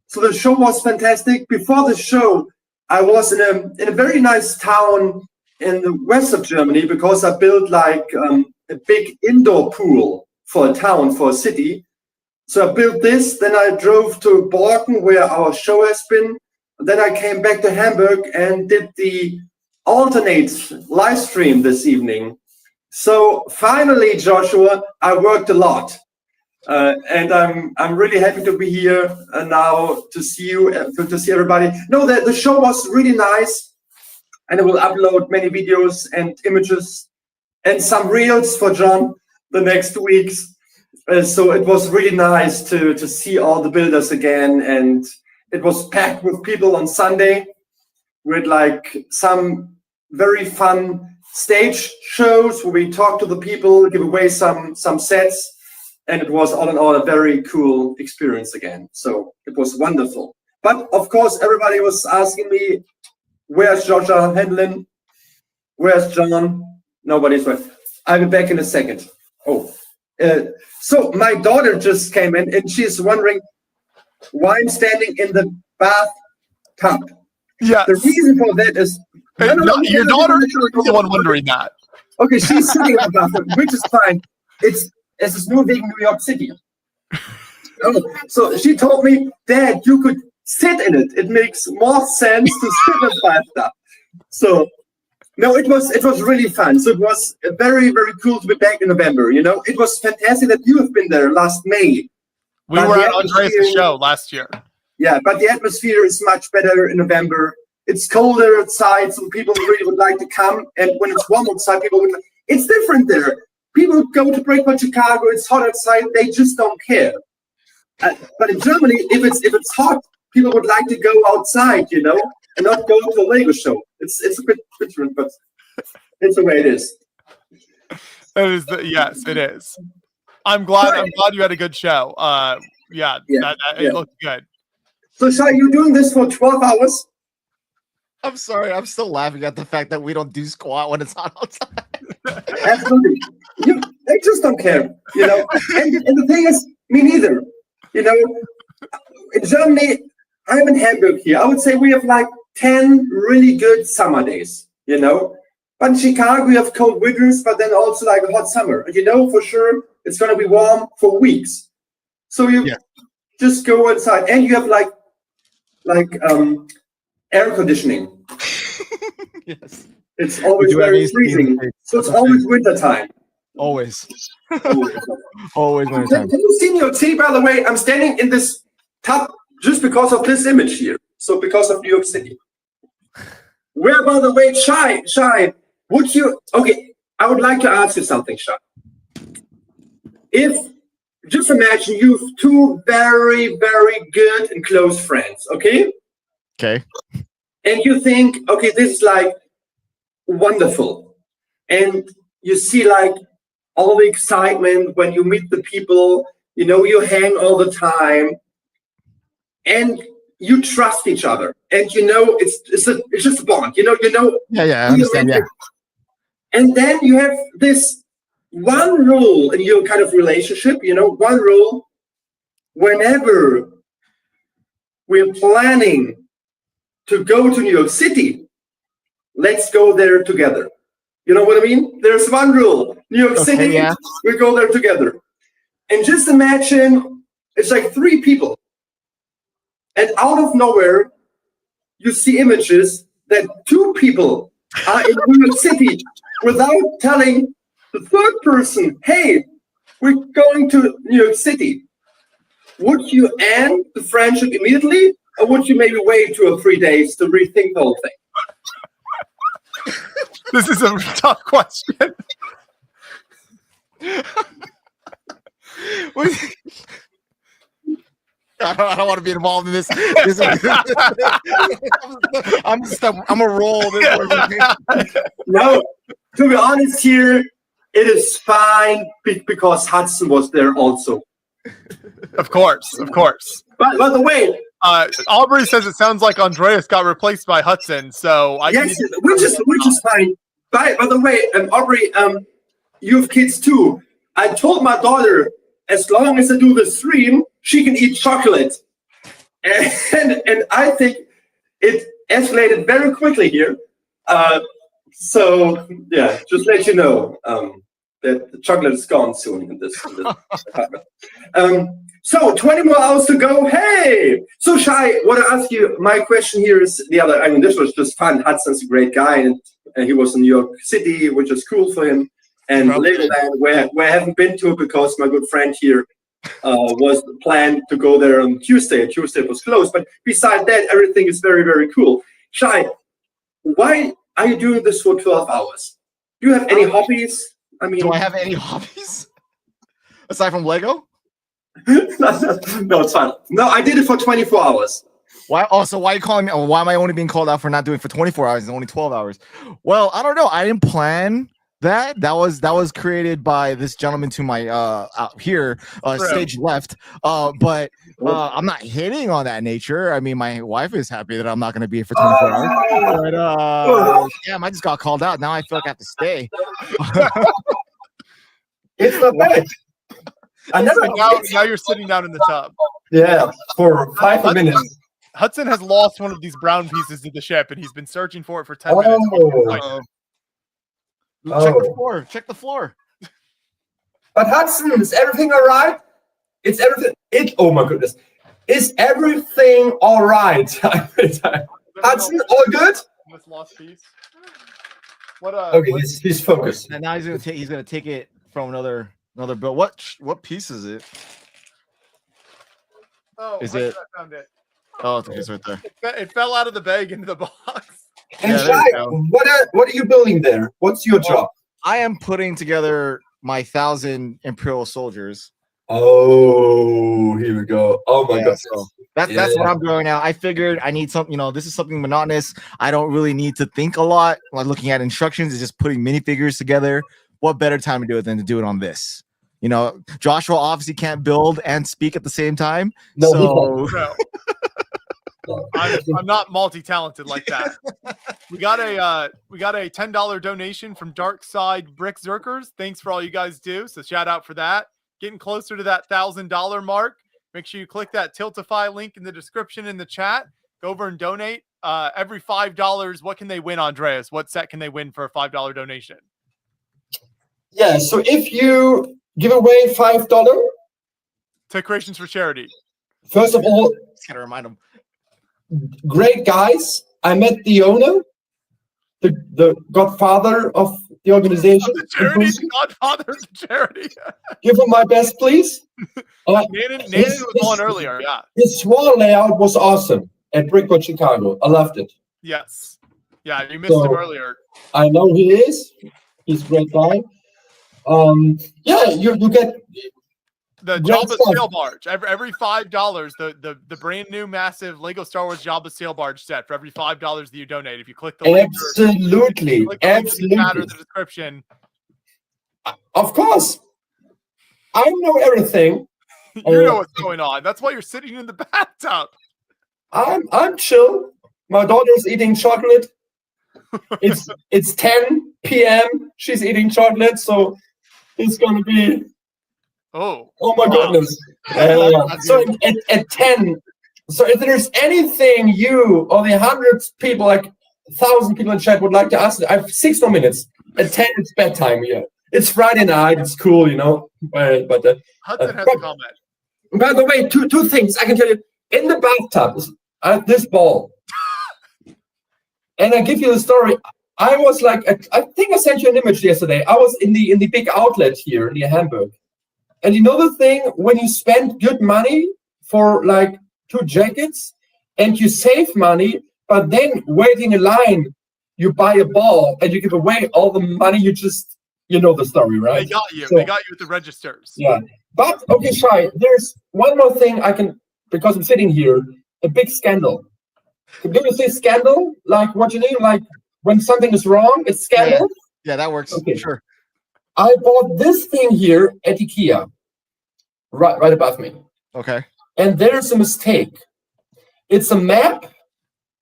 So the show was fantastic. Before the show, I was in a very nice town in the west of Germany, because I built like a big indoor pool for a town, for a city. So I built this, then I drove to Borken, where our show has been. Then I came back to Hamburg and did the alternate live stream this evening. So finally, Joshua, I worked a lot, and I'm really happy to be here now to see you, to see everybody. No, the show was really nice. and I will upload many videos and images and some reels for John the next weeks. So it was really nice to see all the builders again, and it was packed with people on Sunday with like some very fun stage shows where we talk to the people, give away some sets, and it was all in all a very cool experience again. So it was wonderful. But of course, everybody was asking me, where's Georgia Handlin? Where's John? Nobody's right. I'll be back in a second. So my daughter just came in and she's wondering why I'm standing in the bathtub. Yeah. The reason for that is your daughter is the one wondering that. Okay, she's sitting in the bathroom, which is fine. It's moving in New York City. So she told me, Dad, you could sit in it. It makes more sense to sit in the bathtub. So no, it was really fun. So it was very, very cool to be back in November. You know, it was fantastic that you have been there last May. We were at Andreas' show last year. Yeah, but the atmosphere is much better in November. It's colder outside, so people really would like to come. And when it's warm outside, people would. It's different there. People go to Breakpoint Chicago. It's hot outside. They just don't care. But in Germany, if it's hot, people would like to go outside, you know, and not go to a Lego show. It's a bit different, but it's the way it is. Yes, it is. I'm glad you had a good show. It looked good. So, Shai, you're doing this for 12 hours? I'm sorry. I'm still laughing at the fact that we don't do squat when it's hot outside. Absolutely. They just don't care, you know. And the thing is, me neither. You know, in Germany, I'm in Hamburg here. I would say we have like 10 really good summer days, you know. But in Chicago, we have cold winters, but then also like a hot summer. You know, for sure, it's going to be warm for weeks. So you just go outside, and you have like air conditioning. Yes. It's always very freezing. So it's always winter time. Always. Always winter time. Have you seen New York City, by the way? I'm standing in this tub just because of this image here. So because of New York City. Where, by the way, Shai, would you, I would like to ask you something, Shai. Just imagine you have two very, very good and close friends, okay? Okay. And you think, this is like wonderful. And you see like all the excitement when you meet the people, you know, you hang all the time and you trust each other. And you know, it's just a bond, you know. Yeah, I understand, yeah. And then you have this one rule in your kind of relationship, you know, one rule, whenever we're planning to go to New York City, let's go there together. You know what I mean? There's one rule. New York City, we go there together. And just imagine, it's like 3 people. And out of nowhere, you see images that 2 people are in New York City without telling the 3rd person, hey, we're going to New York City. Would you end the friendship immediately, or would you maybe wait 2 or 3 days to rethink the whole thing? This is a tough question. I don't want to be involved in this. I'm a roll. No, to be honest here, it is fine because Hudson was there also. Of course. But by the way, Aubrey says it sounds like Andreas got replaced by Hudson. So which is fine. By the way, Aubrey, you have kids too. I told my daughter, as long as I do the stream, she can eat chocolate, and I think it escalated very quickly here. So yeah, just let you know that the chocolate is gone soon in this apartment. So 20 more hours to go. Hey, so Shai, what I ask you, my question here is the other. I mean, this was just fun. Hudson's a great guy, and he was in New York City, which is cool for him. And Legoland, where I haven't been to because my good friend here was planned to go there on Tuesday. Tuesday was closed, but beside that, everything is very, very cool. Shai, why are you doing this for 12 hours? Do you have any hobbies? I mean, Do I have any hobbies aside from Lego? no, it's fine. No, I did it for 24 hours. Why? Also, why are you calling me? Why am I only being called out for not doing it for 24 hours? It's only 12 hours. Well, I don't know. I didn't plan that. That was created by this gentleman to my out here, stage left. But I'm not hitting on that nature. I mean, my wife is happy that I'm not going to be here for 24 hours. But damn, I just got called out. Now I feel like I have to stay. It's not bad. I never. Now you're sitting down in the tub. Yeah, for 5 minutes. Hudson has lost one of these brown pieces to the ship, and he's been searching for it for 10 minutes. Check the floor. Check the floor. But Hudson, is everything all right? It's everything. Oh my goodness, is everything all right? Hudson, all good? This lost piece. What? Okay, he's focused. And now he's gonna take it from another bill. What piece is it? Oh, Is right it? there, I found it. Oh, it's right there. It fell out of the bag into the box. And Yeah, there Shai, you go. what are you building there? What's your job? I am putting together my 1,000 Imperial soldiers. Oh, here we go. Oh my Yeah, goodness. so that's what I'm doing now. I figured I need something, this is something monotonous. I don't really need to think a lot. Like looking at instructions is just putting minifigures together. What better time to do it than to do it on this? Joshua obviously can't build and speak at the same time. No, No. I'm not multi-talented like that. We got a $10 donation from Dark Side Brick Zerkers. Thanks for all you guys do. So shout out for that. Getting closer to that $1,000 mark. Make sure you click that Tiltify link in the description in the chat. Go over and donate. Every $5, what can they win, Andreas? What set can they win for a $5 donation? Yeah, so if you give away $5 to Creations for Charity. First of all, just gotta remind them. Great guys. I met the owner, the godfather of the organization. The charity, the godfather of the charity. Give him my best, please. Nannan was on earlier. Yeah. His wall layout was awesome at Brickwood, Chicago. I loved it. Yes. Yeah, you missed him earlier. I know he is. He's a great guy. Yeah, you get the Jabba sail barge. Every $5, the brand new massive Lego Star Wars Jabba sail barge set for every $5 that you donate. If you click the link, absolutely, in the description. Of course, I know everything. You know what's going on. That's why you're sitting in the bathtub. I'm chill. My daughter's eating chocolate. It's 10 p.m. She's eating chocolate, so it's gonna be. Oh my goodness! So at 10, so if there's anything you or the 100 people, like 1,000 people in chat would like to ask, I have 6 more minutes. At 10, it's bedtime here. It's Friday night. It's cool, But Hudson has a comment. By the way, two things I can tell you. In the bathtub, this ball, and I give you the story. I was like, I think I sent you an image yesterday. I was in the big outlet here near Hamburg. And you know the thing, when you spend good money for like 2 jackets and you save money, but then waiting in line, you buy a ball and you give away all the money you know the story, right? They got you. So, they got you at the registers. Yeah. But, okay, Shai, there's one more thing because I'm sitting here, a big scandal. Do you say scandal? Like what you mean? Like when something is wrong, it's scandal? Yeah, that works. Okay. Sure. I bought this thing here at IKEA, right above me. Okay. And there's a mistake. It's a map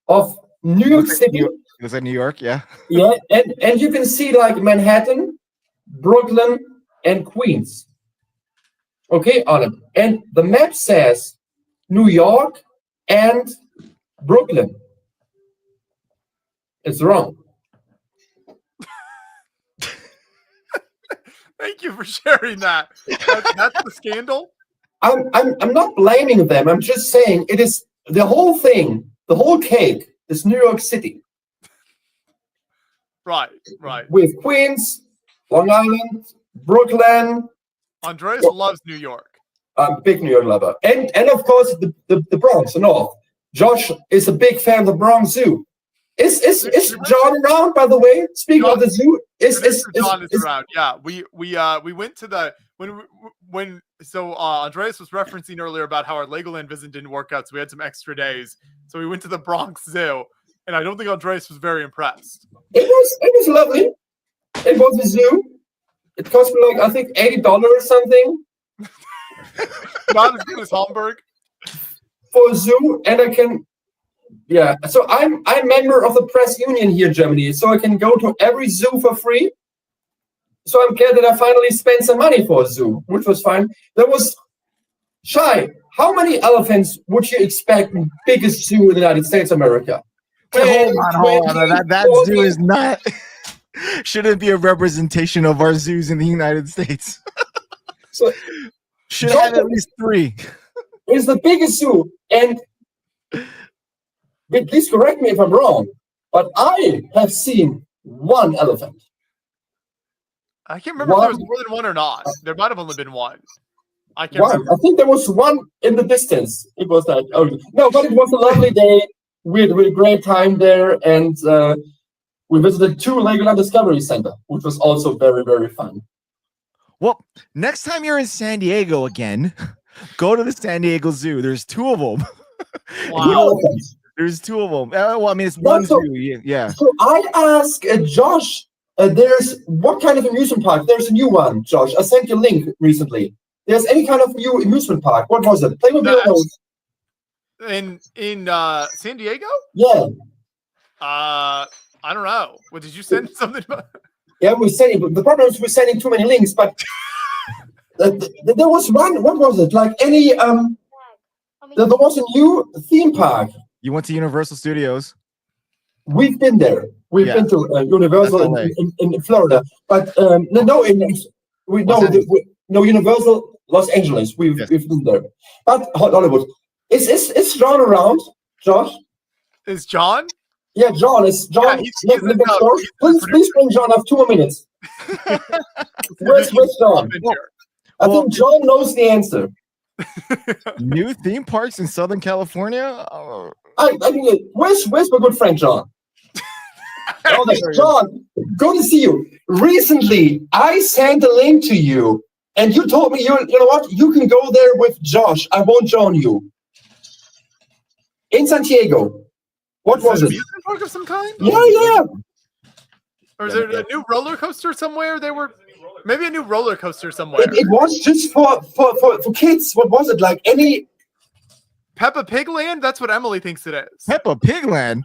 of New York City. Is that New York? Yeah. Yeah, and you can see like Manhattan, Brooklyn, and Queens. Okay, on it. And the map says New York and Brooklyn. It's wrong. Thank you for sharing that. That's the scandal. I'm not blaming them. I'm just saying it is the whole thing. The whole cake is New York City. Right. With Queens, Long Island, Brooklyn. Andreas loves New York. I'm a big New York lover, and of course the Bronx, the North. Josh is a big fan of the Bronx Zoo. Is John around, by the way? Speaking of the zoo, John is around. Yeah, we went to the Andreas was referencing earlier about how our Legoland visit didn't work out, so we had some extra days. So we went to the Bronx Zoo, and I don't think Andreas was very impressed. It was lovely. It was a zoo. It cost me like I think $80 or something. Not as good as Hamburg. For a zoo, and I can. Yeah, so I'm member of the press union here in Germany, so I can go to every zoo for free. So I'm glad that I finally spent some money for a zoo, which was fine. There was Shai. How many elephants would you expect in the biggest zoo in the United States of America? Hold on. That zoo is not. Shouldn't be a representation of our zoos in the United States. So should have at least 3. It's the biggest zoo, and please correct me if I'm wrong, but I have seen 1 elephant. I can't remember if there was more than 1 or not. There might have only been 1. I can't remember. I think there was 1 in the distance. It was that. Oh no, but it was a lovely day. We had a great time there, and we visited 2 Legoland Discovery Center, which was also very, very fun. Well, next time you're in San Diego again, go to the San Diego Zoo. There's 2 of them. Wow. There's 2 of them. Well, I mean, it's one zoo. Yeah. So I asked Josh, there's what kind of amusement park? There's a new one, Josh. I sent you a link recently. There's any kind of new amusement park. What was it? Playmobil? In San Diego? Yeah. I don't know. What did you send something about? Yeah, we're sending. The problem is we're sending too many links, but there was one. What was it? Like any there was a new theme park. You went to Universal Studios. We've been there. We've been to Universal in Florida, but Universal Los Angeles. We've been there, but Hollywood. Is John around, Josh? Is John? Yeah, John. Is John? Yeah, please bring John up 2 more minutes. Where's John? I think John knows the answer. New theme parks in Southern California? I mean, where's my good friend John? John, good to see you. Recently, I sent a link to you, and you told me, you know what? You can go there with Josh. I won't join you. In San Diego. What was it? Amusement park of some kind? Yeah. Or is there a new roller coaster somewhere? Maybe a new roller coaster somewhere. It was just for kids. What was it? Like any Peppa Pig Land? That's what Emily thinks it is. Peppa Pig Land?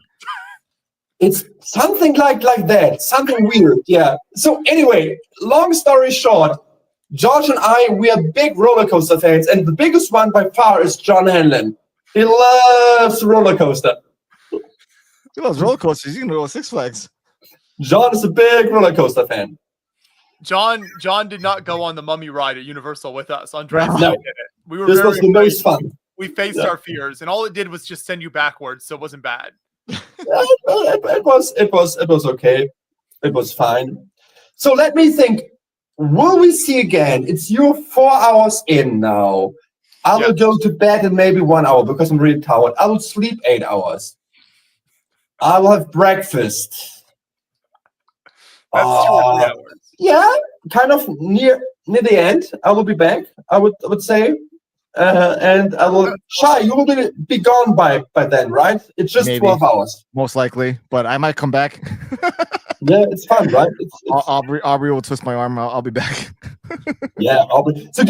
It's something like that. Something weird. Yeah. So anyway, long story short, George and I, we are big roller coaster fans, and the biggest one by far is John Hanlon. He loves roller coaster. He loves roller coasters. You can go to Six Flags. John is a big roller coaster fan. John did not go on the Mummy ride at Universal with us. Andreas No. did it. We were This was the most fun. We faced our fears, and all it did was just send you backwards, so it wasn't bad. It was okay. It was fine. So let me think. Will we see again? It's your 4 hours in now. I will go to bed in maybe 1 hour because I'm really tired. I will sleep 8 hours. I will have breakfast. That's 2 or 3 hours. Yeah, kind of near the end. I will be back. I would say, and I will. Shai, you will be gone by then, right? It's just Maybe. 12 hours. Most likely, but I might come back. Yeah, it's fun, right? Aubrey will twist my arm. I'll be back. Yeah, Aubrey. So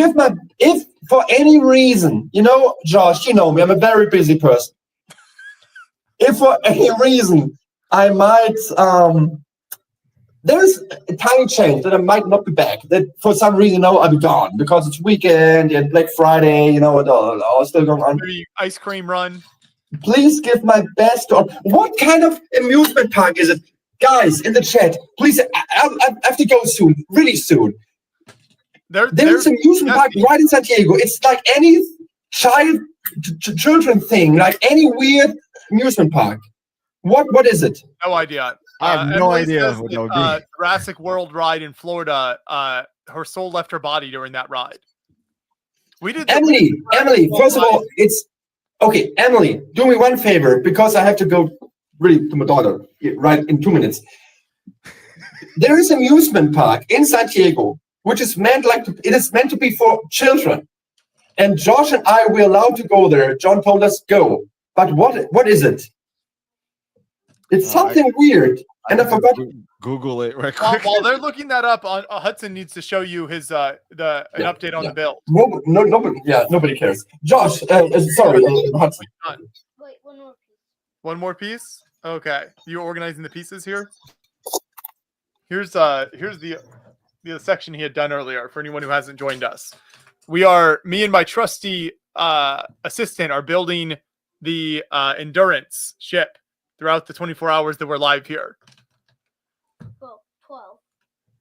if for any reason, Josh, you know me, I'm a very busy person. If for any reason I might, there's a tiny chance that I might not be back. That for some reason, I'll be gone because it's weekend and Black Friday, it all still going on. Maybe ice cream run. Please give my best. What kind of amusement park is it? Guys, in the chat, please, I have to go soon, really soon. There's an amusement park right in San Diego. It's like any children thing, like any weird amusement park. What is it? No idea. I have no Emily idea says what that, that would be. Jurassic World ride in Florida. Her soul left her body during that ride. We did. Emily. First of all, it's okay. Emily, do me one favor because I have to go really to my daughter right in 2 minutes. There is an amusement park in San Diego, which is meant it is meant to be for children. And Josh and I were allowed to go there. John told us go. But what is it? It's something weird. And I forgot. Google it right quick. While they're looking that up, Hudson needs to show you his an update on the build. Nobody cares. Josh, sorry, Hudson. Wait, one more piece. One more piece. Okay, you're organizing the pieces here. Here's the section he had done earlier for anyone who hasn't joined us. Me and my trusty assistant are building the endurance ship throughout the 24 hours that we're live here. Well, 12.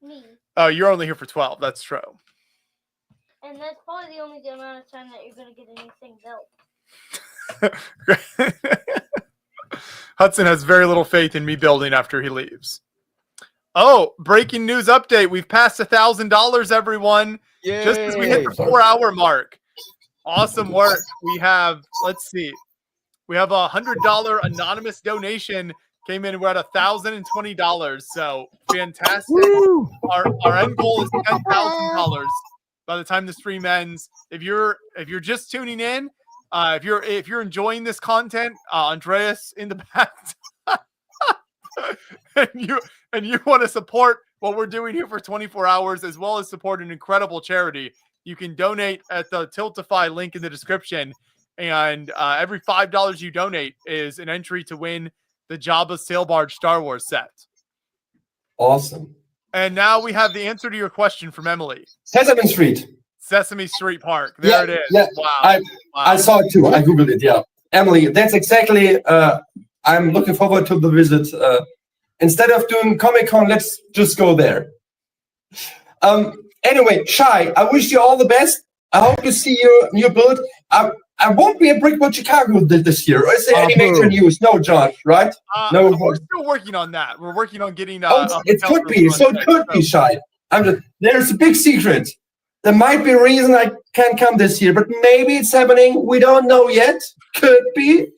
Me. Oh, you're only here for 12. That's true. And that's probably the only amount of time that you're going to get anything built. Hudson has very little faith in me building after he leaves. Oh, breaking news update. We've passed $1,000, everyone. Yay. Just as we hit the 4-hour mark. Awesome work. We have, let's see. We have $100 anonymous donation came in. We're at $1,020. So fantastic. Our end goal is $10,000 by the time the stream ends. If you're just tuning in, if you're enjoying this content, Andreas in the back, and you want to support what we're doing here for 24 hours, as well as support an incredible charity, you can donate at the Tiltify link in the description. And every $5 you donate is an entry to win the Jabba Sail Barge Star Wars set. Awesome. And now we have the answer to your question from Emily. Sesame Street. Sesame Street Park. There it is. Yeah. Wow. I saw it too. I Googled it. Yeah. Emily, that's exactly, I'm looking forward to the visit. Instead of doing Comic-Con, let's just go there. Anyway, Shai, I wish you all the best. I hope to see your new build. I won't be at Brickworld Chicago this year. Is there any major news? No, Josh, right? No. We're still working on that. We're working on getting. It could be. So it could be, Shai. There's a big secret. There might be a reason I can't come this year, but maybe it's happening. We don't know yet. Could be.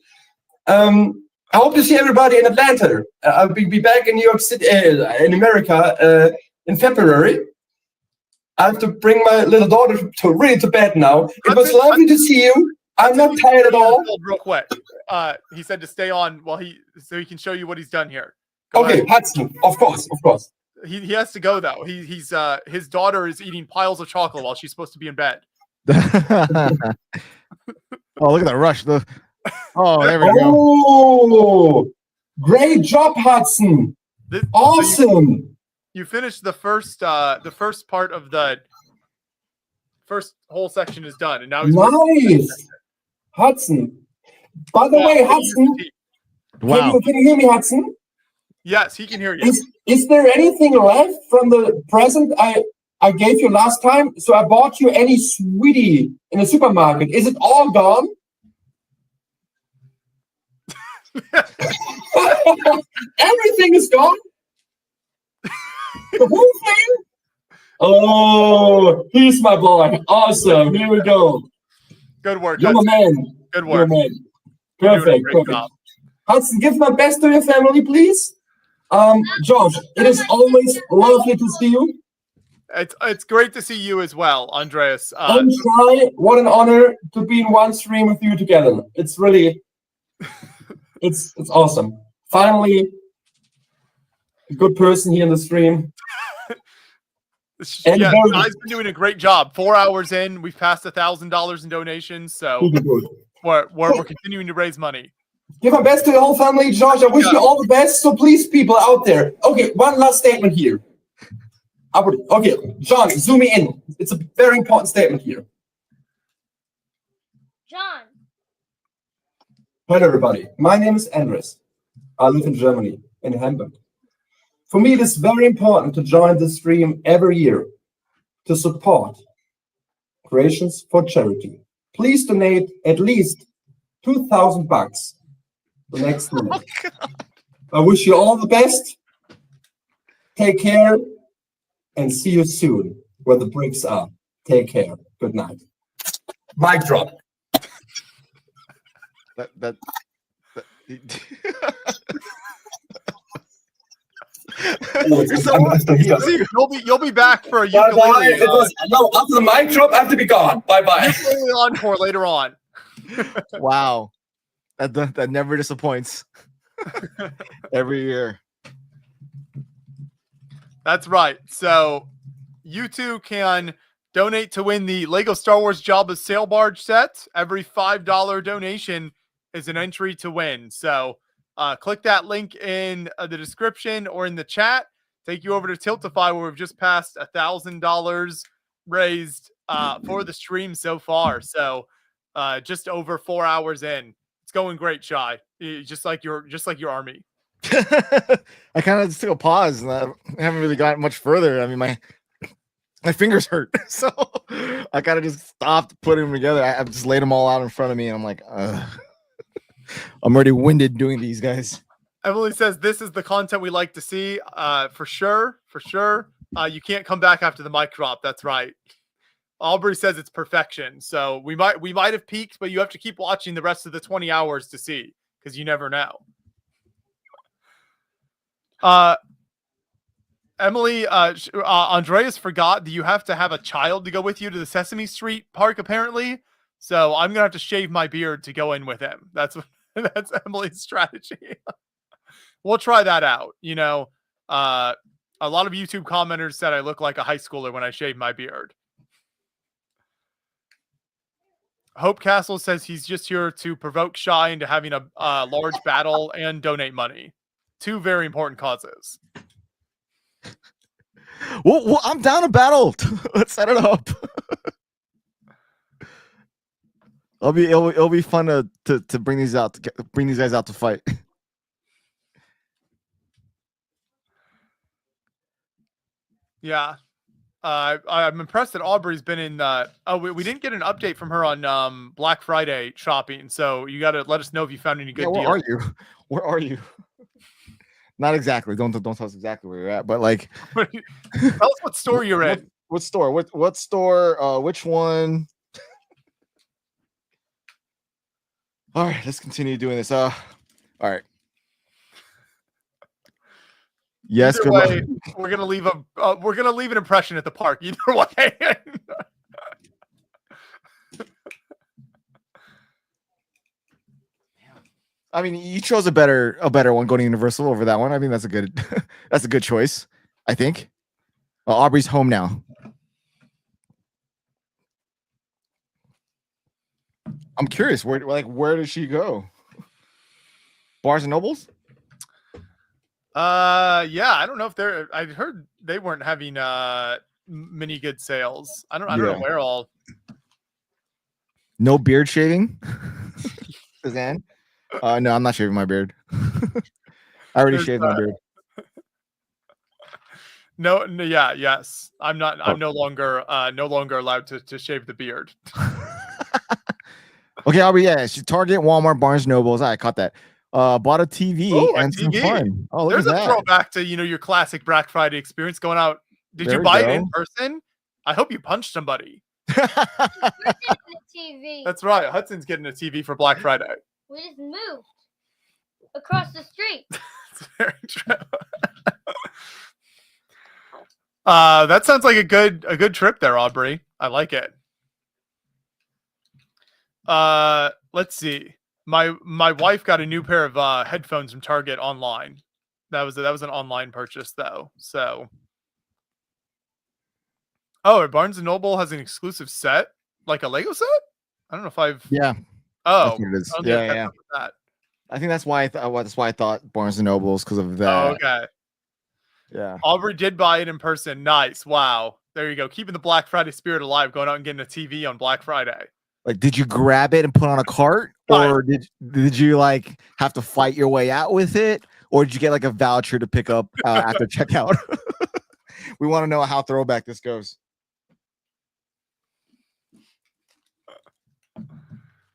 I hope to see everybody in Atlanta. I'll be back in New York City, in America, in February. I have to bring my little daughter to bed now. It was lovely to see you. I'm not tired at all. Real quick, he said to stay on so he can show you what he's done here. Go ahead. Hudson, of course. He has to go though. His daughter is eating piles of chocolate while she's supposed to be in bed. Oh, look at that rush! There we go. Oh, great job, Hudson! Awesome. You finished the first part of the first whole section is done, and now he's nice. Hudson. By the way, Hudson, wow. Can you hear me, Hudson? Yes, he can hear you. Is there anything left from the present I gave you last time? So I bought you any sweetie in the supermarket. Is it all gone? Everything is gone? The whole thing? Oh, he's my boy. Awesome. Here we go. Good work. You're my man. Good work. Perfect. Hudson, give my best to your family, please. Josh, it is always lovely to see you. It's great to see you as well, Andreas. And Shai, what an honor to be in one stream with you together. It's really, it's awesome. Finally, a good person here in the stream. Yeah, Shai's been doing a great job. 4 hours in, we've passed $1,000 in donations, so we're continuing to raise money. Give my best to the whole family, Josh. I wish you all the best. So please, people out there. Okay, one last statement here. Okay, John, zoom me in. It's a very important statement here. John. Hello, everybody. My name is Andreas. I live in Germany, in Hamburg. For me, it is very important to join the stream every year to support Creations for Charity. Please donate at least $2,000 the next minute. I wish you all the best. Take care and see you soon where the bricks are. Take care. Good night. Mic drop. You'll be back for a Bye bye. ukulele. It was no after the mic drop. I have to be gone. Bye bye. Ukulele encore later on. Wow, that never disappoints. Every year. That's right. So you too can donate to win the Lego Star Wars Jabba Sail Barge set. Every $5 donation is an entry to win. So click that link in the description or in the chat. Take you over to Tiltify, where we've just passed $1,000 raised for the stream so far. So just over 4 hours in. It's going great, Shy. Just like your army. I kind of just took a pause and I haven't really gotten much further. I mean, my fingers hurt, so I kind of just stopped putting them together. I've just laid them all out in front of me, and I'm like, I'm already winded doing these, guys. Emily says this is the content we like to see. For sure. You can't come back after the mic drop. That's right. Aubrey says it's perfection. So we might have peaked, but you have to keep watching the rest of the 20 hours to see, because you never know. Emily, Andreas forgot that you have to have a child to go with you to the Sesame Street park, apparently. So I'm gonna have to shave my beard to go in with him. That's Emily's strategy. We'll try that out. You know, a lot of YouTube commenters said I look like a high schooler when I shave my beard. Hope Castle says he's just here to provoke Shy into having a large battle and donate money. Two very important causes. Well, I'm down to battle. Let's set it up. It'll be fun to bring these out, bring these guys out to fight. Yeah. I'm impressed that Aubrey's been in we didn't get an update from her on Black Friday shopping, so you got to let us know if you found any good deals. Where are you? Not exactly. Don't tell us exactly where you're at, but like tell us what store you're in. What store? What store? Which one? All right, let's continue doing this. All right. Yes, Either way, we're gonna leave an impression at the park. Either way. I mean, you chose a better one going to Universal over that one. I mean, that's a good choice. I think. Aubrey's home now. I'm curious, where does she go? Barnes and Nobles? Yeah, I don't know if I heard they weren't having many good sales. I don't know where all. No beard shaving? Suzanne? No, I'm not shaving my beard. I already shaved my beard. No, yes. I'm not. I'm no longer allowed to shave the beard. Okay, Aubrey. Yeah, she Target, Walmart, Barnes Nobles. I caught that. Bought a TV and some fun. Oh, look There's at a that. throwback to your classic Black Friday experience going out. Did you buy it in person? I hope you punched somebody. TV. That's right. Hudson's getting a TV for Black Friday. We just moved across the street. It's very true. That sounds like a good trip there, Aubrey. I like it. Let's see. My wife got a new pair of headphones from Target online. That was an online purchase though. So, Barnes and Noble has an exclusive set, like a Lego set. I don't know if I've. Yeah. Oh, it is. Yeah. That. I think that's why I thought Barnes and Nobles, because of that. Oh, okay. Yeah. Aubrey did buy it in person. Nice. Wow. There you go. Keeping the Black Friday spirit alive. Going out and getting a TV on Black Friday. Like, did you grab it and put on a cart, or did you like have to fight your way out with it, or did you get like a voucher to pick up after checkout? We want to know how throwback this goes.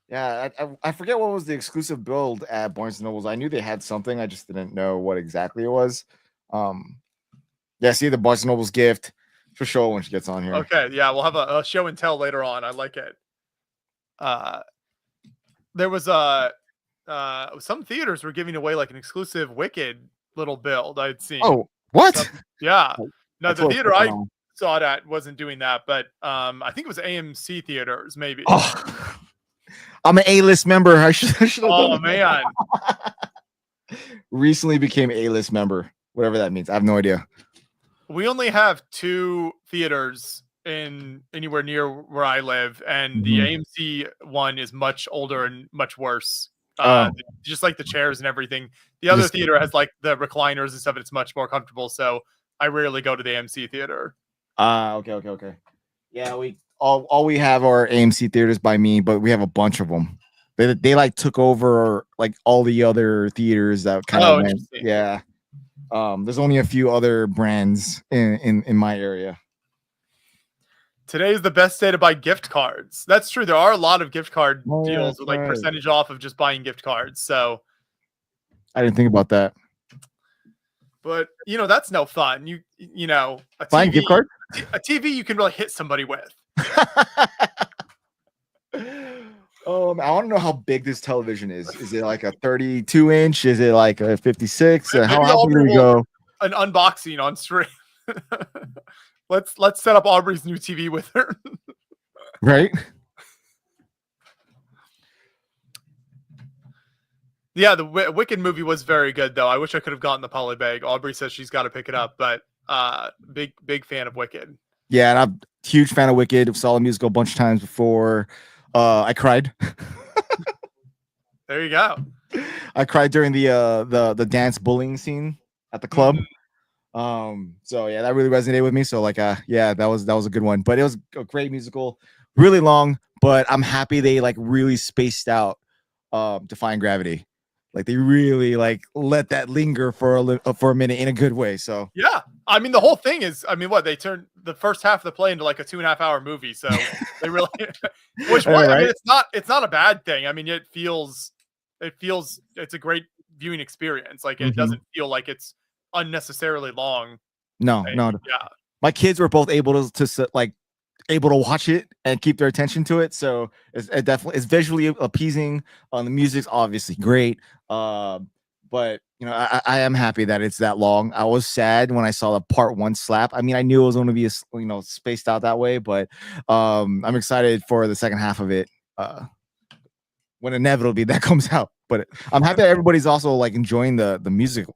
Yeah, I forget what was the exclusive build at Barnes & Nobles. I knew they had something. I just didn't know what exactly it was. Yeah, see the Barnes & Nobles gift for sure when she gets on here. Okay, yeah, we'll have a show and tell later on. I like it. There was some theaters were giving away like an exclusive Wicked little build I'd seen. Oh, what? Yeah. No, That's the what theater it's I on. saw it at wasn't doing that, but I think it was AMC theaters maybe. Oh, I'm an A-list member. I should have Oh done man. Recently became A-list member, whatever that means. I have no idea. We only have 2 theaters in anywhere near where I live, and the AMC one is much older and much worse. Just like the chairs and everything. The other theater has like the recliners and stuff, and it's much more comfortable. So I rarely go to the AMC theater. Okay. Yeah, we all we have are AMC theaters by me, but we have a bunch of them. They like took over like all the other theaters that kind of went. Yeah. There's only a few other brands in my area. Today is the best day to buy gift cards. That's true. There are a lot of gift card deals with like percentage off of just buying gift cards. So I didn't think about that. But you know, that's no fun. You know, buying gift card? A TV you can really hit somebody with. I want to know how big this television is. Is it like a 32-inch? Is it like a 56? How big do we go? An unboxing on stream. Let's set up Aubrey's new TV with her. Right? Yeah, the Wicked movie was very good, though. I wish I could have gotten the poly bag. Aubrey says she's got to pick it up, but big fan of Wicked. Yeah, and I'm a huge fan of Wicked. Saw the musical a bunch of times before. I cried. There you go. I cried during the dance bullying scene at the club. So yeah, that really resonated with me. So like yeah, that was a good one. But it was a great musical, really long, but I'm happy they like really spaced out Defying Gravity. Like they really like let that linger for a minute in a good way. So yeah, I mean the whole thing is, I mean, what they turned the first half of the play into like a 2.5 hour movie. So they really, which right? I mean, it's not a bad thing. I mean, it feels it's a great viewing experience. Like it doesn't feel like it's unnecessarily long. No. Yeah, my kids were both able to watch it and keep their attention to it. So it definitely is visually appeasing. The music's obviously great. But you know, I am happy that it's that long. I was sad when I saw the part 1 slap. I mean, I knew it was going to be spaced out that way, but I'm excited for the second half of it when inevitably that comes out. But I'm happy that everybody's also like enjoying the music.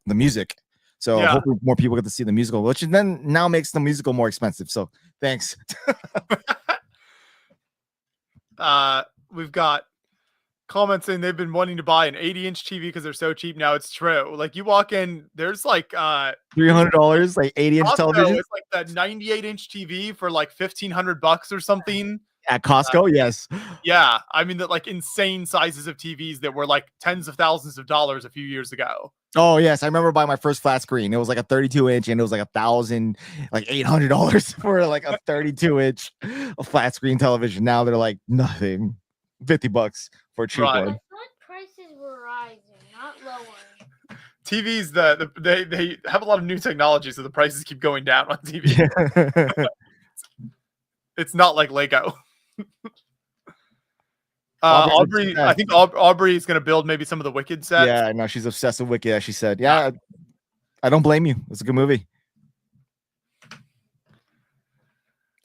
So hopefully more people get to see the musical, which then now makes the musical more expensive. So thanks. We've got comments saying they've been wanting to buy an 80-inch TV because they're so cheap. Now it's true. Like you walk in, there's like $300, like 80-inch television. It's like that 98-inch TV for like $1,500 or something. At Costco, yes. Yeah, I mean that like insane sizes of TVs that were like tens of thousands of dollars a few years ago. Oh yes, I remember buying my first flat screen. It was like a 32-inch, and it was like $800 for like a 32-inch flat screen television. Now they're like nothing, $50 for a cheap one. I thought prices were rising, not lowering. TVs, they have a lot of new technology, so the prices keep going down on TV. It's not like Lego. Aubrey, I think Aubrey is going to build maybe some of the Wicked sets. Yeah, no, she's obsessed with Wicked, as she said. Yeah, I don't blame you. It's a good movie.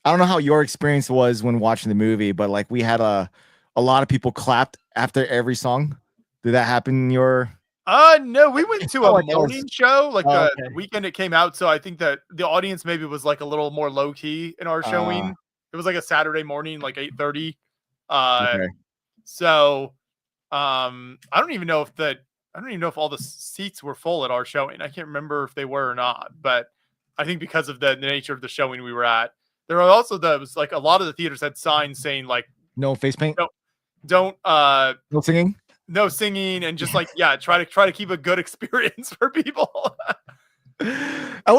I don't know how your experience was when watching the movie, but like we had a lot of people clapped after every song. Did that happen in your? No, we went to a morning show like the weekend it came out. So I think that the audience maybe was like a little more low key in our showing. It was like a Saturday morning, like 8:30. So I don't even know if all the seats were full at our showing. I can't remember if they were or not, but I think because of the nature of the showing we were at, there was like a lot of the theaters had signs saying like no face paint, don't no singing, and just like try to keep a good experience for people. I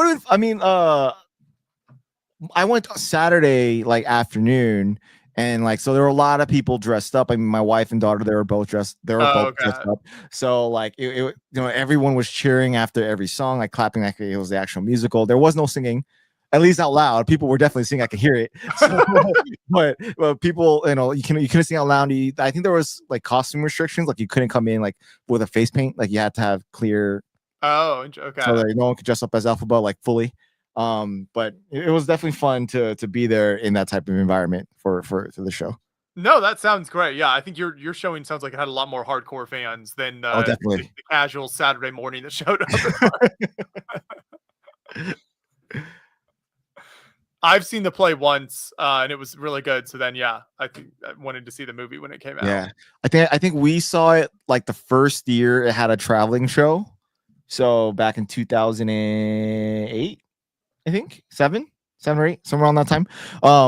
went Saturday like afternoon, and like so there were a lot of people dressed up. I mean, my wife and daughter, they were both dressed up. So like everyone was cheering after every song, like clapping like it was the actual musical. There was no singing. at least out loud. People were definitely singing. I could hear it. So, but people, you couldn't sing out loud. I think there was like costume restrictions. Like you couldn't come in like with a face paint. Like you had to have clear. Oh, okay. So that no one could dress up as Alphabet like fully. But it was definitely fun to be there in that type of environment for the show. No, that sounds great. Yeah, I think your showing sounds like it had a lot more hardcore fans than definitely the casual Saturday morning that showed up. I've seen the play once, and it was really good. So then, yeah, I think I wanted to see the movie when it came out. Yeah, I think we saw it like the first year it had a traveling show. So back in 2008, I think 7 or 8, somewhere around that time.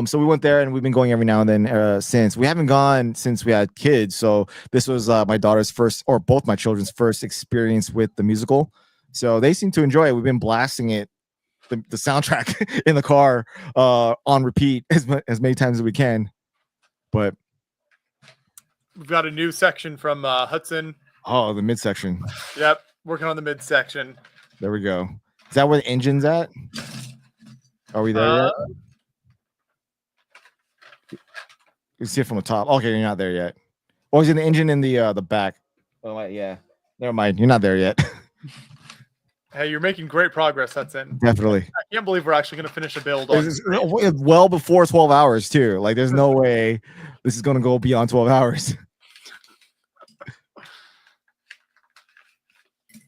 So we went there and we've been going every now and then since. We haven't gone since we had kids. So this was my daughter's first, or both my children's first experience with the musical. So they seem to enjoy it. We've been blasting it, the soundtrack in the car on repeat as many times as we can. But we've got a new section from Hudson. Oh, the midsection. Yep, working on the midsection. There we go. Is that where the engine's at? Are we there yet? You see it from the top. Okay, you're not there yet. Or is it the engine in the back? Oh, yeah. Never mind. You're not there yet. Hey, you're making great progress, Hudson. Definitely. I can't believe we're actually going to finish a build. Well before 12 hours, too. Like, there's no way this is going to go beyond 12 hours.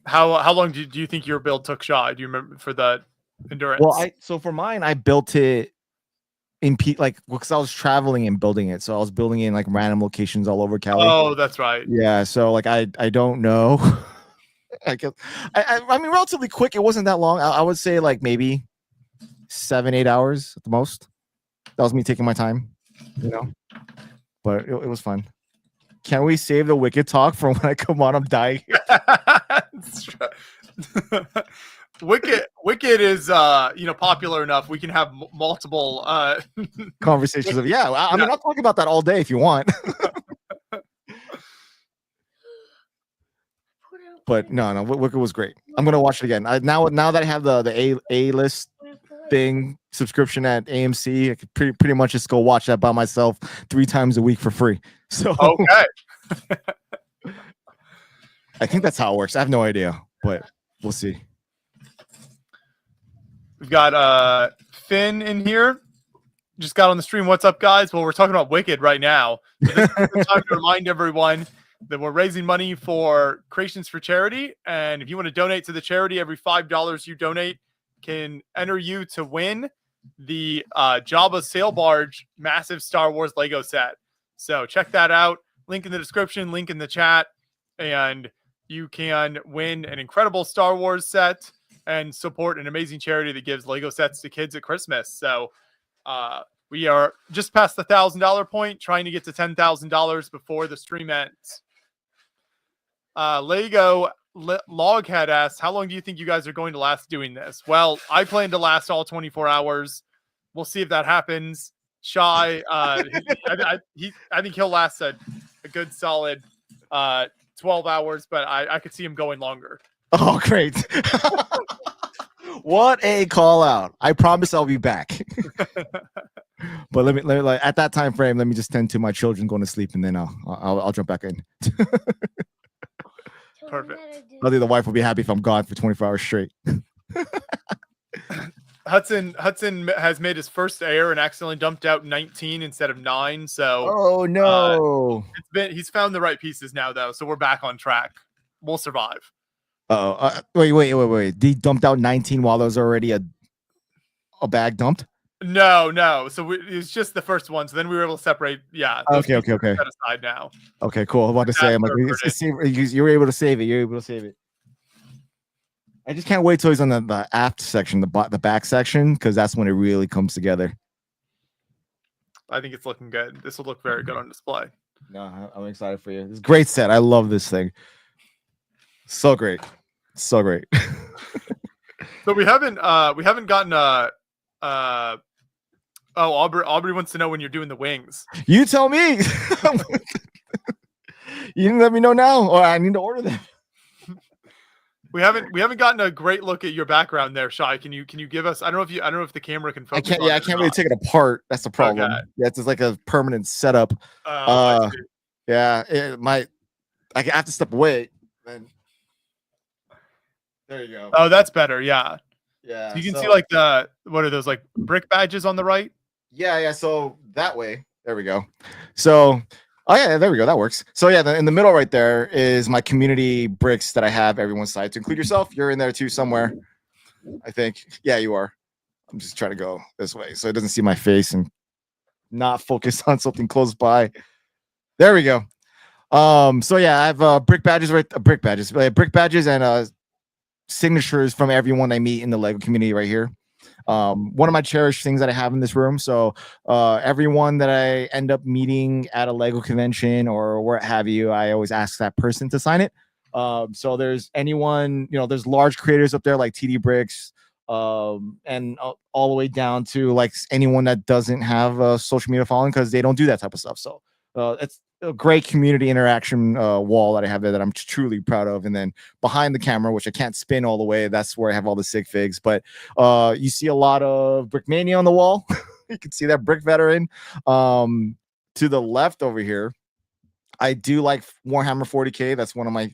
How long do you think your build took, Shaw? Do you remember for the endurance? Well, so for mine, I built it in because I was traveling and building it. So I was building it in like random locations all over Cali. Oh, that's right. Yeah. So like I don't know. I mean, relatively quick. It wasn't that long. I would say like maybe 7-8 hours at the most. That was me taking my time, but it was fun. Can we save the Wicked talk from when I come on? I'm dying. Wicked is popular enough. We can have multiple conversations of I mean, I'll talk about that all day if you want. But no, Wicked was great. I'm gonna watch it again. Now that I have the A-list thing subscription at AMC, I could pretty much just go watch that by myself 3 times a week for free. So okay. I think that's how it works. I have no idea, but we'll see. We've got Finn in here. Just got on the stream. What's up, guys? Well, we're talking about Wicked right now. So this is the time to remind everyone that we're raising money for Creations for Charity. And if you want to donate to the charity, every $5 you donate can enter you to win the Jabba Sail Barge massive Star Wars Lego set. So check that out. Link in the description, link in the chat. And you can win an incredible Star Wars set and support an amazing charity that gives Lego sets to kids at Christmas. So we are just past the $1,000 point, trying to get to $10,000 before the stream ends. Lego Loghead asks, how long do you think you guys are going to last doing this? Well, I plan to last all 24 hours. We'll see if that happens. Shy, I think he'll last a good solid 12 hours, but I could see him going longer. Oh, great. What a call out. I promise I'll be back. But let me like at that time frame, let me just tend to my children going to sleep, and then I'll jump back in. Perfect. I think the wife will be happy if I'm gone for 24 hours straight. Hudson has made his first air and accidentally dumped out 19 instead of 9. So oh no, he's found the right pieces now though, so we're back on track. We'll survive. Wait. He dumped out 19 while there was already a bag dumped? No. So it's just the first one. So then we were able to separate. Yeah. Okay. Set aside now. Okay, cool. I'm about to say, I'm like, you were able to save it. You're able to save it. I just can't wait till he's on the aft section, the back section, because that's when it really comes together. I think it's looking good. This will look very good on display. No, I'm excited for you. It's a great set. I love this thing. So great. So great. So we haven't gotten Aubrey wants to know when you're doing the wings. You tell me. You didn't let me know now, or I need to order them. We haven't gotten a great look at your background there, Shai. Can you give us? I don't know if the camera can I focus. can't. on Yeah, I it or can't really not. take it apart. That's the problem. Okay. Yeah, it's just like a permanent setup. I see. Yeah, it might. I have to step away. Then there you go. Oh, that's better. Yeah. Yeah, So you can see like what are those like brick badges on the right? Yeah. So that way, there we go. So, oh yeah, there we go. That works. So yeah, in the middle right there is my community bricks that I have everyone's side to include yourself. You're in there too somewhere, I think. Yeah, you are. I'm just trying to go this way so it doesn't see my face and not focus on something close by. There we go. So yeah, I have brick badges and signatures from everyone I meet in the Lego community right here. One of my cherished things that I have in this room. So everyone that I end up meeting at a Lego convention or what have you, I always ask that person to sign it. So there's anyone, there's large creators up there like TD Bricks, and all the way down to like anyone that doesn't have a social media following because they don't do that type of stuff. So it's a great community interaction wall that I have there that I'm truly proud of. And then behind the camera, which I can't spin all the way, that's where I have all the sig figs. But you see a lot of Brickmania on the wall. You can see that Brick Veteran. To the left over here, I do like Warhammer 40K. That's one of my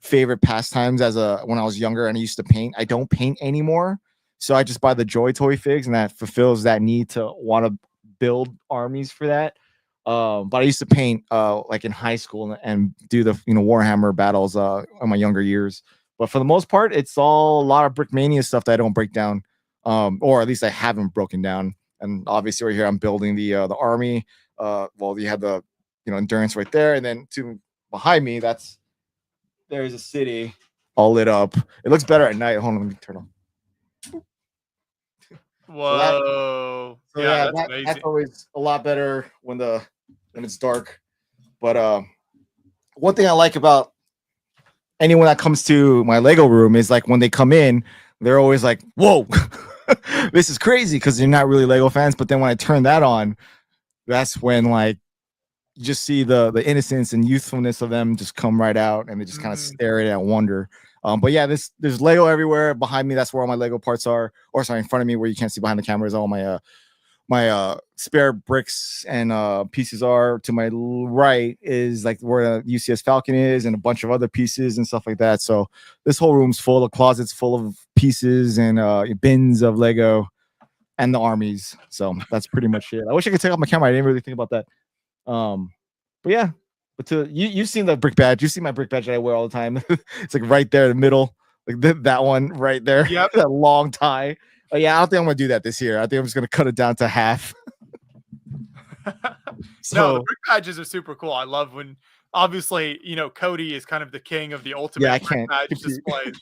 favorite pastimes when I was younger and I used to paint. I don't paint anymore. So I just buy the Joy Toy figs, and that fulfills that need to want to build armies for that. But I used to paint like in high school and do the Warhammer battles in my younger years. But for the most part, it's all a lot of Brickmania stuff that I don't break down, or at least I haven't broken down. And obviously, right here, I'm building the army. Well, you have the endurance right there, and then behind me, there's a city all lit up. It looks better at night. Hold on, let me turn on. Whoa! So yeah, that's amazing. That's always a lot better when it's dark. But one thing I like about anyone that comes to my Lego room is like when they come in, they're always like, "Whoa, this is crazy," because they're not really Lego fans. But then when I turn that on, that's when like you just see the innocence and youthfulness of them just come right out, and they just kind of stare at it and wonder. But yeah, there's Lego everywhere behind me. That's where all my Lego parts are. Or sorry, in front of me, where you can't see behind the camera, is all my spare bricks and pieces are. To my right is like where the UCS Falcon is, and a bunch of other pieces and stuff like that. So this whole room's full of closets full of pieces and bins of Lego and the armies. So that's pretty much it. I wish I could take off my camera. I didn't really think about that. But yeah. But you've seen the brick badge. You've seen my brick badge that I wear all the time. It's like right there in the middle, like that one right there. Yep. That long tie. Oh yeah, I don't think I'm gonna do that this year. I think I'm just gonna cut it down to half. No, the brick badges are super cool. I love when, obviously, Cody is kind of the king of the ultimate brick badge displays.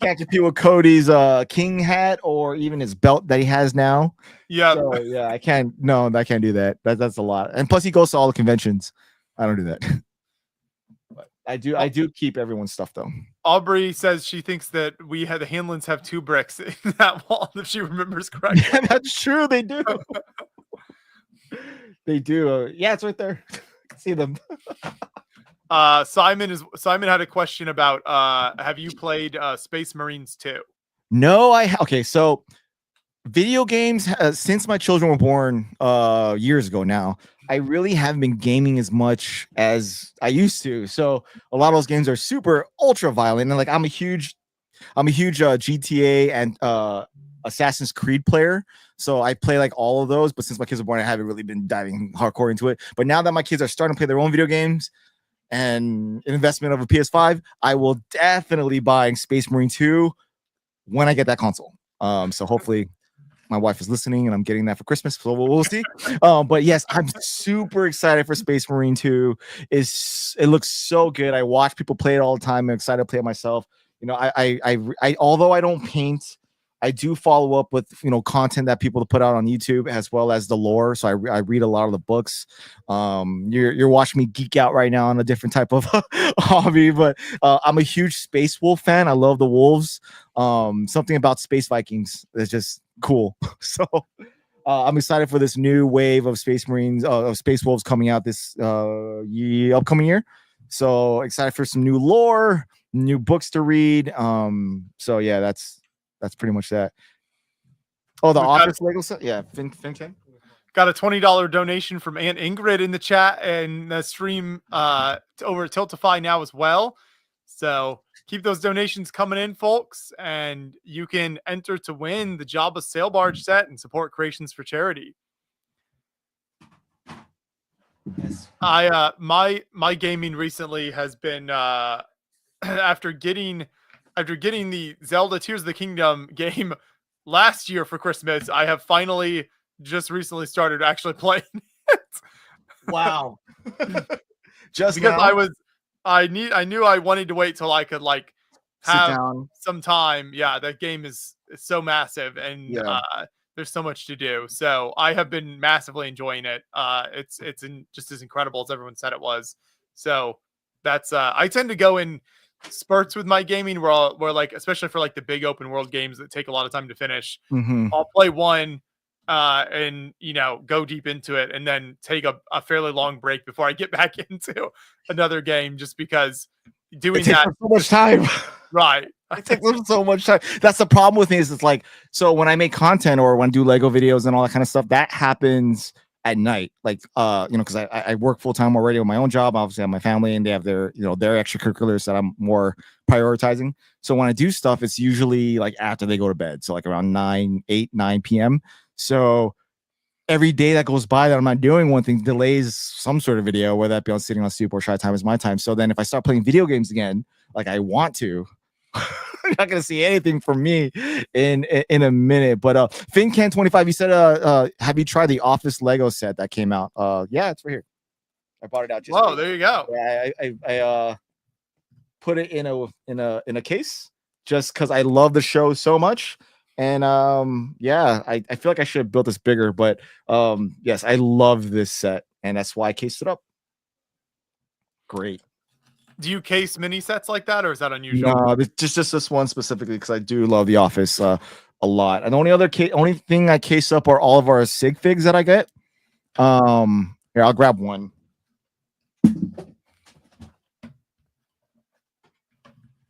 Can't compete with Cody's king hat or even his belt that he has now. Yeah. So, yeah, I can't. No, I can't do that. That's a lot. And plus, he goes to all the conventions. I don't do that. But I do keep everyone's stuff though. Aubrey says she thinks that the Hanlons have 2 bricks in that wall, if she remembers correctly. Yeah, that's true. They do. They do. Yeah, it's right there. See them. Simon had a question about have you played Space Marines 2? No, okay, so video games since my children were born years ago now, I really haven't been gaming as much as I used to. So a lot of those games are super ultra violent, and like I'm a huge GTA and Assassin's Creed player. So I play like all of those, but since my kids were born, I haven't really been diving hardcore into it. But now that my kids are starting to play their own video games and an investment of a PS5, I will definitely buying Space Marine 2 when I get that console. So hopefully my wife is listening and I'm getting that for Christmas. So we'll see. But yes, I'm super excited for Space Marine 2. It looks so good. I watch people play it all the time. I'm excited to play it myself. I although I don't paint, I do follow up with content that people put out on YouTube as well as the lore. So I read a lot of the books. You're watching me geek out right now on a different type of hobby, but I'm a huge Space Wolf fan. I love the wolves. Something about Space Vikings is just cool. So I'm excited for this new wave of Space Marines, of Space Wolves coming out this upcoming year. So excited for some new lore. new books to read. So yeah, that's pretty much that. Oh, the We've got- Office Lego set. Yeah, FinCan. Got a $20 donation from Aunt Ingrid in the chat and the stream over at Tiltify now as well. So keep those donations coming in, folks, and you can enter to win the Jabba Sail Barge set and support Creations for Charity. Yes. My gaming recently has been after getting the Zelda Tears of the Kingdom game last year for Christmas, I have finally just recently started actually playing it. Wow. Just because now? I knew I wanted to wait till I could like Sit have down. some time. Yeah, that game is so massive and Yeah. there's so much to do. So I have been massively enjoying it. It's just as incredible as everyone said it was. So that's I tend to go in spurts with my gaming where like, especially for like the big open world games that take a lot of time to finish, Mm-hmm. I'll play one and go deep into it and then take a fairly long break before I get back into another game, just because doing It takes that up so much time. right. It takes up so much time. That's the problem with me is it's like, so when I make content or when I do Lego videos and all that kind of stuff, that happens at night. Like, because I work full time already with my own job. Obviously I have my family and they have their extracurriculars that I'm more prioritizing. So when I do stuff, it's usually like after they go to bed. So like around 9 p.m. So every day that goes by that I'm not doing one thing delays some sort of video, whether that be on sitting on soup or shy time is my time. So then if I start playing video games again, like I want to, you're not gonna see anything from me in a minute. But FinCan25, you said have you tried the Office Lego set that came out? Yeah, it's right here. I bought it out just Whoa, there you go. yeah, I put it in a case just because I love the show so much. And yeah, I feel like I should have built this bigger, but yes, I love this set, and that's why I cased it up. Great. Do you case mini sets like that, or is that unusual? No, just this one specifically because I do love The Office a lot. And the only thing I case up are all of our sig figs that I get. Here, I'll grab one.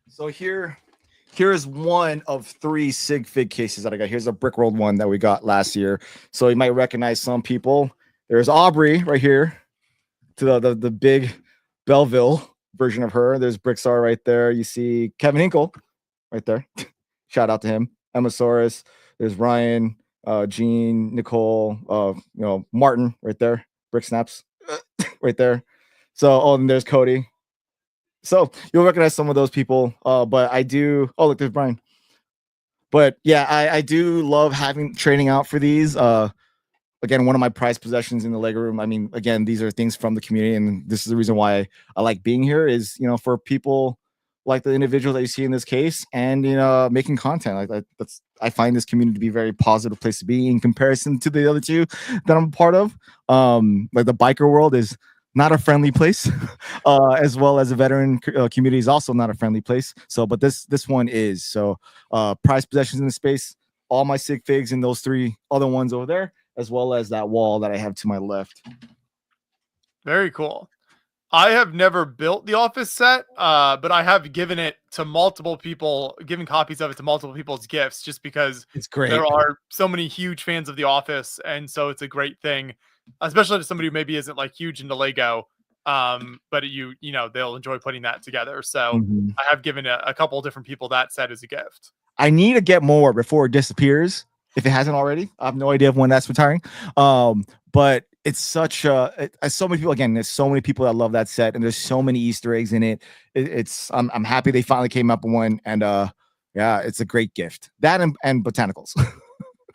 So here's one of 3 sig fig cases that I got. Here's a brick rolled one that we got last year. So you might recognize some people. There's Aubrey right here to the big Belleville version of her. There's Brickstar right there. You see Kevin Hinkle right there. Shout out to him. Emmasaurus. There's Ryan, Gene, Nicole, Martin right there. Brick Snaps right there. So, and there's Cody. So you'll recognize some of those people. But I do. Oh, look, there's Brian. But yeah, I do love trading out for these. Again, one of my prized possessions in the Lego room. I mean, again, these are things from the community, and this is the reason why I like being here. Is for people like the individual that you see in this case, and making content like that. I find this community to be a very positive place to be in comparison to the other two that I'm a part of. Like the biker world is not a friendly place, as well as the veteran community is also not a friendly place. So, but this one is. So, prized possessions in the space, all my sig figs and those 3 other ones over there, as well as that wall that I have to my left. Very cool. I have never built the Office set, but I have given it to multiple people, given copies of it to multiple people as gifts, just because It's great. there are so many huge fans of The Office, and so it's a great thing, especially to somebody who maybe isn't like huge into Lego, but they'll enjoy putting that together. So I have given a couple of different people that set as a gift. I need to get more before it disappears, if it hasn't already. I have no idea of when that's retiring. But it's such so many people. Again, there's so many people that love that set, and there's so many Easter eggs in it. I'm happy they finally came up with one, and yeah, it's a great gift. That and botanicals.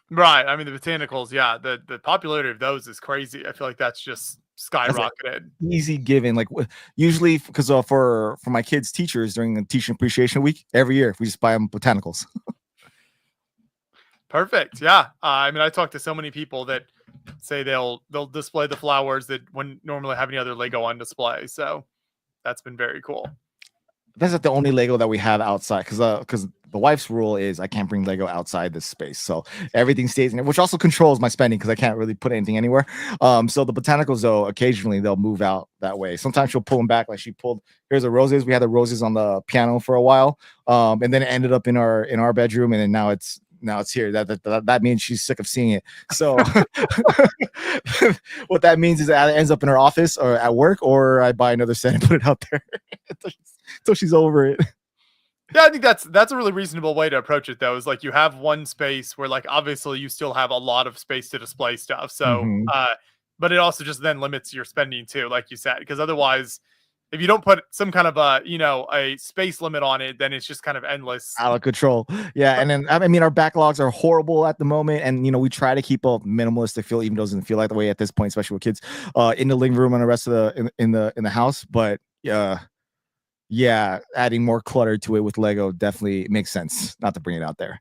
Right. I mean, the botanicals, yeah, the popularity of those is crazy. I feel like that's just skyrocketed. Easy given, like usually because for my kids' teachers during the teaching appreciation week every year, we just buy them botanicals. Perfect. Yeah. I mean, I talk to so many people that say they'll display the flowers that wouldn't normally have any other Lego on display. So that's been very cool. that's not the only Lego that we have outside, because the wife's rule is I can't bring Lego outside this space, so everything stays in it, which also controls my spending because I can't really put anything anywhere. So the botanical zoo, occasionally they'll move out that way. Sometimes she'll pull them back, like she pulled. Here's the roses. We had the roses on the piano for a while, and then it ended up in our bedroom, and then now it's here. That means she's sick of seeing it. So what that means is that it ends up in her office or at work, or I buy another set and put it out there until she's over it. Yeah, I think that's a really reasonable way to approach it, though, is like you have one space where, like, obviously you still have a lot of space to display stuff. So, but it also just then limits your spending too, like you said, because otherwise, if you don't put some kind of a space limit on it, then it's just kind of endless. Out of control. Yeah. And then, I mean, our backlogs are horrible at the moment. And, we try to keep a minimalistic feel, even though it doesn't feel like the way at this point, especially with kids in the living room and the rest of in the house. But yeah, adding more clutter to it with Lego definitely makes sense not to bring it out there.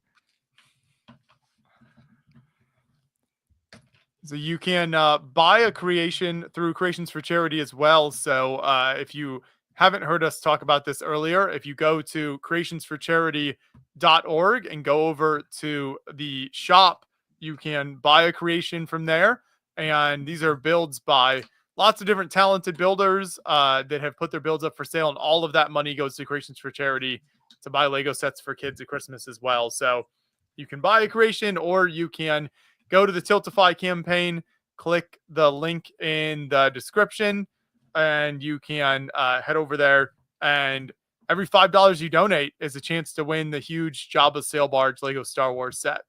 So you can buy a creation through Creations for Charity as well. So if you haven't heard us talk about this earlier, if you go to creationsforcharity.org and go over to the shop, you can buy a creation from there. And these are builds by lots of different talented builders that have put their builds up for sale. And all of that money goes to Creations for Charity to buy Lego sets for kids at Christmas as well. So you can buy a creation, or you can go to the Tiltify campaign, click the link in the description, and you can head over there. And every $5 you donate is a chance to win the huge Jabba Sail Barge Lego Star Wars set.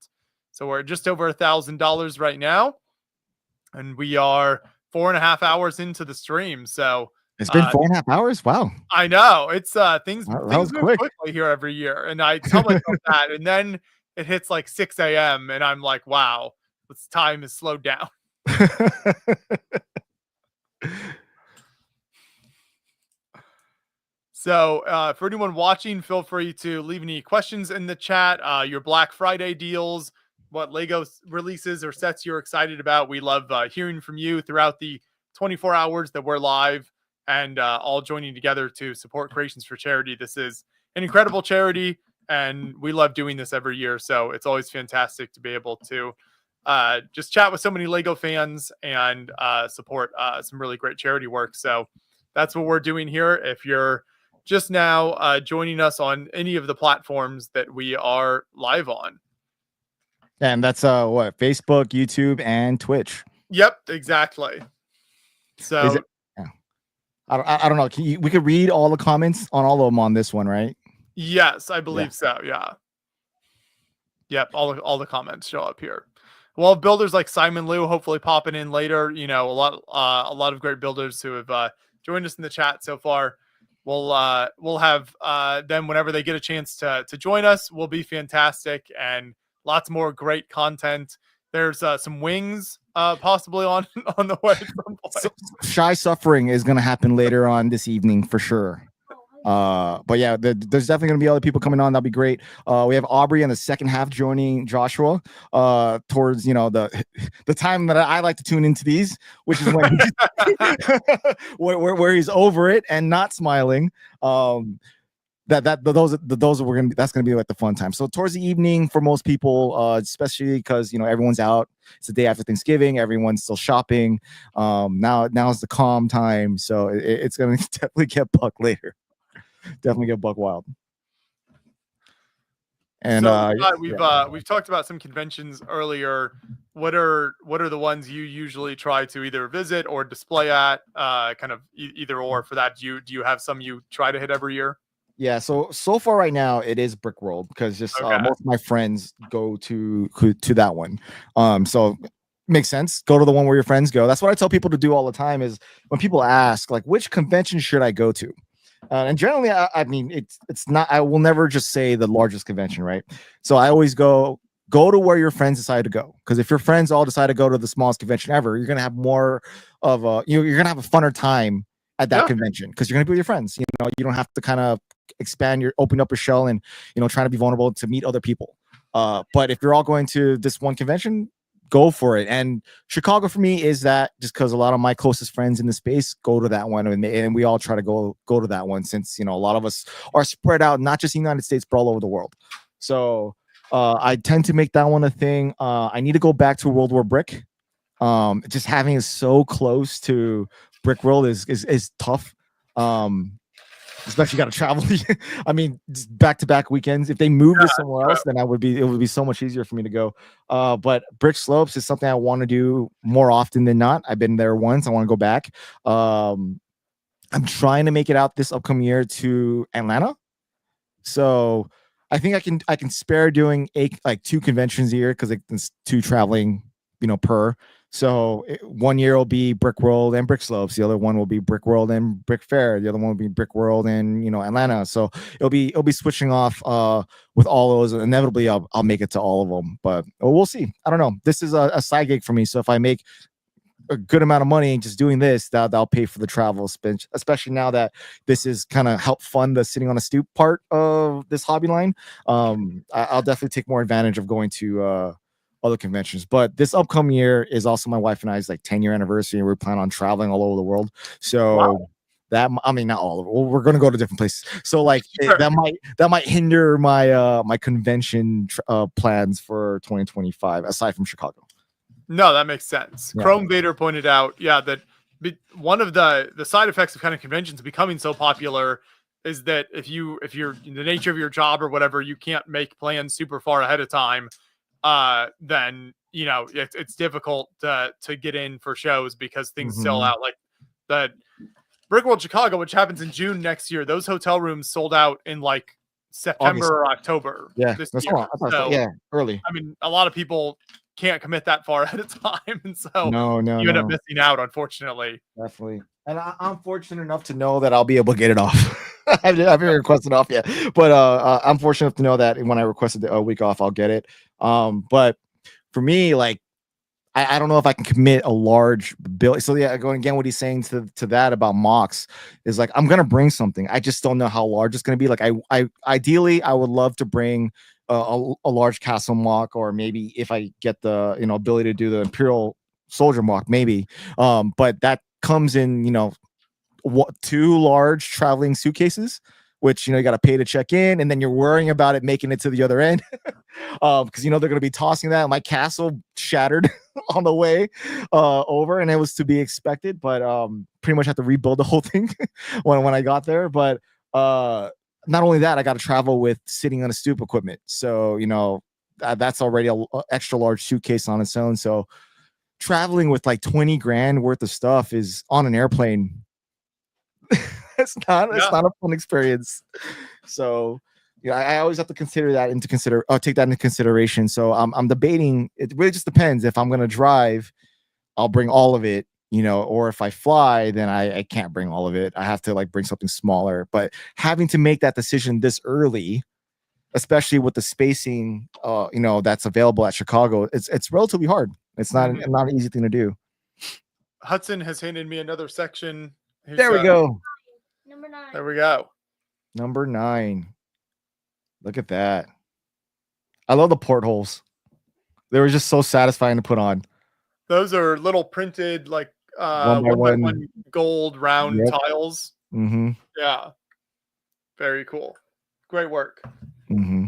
So we're just over $1,000 right now, and we are 4.5 hours into the stream. So it's been 4.5 hours. Wow. I know it's things was move quick. quickly here every year, and I tell myself that, and then it hits like 6 a.m. and I'm like, wow. This time is slowed down. So for anyone watching, feel free to leave any questions in the chat. Your Black Friday deals, what Lego releases or sets you're excited about. We love hearing from you throughout the 24 hours that we're live and all joining together to support Creations for Charity. This is an incredible charity, and we love doing this every year. So it's always fantastic to be able to just chat with so many Lego fans and support some really great charity work. So that's what we're doing here. If you're just now joining us on any of the platforms that we are live on. And that's what, Facebook, YouTube, and Twitch. Yep, exactly. So I don't know. We could read all the comments on all of them on this one, right? Yes, I believe so. Yeah. Yep, all the comments show up here. Well, builders like Simon Liu hopefully popping in later. A lot of great builders who have joined us in the chat so far. We'll have them whenever they get a chance to join us. Will be fantastic, and lots more great content. There's some wings possibly on the way. So, Shy Suffering is going to happen later on this evening for sure. But yeah, there's definitely gonna be other people coming on. That'll be great. We have Aubrey in the second half joining Joshua towards the time that I like to tune into these, which is when where he's over it and not smiling. That's gonna be like the fun time. So towards the evening for most people, especially because everyone's out. It's the day after Thanksgiving. Everyone's still shopping. Now's the calm time. So it's gonna definitely get buck later. Definitely get buck wild. And so, we've talked about some conventions earlier. What are the ones you usually try to either visit or display at? Kind of either or for that. Do you have some you try to hit every year? Yeah, so far right now it is Brick World because just most of my friends go to that one. So makes sense. Go to the one where your friends go. That's what I tell people to do all the time. Is when people ask like, which convention should I go to? And generally, I mean, it's not. I will never just say the largest convention, right? So I always go to where your friends decide to go. Because if your friends all decide to go to the smallest convention ever, you're gonna have more of a you're gonna have a funner time at that convention because you're gonna be with your friends. You don't have to kind of open up your shell and trying to be vulnerable to meet other people. But if you're all going to this one convention, go for it. And Chicago for me is that just because a lot of my closest friends in the space go to that one, and we all try to go to that one, since, you know, a lot of us are spread out, not just in the United States, but all over the world. So I tend to make that one a thing. I need to go back to World War Brick. Just having it so close to Brick World is tough. Especially got to travel. I mean, back-to-back weekends. If they moved to somewhere else, then it would be so much easier for me to go. But Brick Slopes is something I want to do more often than not. I've been there once. I want to go back. I'm trying to make it out this upcoming year to Atlanta. So I think I can spare doing 2 conventions a year, because it's 2 traveling, you know, per. So 1 year will be Brick World and Brick Slopes. The other one will be Brick World and Brick Fair. The other one will be Brick World and, you know, Atlanta. So it'll be switching off with all those. Inevitably, I'll make it to all of them. But we'll see. I don't know. This is a side gig for me. So if I make a good amount of money just doing this, that'll pay for the travel spend, especially now that this is kind of help fund the sitting on a stoop part of this hobby line. I'll definitely take more advantage of going to other conventions. But this upcoming year is also my wife and I's 10-year anniversary, and we're planning on traveling all over the world. So wow. That, I mean, not all of it. Well, we're going to go to different places. So sure. that might hinder my my convention plans for 2025, aside from Chicago. No, that makes sense. Yeah. Chrome Vader pointed out, that one of the side effects of kind of conventions becoming so popular is that if you're in the nature of your job or whatever, you can't make plans super far ahead of time. Then, you know, it's difficult to get in for shows because things sell out. Like the Brickworld Chicago, which happens in June next year, those hotel rooms sold out in September August. Or October. Yeah, this that's year. So, early. I mean, a lot of people can't commit that far ahead of time, and so you end up missing out, unfortunately. Definitely. And I'm fortunate enough to know that I'll be able to get it off. I haven't requested off yet, but I'm fortunate enough to know that when I requested a week off, I'll get it. But for me, I don't know if I can commit a large bill. So going again, what he's saying to that about mocks is I'm gonna bring something. I just don't know how large it's gonna be. I ideally I would love to bring a large castle mock, or maybe if I get the ability to do the Imperial Soldier mock, maybe. But that comes in 2 large traveling suitcases, which you got to pay to check in, and then you're worrying about it making it to the other end because they're going to be tossing that. My castle shattered on the way over, and it was to be expected, but pretty much had to rebuild the whole thing when I got there. But not only that, I got to travel with sitting on a stoop equipment, so that's already a extra large suitcase on its own. So traveling with 20 grand worth of stuff is on an airplane. It's not a fun experience. So I always have to consider that take that into consideration. So I'm debating. It really just depends. If I'm gonna drive, I'll bring all of it, or if I fly, then I can't bring all of it. I have to bring something smaller. But having to make that decision this early, especially with the spacing that's available at Chicago, it's relatively hard. It's not an easy thing to do. Hudson has handed me another section. There we go. Number 9. There we go. Number 9. Look at that. I love the portholes. They were just so satisfying to put on. Those are little printed one by one gold round tiles. Mm-hmm. Yeah. Very cool. Great work. Mm-hmm.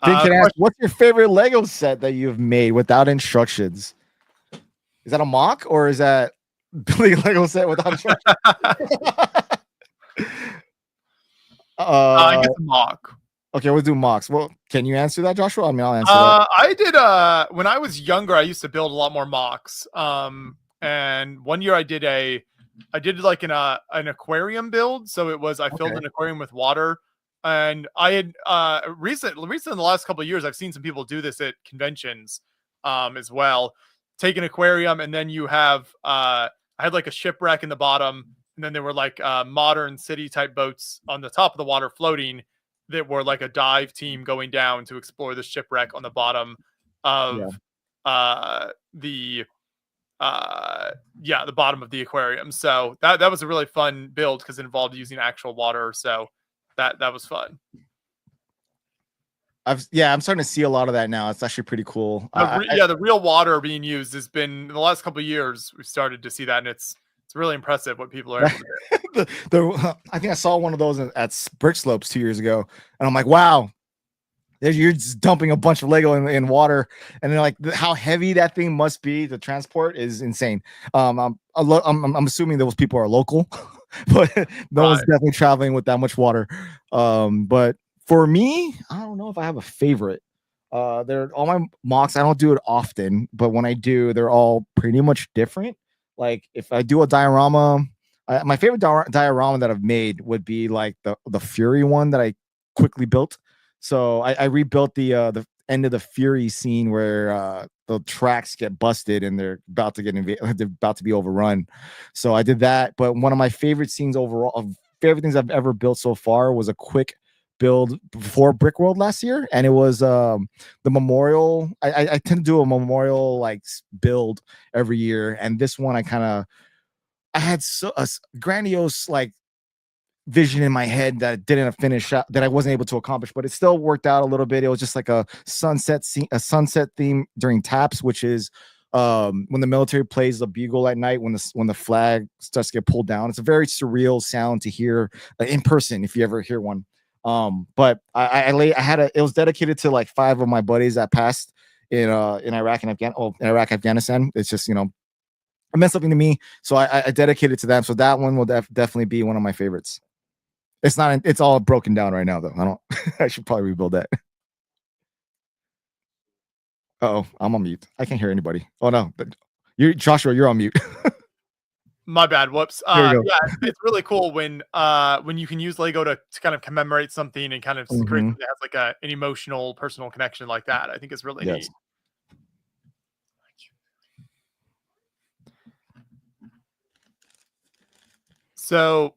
Can I ask, what's your favorite Lego set that you've made without instructions? Is that a mock, or is that building a Lego set without instructions? I guess a mock. Okay, we'll do mocks. Well, can you answer that, Joshua? I mean, I'll answer that. I did. When I was younger, I used to build a lot more mocks. And one year I did an aquarium build. So it was I filled an aquarium with water. And I had recently in the last couple of years, I've seen some people do this at conventions as well. Take an aquarium, and then you have I had a shipwreck in the bottom, and then there were modern city type boats on the top of the water floating that were a dive team going down to explore the shipwreck on the bottom of the bottom of the aquarium. So that was a really fun build because it involved using actual water. So that was fun. I'm starting to see a lot of that now. It's actually pretty cool. The real water being used has been in the last couple of years. We've started to see that, and it's really impressive what people are able to do. I think I saw one of those at Brick Slopes 2 years ago, and I'm like, wow, you're just dumping a bunch of Lego in water, and then like how heavy that thing must be to transport is insane. I'm assuming those people are local, but no one's definitely traveling with that much water. But for me, I don't know if I have a favorite. They're all my mocks. I don't do it often, but when I do, they're all pretty much different. Like if I do a diorama, my favorite diorama that I've made would be like the Fury one that I quickly built. So I rebuilt the end of the Fury scene where the tracks get busted and they're about to they're about to be overrun. So I did that. But one of my favorite scenes overall, of favorite things I've ever built so far, was a quick build before Brick World last year, and it was the memorial. I tend to do a memorial like build every year, and this one I had a grandiose like vision in my head that didn't finish up, that I wasn't able to accomplish, but it still worked out a little bit. It was just like a sunset theme during taps, which is when the military plays the bugle at night when the flag starts to get pulled down. It's a very surreal sound to hear in person if you ever hear one. But it was dedicated to like 5 of my buddies that passed in Iraq and Afghanistan. It's just, it meant something to me, so I dedicated it to them. So that one will definitely be one of my favorites. It's all broken down right now though. I should probably rebuild that. Oh, I'm on mute. I can't hear anybody. Oh no, Joshua, you're on mute. My bad. Whoops. It's really cool when you can use Lego to kind of commemorate something and kind of create something that has like an emotional, personal connection like that. I think it's really neat. So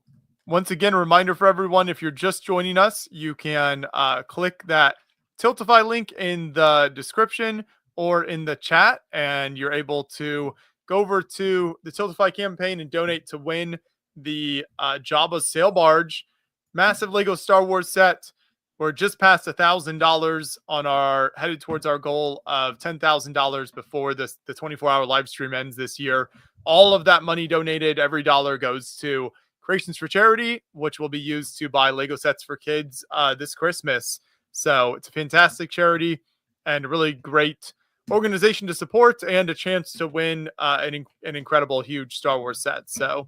once again, a reminder for everyone, if you're just joining us, you can click that Tiltify link in the description or in the chat, and you're able to go over to the Tiltify campaign and donate to win the Jabba's Sail Barge massive Lego Star Wars set. We're just past $1,000 headed towards our goal of $10,000 before the 24-hour live stream ends this year. All of that money donated, every dollar goes to Creations for Charity, which will be used to buy Lego sets for kids this Christmas. So it's a fantastic charity and a really great organization to support, and a chance to win an incredible, huge Star Wars set. So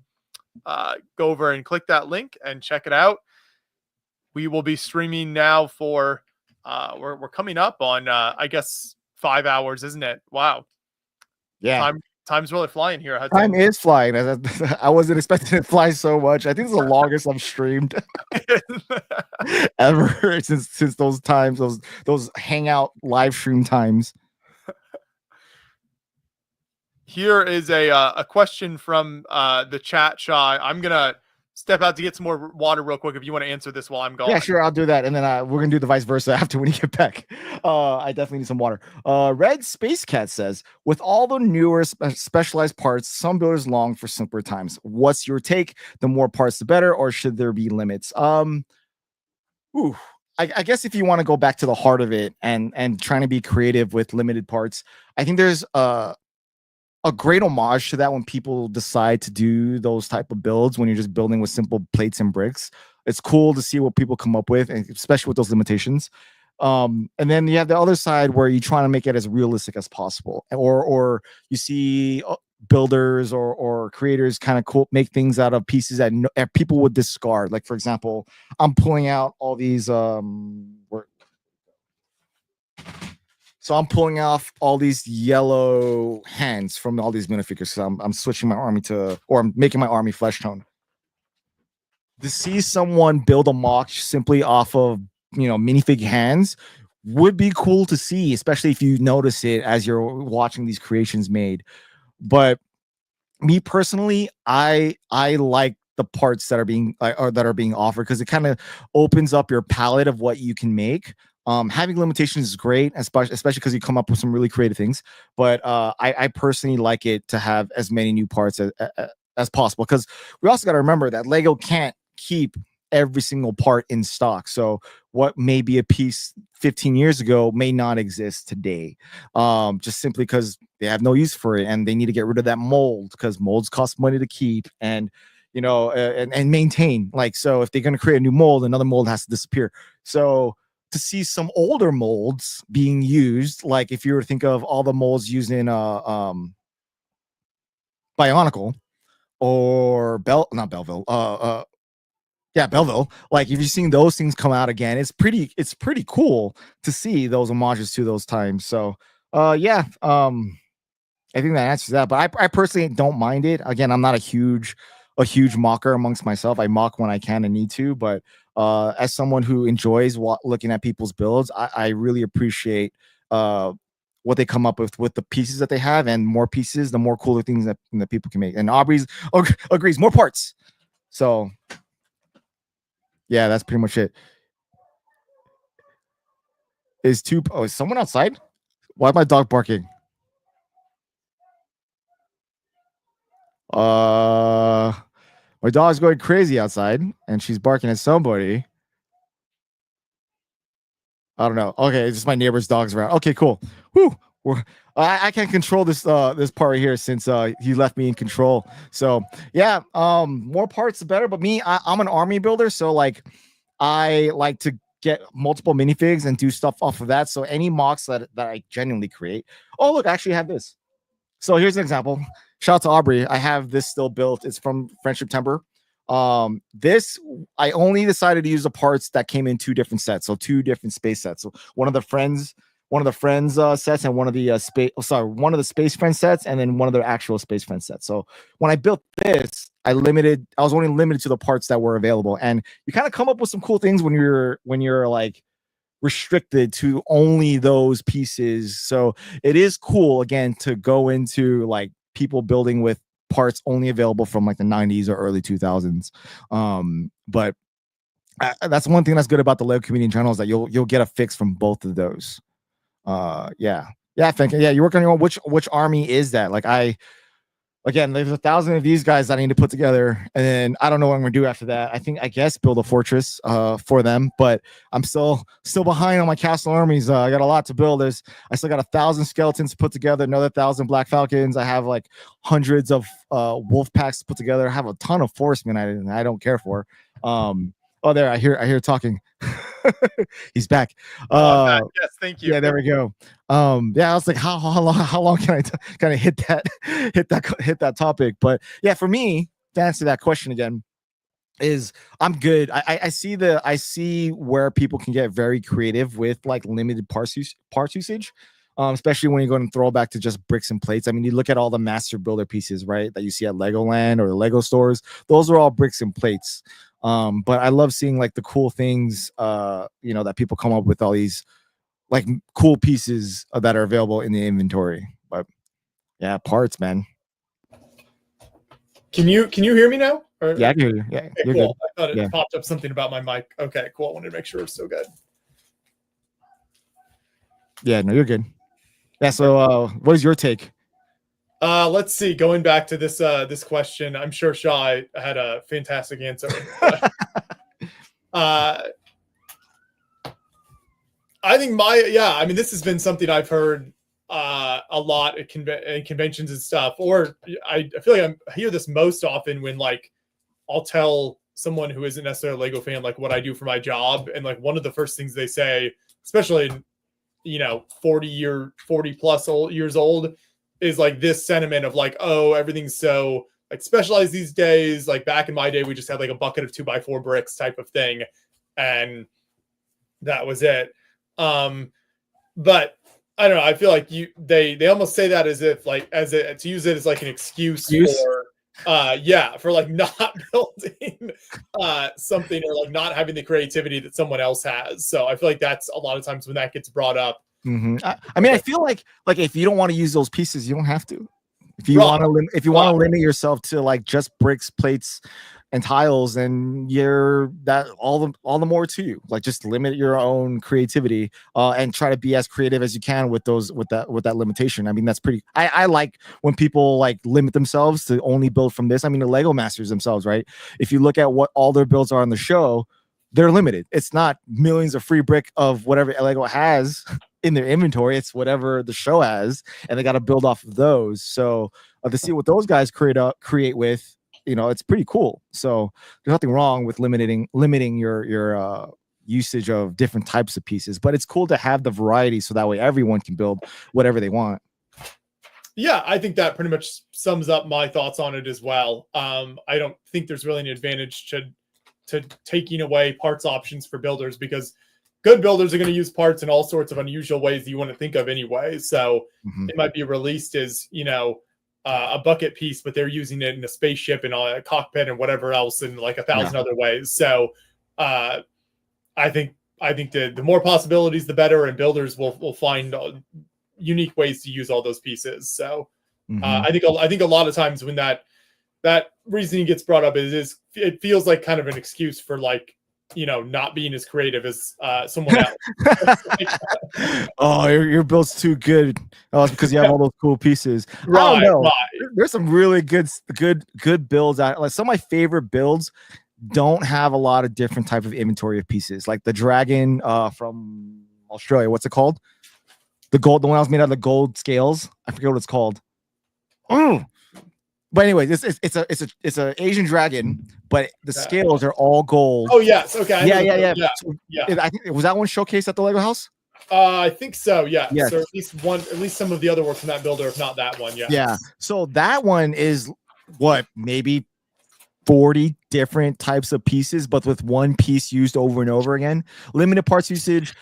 go over and click that link and check it out. We will be streaming now for we're coming up on I guess 5 hours, isn't it? Wow. Yeah. Time's really flying here. Time is flying. I wasn't expecting it to fly so much. I think it's the longest I've streamed ever since those times, those hangout live stream times. Here is a question from the chat, Shy. I'm gonna step out to get some more water real quick if you want to answer this while I'm gone. Yeah, sure, I'll do that, and then we're gonna do the vice versa after when you get back. I definitely need some water. Red Space Cat says, with all the newer specialized parts, some builders long for simpler times. What's your take? The more parts, the better, or should there be limits? I guess if you want to go back to the heart of it and trying to be creative with limited parts, I think there's a great homage to that when people decide to do those type of builds, when you're just building with simple plates and bricks. It's cool to see what people come up with, and especially with those limitations. And then you have the other side where you're trying to make it as realistic as possible, or you see builders or creators kind of make things out of pieces that people would discard. Like, for example, I'm pulling out all these So I'm pulling off all these yellow hands from all these minifigures. So I'm switching my army I'm making my army flesh tone. To see someone build a mock simply off of, minifig hands would be cool to see, especially if you notice it as you're watching these creations made. But me personally, I like the parts that are being offered, because it kind of opens up your palette of what you can make. Having limitations is great, especially because you come up with some really creative things. But I personally like it to have as many new parts as possible, because we also got to remember that Lego can't keep every single part in stock. So what may be a piece 15 years ago may not exist today, just simply because they have no use for it and they need to get rid of that mold because molds cost money to keep and and maintain. Like, so if they're going to create a new mold, another mold has to disappear. So to see some older molds being used, like if you were to think of all the molds used in Bionicle or Belleville, like if you've seen those things come out again, it's pretty cool to see those homages to those times. So I think that answers that, but I personally don't mind it. Again, I'm not a huge mocker amongst myself. I mock when I can and need to, but as someone who enjoys looking at people's builds, I really appreciate what they come up with the pieces that they have, and more pieces, the more cooler things that people can make. And Aubrey's agrees, more parts. So yeah, that's pretty much it. Is someone outside? Why is my dog barking? My dog's going crazy outside and she's barking at somebody. I don't know. Okay, it's just my neighbor's dogs around. Okay, cool. Whew. I can't control this this part right here since he left me in control. So yeah, more parts the better. But me, I'm an army builder, so like I like to get multiple minifigs and do stuff off of that. So any mocks that I genuinely create. Oh look, I actually have this. So here's an example. Shout out to Aubrey. I have this still built. It's from Friendship Timber. This I only decided to use the parts that came in 2 different sets, so 2 different space sets. So one of the friends sets and one of the Space Friend sets, and then one of the actual Space Friend sets. So when I built this, I was only limited to the parts that were available, and you kind of come up with some cool things when you're like restricted to only those pieces. So it is cool again to go into like people building with parts only available from like the 90s or early 2000s. But that's one thing that's good about the Lego community in general, is that you'll get a fix from both of those. Thank you. Yeah, you work on your own. Which army is that? Like there's 1,000 of these guys that I need to put together, and then I don't know what I'm gonna do after that. I guess build a fortress for them, but I'm still behind on my castle armies. I got a lot to build. I still got 1,000 skeletons to put together, another 1,000 Black Falcons. I have like hundreds of wolf packs to put together. I have a ton of forcemen I don't care for. There I hear talking. He's back. Yes, thank you. Yeah, there we go. I was like, how long can I kind of hit that topic? But yeah, for me, to answer that question again, is I'm good. I see where people can get very creative with like limited parts usage. Especially when you go and throw back to just bricks and plates. I mean, you look at all the master builder pieces, right, that you see at Legoland or the Lego stores. Those are all bricks and plates. But I love seeing like the cool things, that people come up with all these like cool pieces that are available in the inventory. But yeah, parts, man. Can you hear me now? Or? Yeah, I can hear you. Yeah, okay, you're cool. good. I thought it popped up something about my mic. Okay, cool. I wanted to make sure it's still good. Yeah, no, you're good. Yeah. So, what is your take? Let's see. Going back to this question, I'm sure Shai had a fantastic answer. I think this has been something I've heard a lot at conventions and stuff. Or I feel like I hear this most often when like I'll tell someone who isn't necessarily a Lego fan like what I do for my job, and like one of the first things they say, especially 40 plus years old, is like this sentiment of like, oh, everything's so like specialized these days. Like back in my day, we just had like a bucket of 2x4 bricks type of thing, and that was it. But I don't know. I feel like they almost say that as if like to use it as like an excuse for like not building something, or like not having the creativity that someone else has. So I feel like that's a lot of times when that gets brought up. Mm-hmm. I mean, I feel like if you don't want to use those pieces, you don't have to. If you want to limit yourself to like just bricks, plates, and tiles, then you're that all the more to you. Like just limit your own creativity and try to be as creative as you can with that limitation. I mean, that's pretty. I like when people like limit themselves to only build from this. I mean, the Lego masters themselves, right? If you look at what all their builds are on the show, they're limited. It's not millions of free brick of whatever Lego has in their inventory. It's whatever the show has, and they got to build off of those. So to see what those guys create with, it's pretty cool. So there's nothing wrong with limiting your usage of different types of pieces, but it's cool to have the variety so that way everyone can build whatever they want. Yeah, I think that pretty much sums up my thoughts on it as well. I don't think there's really an advantage to taking away parts options for builders, because good builders are going to use parts in all sorts of unusual ways that you want to think of anyway. So it might be released as, a bucket piece, but they're using it in a spaceship and a cockpit and whatever else in like 1,000 other ways. So I think the more possibilities, the better, and builders will find unique ways to use all those pieces. So I think a lot of times when that reasoning gets brought up, it feels like kind of an excuse for like, not being as creative as someone else. Oh, your build's too good. Oh, it's because you have all those cool pieces. Right, I don't know. right. There's some really good builds out. Like some of my favorite builds don't have a lot of different type of inventory of pieces. Like the dragon from Australia. What's it called? The one that was made out of the gold scales. I forget what it's called. Oh. But anyway, it's a Asian dragon, but the scales are all gold. Oh yes, okay. Yeah. So, I think was that one showcased at the Lego house. I think so. Yeah. Yes. So at least some of the other work from that builder, if not that one. Yeah. Yeah. So that one is maybe 40 different types of pieces, but with one piece used over and over again. Limited parts usage.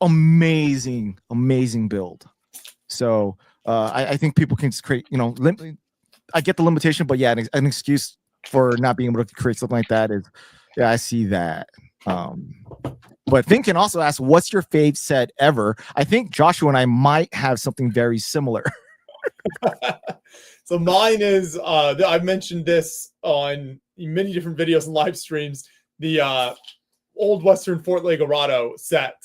Amazing build. So I think people can just create, I get the limitation, but yeah, an excuse for not being able to create something like that is, yeah, I see that. But Finn can also ask, what's your fave set ever? I think Joshua and I might have something very similar. So mine is, I've mentioned this on many different videos and live streams, the old Western Fort Legorado set.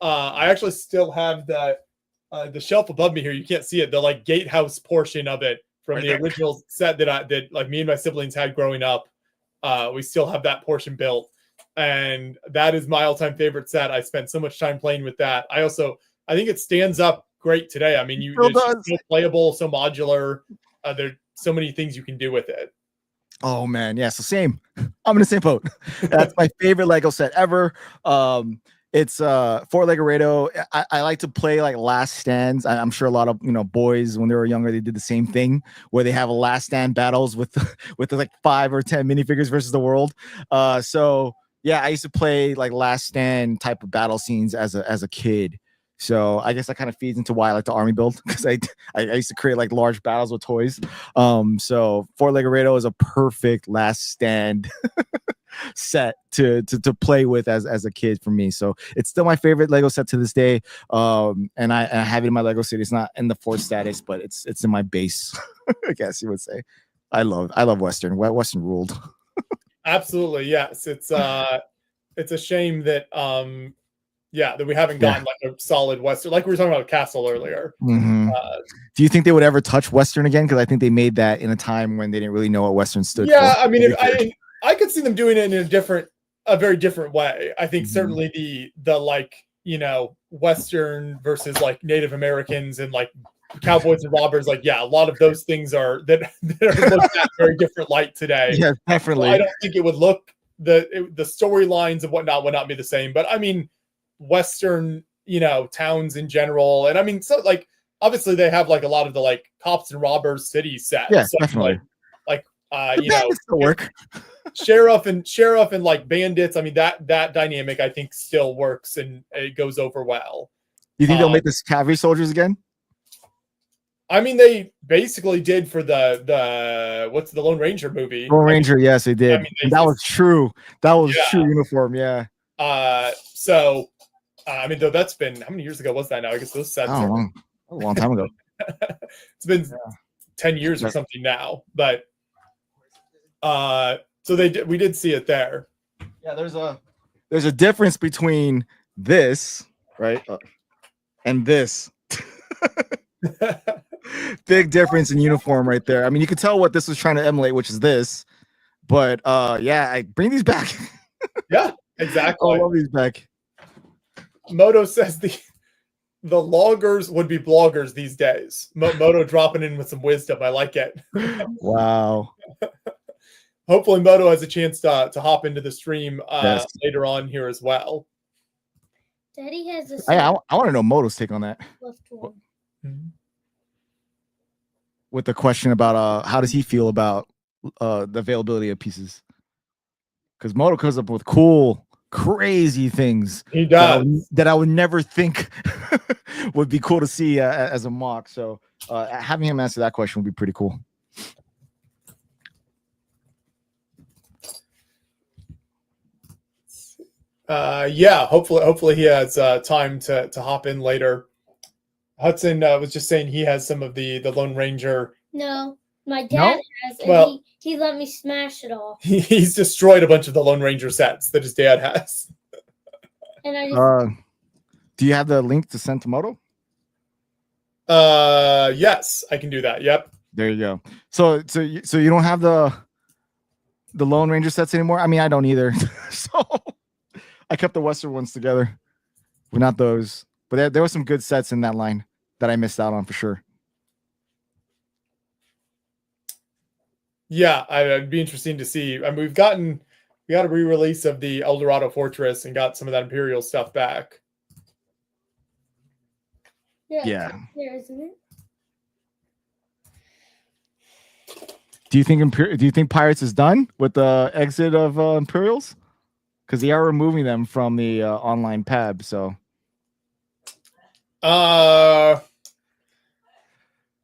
I actually still have the shelf above me here. You can't see it. The like gatehouse portion of it from the original set that like me and my siblings had growing up. We still have that portion built, and that is my all-time favorite set. I spent so much time playing with that. I think it stands up great today. I mean, it's so playable, so modular. There's so many things you can do with it. Oh man, yeah. So same. I'm in the same boat. That's my favorite Lego set ever. It's Fort Legorado. I like to play like last stands. I'm sure a lot of boys when they were younger, they did the same thing where they have a last stand battles with like 5 or 10 minifigures versus the world. So yeah, I used to play like last stand type of battle scenes as a kid. So I guess that kind of feeds into why I like the army build, because I used to create like large battles with toys. So Fort Legorado is a perfect last stand set to play with as a kid for me. So it's still my favorite Lego set to this day. And I have it in my Lego city. It's not in the fort status, but it's in my base. I guess you would say. I love Western. Western ruled. Absolutely, yes. It's a shame that that we haven't gotten like a solid Western, like we were talking about Castle earlier. Mm-hmm. Do you think they would ever touch Western again? Because I think they made that in a time when they didn't really know what Western stood for. Yeah, I mean, I could see them doing it in a very different way. I think certainly the like, Western versus like Native Americans and like cowboys and robbers, like, yeah, a lot of those things are looked at very different light today. Yeah, definitely. So I don't think it would look the storylines and whatnot would not be the same. But I mean, Western, towns in general, and I mean, so like obviously they have like a lot of the like cops and robbers city sets. Yeah, so definitely. Like still work. sheriff and like bandits. I mean that dynamic I think still works and it goes over well. You think they'll make this cavalry soldiers again? I mean, they basically did for the what's the Lone Ranger movie? Lone Ranger, yes, they did. I mean, that was true. That was true uniform, yeah. So I mean, though that's been how many years ago was that now? I guess those sets are a long time ago. It's been 10 years or something now, but so we did see it there. Yeah, there's a difference between this, right? And this. Big difference in uniform right there. I mean, you can tell what this was trying to emulate, which is this. But I bring these back. Yeah, Exactly. I love these back. Moto says the loggers would be bloggers these days. Moto dropping in with some wisdom. I like it. Wow. Hopefully Moto has a chance to hop into the stream Yes. later on here as well. Daddy has a I want to know Moto's take on that. left one. With the question about how does he feel about the availability of pieces? Because Moto comes up with cool, crazy things He does. that I would never think would be cool to see as a mock. So having him answer that question would be pretty cool. Yeah, hopefully he has time to hop in later. Hudson was just saying he has some of the Lone Ranger. No, my dad No? has, and Well- he let me smash it all. He's destroyed a bunch of the Lone Ranger sets that his dad has. And I just Do you have the link to send to Moto? Yes, I can do that. Yep. There you go. So you don't have the Lone Ranger sets anymore? I mean, I don't either. So I kept the Western ones together. Well, not those, but there were some good sets in that line that I missed out on for sure. Yeah, it'd be interesting to see. I mean, we got a re-release of the Eldorado Fortress and got some of that Imperial stuff back. Yeah. it's there, isn't it? Do you think Pirates is done with the exit of Imperials? Because they are removing them from the online pab. So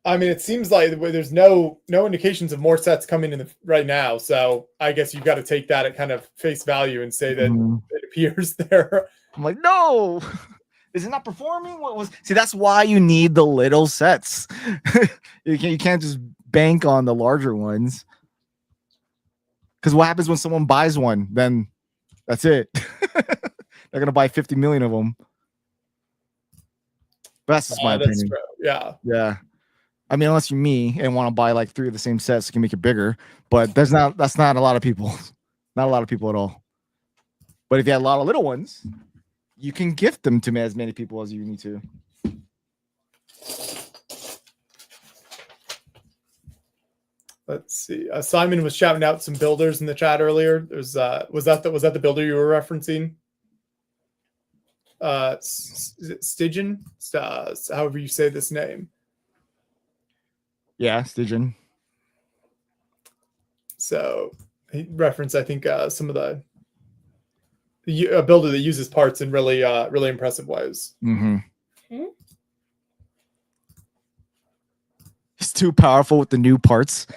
I mean, it seems like there's no indications of more sets coming in right now. So I guess you've got to take that at kind of face value and say that it appears there. I'm like, no, is it not performing? What was? See, that's why you need the little sets. You can't just bank on the larger ones. Because what happens when someone buys one? Then that's it. They're gonna buy 50 million of them. But that's just my opinion. True. Yeah. Yeah. I mean, unless you're me and want to buy like 3 of the same sets, you can make it bigger. But that's not a lot of people. Not a lot of people at all. But if you have a lot of little ones, you can gift them to as many people as you need to. Let's see. Simon was shouting out some builders in the chat earlier. There's was that the builder you were referencing? Is it Stygian? However you say this name. Yeah, Stygian. So he referenced, I think, some of a builder that uses parts in really impressive ways. Mm-hmm. It's too powerful with the new parts.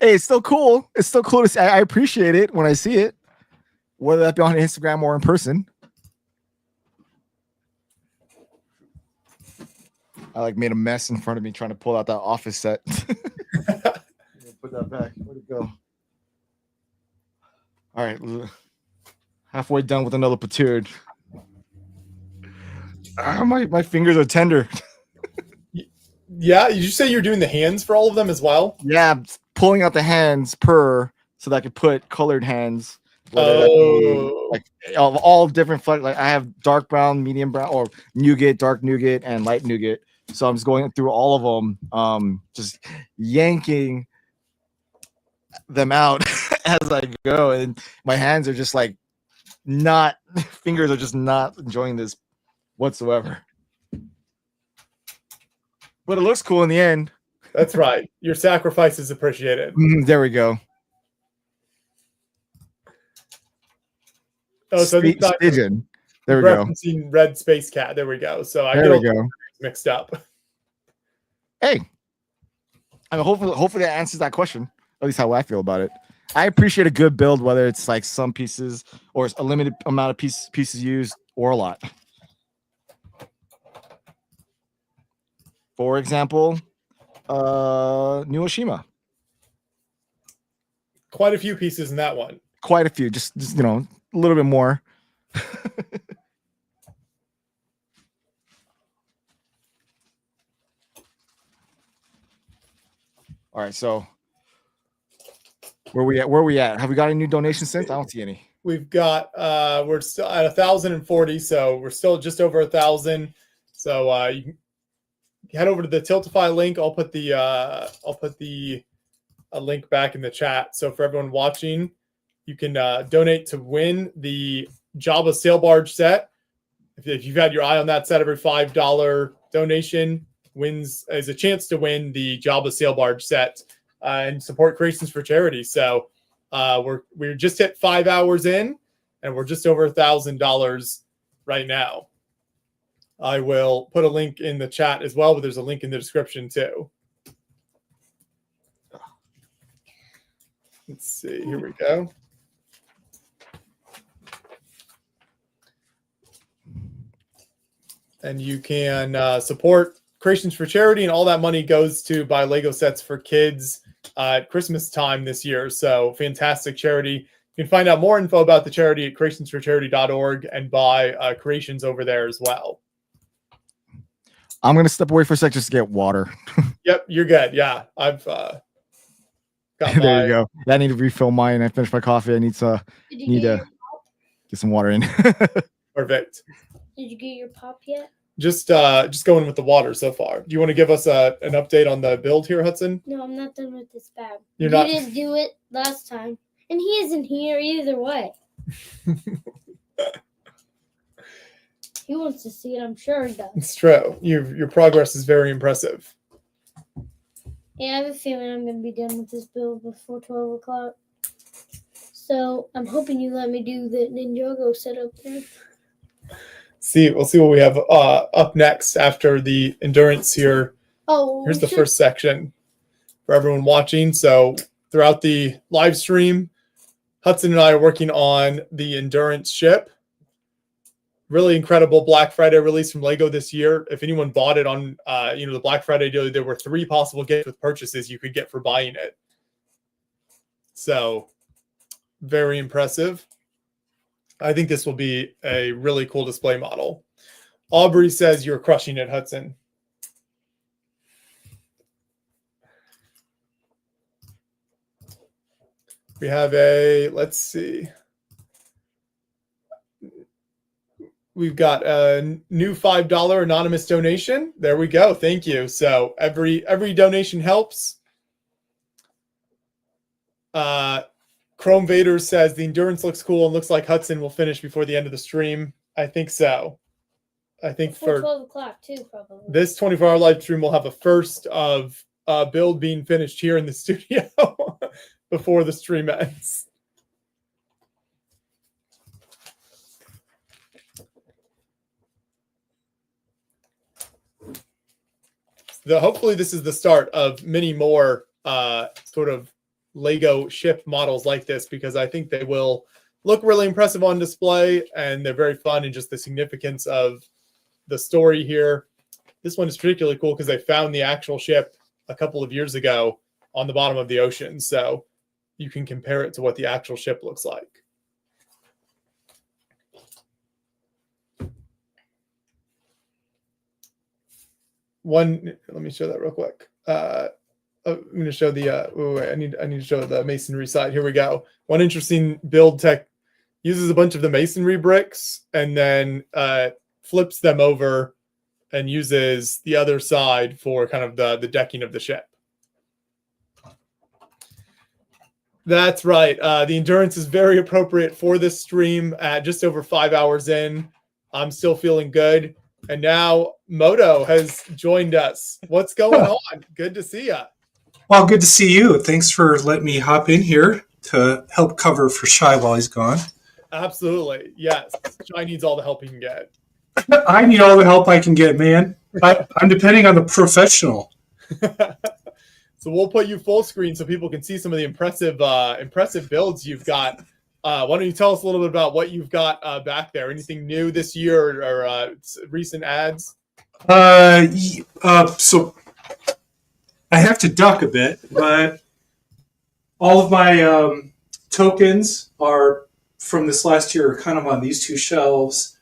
Hey, it's still cool. It's still cool to see. I appreciate it when I see it, whether that be on Instagram or in person. I like made a mess in front of me trying to pull out that office set. Put that back. Where'd it go? All right, halfway done with another platoon. My fingers are tender. Yeah, did you say you're doing the hands for all of them as well? Yeah, pulling out the hands so that I could put colored hands. Like of all different like I have dark brown, medium brown, or nougat, dark nougat, and light nougat. So I'm just going through all of them, just yanking them out as I go, and my hands are just like fingers are just not enjoying this whatsoever. But it looks cool in the end. That's right. Your sacrifice is appreciated. There we go. Oh, so Stygian. There we go. Referencing Red Space Cat. There we go. So I there we go. Mixed up. Hey, I mean, hopefully that answers that question. At least how I feel about it. I appreciate a good build, whether it's like some pieces or a limited amount of pieces used or a lot. For example, New Oshima. Quite a few pieces in that one. Quite a few. Just a little bit more. All right, so Where we at? Have we got any new donations since? I don't see any. We've got we're still at 1,040, so we're still just over 1,000. So you can head over to the Tiltify link. I'll put the link back in the chat. So for everyone watching, you can donate to win the Java sail barge set. If you've had your eye on that set, every $5 donation is a chance to win the Java sail barge set and support Creations for Charity. So we're just hit 5 hours in, and we're just over $1,000 right now. I will put a link in the chat as well, but there's a link in the description too. Let's see. Here we go. And you can support Creations for Charity, and all that money goes to buy Lego sets for kids at Christmas time this year. So fantastic charity. You can find out more info about the charity at creationsforcharity.org and buy creations over there as well. I'm going to step away for a sec just to get water. Yep, you're good. Yeah, I've got there you go. I need to refill mine. I finished my coffee. I need to get some water in. Perfect. Did you get your pop yet? Just going with the water so far. Do you want to give us an update on the build here, Hudson? No, I'm not done with this bag. You didn't do it last time, and he isn't here either way. He wants to see it. I'm sure he does. It's true. Your progress is very impressive. Yeah, I have a feeling I'm going to be done with this build before 12 o'clock. So I'm hoping you let me do the Ninjago setup there. We'll see what we have up next after the endurance here. Oh, here's the first section for everyone watching. So throughout the live stream, Hudson and I are working on the endurance ship. Really incredible Black Friday release from Lego this year. If anyone bought it on the Black Friday deal, there were 3 possible gifts with purchases you could get for buying it. So very impressive. I think this will be a really cool display model. Aubrey says you're crushing it, Hudson. We have let's see. We've got a new $5 anonymous donation. There we go. Thank you. So every donation helps. Chrome Vader says the endurance looks cool and looks like Hudson will finish before the end of the stream. I think so. I think before 12 o'clock too, probably. This 24-hour live stream will have a first of build being finished here in the studio before the stream ends. Hopefully this is the start of many more sort of Lego ship models like this, because I think they will look really impressive on display, and they're very fun, and just the significance of the story here. This one is particularly cool because they found the actual ship a couple of years ago on the bottom of the ocean, so you can compare it to what the actual ship looks like. Let me show that real quick. I'm going to show the, I need to show the masonry side. Here we go. One interesting build tech uses a bunch of the masonry bricks and then flips them over and uses the other side for kind of the decking of the ship. That's right. The endurance is very appropriate for this stream at just over 5 hours in. I'm still feeling good. And now Moto has joined us. What's going on? Good to see you. Well, good to see you. Thanks for letting me hop in here to help cover for Shy while he's gone. Absolutely. Yes. Shy needs all the help he can get. I need all the help I can get, man. I'm depending on the professional. So we'll put you full screen so people can see some of the impressive builds you've got. Why don't you tell us a little bit about what you've got back there? Anything new this year or recent ads? So I have to duck a bit, but all of my tokens are from this last year are kind of on these two shelves.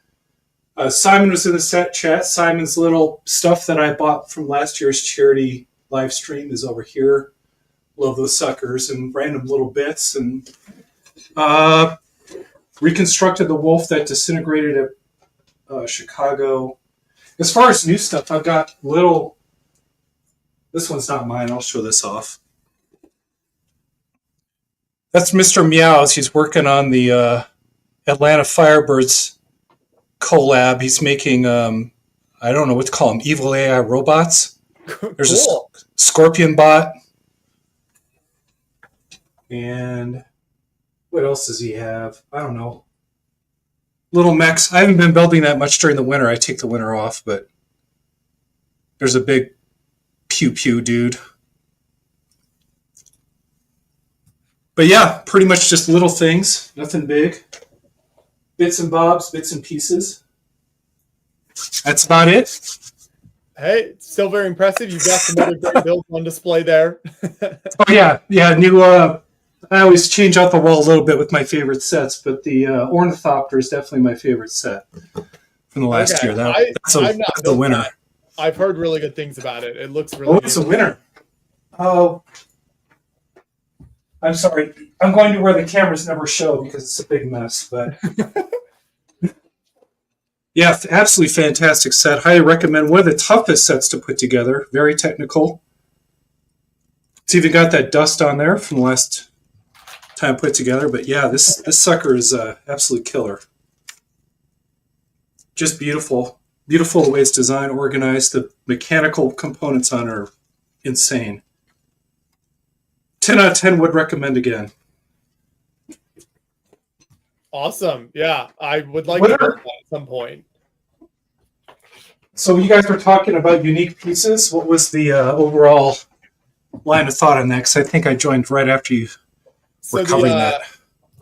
Simon was in the set chat. Simon's little stuff that I bought from last year's charity live stream is over here Love those suckers and random little bits. And reconstructed the wolf that disintegrated at Chicago. As far as new stuff, I've got little. This one's not mine. I'll show this off. That's Mr. Meows. He's working on the Atlanta Firebirds collab. He's making, I don't know what to call them, evil AI robots. There's Cool. a Scorpion bot. And what else does he have? I don't know. Little mechs. I haven't been building that much during the winter. I take the winter off, but there's a big pew pew dude. But yeah, pretty much just little things, nothing big. Bits and bobs, bits and pieces. That's about it. Hey, it's still very impressive. You've got some other great builds on display there. Oh yeah, new. I always change out the wall a little bit with my favorite sets, but the Ornithopter is definitely my favorite set from the last year. That's the winner. I've heard really good things about it. It looks really good. It's a winner. Oh, I'm sorry. I'm going to where the cameras never show because it's a big mess. But yeah, absolutely fantastic set. Highly recommend. One of the toughest sets to put together. Very technical. It's even got that dust on there from the last time put together. But yeah, this sucker is absolutely killer. Just beautiful. Beautiful the way it's designed, organized. The mechanical components on it are insane. 10 out of 10 would recommend again. Awesome. Yeah, I would like to build that at some point. So you guys were talking about unique pieces. What was the overall line of thought on that? Because I think I joined right after you were covering that.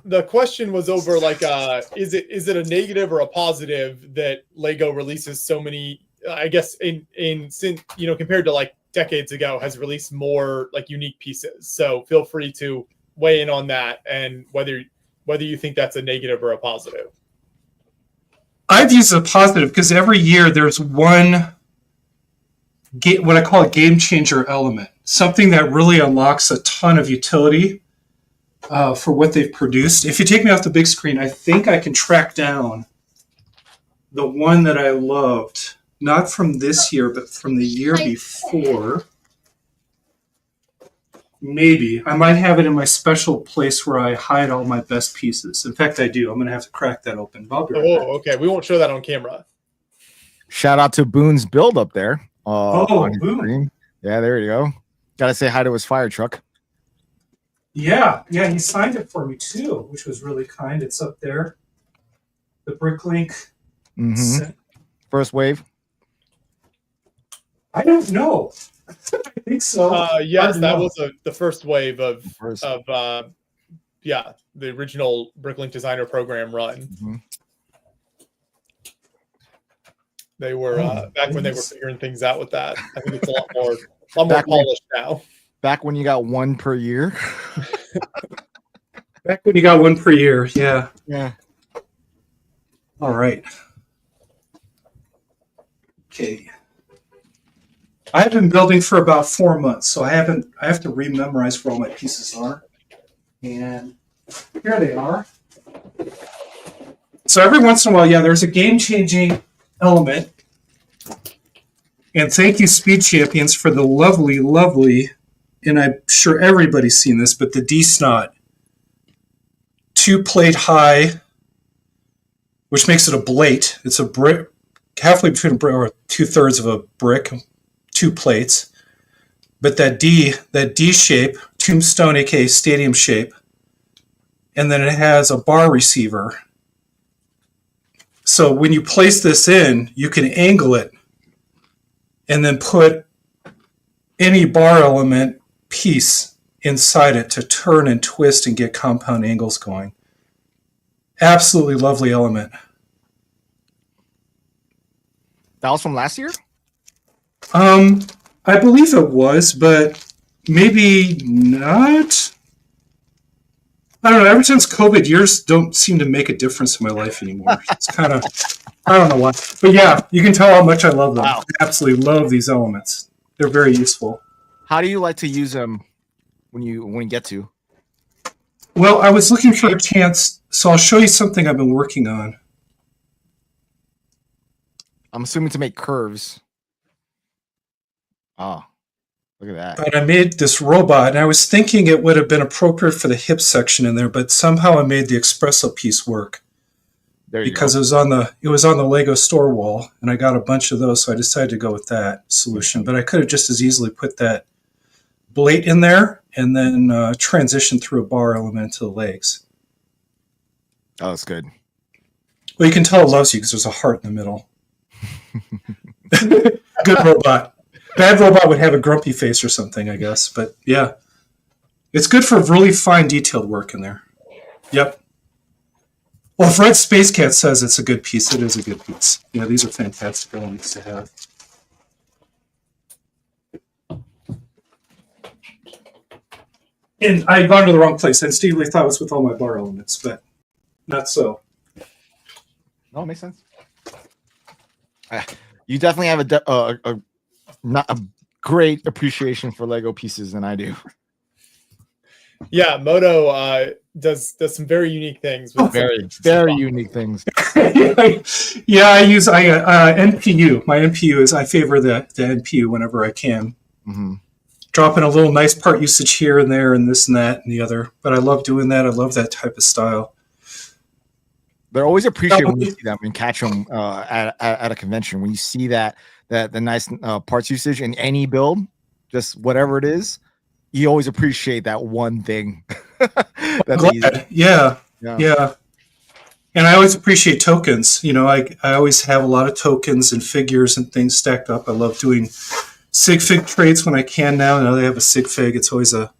The question was over like, is it a negative or a positive that Lego releases so many? I guess since compared to like decades ago, has released more like unique pieces. So feel free to weigh in on that and whether you think that's a negative or a positive. I've used a positive because every year there's one what I call a game changer element, something that really unlocks a ton of utility for what they've produced. If you take me off the big screen, I think I can track down the one that I loved, not from this year, but from the year before. Maybe. I might have it in my special place where I hide all my best pieces. In fact, I do. I'm going to have to crack that open. Okay. We won't show that on camera. Shout out to Boone's build up there. Boone. Screen. Yeah, there you go. Got to say hi to his fire truck. Yeah, he signed it for me too, which was really kind. It's up there. The Bricklink. Mm-hmm. First wave. I don't know. I think so. Yes, that was the first wave of the original Bricklink Designer Program run. Mm-hmm. They were back when they were figuring things out with that. I think it's a lot more polished now. Back when you got one per year. Back when you got one per year, yeah. Yeah. All right. Okay. I have been building for about 4 months, so I have to rememorize where all my pieces are. And here they are. So every once in a while, there's a game-changing element. And thank you, Speed Champions, for the lovely, lovely, and I'm sure everybody's seen this, but the D-Snot 2-plate high, which makes it a blade. It's a brick, halfway between a brick or 2/3 of a brick, 2 plates. But that D shape, tombstone, aka stadium shape, and then it has a bar receiver. So when you place this in, you can angle it and then put any bar element piece inside it to turn and twist and get compound angles going. Absolutely lovely element. That was from last year? I believe it was, but maybe not. I don't know. Ever since COVID, years don't seem to make a difference in my life anymore. It's kind of, I don't know why. But yeah, you can tell how much I love them. Wow. I absolutely love these elements. They're very useful. How do you like to use them when you get to. Well, I was looking for a chance, so I'll show you something I've been working on. I'm assuming to make curves. Oh, look at that. But I made this robot, and I was thinking it would have been appropriate for the hip section in there, but somehow I made the espresso piece work. There you Because go. it was on the Lego store wall, and I got a bunch of those, so I decided to go with that solution. But I could have just as easily put that blade in there and then transition through a bar element into the legs. Oh, that's good. Well, you can tell it loves you because there's a heart in the middle. Good robot. Bad robot would have a grumpy face or something, I guess. But yeah, it's good for really fine detailed work in there. Yep. Well, if Red Space Cat says it's a good piece, it is a good piece. Yeah, these are fantastic elements to have. And I had gone to the wrong place, and Steve Lee thought it was with all my bar elements, but not so. No, it makes sense. You definitely have not a great appreciation for Lego pieces than I do. Yeah, Moto does some very unique things. With Very unique things. Yeah, I use NPU. My NPU is I favor the NPU whenever I can. Mm-hmm. Dropping a little nice part usage here and there and this and that and the other. But I love doing that. I love that type of style. They're always appreciated when you see them and catch them at a convention. When you see the nice parts usage in any build, just whatever it is, you always appreciate that one thing. That's easy. Yeah. And I always appreciate tokens. You know, I always have a lot of tokens and figures and things stacked up. I love doing sig fig trades when I can now. Now they have a sig fig. It's always a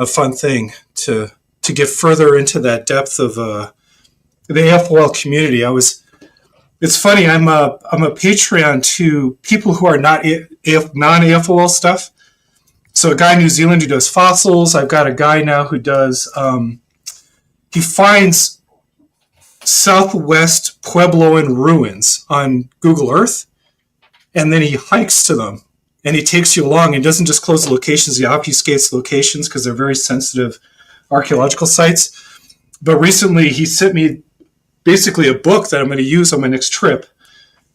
fun thing to get further into that depth of the AFOL community. It's funny. I'm a Patreon to people who are not non-AFOL stuff. So a guy in New Zealand who does fossils. I've got a guy now who does. He finds Southwest Puebloan ruins on Google Earth, and then he hikes to them. And he takes you along and doesn't just close the locations, he obfuscates the locations because they're very sensitive archaeological sites. But recently he sent me basically a book that I'm going to use on my next trip.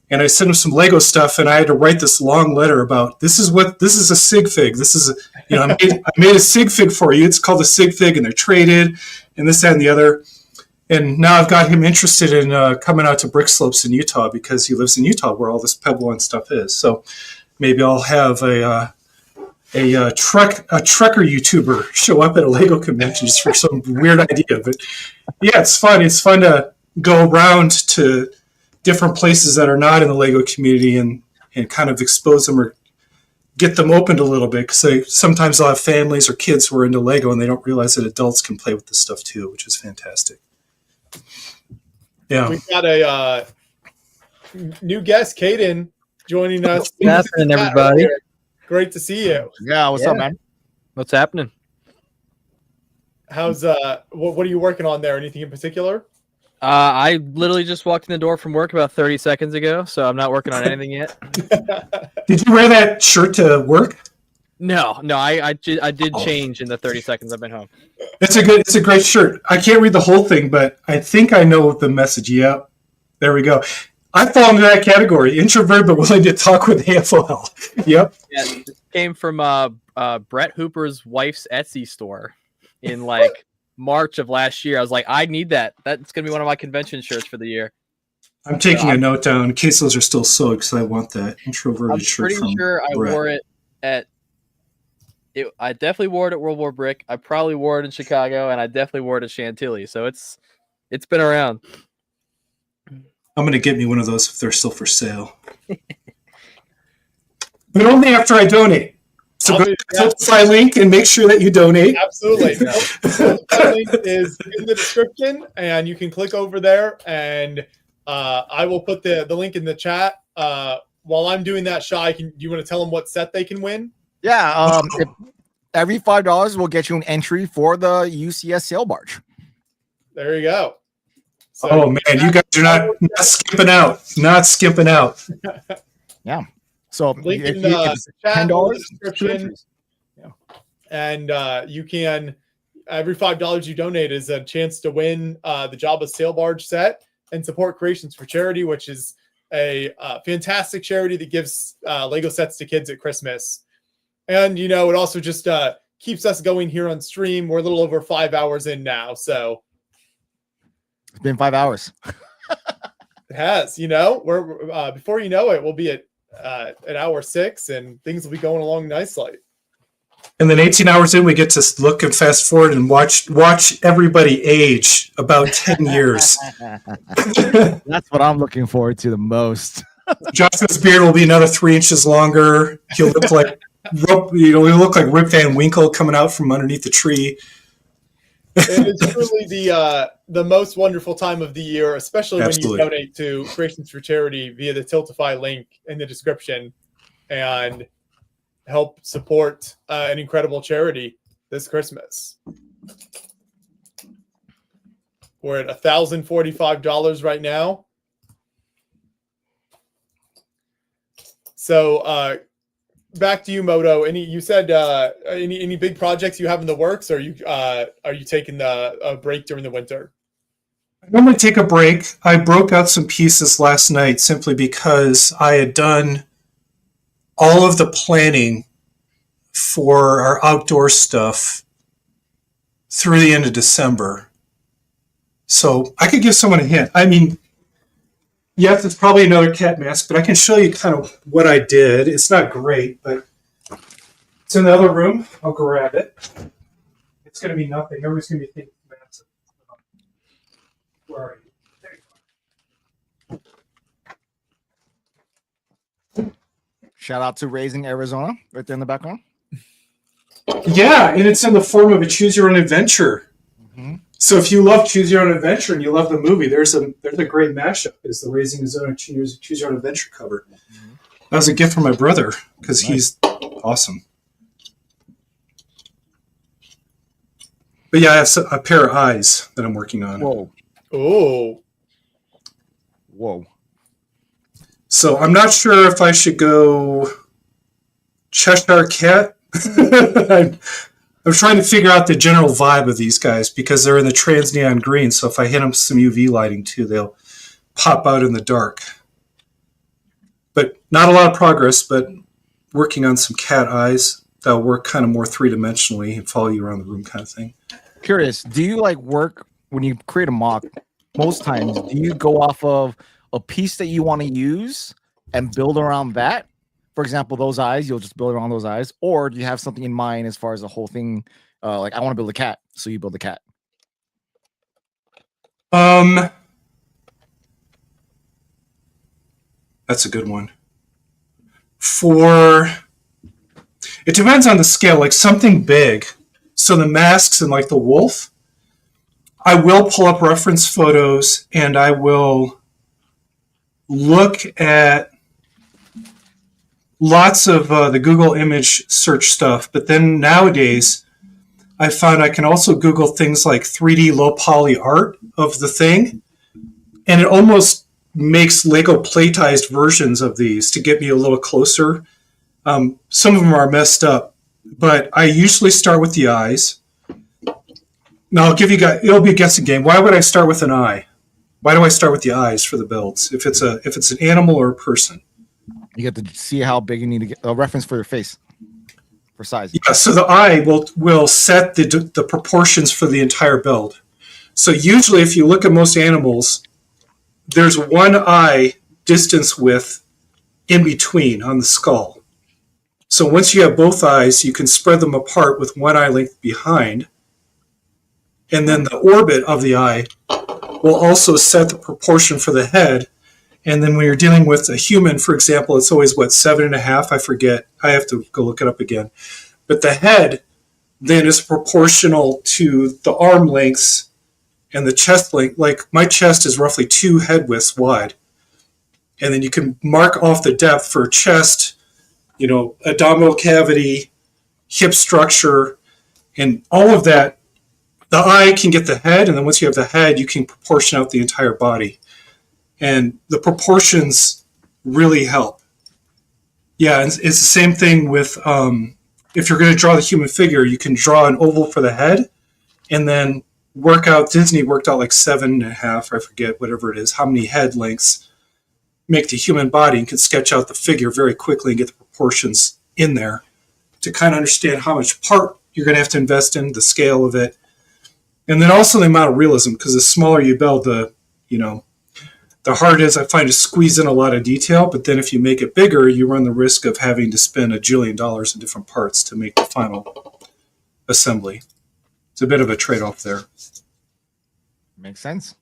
And I sent him some Lego stuff, and I had to write this long letter about this is a sig fig. This is, I made a sig fig for you. It's called a sig fig, and they're traded, and this, that, and the other. And now I've got him interested in coming out to Brick Slopes in Utah because he lives in Utah where all this Puebloan stuff is. So maybe I'll have a trekker YouTuber show up at a Lego convention just for some weird idea. But yeah, it's fun. It's fun to go around to different places that are not in the Lego community and kind of expose them or get them opened a little bit. Because sometimes they'll have families or kids who are into Lego and they don't realize that adults can play with this stuff too, which is fantastic. Yeah. We've got a new guest, Caden, joining us. What's happening, everybody? Great to see you. Yeah, what's up, man? What's happening? How's what are you working on there? Anything in particular? I literally just walked in the door from work about 30 seconds ago, so I'm not working on anything yet. Did you wear that shirt to work? No, I did change in the 30 seconds I've been home. It's a great shirt. I can't read the whole thing, but I think I know the message. Yep. There we go. I fall into that category. Introvert, but willing to talk with AFOL. Yep. Yeah, it came from Brett Hooper's wife's Etsy store in like March of last year. I was like, I need that. That's going to be one of my convention shirts for the year. I'm taking a note down in case those are still sold because I want that introverted shirt. I'm pretty sure I wore it at I definitely wore it at World War Brick. I probably wore it in Chicago, and I definitely wore it at Chantilly. So it's been around. I'm going to get me one of those if they're still for sale. But only after I donate. So go to the Spotify link and make sure that you donate. Absolutely. The link is in the description, and you can click over there, and I will put the link in the chat. While I'm doing that, Shai, do you want to tell them what set they can win? Yeah, every $5 will get you an entry for the UCS sail barge. There you go. So oh man, you guys are not skipping out. Not skipping out. Yeah. So link in the chat, description. Yeah. and you can every $5 you donate is a chance to win the Jabba sail barge set and support Creations for Charity, which is a fantastic charity that gives Lego sets to kids at Christmas. And it also just keeps us going here on stream. We're a little over 5 hours in now, so It's been 5 hours. it has. We're before you know it, we'll be at hour 6, and things will be going along nicely. And then 18 hours in, we get to look and fast forward and watch everybody age about 10 years. That's what I'm looking forward to the most. Joshua's beard will be another 3 inches longer. He'll look like he'll look like Rip Van Winkle coming out from underneath the tree. It is truly the most wonderful time of the year, especially when you donate to Creations for Charity via the Tiltify link in the description and help support an incredible charity this Christmas. We're at $1,045 right now. So back to you, Moto. You said any big projects you have in the works, or are you taking a break during the winter? I normally take a break. I broke out some pieces last night simply because I had done all of the planning for our outdoor stuff through the end of December. So I could give someone a hint. I mean, yes, it's probably another cat mask, but I can show you kind of what I did. It's not great, but it's in the other room. I'll grab it. It's going to be nothing. Everybody's going to be thinking massive. Where are you? There you go. Shout out to Raising Arizona right there in the background. Yeah, and it's in the form of a choose your own adventure. Mm-hmm. So if you love Choose Your Own Adventure and you love the movie, there's a great mashup. It's the Raising His Own Choose Your Own Adventure cover. Mm-hmm. That was a gift from my brother because he's awesome. But yeah, I have a pair of eyes that I'm working on. Whoa. Oh. Whoa. So I'm not sure if I should go Cheshire Cat. I'm trying to figure out the general vibe of these guys because they're in the trans neon green. So if I hit them some UV lighting too, they'll pop out in the dark. But not a lot of progress, but working on some cat eyes that'll work kind of more three-dimensionally and follow you around the room kind of thing. Curious, do you work when you create a mock? Most times, do you go off of a piece that you want to use and build around that? For example, those eyes, you'll just build around those eyes, or do you have something in mind as far as the whole thing? I want to build a cat, so you build a cat. That's a good one. It depends on the scale, like something big. So the masks and the wolf, I will pull up reference photos and I will look at lots of the Google image search stuff. But then nowadays, I found I can also Google things like 3D low poly art of the thing. And it almost makes Lego playtized versions of these to get me a little closer. Some of them are messed up, but I usually start with the eyes. Now I'll give you guys, it'll be a guessing game. Why would I start with an eye? Why do I start with the eyes for the builds? If it's an animal or a person? You get to see how big you need to get a reference for your face for size. Yeah, so the eye will set the proportions for the entire build. So usually if you look at most animals, there's one eye distance width in between on the skull. So once you have both eyes, you can spread them apart with one eye length behind. And then the orbit of the eye will also set the proportion for the head. And then when you're dealing with a human, for example, it's always 7.5? I forget. I have to go look it up again. But the head then is proportional to the arm lengths and the chest length. Like my chest is roughly 2 head widths wide. And then you can mark off the depth for chest, abdominal cavity, hip structure, and all of that. The eye can get the head, and then once you have the head, you can proportion out the entire body. And the proportions really help. Yeah, it's the same thing with if you're going to draw the human figure, you can draw an oval for the head, and then Disney worked out like 7.5, I forget, whatever it is, how many head lengths make the human body, and can sketch out the figure very quickly and get the proportions in there to kind of understand how much part you're going to have to invest in, the scale of it, and then also the amount of realism, because the smaller you build, the harder it is, I find, to squeeze in a lot of detail. But then if you make it bigger, you run the risk of having to spend $1 jillion in different parts to make the final assembly. It's a bit of a trade-off there. Makes sense.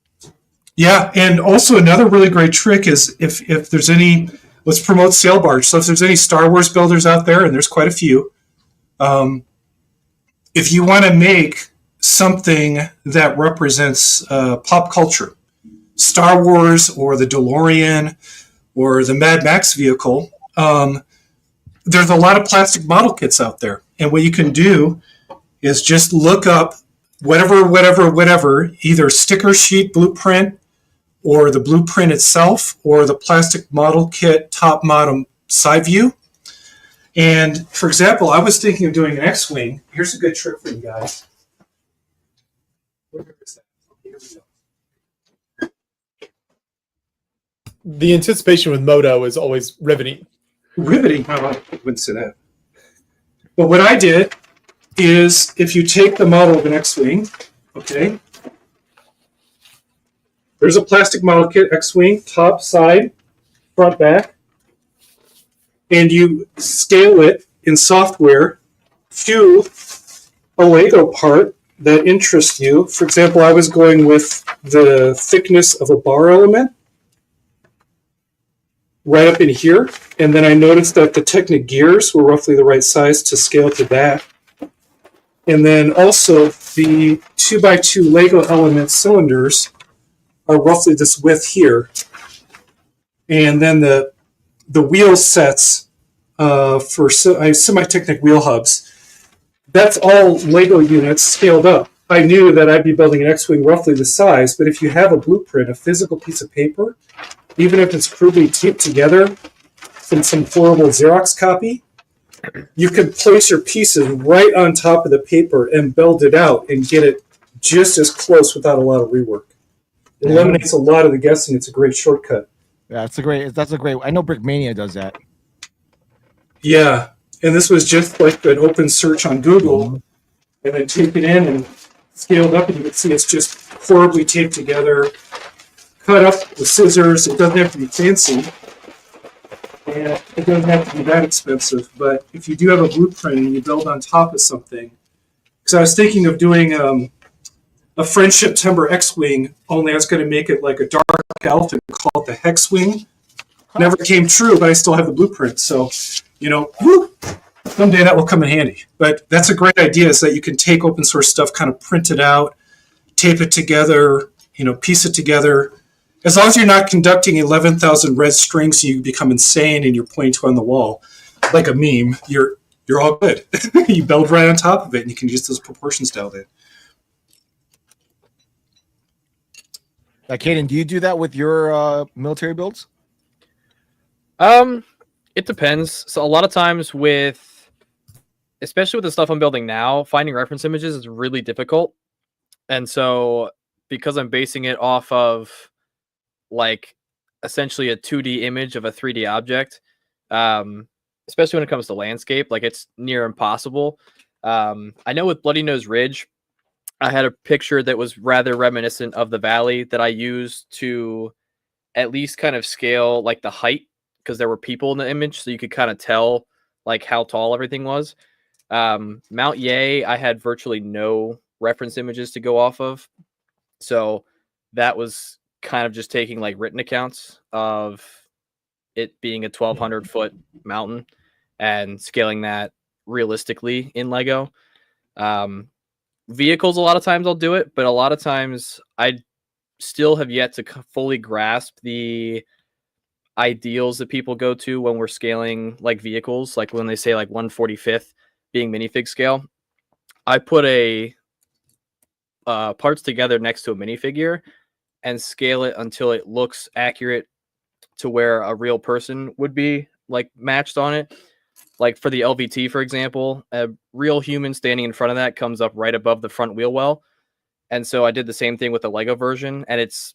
Yeah, and also another really great trick is if there's any, let's promote Sail Barge. So if there's any Star Wars builders out there, and there's quite a few, if you want to make something that represents pop culture, Star Wars or the DeLorean or the Mad Max vehicle, there's a lot of plastic model kits out there. And what you can do is just look up whatever, either sticker sheet blueprint or the blueprint itself or the plastic model kit top bottom side view. And for example, I was thinking of doing an X-Wing. Here's a good trick for you guys. Where is that? Here we go. The anticipation with Moto is always riveting. Riveting? I wouldn't say that. But what I did is, if you take the model of an X-Wing, okay, there's a plastic model kit, X-Wing, top, side, front, back, and you scale it in software to a Lego part that interests you. For example, I was going with the thickness of a bar element right up in here, and then I noticed that the Technic gears were roughly the right size to scale to that. And then also the 2x2 Lego element cylinders are roughly this width here. And then the wheel sets for semi-Technic wheel hubs, that's all Lego units scaled up. I knew that I'd be building an X-Wing roughly the size, but if you have a blueprint, a physical piece of paper, even if it's crudely taped together in some horrible Xerox copy, you can place your pieces right on top of the paper and build it out and get it just as close without a lot of rework. It eliminates a lot of the guessing. It's a great shortcut. Yeah, that's a great. I know Brickmania does that. Yeah, and this was just like an open search on Google, and then take it in and scaled up, and you can see it's just horribly taped together, cut up with scissors. It doesn't have to be fancy, and it doesn't have to be that expensive. But if you do have a blueprint and you build on top of something, because I was thinking of doing a Friendship Timber X-Wing, only I was going to make it like a dark elf and call it the Hex Wing. Never came true, but I still have the blueprint. So, someday that will come in handy. But that's a great idea, is that you can take open source stuff, kind of print it out, tape it together, piece it together. As long as you're not conducting 11,000 red strings, you become insane and you're pointing to on the wall like a meme. You're all good. You build right on top of it, and you can use those proportions dialed in. Caden, do you do that with your military builds? It depends. So a lot of times especially with the stuff I'm building now, finding reference images is really difficult. And so because I'm basing it off of like essentially a 2D image of a 3D object, especially when it comes to landscape, like it's near impossible. I know with Bloody Nose Ridge, I had a picture that was rather reminiscent of the valley that I used to at least kind of scale like the height, because there were people in the image, so you could kind of tell like how tall everything was. Mount Yeh, I had virtually no reference images to go off of, so that was kind of just taking like written accounts of it being a 1,200 foot mountain and scaling that realistically in Lego. Vehicles, a lot of times I'll do it, but a lot of times I still have yet to fully grasp the ideals that people go to when we're scaling like vehicles, like when they say like 1/45th being minifig scale. I put a parts together next to a minifigure and scale it until it looks accurate to where a real person would be like matched on it. like for the LVT, for example, a real human standing in front of that comes up right above the front wheel well. And so I did the same thing with the Lego version, and it's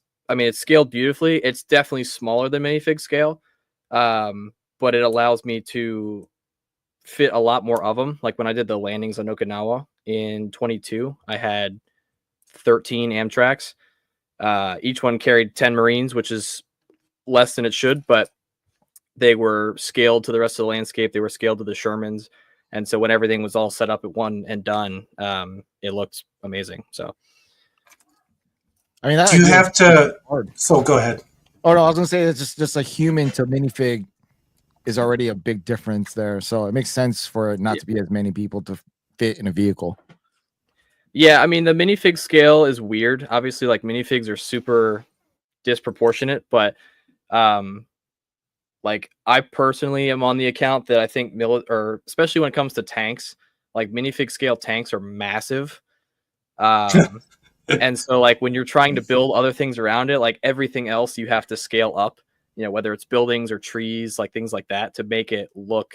scaled beautifully. It's definitely smaller than minifig scale, but it allows me to fit a lot more of them. Like when I did the landings on Okinawa in 22, I had 13 Amtraks. Each one carried 10 Marines, which is less than it should, but they were scaled to the rest of the landscape. They were scaled to the Shermans. And so when everything was all set up at one and done, it looked amazing. So, I mean, that Do you idea have is to? hard. So go ahead. Oh no, I was gonna say it's just a human to minifig is already a big difference there. So it makes sense for it not to be as many people to fit in a vehicle. yeah, I mean, the minifig scale is weird. Obviously, like minifigs are super disproportionate, but like I personally am on the account that I think or especially when it comes to tanks, like minifig scale tanks are massive. And so like when you're trying to build other things around it, like everything else you have to scale up, you know, whether it's buildings or trees, like things like that, to make it look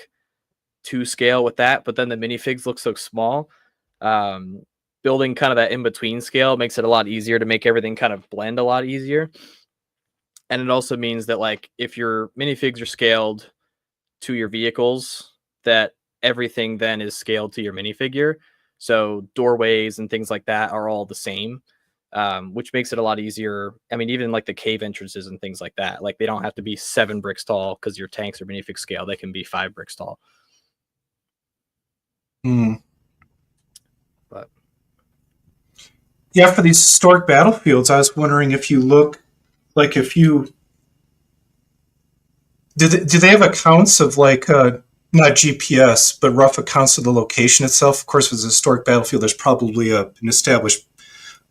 to scale with that. But then the minifigs look so small. Building kind of that in between scale makes it a lot easier to make everything kind of blend a lot easier. And it also means that like if your minifigs are scaled to your vehicles, that everything then is scaled to your minifigure. So doorways and things like that are all the same, which makes it a lot easier. I mean, even like the cave entrances and things like that, like they don't have to be 7 bricks tall because your tanks are minifig scale. They can be 5 bricks tall. But Yeah, for these historic battlefields, I was wondering if you look, like if you, do they have accounts of like, not GPS, but rough accounts of the location itself? Of course, if it's a historic battlefield, there's probably an established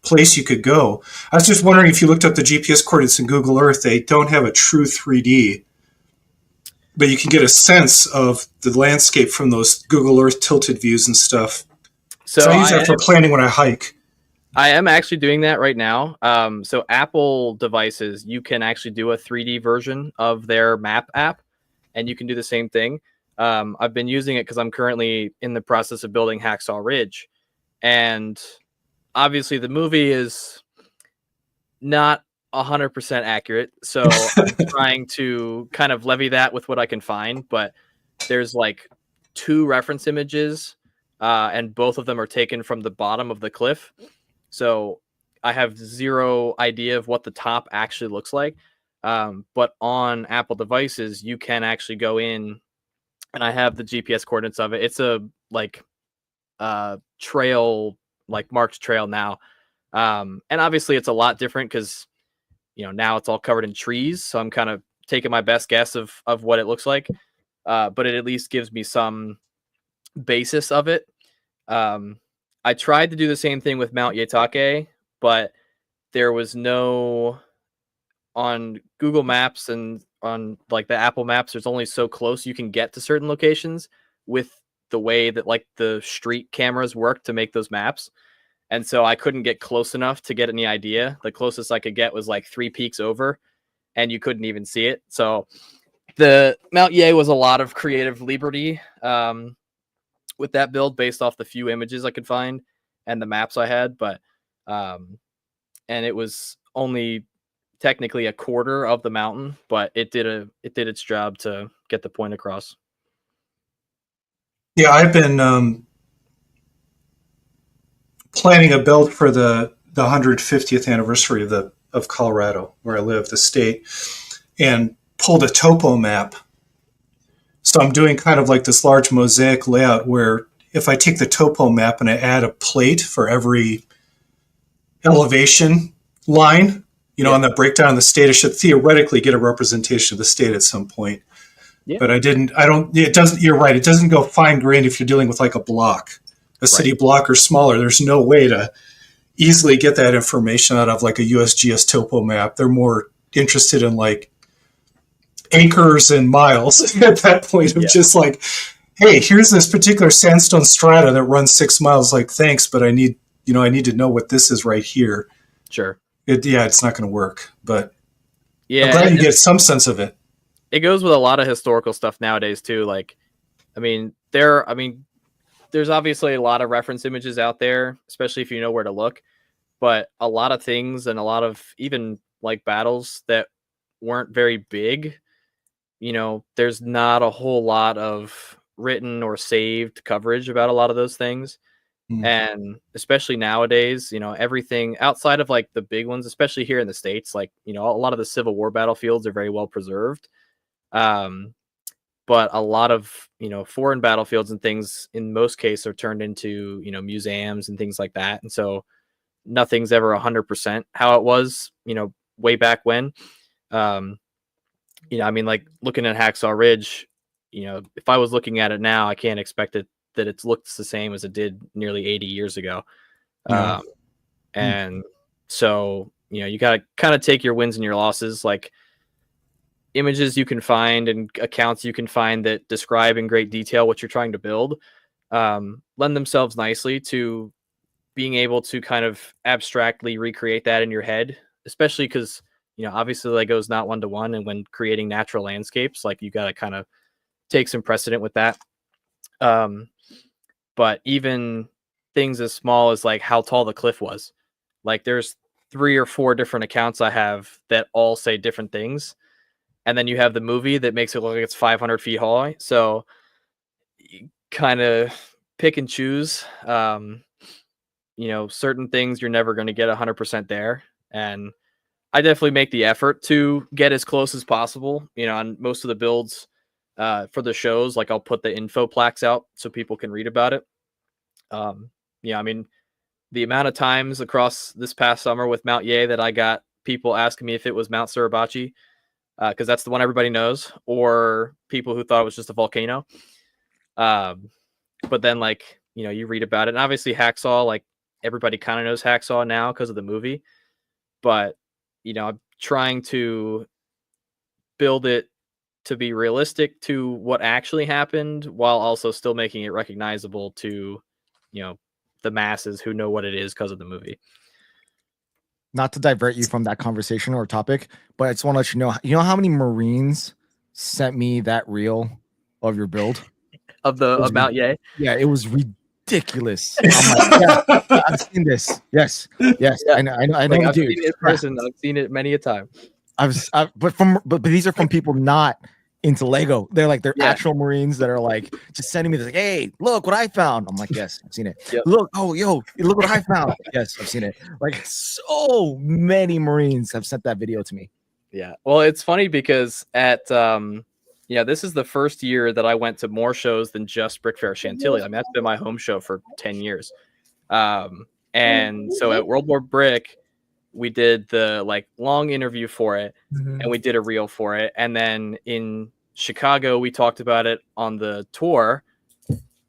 place you could go. I was just wondering if you looked up the GPS coordinates in Google Earth, they don't have a true 3D, but you can get a sense of the landscape from those Google Earth tilted views and stuff. So I use that for planning when I hike. I am actually doing that right now. So Apple devices, you can actually do a 3D version of their map app, and you can do the same thing. I've been using it because I'm currently in the process of building Hacksaw Ridge, and obviously the movie is not 100% accurate. So I'm trying to kind of levy that with what I can find, but there's like 2 reference images, and both of them are taken from the bottom of the cliff. So I have zero idea of what the top actually looks like. But on Apple devices, you can actually go in, and I have the GPS coordinates of it. It's a like trail, like marked trail now. And obviously it's a lot different because, you know, now it's all covered in trees. So I'm kind of taking my best guess of what it looks like. But it at least gives me some basis of it. I tried to do the same thing with Mount Yetake, but there was no, on Google Maps and on like the Apple Maps, there's only so close you can get to certain locations with the way that like the street cameras work to make those maps. And so I couldn't get close enough to get any idea. The closest I could get was like 3 peaks over, and you couldn't even see it. So the Mount Ye was a lot of creative liberty with that build based off the few images I could find and the maps I had. But and it was only technically a quarter of the mountain, but it did its job to get the point across. Yeah, I've been planning a build for the 150th anniversary of Colorado, where I live, the state, and pulled a topo map. So I'm doing kind of like this large mosaic layout where if I take the topo map and I add a plate for every elevation line, you know, on the breakdown of the state, I should theoretically get a representation of the state at some point. Yeah. But you're right. It doesn't go fine grained if you're dealing with like a block, a city block or smaller. There's no way to easily get that information out of like a USGS topo map. They're more interested in like acres and miles at that point of just like, hey, here's this particular sandstone strata that runs 6 miles. Like, thanks, but I need to know what this is right here. Sure. It's not going to work, but yeah, I'm glad you get some sense of it. It goes with a lot of historical stuff nowadays too. Like there's obviously a lot of reference images out there, especially if you know where to look. But a lot of things and a lot of even like battles that weren't very big, there's not a whole lot of written or saved coverage about a lot of those things. And especially nowadays, everything outside of like the big ones, especially here in the States, like, a lot of the Civil War battlefields are very well preserved. But a lot of, foreign battlefields and things in most cases are turned into, museums and things like that. And so nothing's ever 100% how it was, way back when. Like looking at Hacksaw Ridge, if I was looking at it now, I can't expect it that it looks the same as it did nearly 80 years ago. And so, you got to kind of take your wins and your losses, like images you can find and accounts you can find that describe in great detail what you're trying to build, lend themselves nicely to being able to kind of abstractly recreate that in your head, especially because, obviously Lego is not one-to-one. And when creating natural landscapes, like you got to kind of take some precedent with that. But even things as small as like how tall the cliff was, like there's 3 or 4 different accounts I have that all say different things. And then you have the movie that makes it look like it's 500 feet high. So kind of pick and choose, certain things you're never going to get 100% there. And I definitely make the effort to get as close as possible, on most of the builds for the shows. Like I'll put the info plaques out so people can read about it. The amount of times across this past summer with Mount Ye that I got people asking me if it was Mount Suribachi, because that's the one everybody knows, or people who thought it was just a volcano. But then you read about it, and obviously Hacksaw, like everybody kind of knows Hacksaw now because of the movie, but I'm trying to build it to be realistic to what actually happened while also still making it recognizable to, the masses who know what it is because of the movie. Not to divert you from that conversation or topic, but I just want to let you know how many Marines sent me that reel of your build of Mount Ye? Yeah, it was ridiculous. I'm like, yeah, I've seen this. Yes. Yeah. I know. I've seen it in person. I've seen it many a time. But these are from people not into Lego. They're actual Marines that are like just sending me this, like, hey, look what I found. I'm like, yes, I've seen it. Yep. Look what I found. Yes, I've seen it. Like so many Marines have sent that video to me. Yeah. Well, it's funny because at this is the first year that I went to more shows than just Brick Fair Chantilly. That's been my home show for 10 years. And so at World War Brick, we did the long interview for it, and we did a reel for it. And then in Chicago, we talked about it on the tour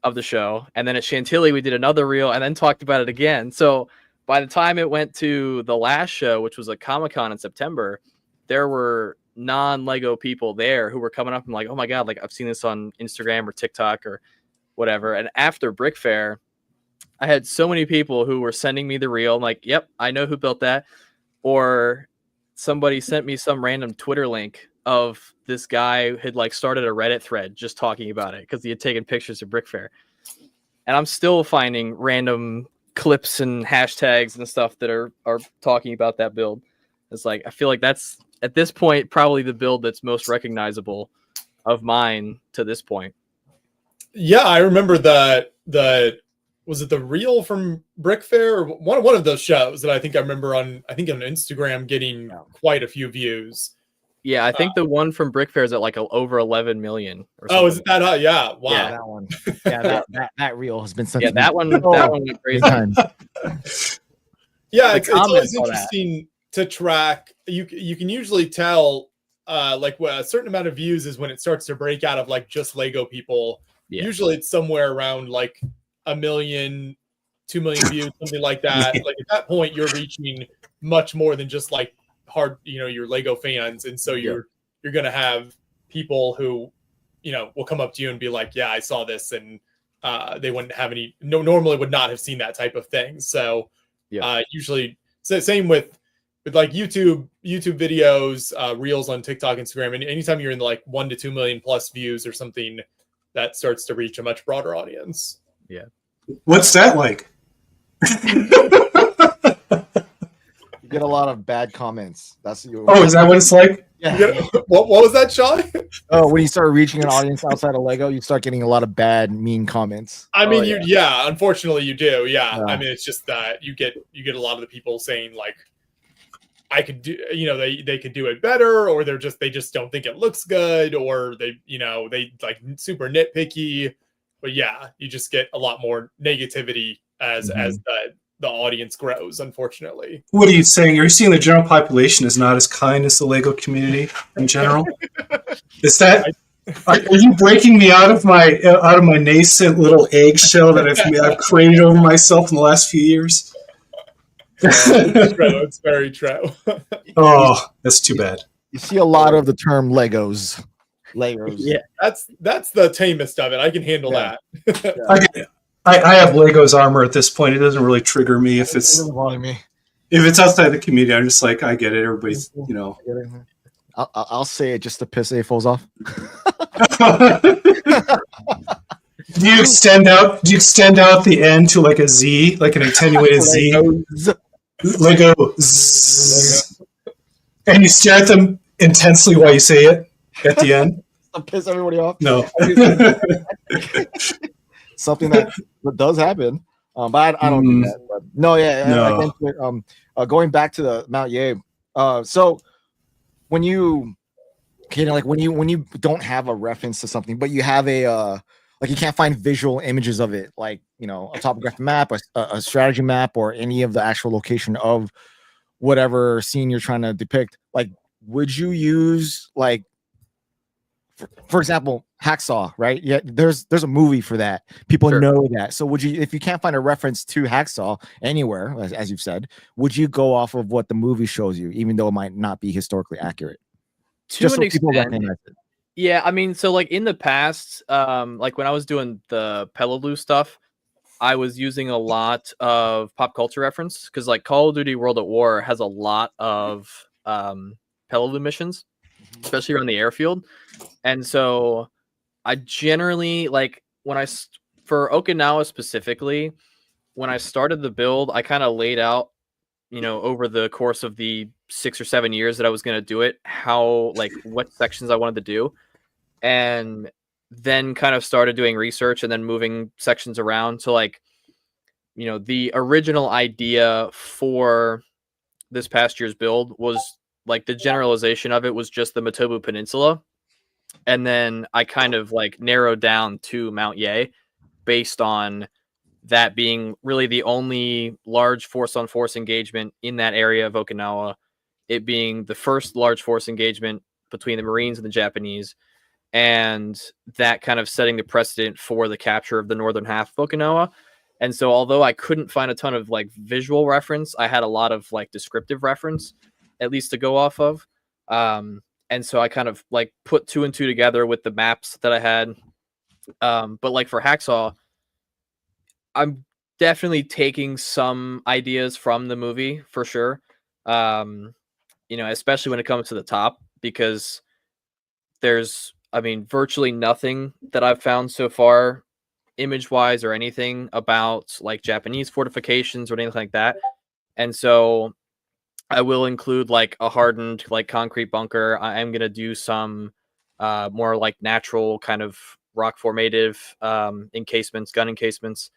of the show. And then at Chantilly, we did another reel and then talked about it again. So by the time it went to the last show, which was a Comic-Con in September, there were non-Lego people there who were coming up and like, oh my God, I've seen this on Instagram or TikTok or whatever. And after Brick Fair, I had so many people who were sending me the reel. I'm like, yep, I know who built that. Or somebody sent me some random Twitter link of this guy who had started a Reddit thread just talking about it because he had taken pictures of Brick Fair. And I'm still finding random clips and hashtags and stuff that are talking about that build. It's I feel like that's at this point probably the build that's most recognizable of mine to this point. Yeah, I remember was it the reel from Brick Fair or one of those shows that I remember on Instagram getting quite a few views. Yeah, I think the one from Brick Fair is at over 11 million. Or something. Oh, is it that high? Yeah, wow. Yeah, that one. Yeah, that reel has been sent. Yeah, that one went crazy. Yeah, it's always interesting to track. You can usually tell a certain amount of views is when it starts to break out of just Lego people. Yeah. Usually it's somewhere around 1 million, 2 million views, something like that. At that point, you're reaching much more than just hard, your Lego fans, and so you're gonna have people who, will come up to you and be like, "Yeah, I saw this," and they wouldn't have normally would not have seen that type of thing. So, usually, same with YouTube videos, reels on TikTok, Instagram, and anytime you're in 1 to 2 million plus views or something. that starts to reach a much broader audience. Yeah. What's that like? You get a lot of bad comments. That's your. Oh, is that what it's like? Yeah. What was that, Sean? Oh, when you start reaching an audience outside of Lego, you start getting a lot of bad, mean comments. I mean, unfortunately you do. Yeah. Yeah. I mean, it's just that you get a lot of the people saying like, I could do, they could do it better, or they just don't think it looks good, or they like super nitpicky. But yeah, you just get a lot more negativity as the audience grows, unfortunately. What are you saying? Are you saying the general population is not as kind as the Lego community in general? Is that? Are you breaking me out of my nascent little eggshell that I've created over myself in the last few years? It's true. It's very true. Oh, that's too bad. You see a lot of the term Legos. Yeah. That's the tamest of it. I can handle that. I have Lego's armor at this point. It doesn't really trigger me if It it's doesn't bother me. if it's outside the community. I'm just like, I get it. Everybody's, I'll say it just to piss A-Foles off. Do you extend out the end to like a Z, like an attenuated Z? Lego. Zzz. And you stare at them intensely while you say it at the end? I'll piss everybody off. No. Something that does happen. But I don't do that. But no, yeah. No. Going back to the Mount Ye. So when you when you don't have a reference to something, but you have a like you can't find visual images of it, like a topographic map, a strategy map, or any of the actual location of whatever scene you're trying to depict. Like, would you use like, for example, Hacksaw, right? Yeah, there's a movie for that. People know that. So would you, if you can't find a reference to Hacksaw anywhere, as you've said, would you go off of what the movie shows you, even though it might not be historically accurate? Just so people recognize it. Yeah, I mean, so like in the past, like when I was doing the Peleliu stuff, I was using a lot of pop culture reference because like Call of Duty World at War has a lot of Peleliu missions, especially around the airfield. And so I generally like for Okinawa specifically, when I started the build, I kind of laid out, over the course of the 6 or 7 years that I was going to do it, what sections I wanted to do. And then kind of started doing research and then moving sections around to the original idea for this past year's build was like the generalization of it was just the Matobu Peninsula. And then I kind of narrowed down to Mount Ye based on that being really the only large force-on-force engagement in that area of Okinawa, it being the first large force engagement between the Marines and the Japanese, and that kind of setting the precedent for the capture of the northern half of Okinawa. And so although I couldn't find a ton of visual reference, I had a lot of descriptive reference, at least to go off of. And so I kind of put 2 and 2 together with the maps that I had. But for Hacksaw, I'm definitely taking some ideas from the movie for sure. Especially when it comes to the top, because there's, virtually nothing that I've found so far image wise or anything about Japanese fortifications or anything like that. And so I will include a hardened concrete bunker. I'm going to do some more natural kind of rock formative encasements, gun encasements,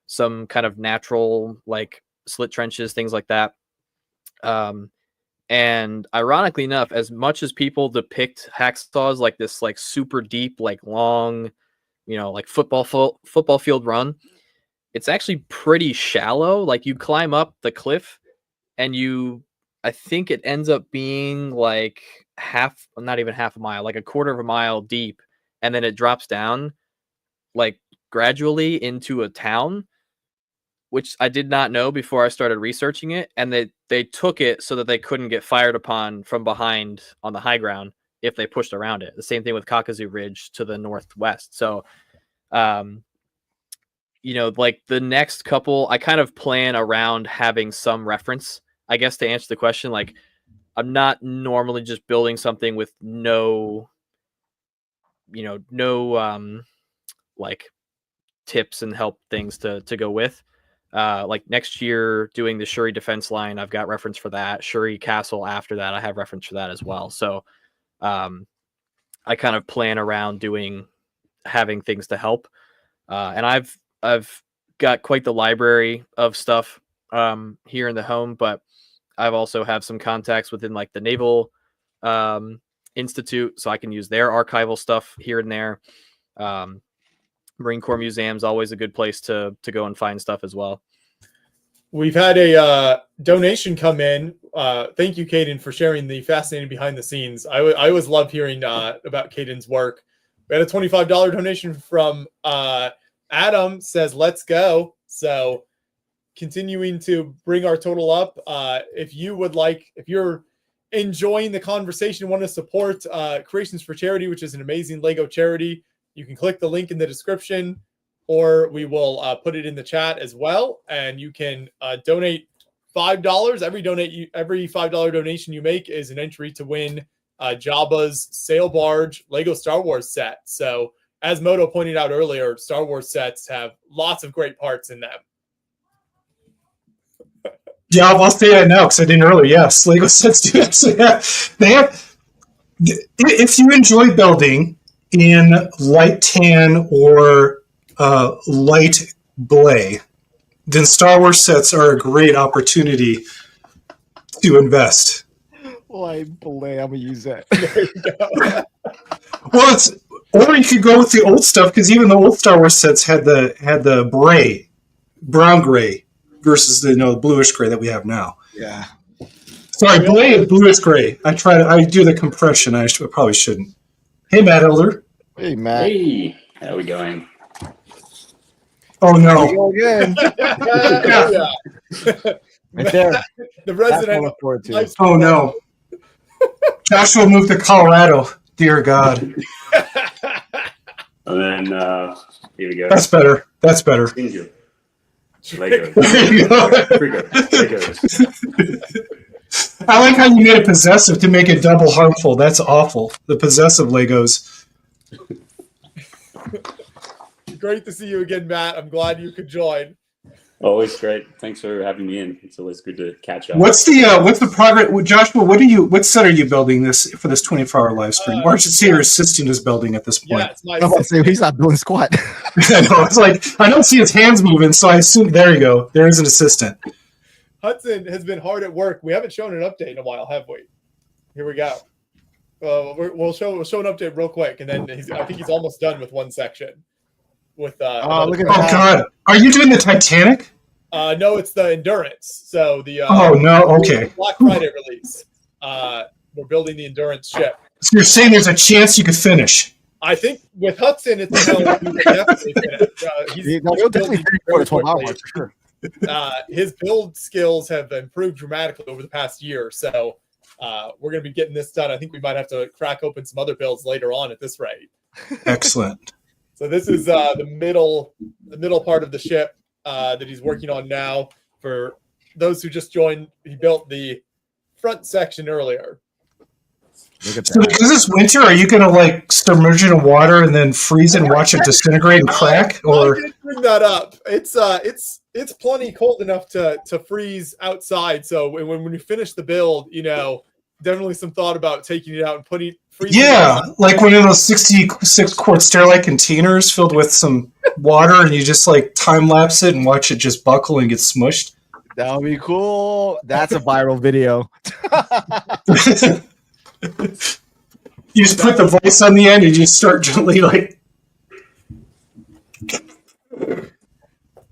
some kind of natural slit trenches, things like that. And ironically enough, as much as people depict hacksaws like this super deep, long, football field run, it's actually pretty shallow. You climb up the cliff and I think it ends up being not even half a mile, a quarter of a mile deep, and then it drops down gradually into a town, which I did not know before I started researching it. And they took it so that they couldn't get fired upon from behind on the high ground if they pushed around it. The same thing with Kakazu Ridge to the northwest. So, the next couple, I kind of plan around having some reference, I guess, to answer the question. I'm not normally just building something with no like tips and help things to go with. Like next year doing the Shuri defense line, I've got reference for that. Shuri Castle after that, I have reference for that as well. So I kind of plan around having things to help. And I've got quite the library of stuff here in the home, but I've also have some contacts within like the Naval Institute, so I can use their archival stuff here and there. Marine Corps Museum's always a good place to go and find stuff as well. We've had a donation come in. Thank you, Caden, for sharing the fascinating behind the scenes. I always love hearing about Caden's work. We had a $25 donation from Adam, says, let's go. So continuing to bring our total up. If you're enjoying the conversation, want to support Creations for Charity, which is an amazing Lego charity, you can click the link in the description, or we will put it in the chat as well. And you can donate $5. Every $5 donation you make is an entry to win Jabba's Sail Barge Lego Star Wars set. So as Moto pointed out earlier, Star Wars sets have lots of great parts in them. Yeah, I'll say that now because I didn't earlier. Yes, Lego sets do that. So yeah, they have. If you enjoy building in light tan or light blay, then Star Wars sets are a great opportunity to invest. Light blay, I'm gonna use that. There you go. Well, or you could go with the old stuff because even the old Star Wars sets had the gray, brown gray versus the bluish gray that we have now. Yeah. Sorry, blay and bluish gray. I do the compression. I probably shouldn't. Hey, Matt Elder. Hey, Matt. Hey, how are we going? Oh no! Go again. Yeah. Right there. The resident. Look forward to. Oh no! Joshua moved to Colorado. Dear God. And then here we go. That's better. That's better. Legos. Legos. I like how you made it possessive to make it double harmful. That's awful. The possessive Legos. Great to see you again, Matt. I'm glad you could join. Always great. Thanks for having me in. It's always good to catch up. What's the progress, Joshua? What set are you building for this 24-hour live stream? Or I should say your assistant is building at this point. Yeah, it's my I'm about to say he's not doing squat. I know, it's like I don't see his hands moving, so I assume there you go. There is an assistant. Hudson has been hard at work. We haven't shown an update in a while, have we? Here we go. We'll show an update real quick, and then I think he's almost done with one section. With look at Oh that. God, are you doing the Titanic? No, it's the Endurance. So the Oh no, okay. Black Friday release. We're building the Endurance ship. So you're saying there's a chance you could finish? I think with Hudson, it's definitely finished. He'll definitely finish for 12 hours for sure. His build skills have improved dramatically over the past year. So we're going to be getting this done. I think we might have to crack open some other builds later on at this rate. Excellent. So this is the middle part of the ship that he's working on now. For those who just joined, he built the front section earlier. Look at So that. is this winter? Are you going to submerge it in water and then freeze it and watch it disintegrate and crack? Or I did bring that up. It's plenty cold enough to freeze outside. So when you finish the build, definitely some thought about taking it out and freezing yeah, it. like one of those 66-quart Sterilite containers filled with some water, and you just time lapse it and watch it just buckle and get smushed. That would be cool. That's a viral video. You just put the voice on the end and you just start gently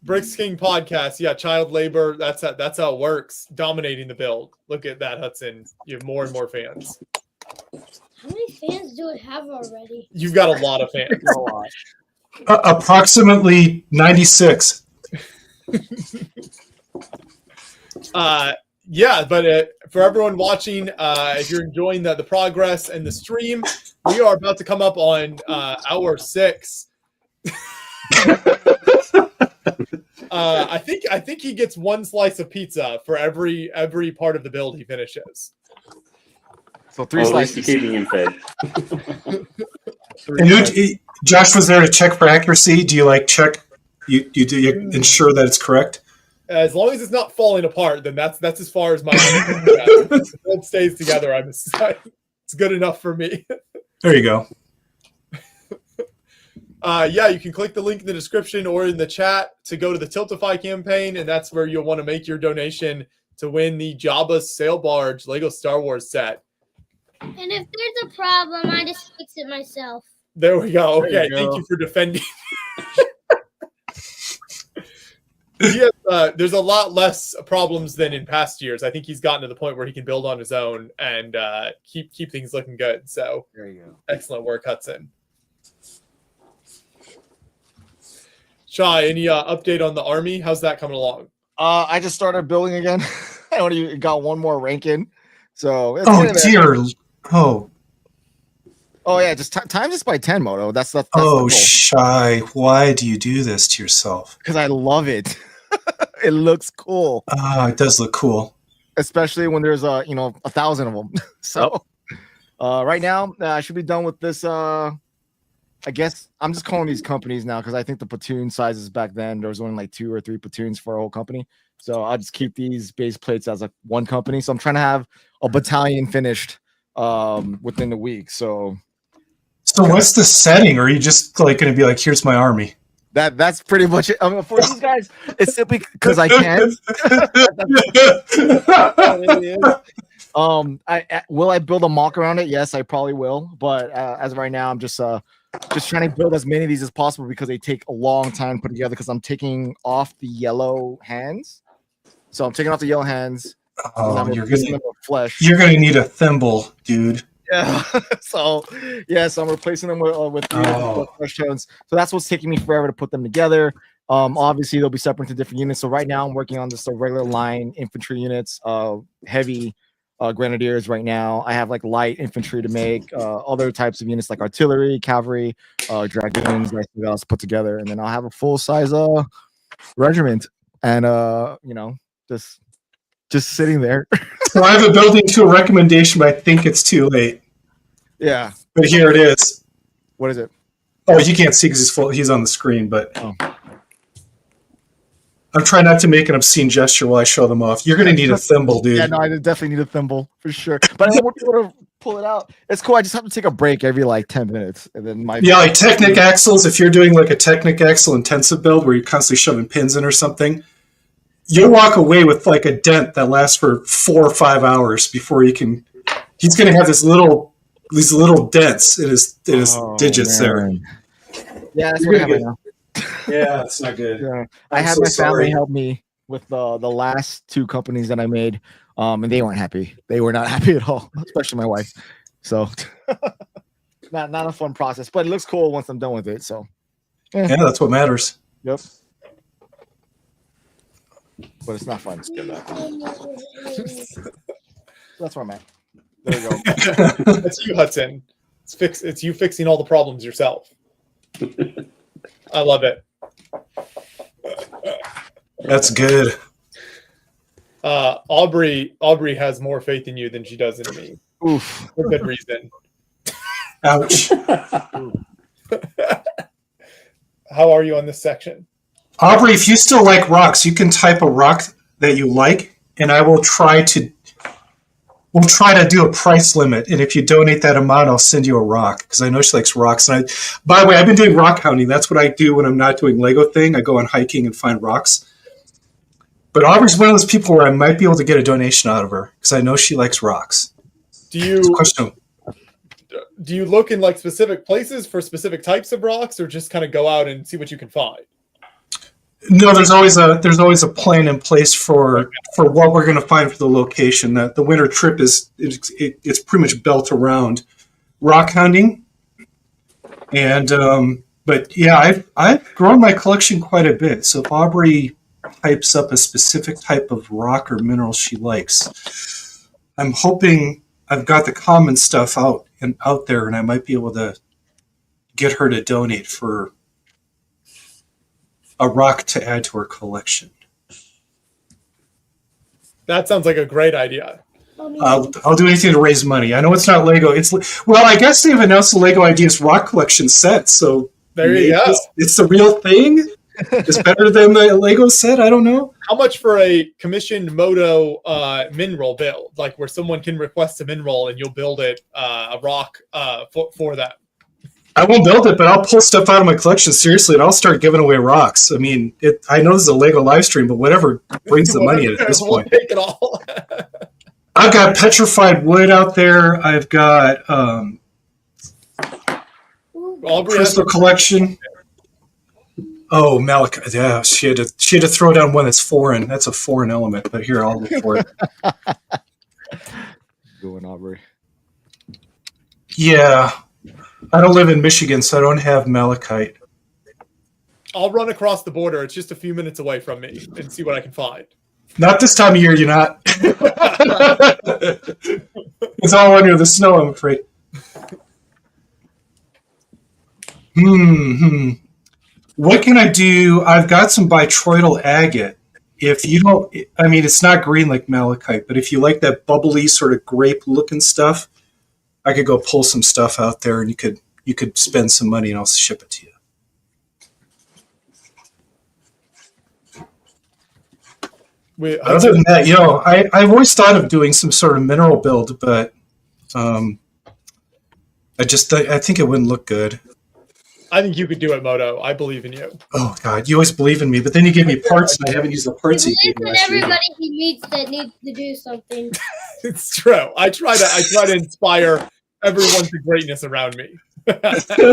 Bricks King podcast. Yeah, child labor. That's how it works. Dominating the build. Look at that, Hudson. You have more and more fans. How many fans do it have already? You've got a lot of fans. A lot. approximately 96. Yeah, but for everyone watching, if you're enjoying the progress and the stream, we are about to come up on hour 6. I think he gets one slice of pizza for every part of the build he finishes. So 3 Well, at least slices. you're keeping him fed. And Josh was there to check for accuracy. Do you like check? You ensure that it's correct? As long as it's not falling apart, then that's as far as my if it stays together. It's good enough for me. There you go. Yeah, you can click the link in the description or in the chat to go to the Tiltify campaign, and that's where you'll want to make your donation to win the Jabba's Sail Barge Lego Star Wars set. And if there's a problem, I just fix it myself. There we go. Okay, There you thank go. you for defending. There's a lot less problems than in past years. I think he's gotten to the point where he can build on his own and keep things looking good. So There you go. excellent work, Hudson. Shai, any update on the army? How's that coming along? I just started building again. I only got one more rank in. So it's Oh getting there. dear. Oh. Oh yeah, just times this by 10, Moto. That's Oh, Shy. Why do you do this to yourself? because I love it. It looks cool, Oh, it does look cool. especially when there's 1,000 of them. So right now I should be done with this. I guess I'm just calling these companies now because I think the platoon sizes back then there was only like 2 or 3 platoons for a whole company. So I'll just keep these base plates as like one company. So I'm trying to have a battalion finished within the week. So what's the setting? Or are you just like going to be like, here's my army? that's pretty much it. I mean, for these guys, it's simply because I can. Will I build a mock around it? Yes, I probably will. But as of right now, I'm just trying to build as many of these as possible because they take a long time to put together. Because I'm taking off the yellow hands, so I'm taking off the yellow hands. Oh, I'm replacing them with flesh. you're going to need a thimble, dude. Yeah. So I'm replacing them with flesh tones. So that's what's taking me forever to put them together. Obviously they'll be separate to different units. So right now I'm working on just the regular line infantry units, heavy grenadiers right now. I have like light infantry to make, other types of units like artillery, cavalry, dragoons that I got to put together, and then I'll have a full size regiment, and just sitting there. So I have a building to a recommendation, but I think it's too late. Yeah. But here it is. What is it? Oh, you can't see because he's on the screen, but I'm trying not to make an obscene gesture while I show them off. You're going to need a thimble, dude. Yeah, no, I definitely need a thimble for sure. But I want people to pull it out. It's cool. I just have to take a break every like 10 minutes, and then like Technic axles. If you're doing like a Technic axle intensive build where you're constantly shoving pins in or something, you'll walk away with like a dent that lasts for 4 or 5 hours before you can. He's going to have these little dents in his digits there. Yeah, that's what I have right now. Yeah, that's not good. Yeah. I had so my family sorry. help me with the last 2 companies that I made, and they weren't happy. They were not happy at all, especially my wife. So not a fun process, but it looks cool once I'm done with it. So Yeah, that's what matters. yep. But it's not fun. That's where I'm at. There you go. That's you, Hudson. It's you fixing all the problems yourself. I love it. That's good. Aubrey has more faith in you than she does in me. Oof. For good reason. Ouch. How are you on this section? Aubrey, if you still like rocks, you can type a rock that you like, and I will try to do a price limit. And if you donate that amount, I'll send you a rock because I know she likes rocks. And by the way, I've been doing rock hunting. That's what I do when I'm not doing Lego thing. I go on hiking and find rocks. But Aubrey's one of those people where I might be able to get a donation out of her because I know she likes rocks. Do you look in like specific places for specific types of rocks, or just kind of go out and see what you can find? No, there's always a plan in place for what we're going to find for the location. That the winter trip it's pretty much built around rock hunting, and but yeah, I've grown my collection quite a bit. So if Aubrey types up a specific type of rock or mineral she likes, I'm hoping I've got the common stuff out there, and I might be able to get her to donate for a rock to add to her collection. That sounds like a great idea. I'll do anything to raise money. I know it's not Lego. Well, I guess they've announced the Lego Ideas Rock Collection set, so there you go. It's the real thing. It's better than the Lego set. I don't know. How much for a commissioned Moto mineral build, like where someone can request a mineral and you'll build it a rock for them? I won't build it, but I'll pull stuff out of my collection seriously, and I'll start giving away rocks. I mean, I know this is a Lego live stream, but whatever brings the money in at this point. We'll take it all. I've got petrified wood out there. I've got crystal collection. Oh, malachite. Yeah, she had to throw down one that's foreign. That's a foreign element. But here, I'll look for it. Going Aubrey. Yeah, I don't live in Michigan, so I don't have malachite. I'll run across the border. It's just a few minutes away from me and see what I can find. Not this time of year, you're not. It's all under the snow, I'm afraid. What can I do? I've got some bitroidal agate. If you don't, I mean, it's not green like malachite, but if you like that bubbly sort of grape looking stuff, I could go pull some stuff out there, and you could spend some money, and I'll ship it to you. Other than that, I've always thought of doing some sort of mineral build, but I think it wouldn't look good. I think you could do it, Moto. I believe in you. Oh God, you always believe in me, but then you give me parts, and I haven't used the parts. He believes in everybody he meets that needs to do something. It's true. I try to inspire everyone to greatness around me. That's why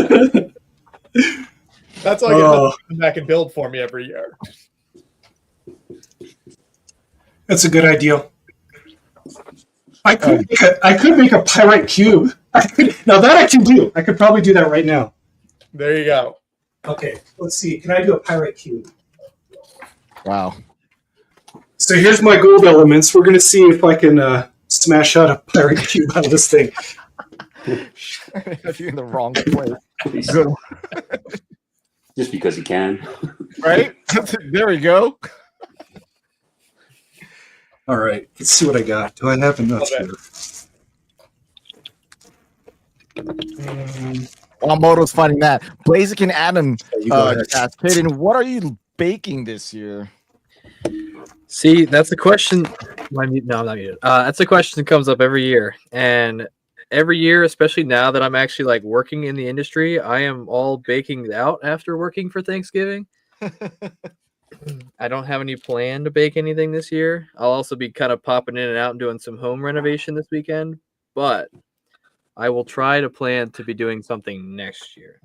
I get to come back and build for me every year. That's a good idea. I could make a pyrite cube. Now that I can do. I could probably do that right now. There you go. Okay, let's see. Can I do a pyrite cube? Wow. So here's my gold elements. We're going to see if I can smash out a pyrite cube out of this thing. You're in the wrong place. Good. Just because you can. Right? There we go. All right, let's see what I got. Do I have enough here? While Moto's finding that, Blazik and Adam asked, Hayden, what are you baking this year? See, that's a question. No, I'm not muted. That's a question that comes up every year, and every year, especially now that I'm actually like working in the industry, I am all baking out after working for Thanksgiving. I don't have any plan to bake anything this year. I'll also be kind of popping in and out and doing some home renovation this weekend, but I will try to plan to be doing something next year.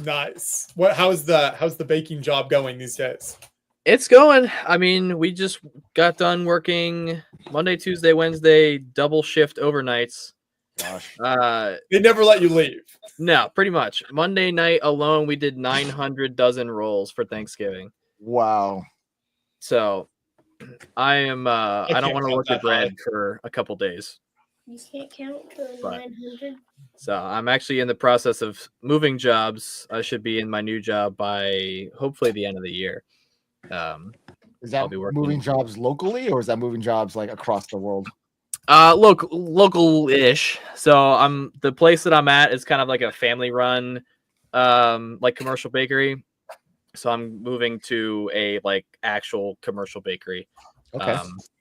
Nice. How's the baking job going these days? It's going. I mean, we just got done working Monday, Tuesday, Wednesday, double shift overnights. Gosh. They never let you leave. No, pretty much. Monday night alone, we did 900 dozen rolls for Thanksgiving. Wow. So I am I don't want to look at bread for a couple days. You can't count to 900. So I'm actually in the process of moving jobs. I should be in my new job by hopefully the end of the year. Is that moving jobs locally, or is that moving jobs like across the world? Local-ish. So the place that I'm at is kind of like a family-run like commercial bakery. So I'm moving to a like actual commercial bakery. Okay.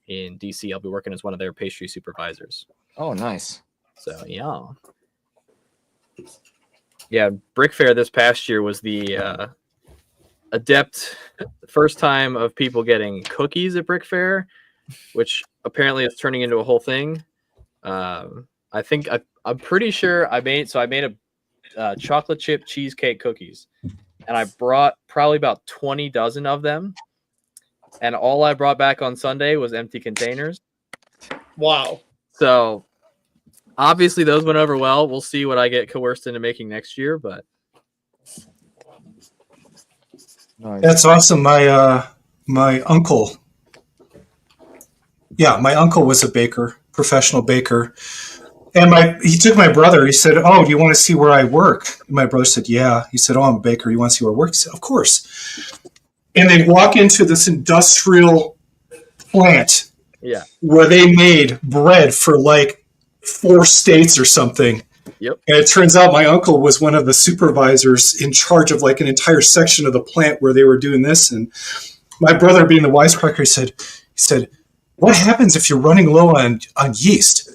In DC. I'll be working as one of their pastry supervisors. Oh, nice. So yeah, Brick Fair this past year was the adept first time of people getting cookies at Brick Fair, which apparently is turning into a whole thing. I'm pretty sure I made a chocolate chip cheesecake cookies, and I brought probably about 20 dozen of them, and all I brought back on Sunday was empty containers. Wow. So obviously those went over well. We'll see what I get coerced into making next year, but nice. That's awesome. My uncle. Yeah, my uncle was a baker, professional baker. And he took my brother. He said, "Oh, do you want to see where I work?" And my brother said, "Yeah." He said, "Oh, I'm a baker. You want to see where I work?" He said, "Of course." And they walk into this industrial plant, Yeah. where they made bread for like 4 states or something. Yep. And it turns out my uncle was one of the supervisors in charge of like an entire section of the plant where they were doing this. And my brother, being the wisecracker, he said, what happens if you're running low on yeast?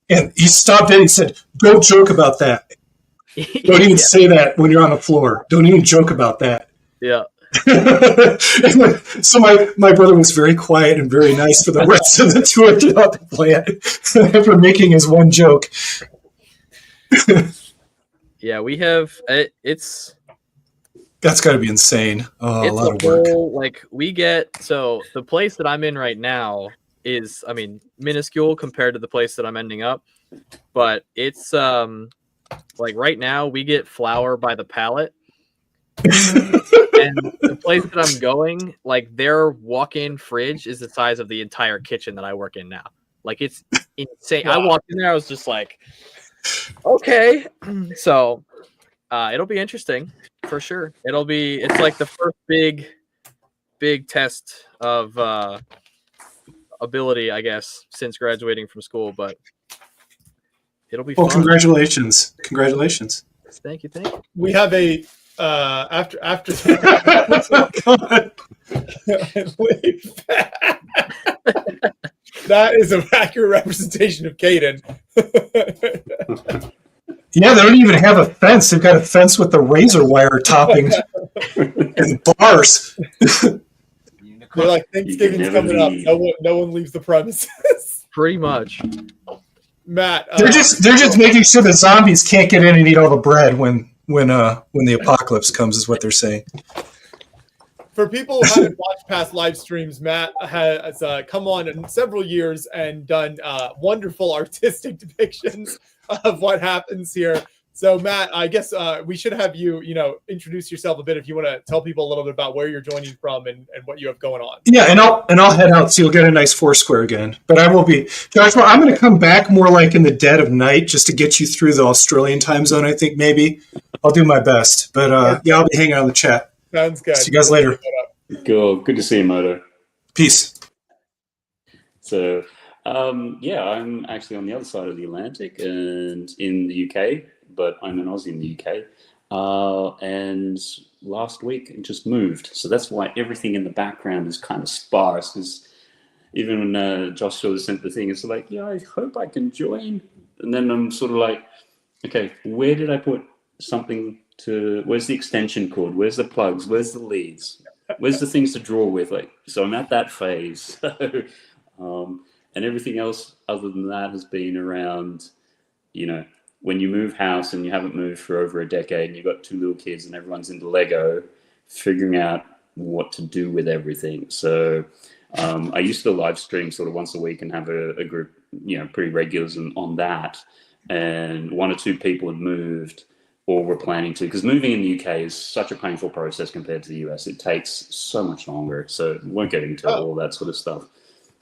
And he stopped in and said, don't joke about that. Don't even say that when you're on the floor. Don't even joke about that. Yeah. So my brother was very quiet and very nice for the rest of the tour throughout the plant after making his one joke. Yeah, we have it's That's got to be insane. Oh, a it's lot of work. like we get, so the place that I'm in right now is, I mean, minuscule compared to the place that I'm ending up, but it's like right now we get flour by the pallet. And the place that I'm going, like their walk-in fridge is the size of the entire kitchen that I work in now. Like it's insane. Wow. I walked in there, I was just like, okay. So it'll be interesting for sure. It's like the first big test of ability, I guess, since graduating from school, but it'll be Well, fun. congratulations. Thank you. We have a after that is an accurate representation of Caden. Yeah, they don't even have a fence. They've got a fence with the razor wire topping and bars. They're like, Thanksgiving's coming up. No one leaves the premises. Pretty much. Matt, They're just making sure the zombies can't get in and eat all the bread when the apocalypse comes, is what they're saying. for people who haven't watched past live streams, Matt has come on in several years and done wonderful artistic depictions of what happens here. So, Matt, I guess we should have you, introduce yourself a bit if you want to tell people a little bit about where you're joining from and what you have going on. Yeah, and I'll head out so you'll get a nice Foursquare again. But I will be, Joshua, I'm going to come back more like in the dead of night just to get you through the Australian time zone, I think, maybe. I'll do my best. But, yeah, I'll be hanging out in the chat. Sounds good. See you guys later. Cool. Good to see you, Moto. Peace. So, yeah, I'm actually on the other side of the Atlantic and in the UK, but I'm an Aussie in the UK. And last week it just moved. So that's why everything in the background is kind of sparse. Because even when Joshua sent the thing, it's like, yeah, I hope I can join. And then I'm sort of like, okay, where did I put something to, where's the extension cord? Where's the plugs? Where's the leads? Where's the things to draw with? Like, so I'm at that phase. And everything else other than that has been around, when you move house and you haven't moved for over a decade and you've got 2 little kids and everyone's into Lego, figuring out what to do with everything. So I used to live stream sort of once a week and have a group, pretty regulars on that. And 1 or 2 people had moved or were planning to, because moving in the UK is such a painful process compared to the US. It takes so much longer. So we won't get into all that sort of stuff.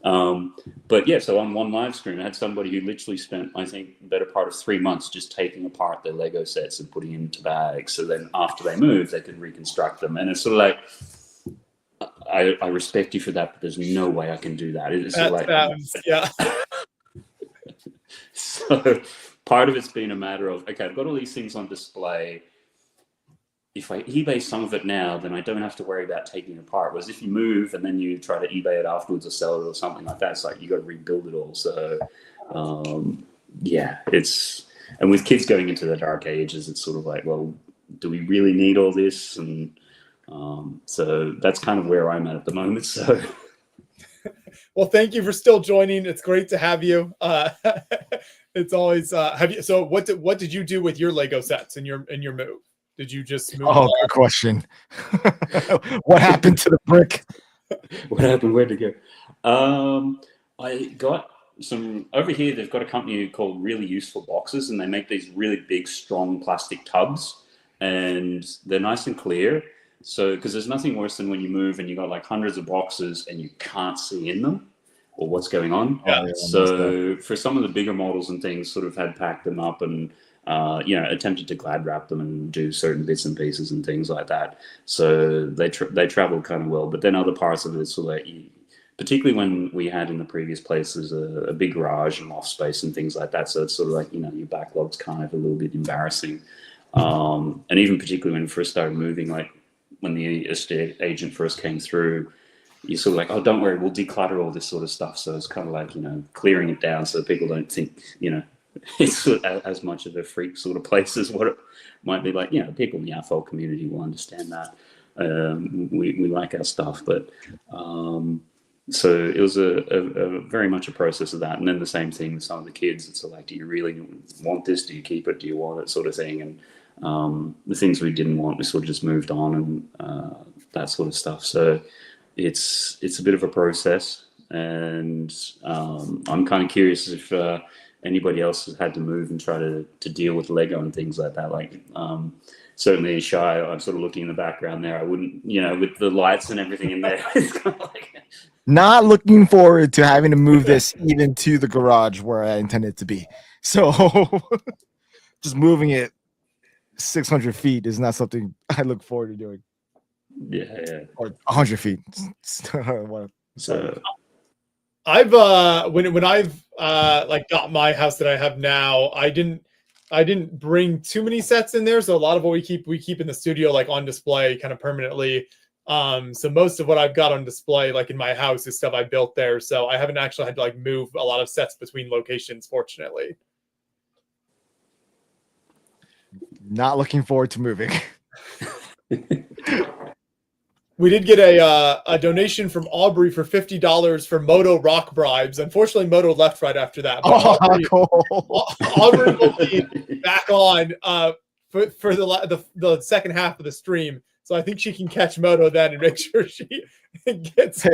But yeah, so on one live stream, I had somebody who literally spent, I think, the better part of 3 months just taking apart their Lego sets and putting into bags. So then after they move, they could reconstruct them. And it's sort of like, I respect you for that, but there's no way I can do that. It's sort of like, yeah. So part of it's been a matter of, okay, I've got all these things on display. If I eBay some of it now, then I don't have to worry about taking it apart. Whereas if you move and then you try to eBay it afterwards or sell it or something like that, it's like you got to rebuild it all. So, yeah, and with kids going into the dark ages, it's sort of like, well, do we really need all this? And so that's kind of where I'm at the moment. So, well, thank you for still joining. It's great to have you. It's always So, what did you do with your Lego sets in your move? Did you just move? Oh, good question. What happened to the brick? What happened? Where'd it go? I got some over here. They've got a company called Really Useful Boxes, and they make these really big, strong plastic tubs, and they're nice and clear. So, because there's nothing worse than when you move and you got like hundreds of boxes and you can't see in them or what's going on. Yeah. So, for some of the bigger models and things, sort of had packed them up and attempted to glad wrap them and do certain bits and pieces and things like that. So they travel kind of well. But then other parts of it, so that particularly when we had in the previous places a big garage and loft space and things like that. So it's sort of like, your backlog's kind of a little bit embarrassing. And even particularly when we first started moving, like when the estate agent first came through, you're sort of like, oh, don't worry, we'll declutter all this sort of stuff. So it's kind of like, clearing it down so people don't think, it's sort of as much of a freak sort of place as what it might be like. People in the AFOL community will understand that. We like our stuff, but so it was a very much a process of that. And then the same thing with some of the kids. It's like, do you really want this? Do you keep it? Do you want it? Sort of thing. And the things we didn't want, we sort of just moved on and that sort of stuff. So it's a bit of a process, and I'm kind of curious if anybody else has had to move and try to deal with Lego and things like that. Like certainly Shy, I'm sort of looking in the background there. I wouldn't, with the lights and everything in there, it's kind of like Not looking forward to having to move this even to the garage where I intend it to be. So just moving it 600 feet is not something I look forward to doing. Yeah. Or 100 feet. So I've when I've like got my house that I have now, I didn't bring too many sets in there, so a lot of what we keep in the studio like on display kind of permanently. So most of what I've got on display like in my house is stuff I built there, so I haven't actually had to like move a lot of sets between locations, fortunately. Not looking forward to moving. We did get a donation from Aubrey for $50 for Moto rock bribes. Unfortunately, Moto left right after that. But Aubrey will be back on for the second half of the stream. So I think she can catch Moto then and make sure she gets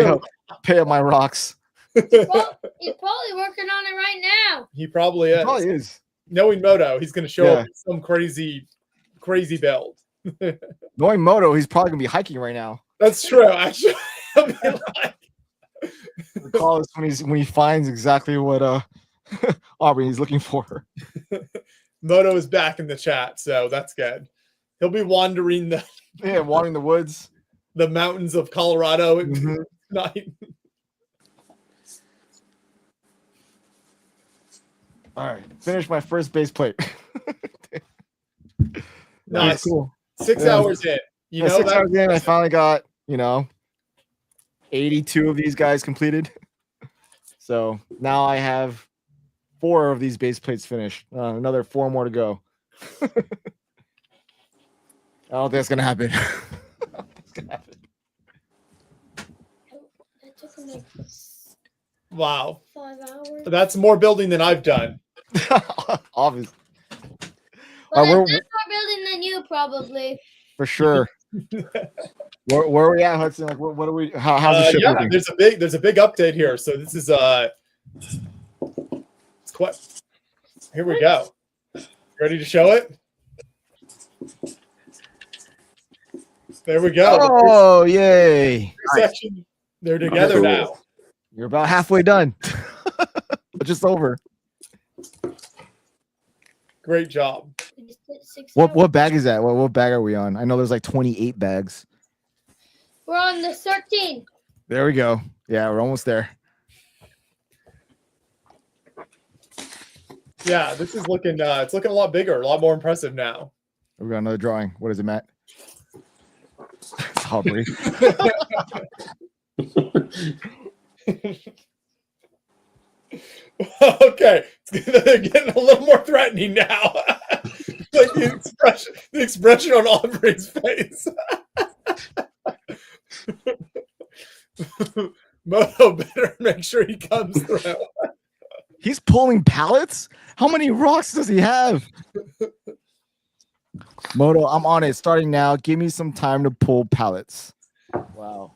pay up my rocks. He's probably working on it right now. He probably is. He probably is. Knowing Moto, he's going to show up with some crazy build. Knowing Moto, he's probably going to be hiking right now. That's true, actually. Call us when he finds exactly what Aubrey is looking for. Moto is back in the chat, so that's good. He'll be wandering the woods, the mountains of Colorado at night. All right, finish my first base plate. Nice, cool. 6 hours in. 6 hours in, I finally got 82 of these guys completed. So now I have 4 of these base plates finished. Another 4 more to go. I don't think that's gonna happen. That took him like Wow, 5 hours. That's more building than I've done. Obviously. Well, that's more building than you probably. For sure. Where are we at, Hudson? Like, what are we? How's the ship moving? There's a big update here. So this is it's quite. Here we go. Ready to show it? There we go. Oh, yay! Section. They're together now. You're about halfway done. Just over. Great job. What bag is that? What bag are we on? I know there's like 28 bags. We're on the 13. There we go. Yeah, we're almost there. Yeah, this is looking it's looking a lot bigger, a lot more impressive now. We got another drawing. What is it, Matt? It's Aubrey. Okay, they're getting a little more threatening now. Like the expression on Aubrey's face. Moto better make sure he comes through. He's pulling pallets? How many rocks does he have? Moto, I'm on it. Starting now. Give me some time to pull pallets. Wow.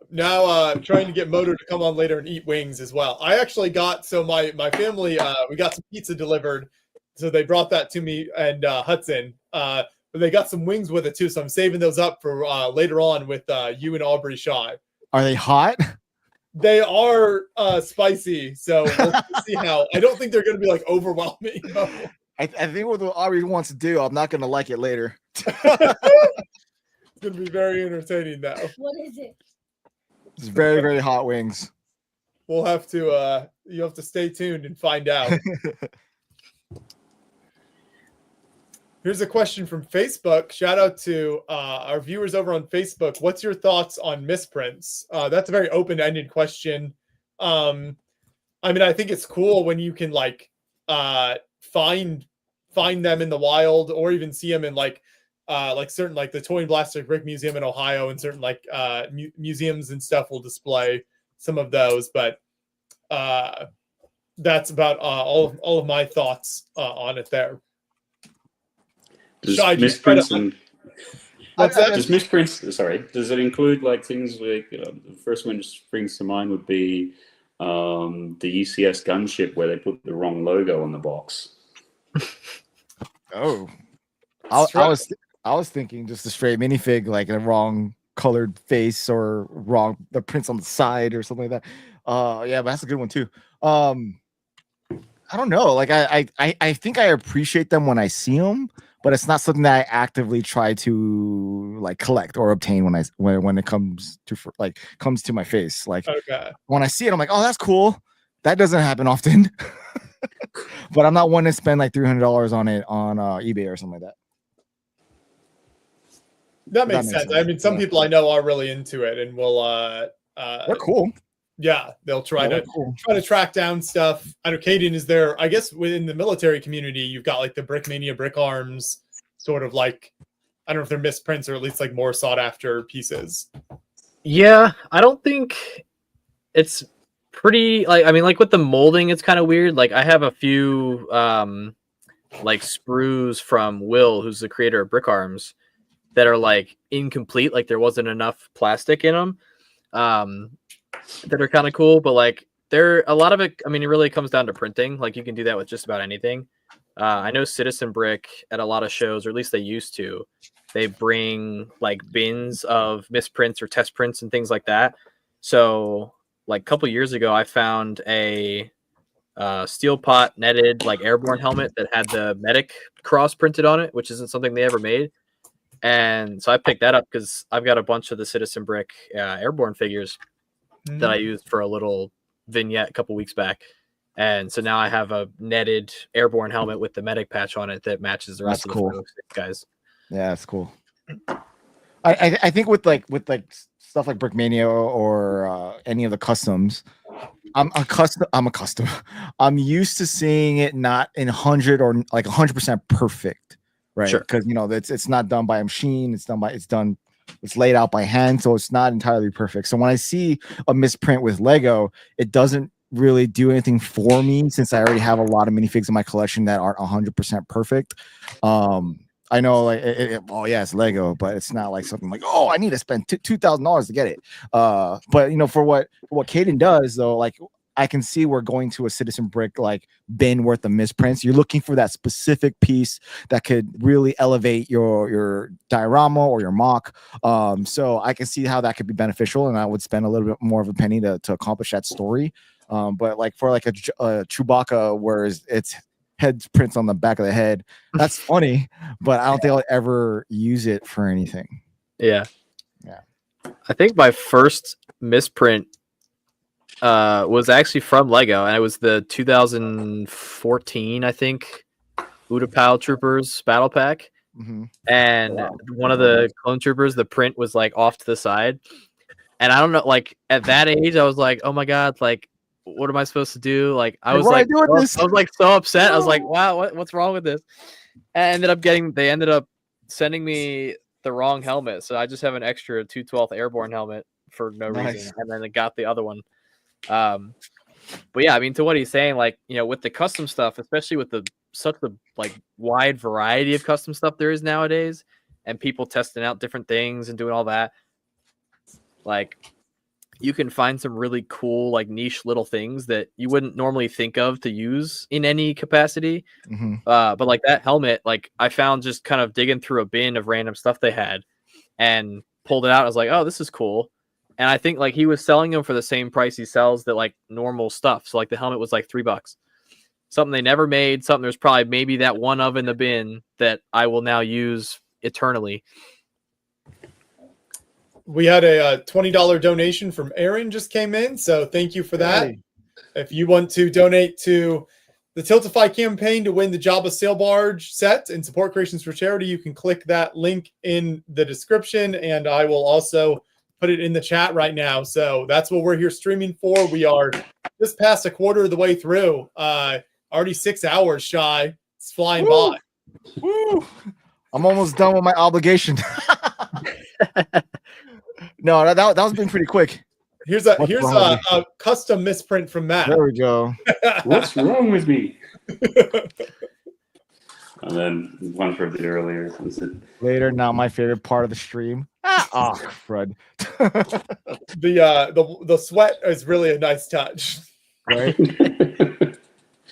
Now trying to get Moto to come on later and eat wings as well. I actually got, so my family, we got some pizza delivered. So they brought that to me and Hudson. But they got some wings with it too. So I'm saving those up for later on with you and Aubrey Shaw. Are they hot? They are spicy. So we'll see how. I don't think they're going to be like overwhelming. No. I think what Aubrey wants to do, I'm not going to like it later. It's going to be very entertaining though. What is it? It's very, very hot wings. We'll have to you have to stay tuned and find out. Here's a question from Facebook. Shout out to our viewers over on Facebook. What's your thoughts on misprints? That's a very open-ended question. I mean, I think it's cool when you can like find them in the wild, or even see them in like certain like the Toy and Plastic Brick Museum in Ohio, and certain like museums and stuff will display some of those. But that's about all of my thoughts on it there. Does Shai, misprints and what's that? does misprints? Sorry, does it include like things like the first one that springs to mind would be the UCS gunship where they put the wrong logo on the box. Oh, I was thinking just a straight minifig, like a wrong colored face or wrong the prints on the side or something like that. Yeah, but that's a good one too. I don't know. Like I think I appreciate them when I see them, but it's not something that I actively try to like collect or obtain when it comes to my face. Like when I see it, I'm like, oh, that's cool. That doesn't happen often. But I'm not one to spend like $300 on it on eBay or something like that. That makes sense. I mean, some people I know are really into it and will they're cool. Yeah, they'll try to track down stuff. I know Caden is there. I guess within the military community, you've got like the Brickmania Brick Arms, sort of like, I don't know if they're misprints or at least like more sought after pieces. Yeah, I don't think it's pretty like, I mean, like with the molding, it's kind of weird. Like I have a few like sprues from Will, who's the creator of Brick Arms, that are like incomplete, like there wasn't enough plastic in them. That are kind of cool, but like there a lot of it, I mean, it really comes down to printing. Like you can do that with just about anything. I know Citizen Brick at a lot of shows, or at least they used to, they bring like bins of misprints or test prints and things like that. So like a couple years ago, I found a steel pot netted like airborne helmet that had the medic cross printed on it, which isn't something they ever made. And so I picked that up because I've got a bunch of the Citizen Brick airborne figures that I used for a little vignette a couple weeks back. And so now I have a netted airborne helmet with the medic patch on it that matches the rest of the 406 guys. Yeah, that's cool. I think with like stuff like Brickmania or any of the customs, I'm accustomed. I'm used to seeing it not in 100 or like 100% perfect, right? Sure. Because it's not done by a machine. It's laid out by hand, so it's not entirely perfect. So when I see a misprint with Lego, it doesn't really do anything for me since I already have a lot of minifigs in my collection that aren't 100% perfect. I know, like, it's Lego, but it's not like something like, oh, I need to spend $2,000 to get it. But for what Caden does, though, like, I can see we're going to a Citizen Brick like bin worth of misprints. You're looking for that specific piece that could really elevate your diorama or your mock. So I can see how that could be beneficial, and I would spend a little bit more of a penny to accomplish that story. But like for like a Chewbacca, where it's head prints on the back of the head, that's funny, but I don't think I'll ever use it for anything. Yeah. I think my first misprint was actually from Lego, and it was the 2014, I think, Utapau Troopers Battle Pack. Mm-hmm. And one of the clone troopers, the print was like off to the side. And I don't know, like at that age, I was like, oh my God, like, what am I supposed to do? Like, I was like so upset. I was like, wow, what's wrong with this? And they ended up sending me the wrong helmet. So I just have an extra 212th Airborne helmet for no reason. And then I got the other one. But yeah, I mean, to what he's saying, like, with the custom stuff, especially with such the like wide variety of custom stuff there is nowadays, and people testing out different things and doing all that, like, you can find some really cool, like, niche little things that you wouldn't normally think of to use in any capacity. Mm-hmm. But like that helmet, like, I found just kind of digging through a bin of random stuff they had and pulled it out. I was like, oh, this is cool. And I think like he was selling them for the same price he sells the like normal stuff. So like the helmet was like $3. Something they never made, something there's probably maybe that one of in the bin that I will now use eternally. We had a $20 donation from Aaron just came in, so thank you for that. Hey. If you want to donate to the Tiltify campaign to win the Jabba Sail Barge set and support Creations for Charity, you can click that link in the description, and I will also put it in the chat right now. So that's what we're here streaming for. We are just past a quarter of the way through. Already 6 hours shy. It's flying by. Woo. I'm almost done with my obligation. No, that was been pretty quick. Here's a custom misprint from Matt. There we go. What's wrong with me? And then one for a bit earlier. Was it? Later, not my favorite part of the stream. Oh, Fred. The sweat is really a nice touch. Right?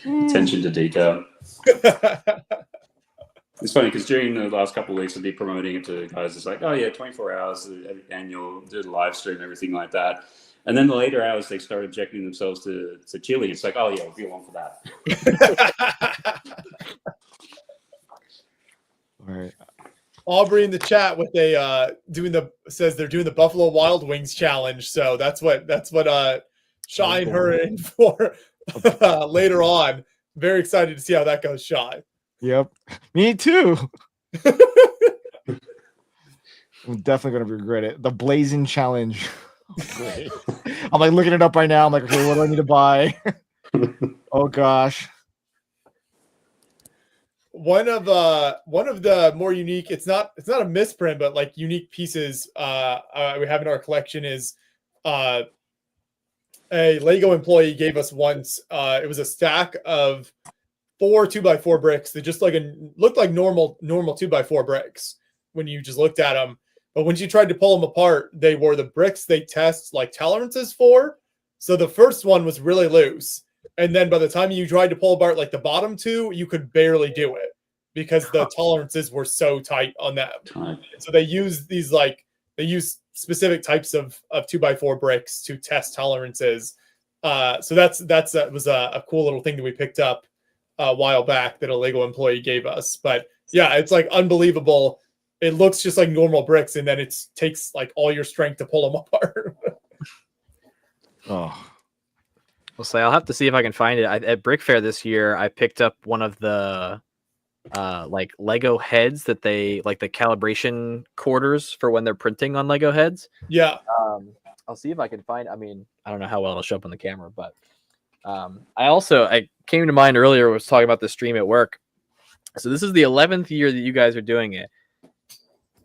Attention to detail. It's funny because during the last couple of weeks, I'd be promoting it to guys. It's like, oh yeah, 24 hours annual, do the live stream, everything like that. And then the later hours, they started objecting themselves to chili. It's like, oh yeah, we'll be along for that. All right. Aubrey in the chat with says they're doing the Buffalo Wild Wings challenge. So that's what Shy and her in for later on. Very excited to see how that goes, Shy. Yep. Me too. I'm definitely gonna regret it. The Blazing Challenge. Great. I'm like looking it up right now. I'm like, okay, what do I need to buy? Oh gosh. One of the more unique, it's not a misprint, but like unique pieces we have in our collection is a Lego employee gave us once. It was a stack of 4 2x4 bricks that just looked like normal 2x4 bricks when you just looked at them. But when you tried to pull them apart, they were the bricks they test like tolerances for. So the first one was really loose. And then by the time you tried to pull apart like the bottom two, you could barely do it because the tolerances were so tight on them. So they use specific types of 2x4 bricks to test tolerances. So that was a cool little thing that we picked up a while back that a Lego employee gave us. But yeah, it's like unbelievable. It looks just like normal bricks, and then it takes like all your strength to pull them apart. Oh. We'll say I'll have to see if I can find it. At Brick Fair this year, I picked up one of the like Lego heads that they like the calibration quarters for when they're printing on Lego heads. Yeah. I'll see if I can find. I mean, I don't know how well it'll show up on the camera, but I came to mind earlier. Was talking about the stream at work. So this is the 11th year that you guys are doing it,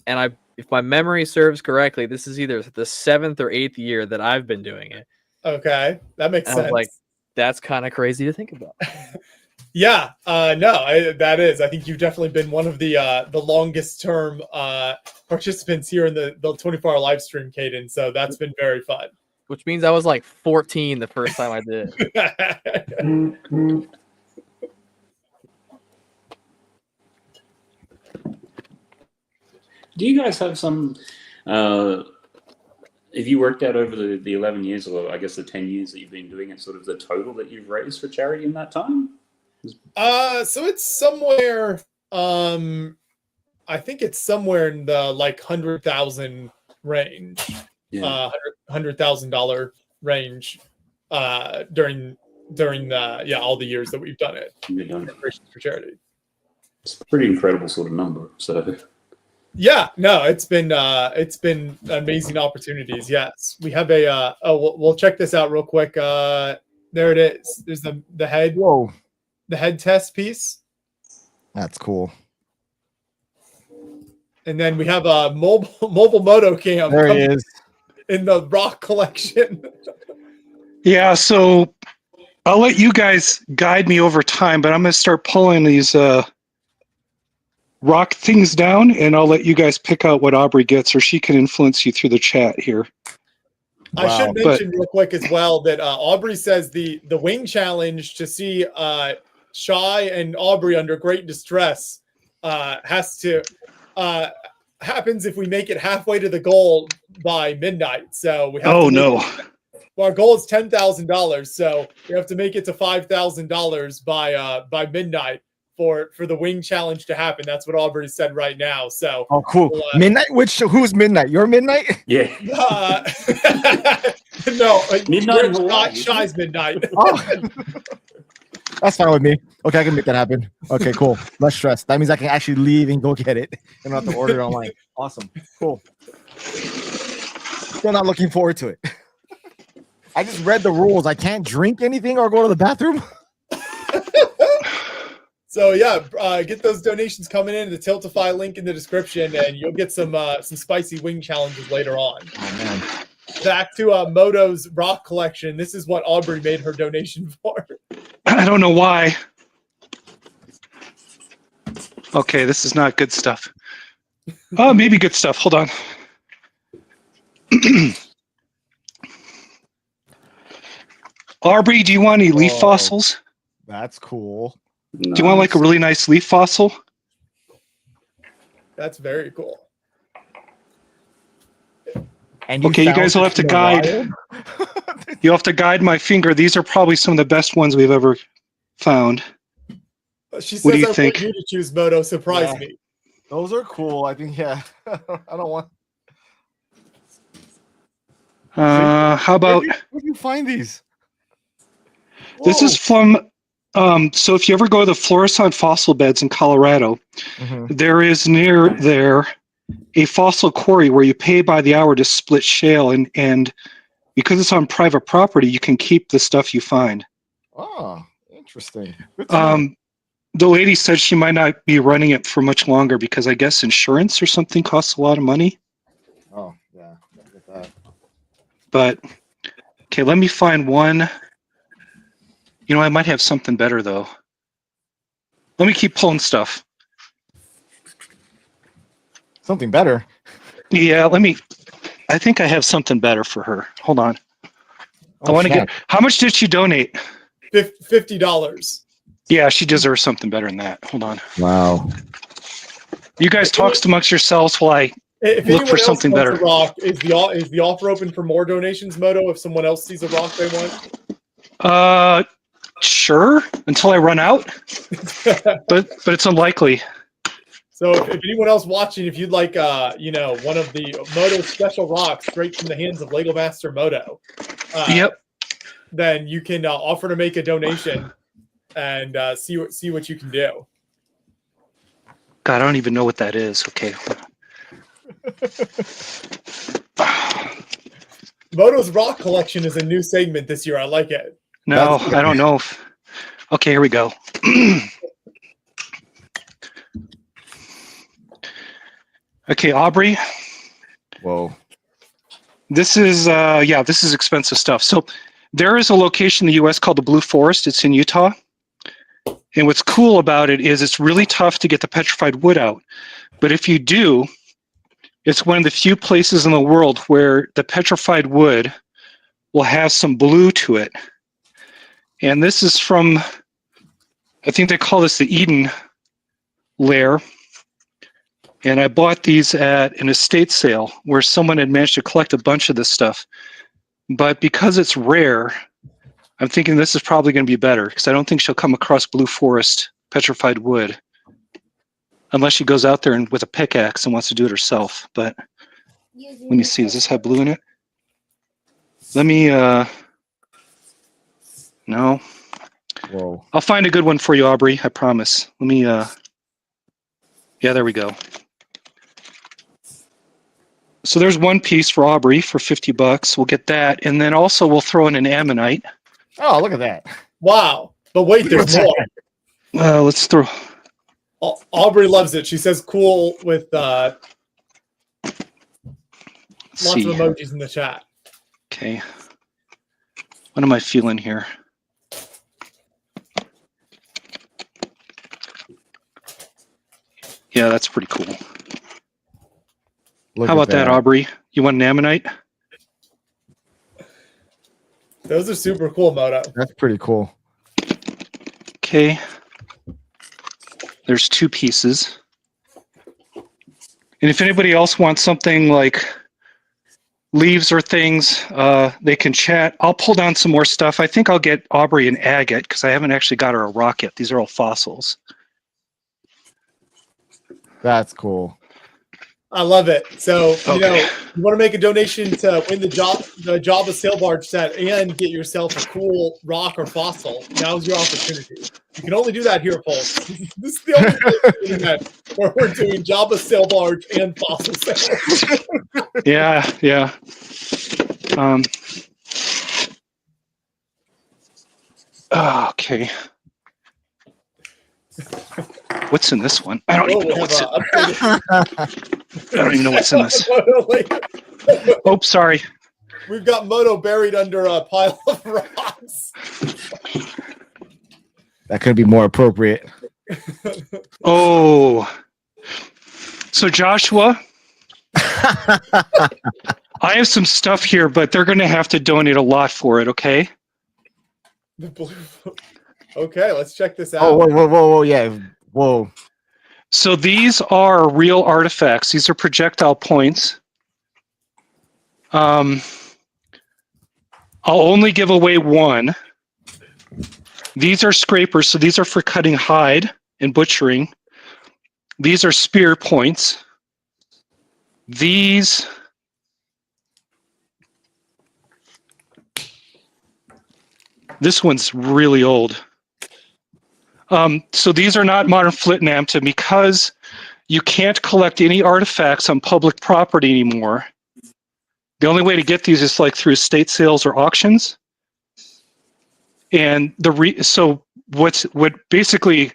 and if my memory serves correctly, this is either the 7th or 8th year that I've been doing it. Okay, that makes sense. Like, that's kind of crazy to think about. Yeah, that is. I think you've definitely been one of the longest term participants here in the 24-hour live stream, Caden. So that's been very fun. Which means I was like 14 the first time I did it. Do you guys have some? If you worked out over the 11 years, or I guess the 10 years that you've been doing it, sort of the total that you've raised for charity in that time? So it's somewhere. I think it's somewhere in the like 100,000 range. Yeah. $100,000 range. During all the years that we've done it. You've done Creations for Charity. It's a pretty incredible sort of number. So. Yeah, no, it's been amazing opportunities. Yes, we have we'll check this out real quick. There it is. There's the head. Whoa, the head test piece. That's cool. And then we have a mobile moto cam. There he is in the rock collection. Yeah, so I'll let you guys guide me over time, but I'm going to start pulling these rock things down, and I'll let you guys pick out what Aubrey gets, or she can influence you through the chat here. I should mention real quick as well that Aubrey says the wing challenge to see Shy and Aubrey under great distress happens if we make it halfway to the goal by midnight. So we have our goal is $10,000, so we have to make it to $5,000 by midnight for the wing challenge to happen. That's what Aubrey said right now. So Oh, cool. we'll, Midnight? Who's Midnight? Your Midnight? Yeah. No, Midnight in Hawaii, isn't Shy's midnight. Oh, that's fine with me. Okay, I can make that happen. Okay, cool. Less stress. That means I can actually leave and go get it. And not have to order it online. Awesome. Cool. Still not looking forward to it. I just read the rules. I can't drink anything or go to the bathroom. So yeah, get those donations coming in. The Tiltify link in the description, and you'll get some spicy wing challenges later on. Oh man. Back to Moto's rock collection. This is what Aubrey made her donation for. I don't know why. Okay, this is not good stuff. Oh, maybe good stuff. Hold on. Aubrey, do you want any leaf fossils? That's cool. Do you want like a really nice leaf fossil? That's very cool. And Okay, you guys will have to guide. You'll have to guide my finger. These are probably some of the best ones we've ever found. She says, What do you I think? want you to choose Moto. Surprise Yeah. me. Those are cool. I think, yeah. I don't want. How about Where do you find these? this is from so if you ever go to the Florissant fossil beds in Colorado, there is near there a fossil quarry where you pay by the hour to split shale, and because it's on private property, you can keep the stuff you find. Oh, interesting. Good to know. The lady said she might not be running it for much longer because I guess insurance or something costs a lot of money. Oh, yeah. I get that. But okay, let me find one. You know, I might have something better though. Let me keep pulling stuff. Something better. Yeah, I think I have something better for her. Hold on. I want to snap. get. How much did she donate? $50. Yeah, she deserves something better than that. Hold on. Wow. You guys talk amongst yourselves while I If look anyone for else something wants better. a rock, is the offer open for more donations, Moto? If someone else sees a rock they want. Sure. Until I run out. but it's unlikely. So if anyone else watching, if you'd like, one of the Moto special rocks straight from the hands of Lego Master Moto, Yep. then you can offer to make a donation and see what you can do. God, I don't even know what that is. Okay. Moto's rock collection is a new segment this year. I like it. No, I don't know. Okay, here we go. Okay, Aubrey. Whoa. This is this is expensive stuff. So there is a location in the US called the Blue Forest. It's in Utah. And what's cool about it is it's really tough to get the petrified wood out. But if you do, it's one of the few places in the world where the petrified wood will have some blue to it. And this is from, I think they call this the Eden lair. And I bought these at an estate sale where someone had managed to collect a bunch of this stuff. But because it's rare, I'm thinking this is probably going to be better because I don't think she'll come across Blue Forest petrified wood unless she goes out there and with a pickaxe and wants to do it herself. But let me see, does this have blue in it? Let me, no. Whoa. I'll find a good one for you, Aubrey, I promise. Let me, yeah, there we go. So there's one piece for Aubrey for $50. We'll get that. And then also we'll throw in an ammonite. Oh, look at that. Wow. But wait, there's more. Let's throw. Aubrey loves it. She says cool with lots of emojis in the chat. Okay. What am I feeling here? Yeah, that's pretty cool. How about that, Aubrey? You want an ammonite? Those are super cool, Moto. That's pretty cool. Okay. There's two pieces. And if anybody else wants something like leaves or things, they can chat. I'll pull down some more stuff. I think I'll get Aubrey an agate because I haven't actually got her a rock yet. These are all fossils. That's cool. I love it. So, you know, Okay. you want to make a donation to win the Java sail barge set and get yourself a cool rock or fossil. Now's your opportunity. You can only do that here, folks. This is the only place on the internet where we're doing Java sail barge and fossil sales. Yeah, yeah. Okay. What's in this one? I don't even know what's in. I don't even know what's in this. Oh, sorry. We've got Moto buried under a pile of rocks. That could be more appropriate. Oh. So Joshua, I have some stuff here, but they're going to have to donate a lot for it, okay? Okay, let's check this out. Oh, whoa, yeah. Whoa. So these are real artifacts. These are projectile points. I'll only give away one. These are scrapers, so these are for cutting hide and butchering. These are spear points. This one's really old. So these are not modern flint and amp, because you can't collect any artifacts on public property anymore. The only way to get these is like through estate sales or auctions. And so what basically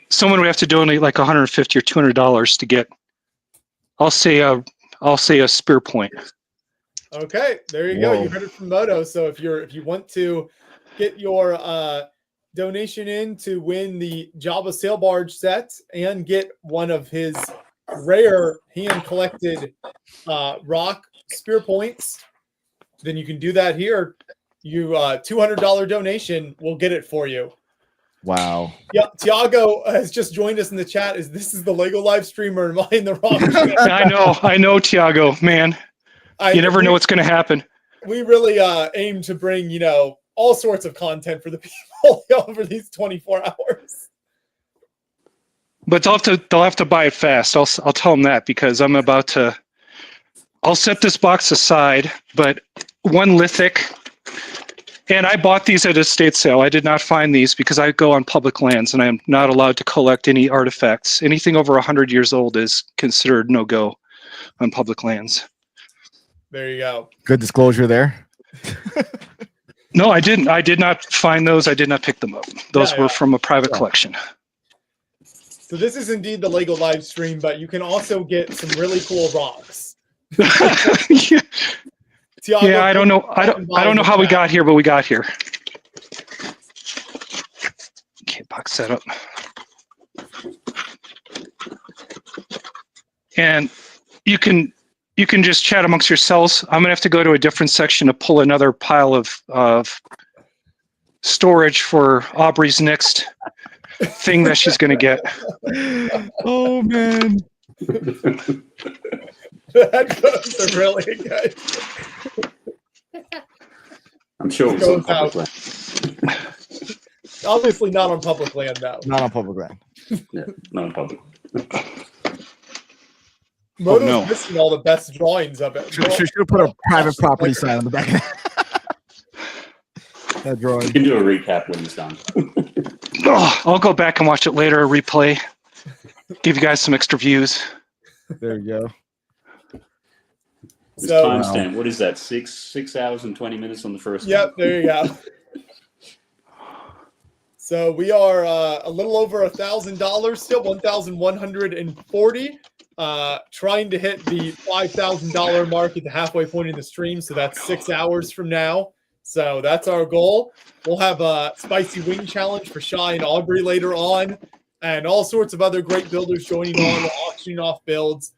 someone would have to donate like $150 or $200 to get, I'll say a spear point. Okay, there you go. You heard it from Moto. So if you want to get your donation in to win the Java sail barge set and get one of his rare hand collected rock spear points, then you can do that here. You $200 donation will get it for you. Wow. Yeah, Tiago has just joined us in the chat. This is the Lego live streamer? Am I in the wrong? I know, Tiago, man. You never know what's going to happen. We really aim to bring, all sorts of content for the people over these 24 hours. But they'll have to buy it fast. I'll tell them that, because I'll set this box aside, but one lithic. And I bought these at a estate sale. I did not find these because I go on public lands and I am not allowed to collect any artifacts. Anything over 100 years old is considered no-go on public lands. There you go. Good disclosure there. No, I didn't. I did not find those. I did not pick them up. Those were from a private collection. So this is indeed the Lego live stream, but you can also get some really cool rocks. Tiago, yeah, I don't know. I don't know how we got here, but we got here. Okay, box setup. And you can just chat amongst yourselves. I'm gonna have to go to a different section to pull another pile of storage for Aubrey's next thing that she's gonna get. Oh man. Those are really good. I'm sure it's on public land. Obviously not on public land, though. Not on public land. Yeah, not on public. Moto's missing all the best drawings of it. Should put a private property sign on the back of that drawing. You can do a recap when it's done. I'll go back and watch it later, a replay. Give you guys some extra views. There you go. So, timestamp. What is that? 6 hours and 20 minutes on the first. Yep, one. there you go. So we are a little over $1,000, still 1,140. Trying to hit the $5,000 mark at the halfway point in the stream. So that's 6 hours from now. So that's our goal. We'll have a spicy wing challenge for Shy and Aubrey later on, and all sorts of other great builders joining on. We're auctioning off builds.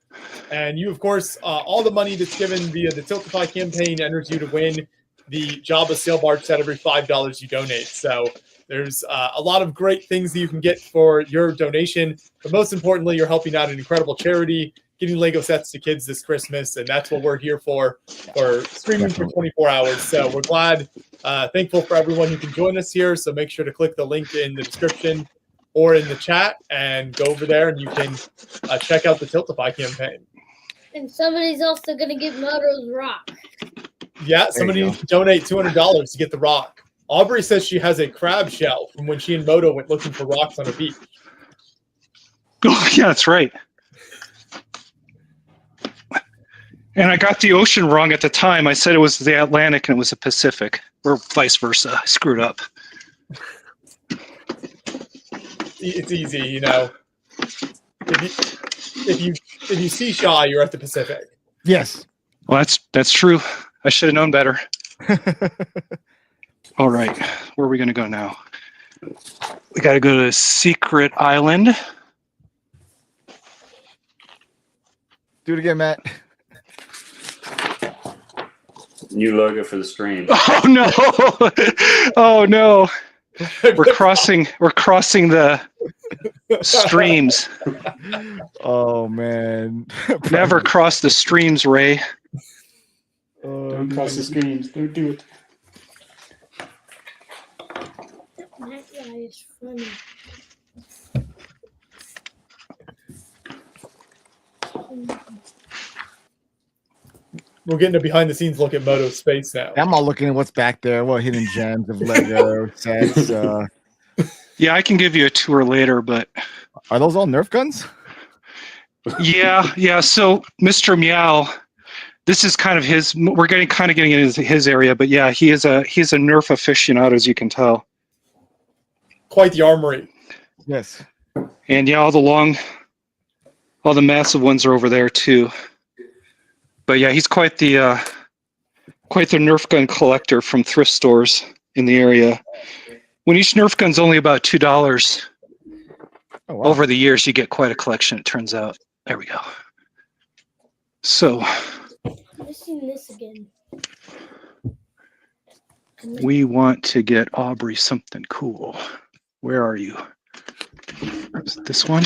And you, of course, all the money that's given via the Tiltify campaign enters you to win the Java sail barge set every $5 you donate. So there's a lot of great things that you can get for your donation. But most importantly, you're helping out an incredible charity, getting Lego sets to kids this Christmas. And that's what we're here for streaming for 24 hours. So we're glad, thankful for everyone who can join us here. So make sure to click the link in the description or in the chat, and go over there and you can check out the Tiltify campaign. And somebody's also gonna get Moto's rock. Yeah, somebody needs to donate $200 to get the rock. Aubrey says she has a crab shell from when she and Moto went looking for rocks on a beach. Oh, yeah, that's right. And I got the ocean wrong at the time. I said it was the Atlantic and it was the Pacific, or vice versa. I screwed up. It's easy, you know. If you see Shaw, you're at the Pacific. Yes. Well, that's true. I should have known better. All right, where are we going to go now? We got to go to Secret Island. Do it again, Matt. New logo for the stream. Oh no! Oh no! We're crossing the streams. Oh man! Never cross the streams, Ray. Don't cross the streams. Don't do it. That guy is funny. We're getting a behind-the-scenes look at Moto's space now. I'm all looking at what's back there. What hidden gems of Lego sets? Yeah, I can give you a tour later, but Are those all Nerf guns? yeah. So Mr. Meow, this is kind of his. We're getting into his area, but yeah, he's a Nerf aficionado, as you can tell. Quite the armory. Yes. And yeah, all the massive ones are over there too. But yeah, he's quite the Nerf gun collector from thrift stores in the area. When each Nerf gun's only about $2, Oh, wow. over the years you get quite a collection. It turns out. There we go. So I've seen this again. we want to get Aubrey something cool. Where are you? Is it this one?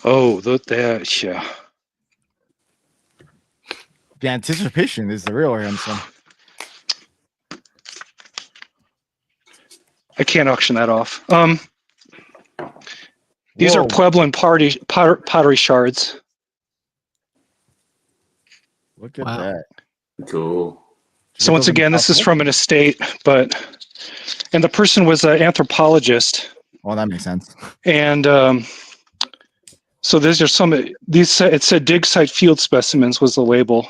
Oh, that yeah. The anticipation is the real answer. I can't auction that off. These are Whoa. Puebloan pottery shards. Look at Wow. that. Cool. So once again, this is from an estate, and the person was an anthropologist, Well, that makes sense. and so these are it said dig site field specimens was the label,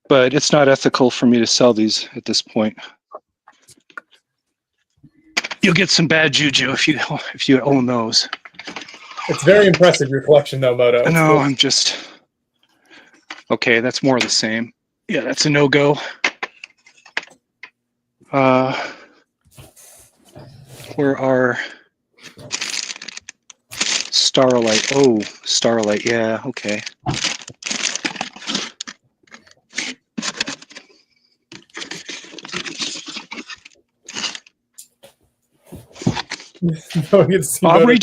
but it's not ethical for me to sell these at this point. You'll get some bad juju if you own those. It's very impressive, your collection, though, Moto. It's No, cool. I'm just okay. That's more of the same. Yeah, that's a no-go. Where are Starlight? Oh, Starlight. Yeah, okay. No one gets to see Aubrey,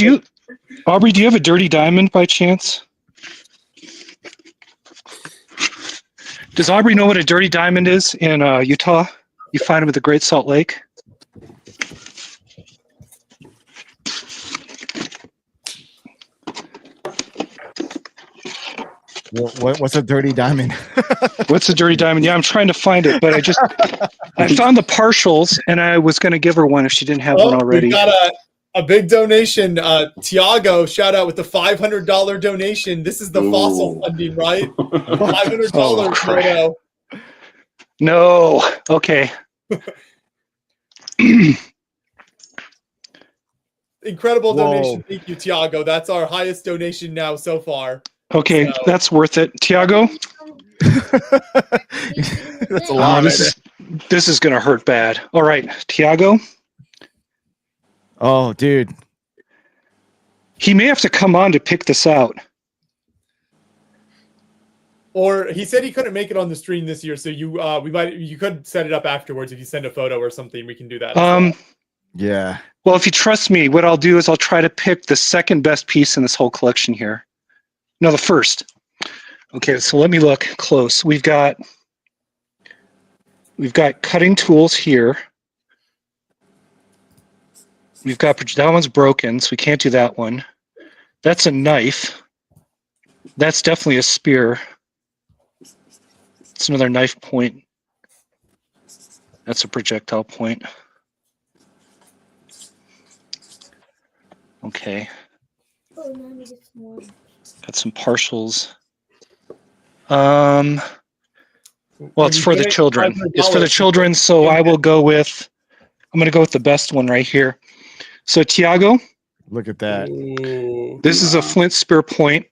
Moto. do you have a dirty diamond by chance? Does Aubrey know what a dirty diamond is in Utah? You find them at the Great Salt Lake. What's a dirty diamond? What's a dirty diamond? Yeah, I'm trying to find it, but I found the partials, and I was going to give her one if she didn't have one already. We got a big donation. Tiago, shout out with the $500 donation. This is the fossil funding, right? $500, Oh, crap. Moto. No. Okay. Incredible Whoa. donation. Thank you, Tiago. That's our highest donation now so far. Okay, So- that's worth it. Tiago? That's a lot. This is going to hurt bad. All right, Tiago? Oh, dude. He may have to come on to pick this out. Or he said he couldn't make it on the stream this year, so you could set it up afterwards if you send a photo or something. We can do that. as well. Yeah. Well, if you trust me, what I'll do is I'll try to pick the second best piece in this whole collection here. No, the first. Okay, so let me look close. We've got cutting tools here. We've got that one's broken, so we can't do that one. That's a knife. That's definitely a spear. It's another knife point. That's a projectile point. Okay. Oh, now we get some more. Got some partials. Well, it's for the children. It's for the children, so I will go with, I'm going to go with the best one right here. So, Tiago. Look at that. This is a flint spear point.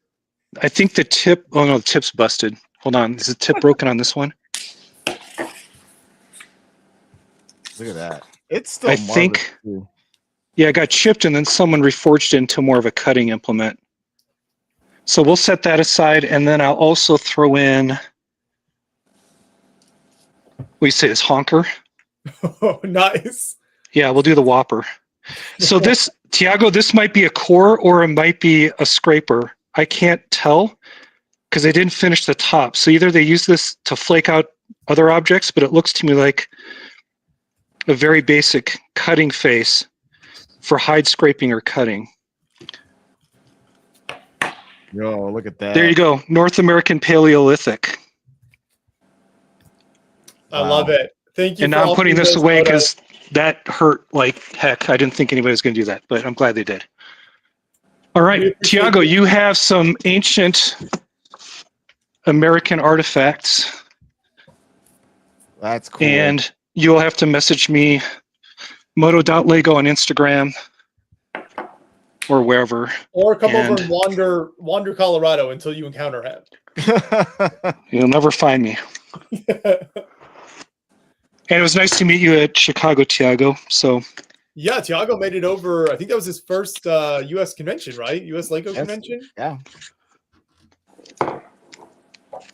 I think the tip, oh no, the tip's busted. Hold on, is the tip broken on this one? Look at that. It's still I marvelous, think, too. yeah, it got chipped and then someone reforged it into more of a cutting implement. So we'll set that aside, and then I'll also throw in, what do you say, this honker? Oh, nice. Yeah, we'll do the whopper. So this, Tiago, this might be a core or it might be a scraper. I can't tell because they didn't finish the top. So either they use this to flake out other objects, but it looks to me like a very basic cutting face for hide scraping or cutting. Yo, look at that. There you go, North American Paleolithic. I love it. Thank you. And for now I'm all putting those this away photos. because that hurt like heck. I didn't think anybody was going to do that, but I'm glad they did. All We right, appreciate Tiago, you. you have some ancient American artifacts. That's cool. And you'll have to message me, moto.lego on Instagram or wherever. Or come over And and wander Colorado until you encounter him. you'll never find me. And it was nice to meet you at Chicago, Tiago. So Yeah, Tiago made it over. I think that was his first U.S. convention, right? U.S. Lego Yes. convention. Yeah.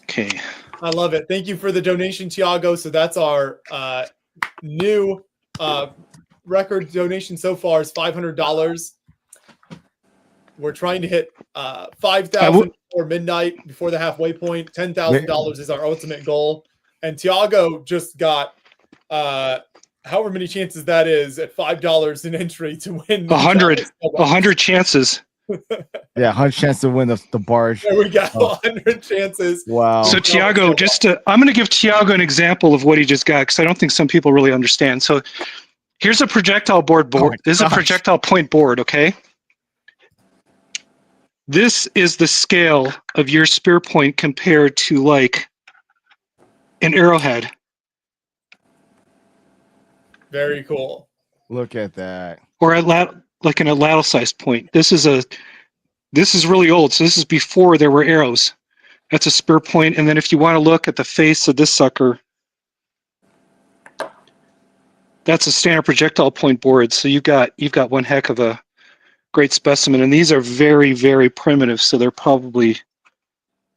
okay. I love it. Thank you for the donation, Tiago. So that's our new record donation so far is $500. We're trying to hit 5,000 before midnight, before the halfway point. $10,000 is our ultimate goal. And Tiago just got however many chances that is at $5 an entry to win 100 chances. Yeah, 100 chance to win the barge. There we go. Oh. 100 chances. Wow. So Tiago, I'm going to give Tiago an example of what he just got because I don't think some people really understand. So here's a projectile board. This is a projectile point board, okay? This is the scale of your spear point compared to like an arrowhead. Very cool. Look at that. Or like an lattice sized point. This is really old. So this is before there were arrows. That's a spear point. And then if you want to look at the face of this sucker, that's a standard projectile point board. So you've got one heck of a great specimen. And these are very, very primitive. So they're probably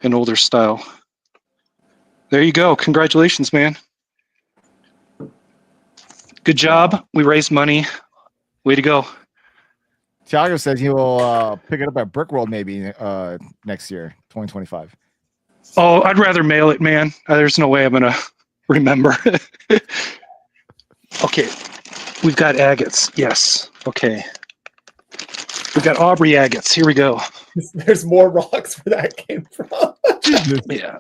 an older style. There you go. Congratulations, man. Good job. We raised money. Way to go. Tiago says he will pick it up at Brickworld maybe next year, 2025. Oh, I'd rather mail it, man. There's no way I'm going to remember. Okay. We've got agates. Yes. Okay. We've got Aubrey agates. Here we go. There's more rocks where that came from. Yeah.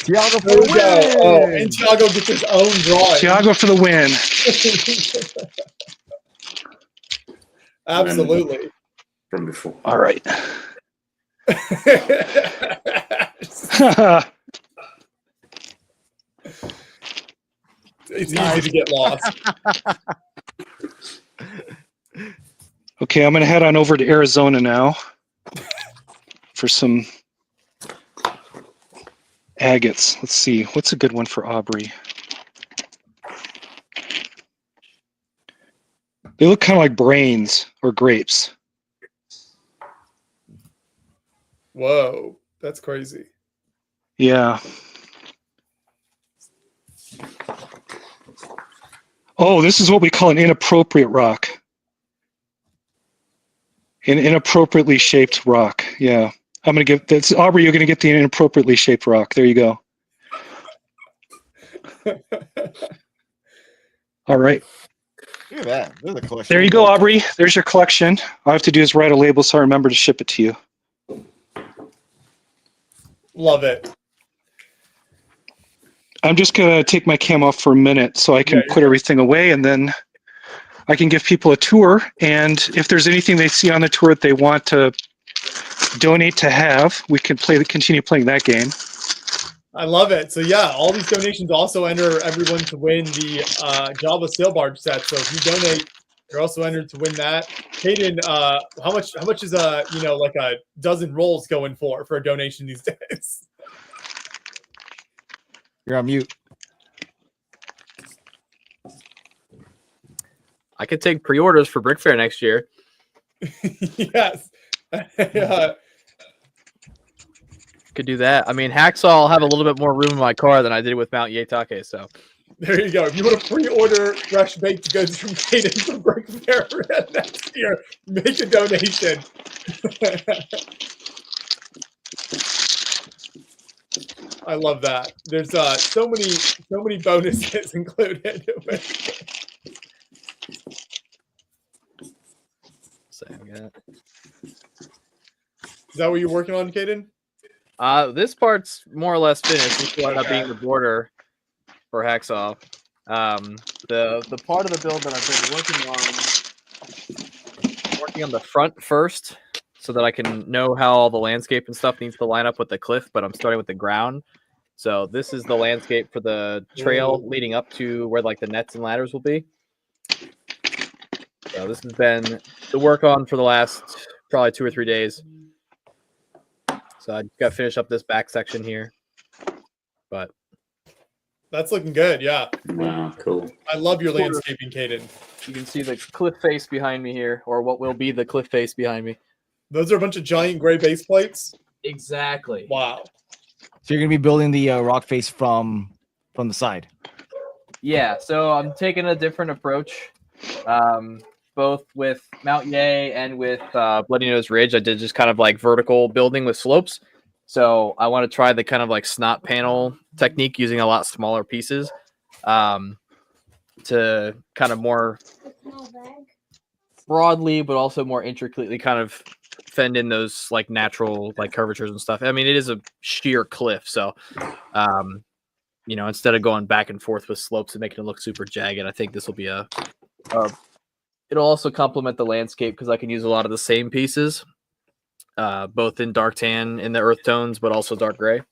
Tiago for There we the go. win. Oh, and Tiago gets his own drawing. Tiago for the win. Absolutely. From before. All right. It's easy to get lost. Okay, I'm going to head on over to Arizona now for some agates. Let's see. What's a good one for Aubrey? They look kind of like brains or grapes. Whoa, that's crazy. Yeah. Oh, this is what we call an inappropriate rock. An inappropriately shaped rock. Yeah. I'm going to give that's Aubrey, you're going to get the inappropriately shaped rock. There you go. All right. Look at that. There's a collection. There you go, Aubrey. There's your collection. All I have to do is write a label so I remember to ship it to you. Love it. I'm just going to take my cam off for a minute so I can put everything away, and then I can give people a tour. And if there's anything they see on the tour that they want to donate to have, we can continue playing that game. I love it. So yeah, all these donations also enter everyone to win the Java sail barge set. So if you donate, you're also entered to win that. Hayden, how much is like a dozen rolls going for a donation these days? You're on mute. I could take pre-orders for Brick Fair next year. Yes. Could do that. I mean, Hacksaw, I'll have a little bit more room in my car than I did with Mount Yatake, so. There you go. If you want to pre-order fresh baked goods from Candid for Brick Fair next year, make a donation. I love that. There's so many bonuses included. So, yeah. Is that what you're working on, Caden? This part's more or less finished. This will end up being the border for Hacksaw. The part of the build that I've been working on the front first, so that I can know how all the landscape and stuff needs to line up with the cliff, but I'm starting with the ground. So this is the landscape for the trail leading up to where like the nets and ladders will be. So this has been the work on for the last probably 2 or 3 days. So I got to finish up this back section here. But that's looking good, yeah. Wow, cool. I love your landscaping, Caden. You can see the cliff face behind me here, or what will be the cliff face behind me. Those are a bunch of giant gray base plates? Exactly. Wow. So you're gonna be building the rock face from the side. Yeah, so I'm taking a different approach, both with Mount Ye and with Bloody Nose Ridge. I did just kind of like vertical building with slopes. So I want to try the kind of like snot panel technique using a lot smaller pieces to kind of more broadly, but also more intricately kind of fend in those like natural like curvatures and stuff. I mean, it is a sheer cliff, so instead of going back and forth with slopes and making it look super jagged, I think this will be it'll also complement the landscape because I can use a lot of the same pieces, both in dark tan in the earth tones, but also dark gray.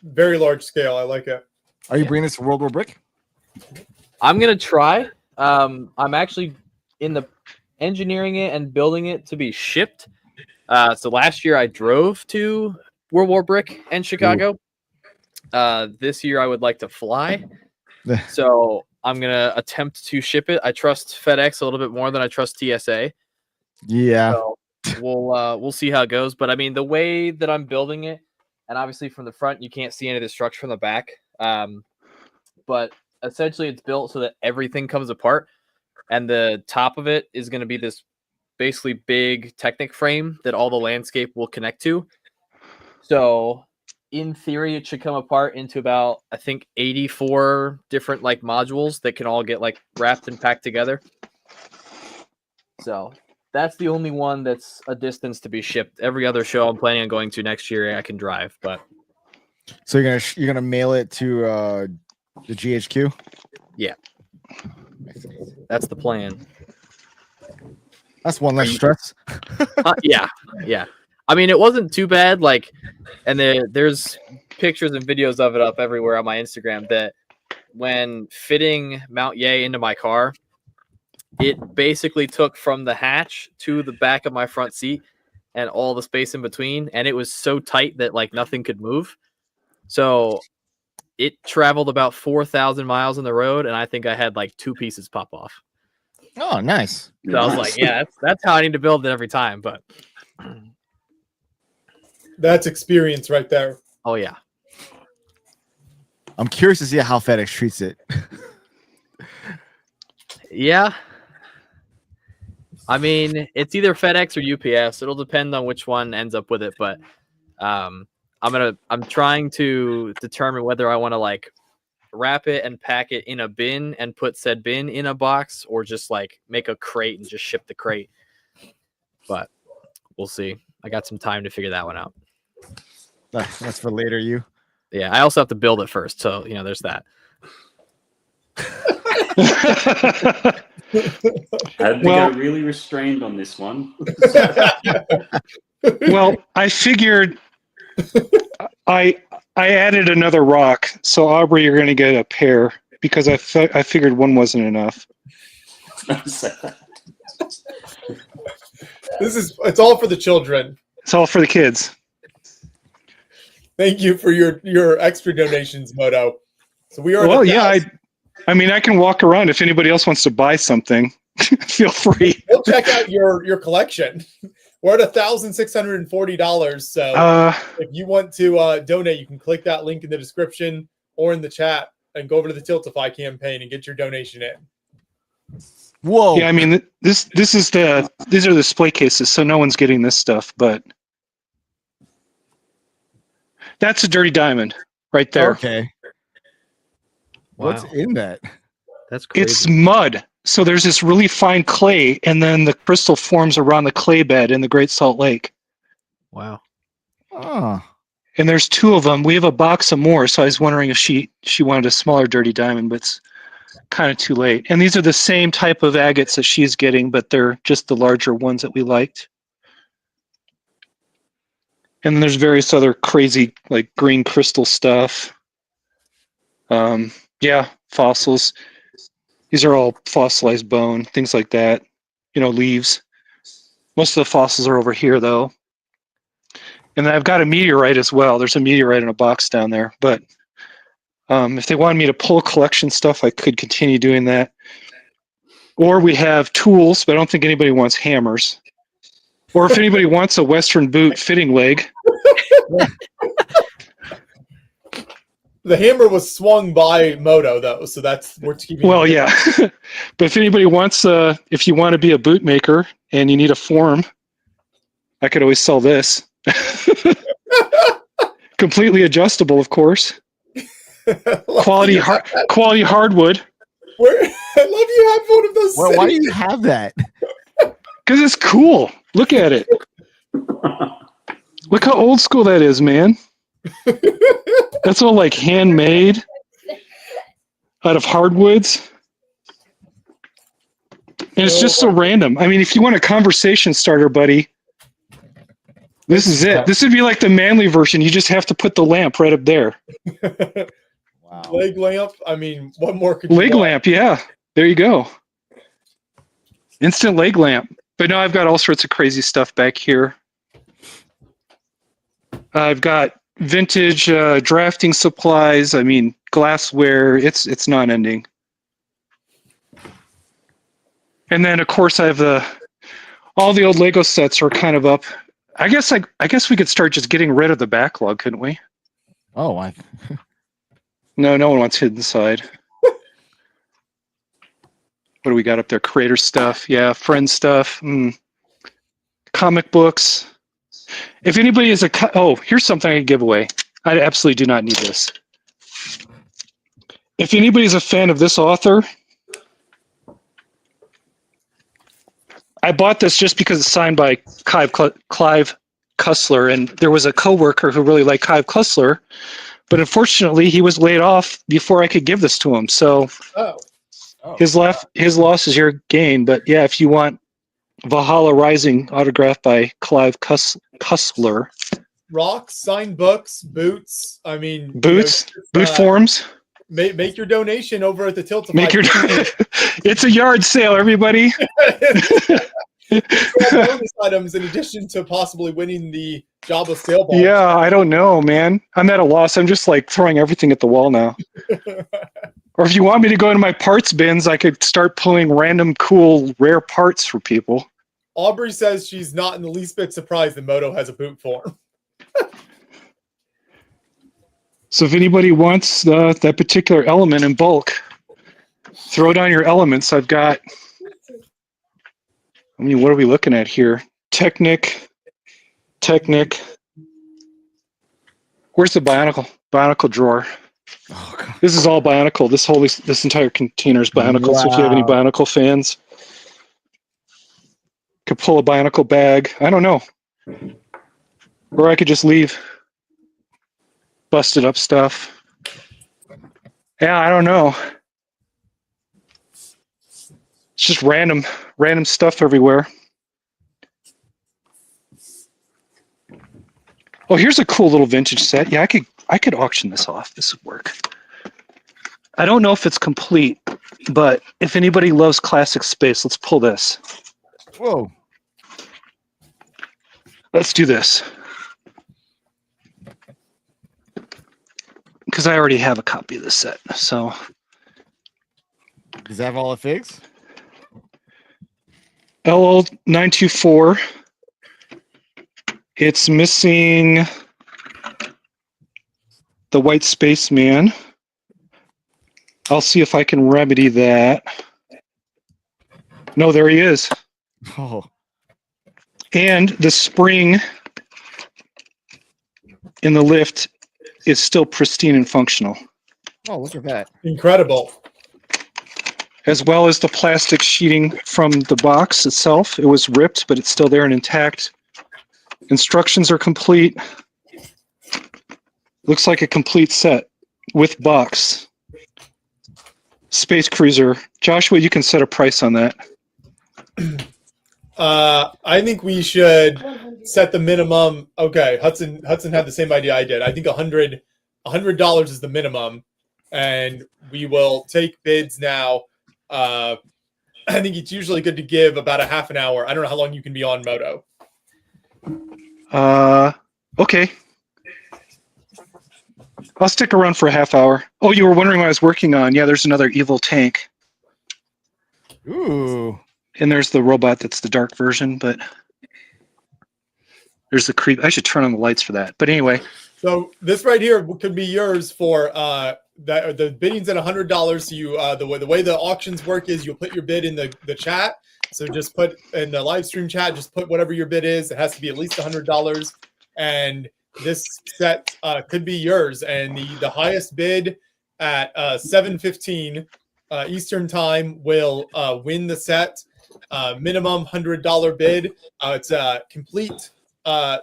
Very large scale. I like it. Are you bringing this to World War Brick? I'm gonna try. I'm actually in the engineering it and building it to be shipped. So last year I drove to World War Brick and Chicago. This year I would like to fly. So I'm gonna attempt to ship it. I trust FedEx a little bit more than I trust TSA. Yeah. So we'll see how it goes. But I mean, the way that I'm building it, and obviously from the front you can't see any of the structure from the back. But essentially it's built so that everything comes apart, and the top of it is going to be this basically big Technic frame that all the landscape will connect to. So in theory, it should come apart into about, I think, 84 different like modules that can all get like wrapped and packed together. So that's the only one that's a distance to be shipped. Every other show I'm planning on going to next year, I can drive. But so you're gonna mail it to the GHQ? Yeah, that's the plan. That's one less stress. Yeah. I mean, it wasn't too bad. Like, and there's pictures and videos of it up everywhere on my Instagram. That when fitting Mount Ye into my car, it basically took from the hatch to the back of my front seat and all the space in between, and it was so tight that like nothing could move. So it traveled about 4,000 miles on the road, and I think I had like 2 pieces pop off. Oh, nice. So I was like, yeah, that's how I need to build it every time. But that's experience right there. Oh yeah. I'm curious to see how FedEx treats it. Yeah. I mean, it's either FedEx or UPS. It'll depend on which one ends up with it, but I'm trying to determine whether I want to like wrap it and pack it in a bin and put said bin in a box, or just like make a crate and just ship the crate. But we'll see. I got some time to figure that one out. That's for later, you. Yeah, I also have to build it first, so there's that. Had to go really restrained on this one. Well, I figured I added another rock, so Aubrey, you're going to get a pair because I figured one wasn't enough. It's all for the children. It's all for the kids. Thank you for your extra donations, Moto. So we are. Well, yeah, I mean, I can walk around if anybody else wants to buy something. Feel free. We'll check out your collection. We're at $1,640. So if you want to donate, you can click that link in the description or in the chat and go over to the Tiltify campaign and get your donation in. Whoa. Yeah, I mean, these are the display cases, so no one's getting this stuff, but that's a dirty diamond right there. Okay. Wow. What's in that? That's crazy. It's mud. So there's this really fine clay, and then the crystal forms around the clay bed in the Great Salt Lake. Wow. Oh. And there's 2 of them. We have a box of more, so I was wondering if she wanted a smaller dirty diamond, but it's kind of too late. And these are the same type of agates that she's getting, but they're just the larger ones that we liked. And then there's various other crazy, like green crystal stuff. Yeah, fossils. These are all fossilized bone, things like that. Leaves. Most of the fossils are over here, though. And then I've got a meteorite as well. There's a meteorite in a box down there. But if they wanted me to pull collection stuff, I could continue doing that. Or we have tools, but I don't think anybody wants hammers. Or if anybody wants a Western boot fitting leg. The hammer was swung by Moto, though, so we're keeping. Well, yeah. But if anybody wants, if you want to be a boot maker and you need a form, I could always sell this. Completely adjustable, of course. Quality hardwood. I love you have one of those. Well, why do you have that? Because it's cool. Look at it. Look how old school that is, man. That's all like handmade out of hardwoods. And it's just so random. I mean, if you want a conversation starter, buddy, this is it. This would be like the manly version. You just have to put the lamp right up there. Wow. Leg lamp. I mean, what more could leg lamp? Yeah. There you go. Instant leg lamp. But no, I've got all sorts of crazy stuff back here. I've got vintage drafting supplies. I mean, glassware. It's non-ending. And then, of course, I have all the old Lego sets are kind of up. I guess we could start just getting rid of the backlog, couldn't we? Oh, No one wants hidden side. What do we got up there? Creator stuff. Yeah, friend stuff. Comic books. If anybody is here's something I can give away. I absolutely do not need this. If anybody's a fan of this author, I bought this just because it's signed by Clive Cussler, and there was a coworker who really liked Clive Cussler, but unfortunately he was laid off before I could give this to him. So his loss is your gain. But yeah, if you want Valhalla Rising autographed by Clive Cussler. Rocks, signed books, boots. I mean, boots, boot forms. Make your donation over at the Tiltify. It's a yard sale, everybody. Bonus items in addition to possibly winning the Jabba sale ball. Yeah, I don't know, man. I'm at a loss. I'm just like throwing everything at the wall now. Or if you want me to go into my parts bins, I could start pulling random cool rare parts for people. Aubrey says she's not in the least bit surprised that Moto has a boot form. So if anybody wants that particular element in bulk, throw down your elements. I've got, what are we looking at here? Technic. Where's the Bionicle drawer? Oh, God. This is all Bionicle. This entire container is Bionicle. So if you have any Wow. Bionicle fans, could pull a Bionicle bag. I don't know. Or I could just leave busted up stuff. Yeah, I don't know. It's just random stuff everywhere. Oh, here's a cool little vintage set. Yeah, I could auction this off. This would work. I don't know if it's complete, but if anybody loves classic space, let's pull this. Whoa. Let's do this. Because I already have a copy of this set. So Does that have all the figs? LL924. It's missing the White Spaceman. I'll see if I can remedy that. No, there he is. Oh. And the spring in the lift is still pristine and functional. Oh, look at that. Incredible. As well as the plastic sheeting from the box itself. It was ripped, but it's still there and intact. Instructions are complete. Looks like a complete set with box. Space Cruiser. Joshua, you can set a price on that. I think we should set the minimum. Okay, Hudson had the same idea I did. I think $100 is the minimum, and we will take bids now. I think it's usually good to give about a half an hour. I don't know how long you can be on Moto. Okay. I'll stick around for a half hour. Oh, you were wondering what I was working on. Yeah, there's another evil tank. Ooh. And there's the robot that's the dark version, but there's the creep. I should turn on the lights for that. But anyway. So this right here could be yours for the bidding's at $100. So you the way the auctions work is you'll put your bid in the chat. So just put in the live stream chat, just put whatever your bid is. It has to be at least $100. And this set could be yours. And the highest bid at 7:15 Eastern time will win the set. Minimum $100 bid. It's a complete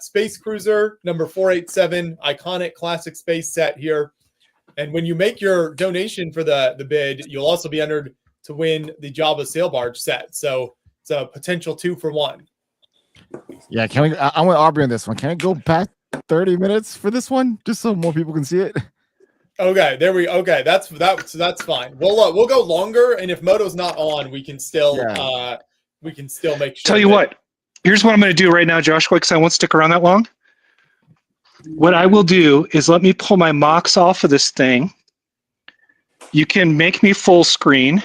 Space Cruiser number 487, iconic classic space set here. And when you make your donation for the bid, you'll also be entered to win the Java Sail Barge set. So it's a potential 2-for-1. Yeah, can we? I want Aubrey on this one. Can I go past 30 minutes for this one, just so more people can see it? Okay, that's fine. We'll go longer, and if Moto's not on, we can still make sure. Tell you what, here's what I'm going to do right now, Joshua, because I won't stick around that long. What I will do is let me pull my mocks off of this thing. You can make me full screen.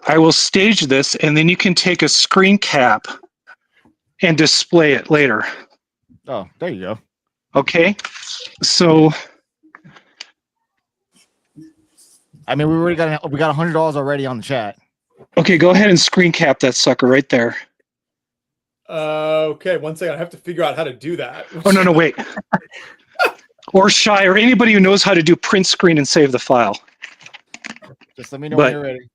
I will stage this, and then you can take a screen cap and display it later. Oh, there you go. Okay, so I mean, we got $100 already on the chat. Okay, go ahead and screen cap that sucker right there. Okay, one second. I have to figure out how to do that. Oh, no, wait. Or Shy, or anybody who knows how to do print screen and save the file. Just let me know when you're ready.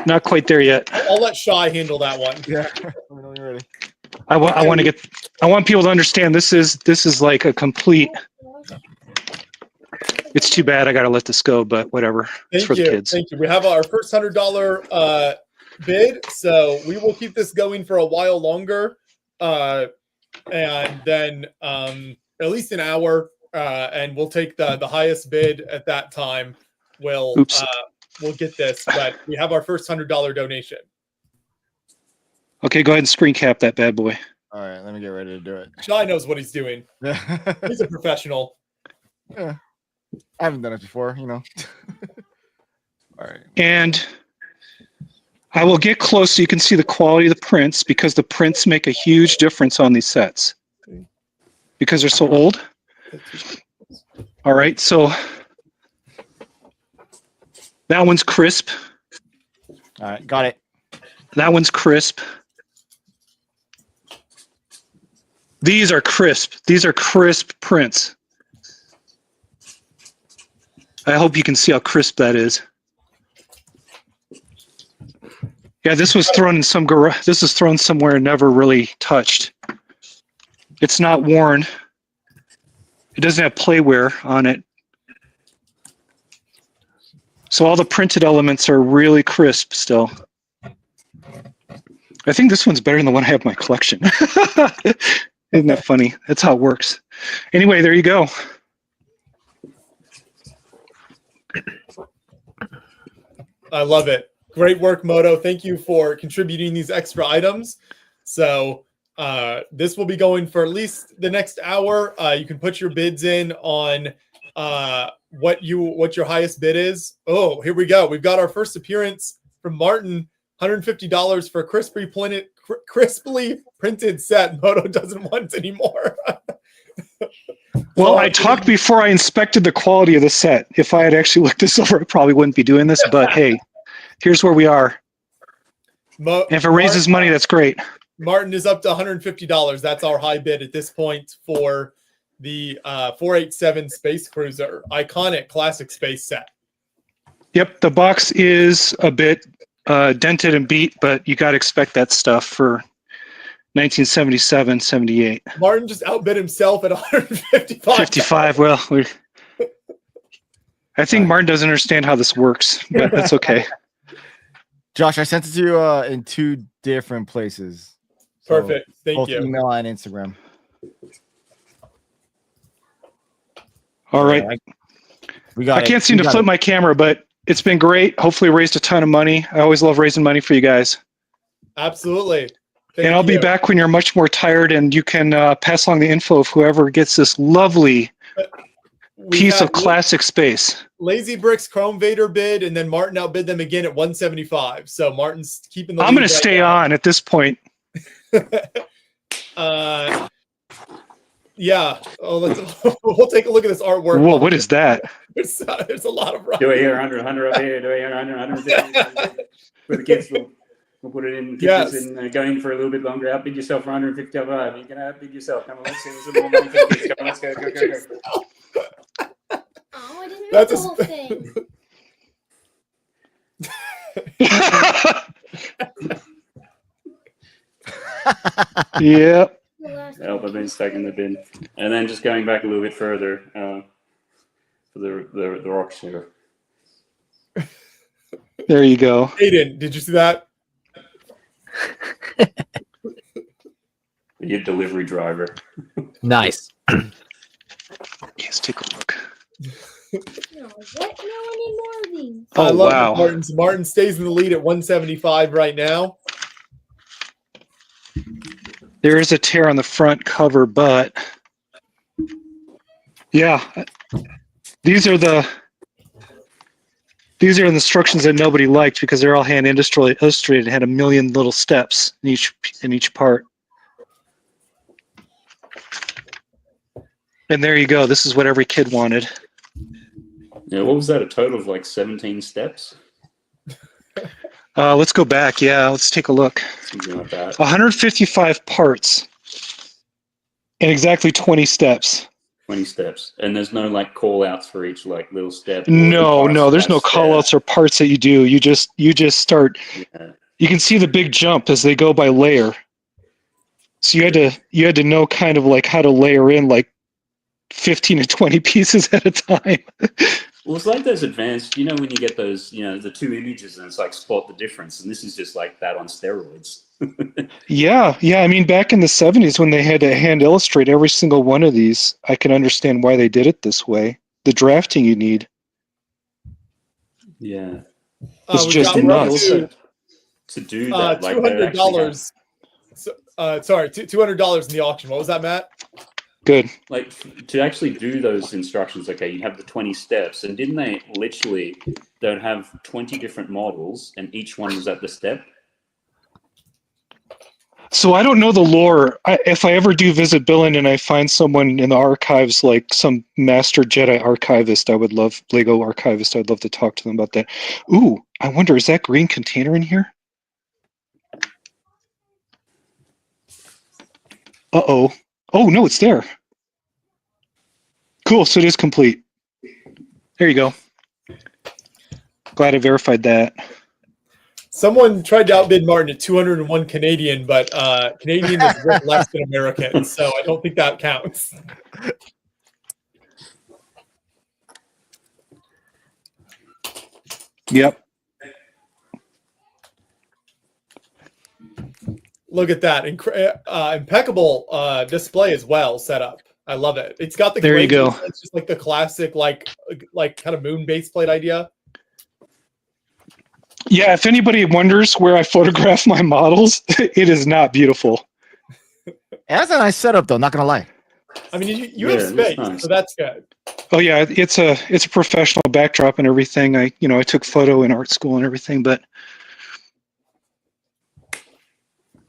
Not quite there yet. I'll let Shy handle that one. Yeah, let me know when you're ready. I want people to understand this is like a complete. It's too bad I got to let this go, but whatever. It's for the kids. Thank you. We have our first $100 bid, so we will keep this going for a while longer, and then at least an hour, and we'll take the highest bid at that time. We'll get this, but we have our first $100 donation. Okay, go ahead and screen cap that bad boy. All right, let me get ready to do it. Shy knows what he's doing. He's a professional. Yeah. I haven't done it before, you know. All right. And I will get close so you can see the quality of the prints, because the prints make a huge difference on these sets because they're so old. All right, so that one's crisp. All right, got it. That one's crisp. These are crisp. These are crisp prints. I hope you can see how crisp that is. Yeah, this was thrown in some garage. This is thrown somewhere and never really touched. It's not worn. It doesn't have playware on it. So all the printed elements are really crisp still. I think this one's better than the one I have in my collection. Isn't that funny? That's how it works. Anyway, there you go. I love it. Great work, Moto. Thank you for contributing these extra items. So this will be going for at least the next hour. You can put your bids in on what your highest bid is. Oh, here we go. We've got our first appearance from Martin. $150 for a crisply printed set. Moto doesn't want anymore. Well, I talked before I inspected the quality of the set. If I had actually looked this over, I probably wouldn't be doing this. But hey, here's where we are. And if it raises money, that's great. Martin is up to $150. That's our high bid at this point for the 487 Space Cruiser. Iconic classic space set. Yep, the box is a bit dented and beat, but you got to expect that stuff for 1977, 78. Martin just outbid himself at 155. 55. Well, I think Martin doesn't understand how this works, but that's okay. Josh, I sent it to you in 2 different places. So Perfect. Thank both you. Email and Instagram. All right. I can't seem to flip my camera, but it's been great. Hopefully raised a ton of money. I always love raising money for you guys. Absolutely. And I'll be back when you're much more tired and you can pass along the info of whoever gets this lovely piece of classic space. Lazy Bricks Chrome Vader bid, and then Martin outbid them again at 175. So Martin's keeping the I'm going to stay on at this point. Yeah. Oh, we'll take a look at this artwork. Whoa, what is that? There's a lot of rock. Do I hear 100 up here? Do I hear 150? For the kids, we'll put it in. Yes. And going for a little bit longer. Outbid yourself for 155. You're going to outbid yourself. Come on, let's see. Some more money for the kids. Come on, let's go. Oh, I didn't read the whole thing. Yeah. Help, I've been stuck in the bin. And then just going back a little bit further for the rock shooter. There you go. Aiden, did you see that? Your delivery driver. Nice. Let's take a look. No, what? No, I need more of these. I love wow. Martin stays in the lead at 175 right now. There is a tear on the front cover, but yeah, these are the instructions that nobody liked because they're all hand illustrated and had a million little steps in each part. And there you go. This is what every kid wanted. Yeah, what was that? A total of like 17 steps? Let's go back. Yeah, let's take a look. Something like that. 155 parts and exactly 20 steps. 20 steps. And there's no like call outs for each like little step. No, there's no call outs or parts that you do. You just start. Yeah. You can see the big jump as they go by layer. So you had to know kind of like how to layer in like 15 to 20 pieces at a time. Well, it's like those advanced, when you get those, the 2 images and it's like spot the difference. And this is just like that on steroids. Yeah. I mean, back in the 70s when they had to hand illustrate every single one of these, I can understand why they did it this way. The drafting you need. Yeah. It's just nuts. To do that, like $200. Sorry, $200 in the auction. What was that, Matt? Good. Like to actually do those instructions, okay, you have the 20 steps, and didn't they literally don't have 20 different models and each one was at the step? So I don't know the lore. If I ever do visit Billund and I find someone in the archives, like some master Jedi archivist, Lego archivist, I'd love to talk to them about that. Ooh, I wonder, is that green container in here? Uh-oh. Oh, no, it's there. Cool, so it is complete. There you go. Glad I verified that. Someone tried to outbid Martin at 201 Canadian, but Canadian is worth less than American, so I don't think that counts. Yep. Look at that. Impeccable display as well set up. I love it. It's got the There you go. It's just like the classic like kind of moon base plate idea. Yeah, if anybody wonders where I photograph my models, it is not beautiful. That's a nice setup, though. Not gonna lie. I mean, you have space, nice. so that's good. Oh yeah, it's a professional backdrop and everything. I took photo in art school and everything, but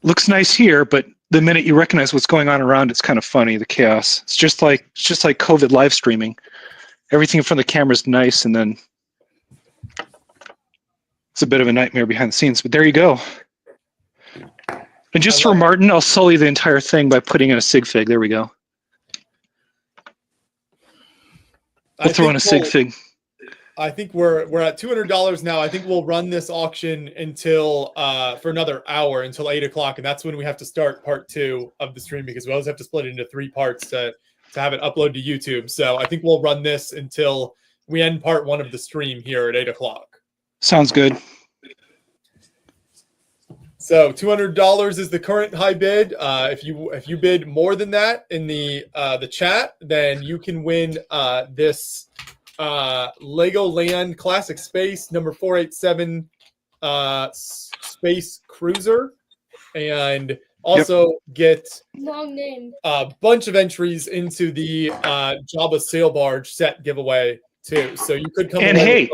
looks nice here. But the minute you recognize what's going on around, it's kind of funny. The chaos. It's just like COVID live streaming. Everything from the camera is nice, and then it's a bit of a nightmare behind the scenes. But there you go. And just for Martin, I'll sully the entire thing by putting in a sig fig. There we go. We'll throw in a sig fig. I think we're at $200 now. I think we'll run this auction until for another hour until 8 o'clock, and that's when we have to start part 2 of the stream because we always have to split it into 3 parts to have it upload to YouTube. So I think we'll run this until we end part 1 of the stream here at 8 o'clock. Sounds good. So $200 is the current high bid. If you bid more than that in the chat, then you can win this Legoland Classic Space number 487 Space Cruiser, and also get Long name. a bunch of entries into the Jabba Sail Barge set giveaway too. So you could come. And hey,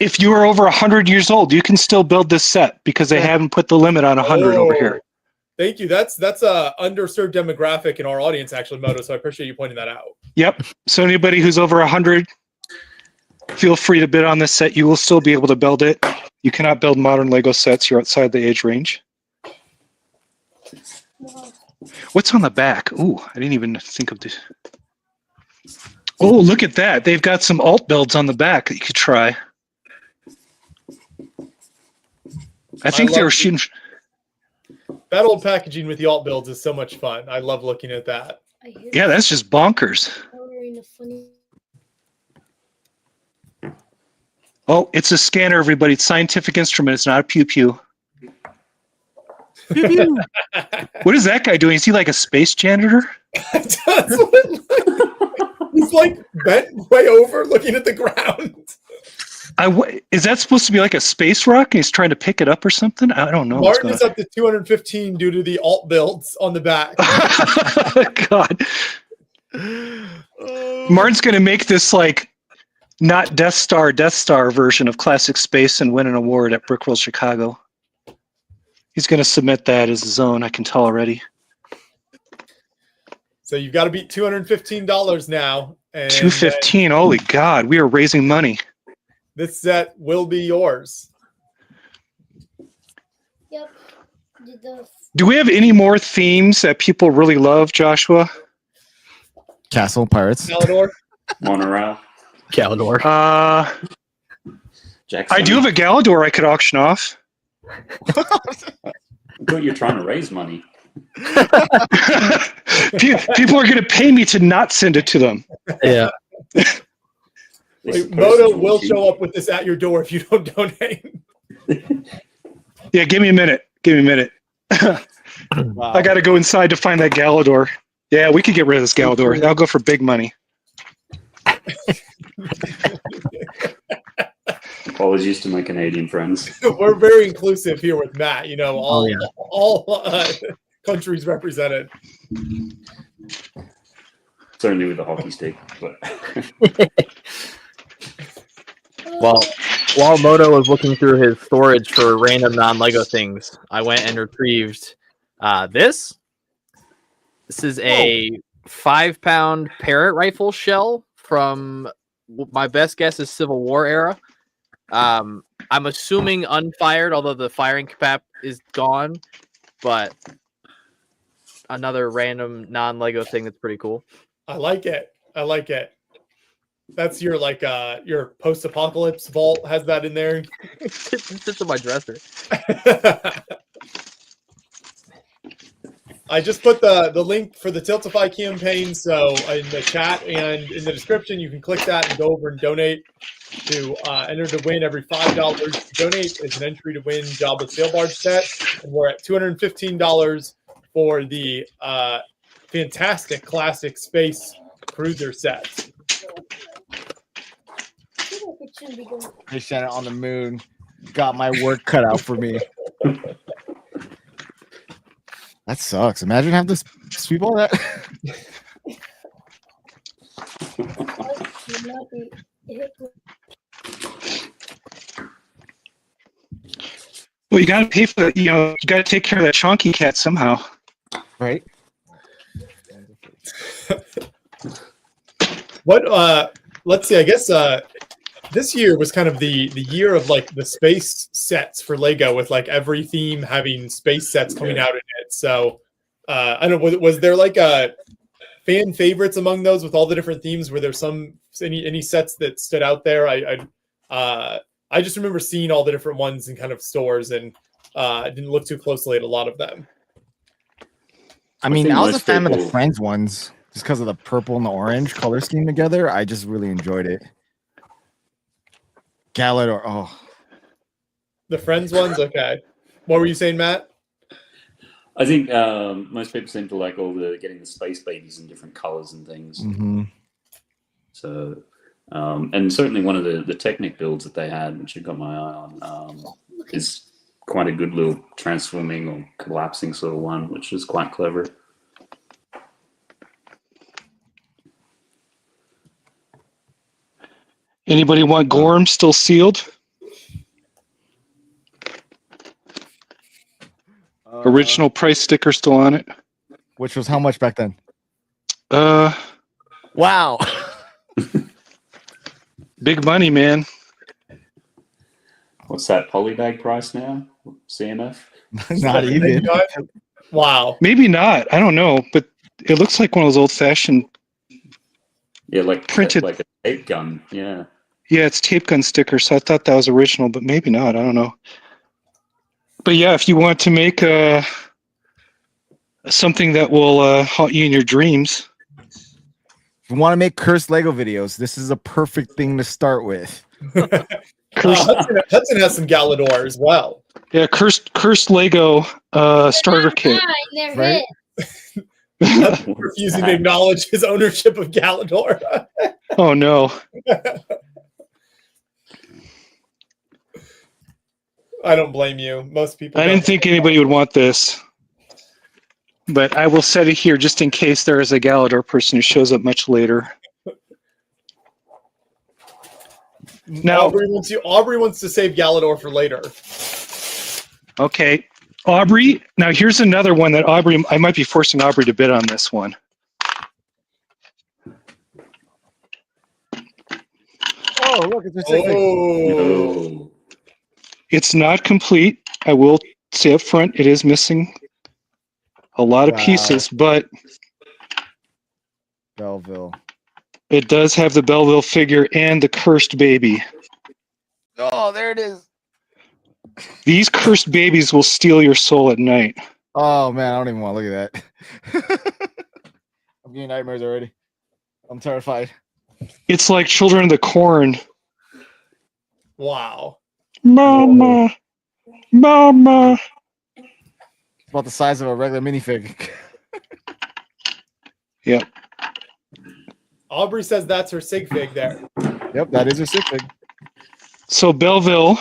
if you are over 100 years old, you can still build this set because they haven't put the limit on 100 over here. Thank you. That's a underserved demographic in our audience, actually, Moto. So I appreciate you pointing that out. Yep. So anybody who's over 100, feel free to bid on this set. You will still be able to build it. You cannot build modern Lego sets. You're outside the age range. What's on the back? Ooh, I didn't even think of this. Oh, look at that. They've got some alt builds on the back that you could try. I think they were shooting. That old packaging with the alt builds is so much fun. I love looking at that. Yeah, that's just bonkers. Oh, it's a scanner, everybody. It's a scientific instrument. It's not a pew-pew. What is that guy doing? Is he like a space janitor? He's like bent way over looking at the ground. Is that supposed to be like a space rock? He's trying to pick it up or something? I don't know. Martin is up to 215 due to the alt builds on the back. God. Martin's going to make this like not Death Star version of Classic Space and win an award at Brickworld Chicago. He's going to submit that as his own. I can tell already. So you've got to beat $215 now. And 215. Holy God. We are raising money. This set will be yours. Yep. Do we have any more themes that people really love, Joshua? Castle Pirates. Galador. Monorail. Galador. I do have a Galador I could auction off. I thought you're trying to raise money. People are going to pay me to not send it to them. Yeah. Wait, Moto will show up with this at your door if you don't donate. Yeah, give me a minute. Wow. I got to go inside to find that Galador. Yeah, we could get rid of this Galador. I'll go for big money. Apologies to my Canadian friends. We're very inclusive here with Matt. You know, all countries represented. Certainly with the hockey stick, but while Moto was looking through his storage for random non-Lego things, I went and retrieved this. This is a 5-pound parrot rifle shell from, my best guess is Civil War era. I'm assuming unfired, although the firing cap is gone, but another random non-Lego thing that's pretty cool. I like it. That's your like your post-apocalypse vault has that in there. It sits on my dresser. I just put the link for the Tiltify campaign, so in the chat and in the description, you can click that and go over and donate to enter to win. Every $5 you donate is an entry to win Jobless Sail Barge set, and we're at $215 for the fantastic classic space cruiser set. Fish Center on the moon. Got my work cut out for me. That sucks. Imagine having to speedball that. Well, you got to pay for that. You know, you got to take care of that chonky cat somehow. Right. What? Let's see. I guess this year was kind of the year of like the space sets for Lego, with like every theme having space sets coming out in it. So I don't know. Was there like a fan favorites among those with all the different themes? Were there any sets that stood out there? I just remember seeing all the different ones in kind of stores, and I didn't look too closely at a lot of them. I mean, I was a fan of the Friends ones just because of the purple and the orange color scheme together. I just really enjoyed it. Galador, oh. The Friends ones? Okay. What were you saying, Matt? I think most people seem to like all the getting the space babies in different colors and things. Mm-hmm. So, and certainly one of the Technic builds that they had, which I got my eye on, is quite a good little transforming or collapsing sort of one, which is quite clever. Anybody want Gorm still sealed? Original price sticker still on it. Which was how much back then? Wow. Big money, man. What's that polybag price now? CMF? Not even. Wow. Maybe not. I don't know, but it looks like one of those old-fashioned. Yeah, like printed, like a tape gun. Yeah. Yeah, it's tape gun stickers. So I thought that was original, but maybe not. I don't know. But yeah, if you want to make something that will haunt you in your dreams. If you want to make cursed Lego videos, this is a perfect thing to start with. Hudson has some Galador as well. Yeah, cursed Lego starter kit. Right? Refusing to acknowledge his ownership of Galador. Oh no. I don't blame you. Most people. I didn't think anybody would want this, but I will set it here just in case there is a Galador person who shows up much later. Now, Aubrey wants to save Galador for later. Okay, Aubrey. Now here's another one that Aubrey. I might be forcing Aubrey to bid on this one. Oh, look, it's a It's not complete. I will say up front, it is missing a lot of pieces, but Belleville. It does have the Belleville figure and the cursed baby. Oh, there it is. These cursed babies will steal your soul at night. Oh man, I don't even want to look at that. I'm getting nightmares already. I'm terrified. It's like Children of the Corn. Wow. Mama. Mama. It's about the size of a regular minifig. Yep. Aubrey says that's her sig fig there. Yep, that is her sig fig. So Belleville.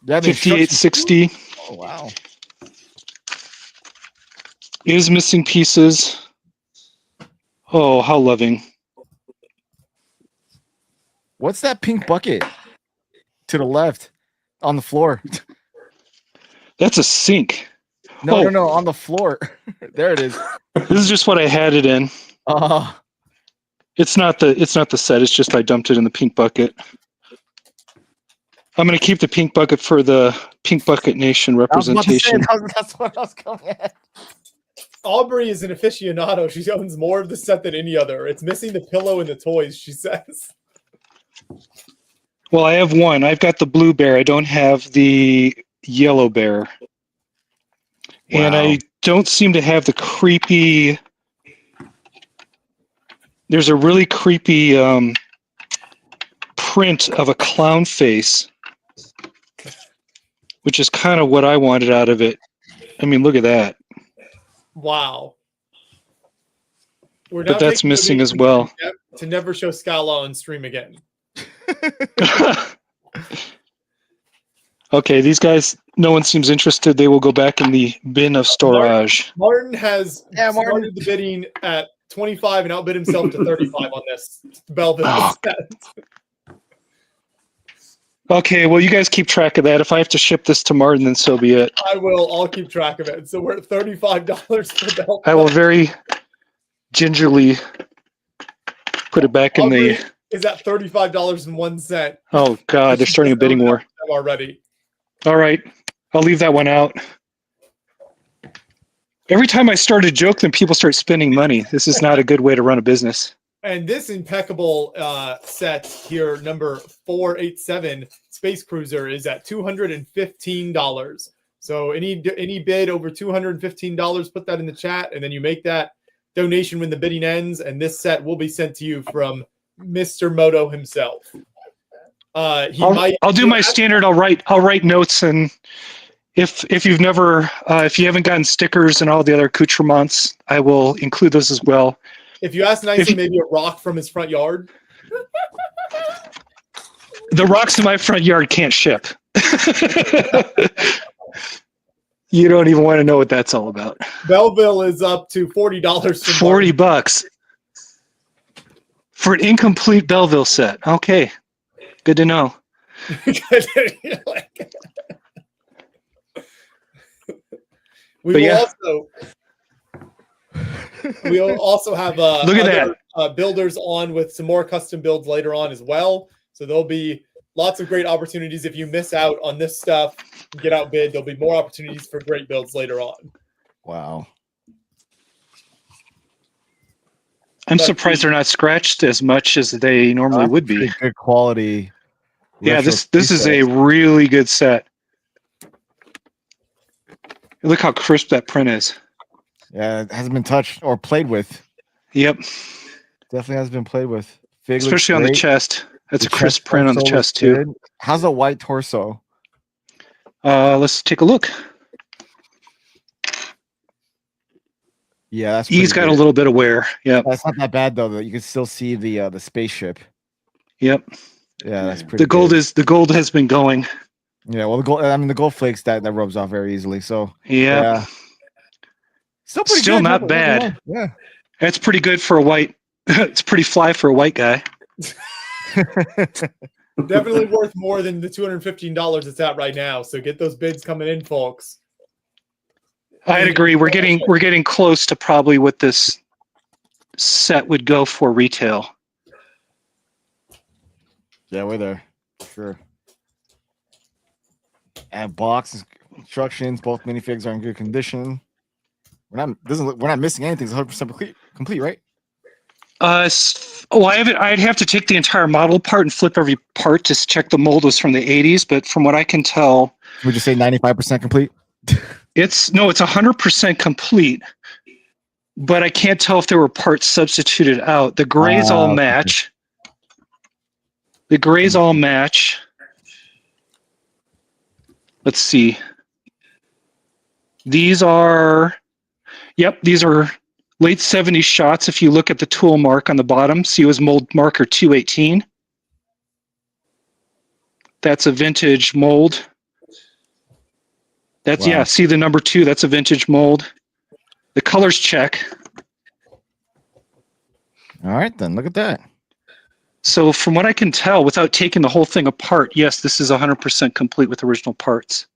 Yeah, 5860. Oh wow. Is missing pieces. Oh, how loving. What's that pink bucket to the left on the floor? That's a sink. No, no, on the floor. There it is. This is just what I had it in. It's not the set. It's just I dumped it in the pink bucket. I'm going to keep the pink bucket for the Pink Bucket Nation representation. That's what I was coming at. Aubrey is an aficionado. She owns more of the set than any other. It's missing the pillow and the toys, she says. Well, I have one. I've got the blue bear. I don't have the yellow bear. And I don't seem to have the creepy... There's a really creepy print of a clown face, which is kind of what I wanted out of it. I mean, look at that. Wow. But that's missing as well. To never show Scala on stream again. Okay, these guys, no one seems interested. They will go back in the bin of storage. Martin has started the bidding at 25 and outbid himself to 35 on this Belleville set. Okay, well, you guys keep track of that. If I have to ship this to Martin, then so be it. I will. I'll keep track of it. So we're at $35 for Belleville. I will very gingerly put it back in the... Is at $35.01. Oh, God, they're starting a bidding war. Already. All right, I'll leave that one out. Every time I start a joke, then people start spending money. This is not a good way to run a business. And this impeccable set here, number 487 Space Cruiser, is at $215. So any bid over $215, put that in the chat, and then you make that donation when the bidding ends, and this set will be sent to you from Mr. Moto himself. I'll do my standard. I'll write notes, and if you haven't gotten stickers and all the other accoutrements, I will include those as well. If you ask nicely, maybe a rock from his front yard. The rocks in my front yard can't ship. You don't even want to know what that's all about. Belleville is up to $40. $40 for an incomplete Belleville set. Okay, good to know. We'll also have look at that. Builders on with some more custom builds later on as well. So there'll be lots of great opportunities. If you miss out on this stuff, get outbid, there'll be more opportunities for great builds later on. Wow. I'm surprised they're not scratched as much as they normally would be. Good quality. Yeah, this is a really good set. Look how crisp that print is. Yeah, it hasn't been touched or played with. Yep. Definitely has been played with. Fig especially on the chest. That's a crisp print on the chest too. Good. How's the white torso? Let's take a look. Yeah, he's got a little bit of wear. Yeah, that's not that bad though. You can still see the spaceship. Yep. Yeah, that's pretty. The gold has been going. Yeah, well, the gold flakes that rubs off very easily. So yeah. Still good, not bad. Yeah, that's pretty good for a white. It's pretty fly for a white guy. Definitely worth more than the $215 it's at right now. So get those bids coming in, folks. I'd agree. We're getting close to probably what this set would go for retail. Yeah, we're there. Sure. And box instructions. Both minifigs are in good condition. We're not missing anything. It's 100% complete, right? I'd have to take the entire model apart and flip every part to check the mold was from the 80s. But from what I can tell, would you say 95% complete? It's 100% complete. But I can't tell if there were parts substituted out. The grays all match. The grays all match. Let's see. These are late 70s shots. If you look at the tool mark on the bottom, see it was mold marker 218. That's a vintage mold. That's wow. Yeah, see the number 2, that's a vintage mold. The colors check. All right, then look at that. So from what I can tell, without taking the whole thing apart, yes, this is 100% complete with original parts.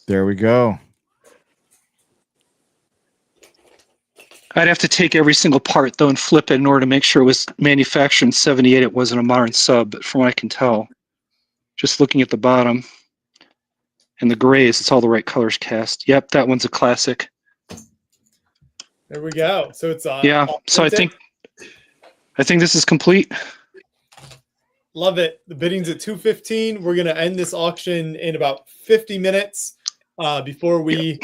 There we go. I'd have to take every single part, though, and flip it in order to make sure it was manufactured in 78. It wasn't a modern sub, but from what I can tell, just looking at the bottom and the grays, it's all the right colors cast. Yep, that one's a classic. There we go. So it's Yeah. So I think this is complete. Love it. The bidding's at 2:15. We're gonna end this auction in about 50 minutes before we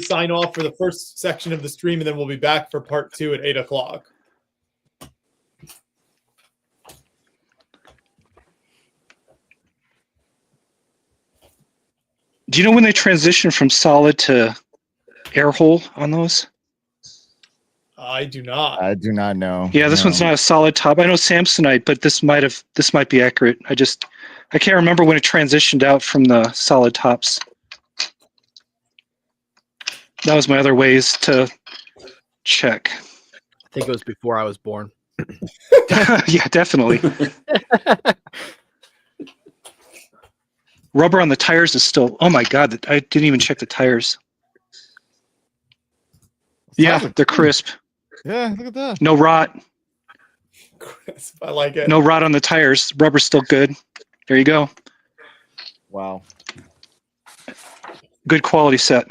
sign off for the first section of the stream, and then we'll be back for part 2 at 8 o'clock. Do you know when they transition from solid to air hole on those? I do not. I do not know. Yeah, this one's not a solid top. I know Samsonite, but this might be accurate. I can't remember when it transitioned out from the solid tops. That was my other ways to check. I think it was before I was born. Yeah, definitely. Rubber on the tires is still. Oh my God! I didn't even check the tires. Yeah, they're crisp. Yeah, look at that. No rot. Crisp. I like it. No rot on the tires. Rubber's still good. There you go. Wow. Good quality set.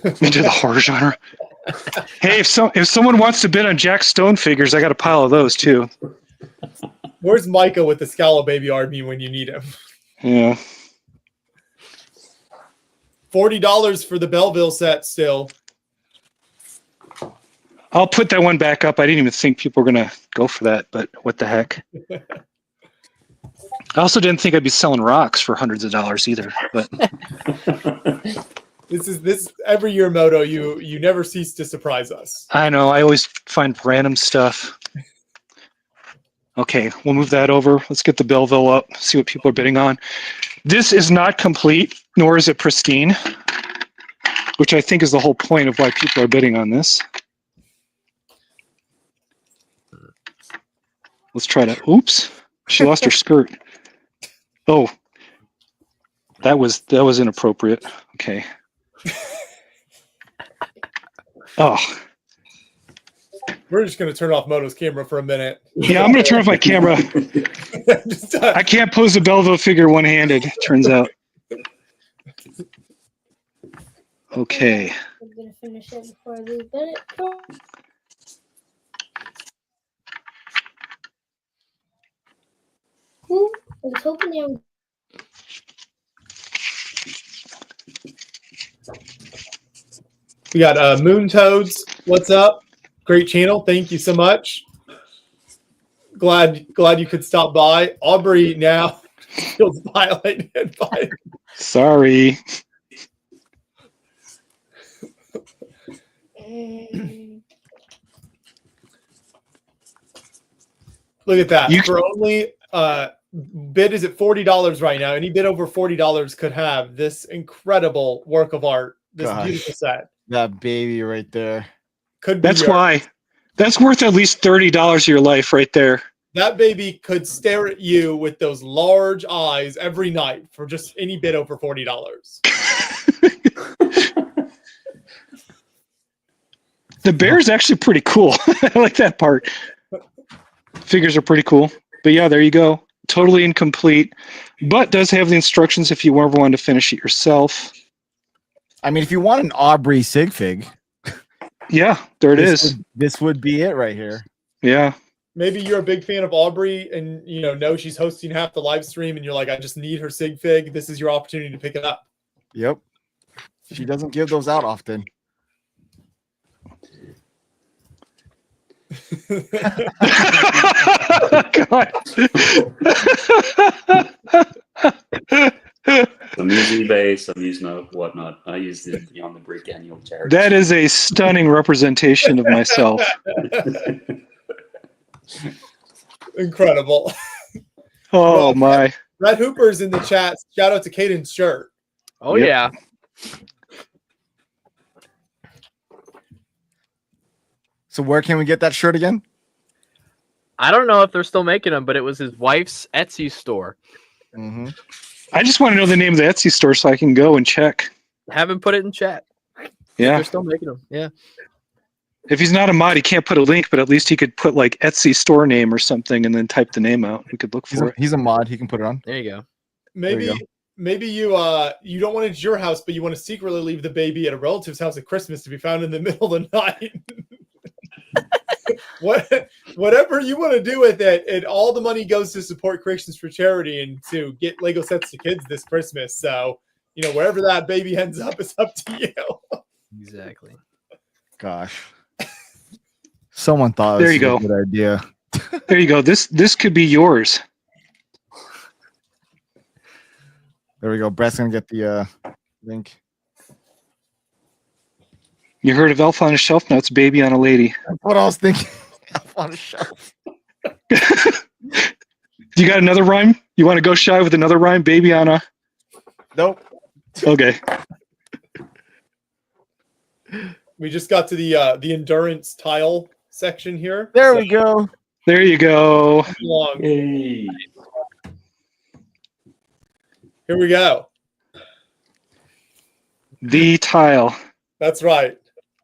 Into the horror genre. Hey, if someone wants to bid on Jack Stone figures, I got a pile of those too. Where's Micah with the Scala Baby Army when you need him? Yeah. $40 for the Belleville set still. I'll put that one back up. I didn't even think people were going to go for that, but what the heck. I also didn't think I'd be selling rocks for hundreds of dollars either. But this every year, Moto, you never cease to surprise us. I know. I always find random stuff. Okay, we'll move that over. Let's get the Belleville up, see what people are bidding on. This is not complete, nor is it pristine, which I think is the whole point of why people are bidding on this. Let's try to, oops, she lost her skirt. Oh, that was inappropriate. Okay. Oh. We're just going to turn off Moto's camera for a minute. Yeah, I'm going to turn off my camera. I can't pose a Belleville figure one-handed, turns out. Okay. I'm going to finish it before I leave Bennett. Ooh, I was hoping they would. We got Moon Toads. What's up? Great channel. Thank you so much. Glad you could stop by. Aubrey now feels violated by. Sorry. Look at that. For only bid is at $40 right now. Any bid over $40 could have this incredible work of art. This beautiful set. That baby right there. Could be That's why. That's worth at least $30 of your life right there. That baby could stare at you with those large eyes every night for just any bid over $40. The bear is actually pretty cool. I like that part. Figures are pretty cool. But yeah, there you go. Totally incomplete, but does have the instructions if you ever want to finish it yourself. I mean, if you want an Aubrey sig fig, yeah, there it is. This would be it right here. Yeah. Maybe you're a big fan of Aubrey and know she's hosting half the live stream and you're like, I just need her sig fig. This is your opportunity to pick it up. Yep. She doesn't give those out often. God. Some use eBay, some use whatnot. I use the Beyond the Brick annual charity. That is a stunning representation of myself. Incredible. Oh my. Red Hooper's in the chat. Shout out to Caden's shirt. Oh yeah. So where can we get that shirt again? I don't know if they're still making them, but it was his wife's Etsy store. Mm-hmm. I just want to know the name of the Etsy store so I can go and check. Haven't put it in chat. Yeah. They're still making them. Yeah. If he's not a mod, he can't put a link, but at least he could put like Etsy store name or something and then type the name out. We could look for it. He's a mod. He can put it on. There you go. Maybe maybe you don't want it at your house, but you want to secretly leave the baby at a relative's house at Christmas to be found in the middle of the night. Whatever you want to do with it, and all the money goes to support Creations for Charity and to get Lego sets to kids this Christmas. So, wherever that baby ends up, it's up to you. Exactly. Gosh. Someone thought There this you was go. a good idea. There you go. This could be yours. There we go. Brett's gonna get the link. You heard of Elf on a Shelf? Now it's Baby on a Lady. That's what I was thinking. Elf on a shelf. You got another rhyme? You want to go shy with another rhyme? Baby on a... Nope. Okay. We just got to the endurance tile section here. There we go. There you go. Long. Hey. Here we go. The tile. That's right.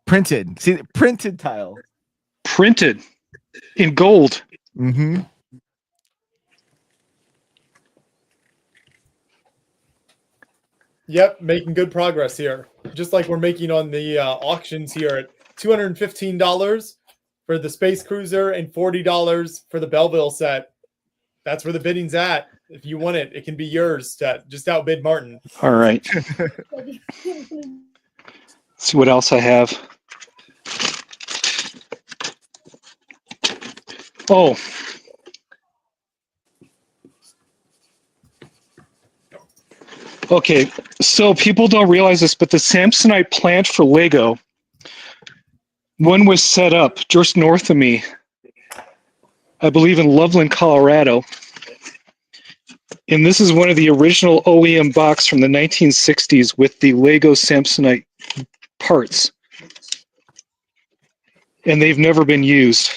Printed. See, printed tile. Printed in gold. Mm-hmm. Yep, making good progress here. Just like we're making on the auctions here at $215 for the Space Cruiser and $40 for the Belleville set. That's where the bidding's at. If you want it, it can be yours to just outbid Martin. All right. See what else I have. Oh. Okay, so people don't realize this, but the Samsonite plant for Lego, one was set up just north of me, I believe in Loveland, Colorado. And this is one of the original OEM box from the 1960s with the Lego Samsonite parts. And they've never been used.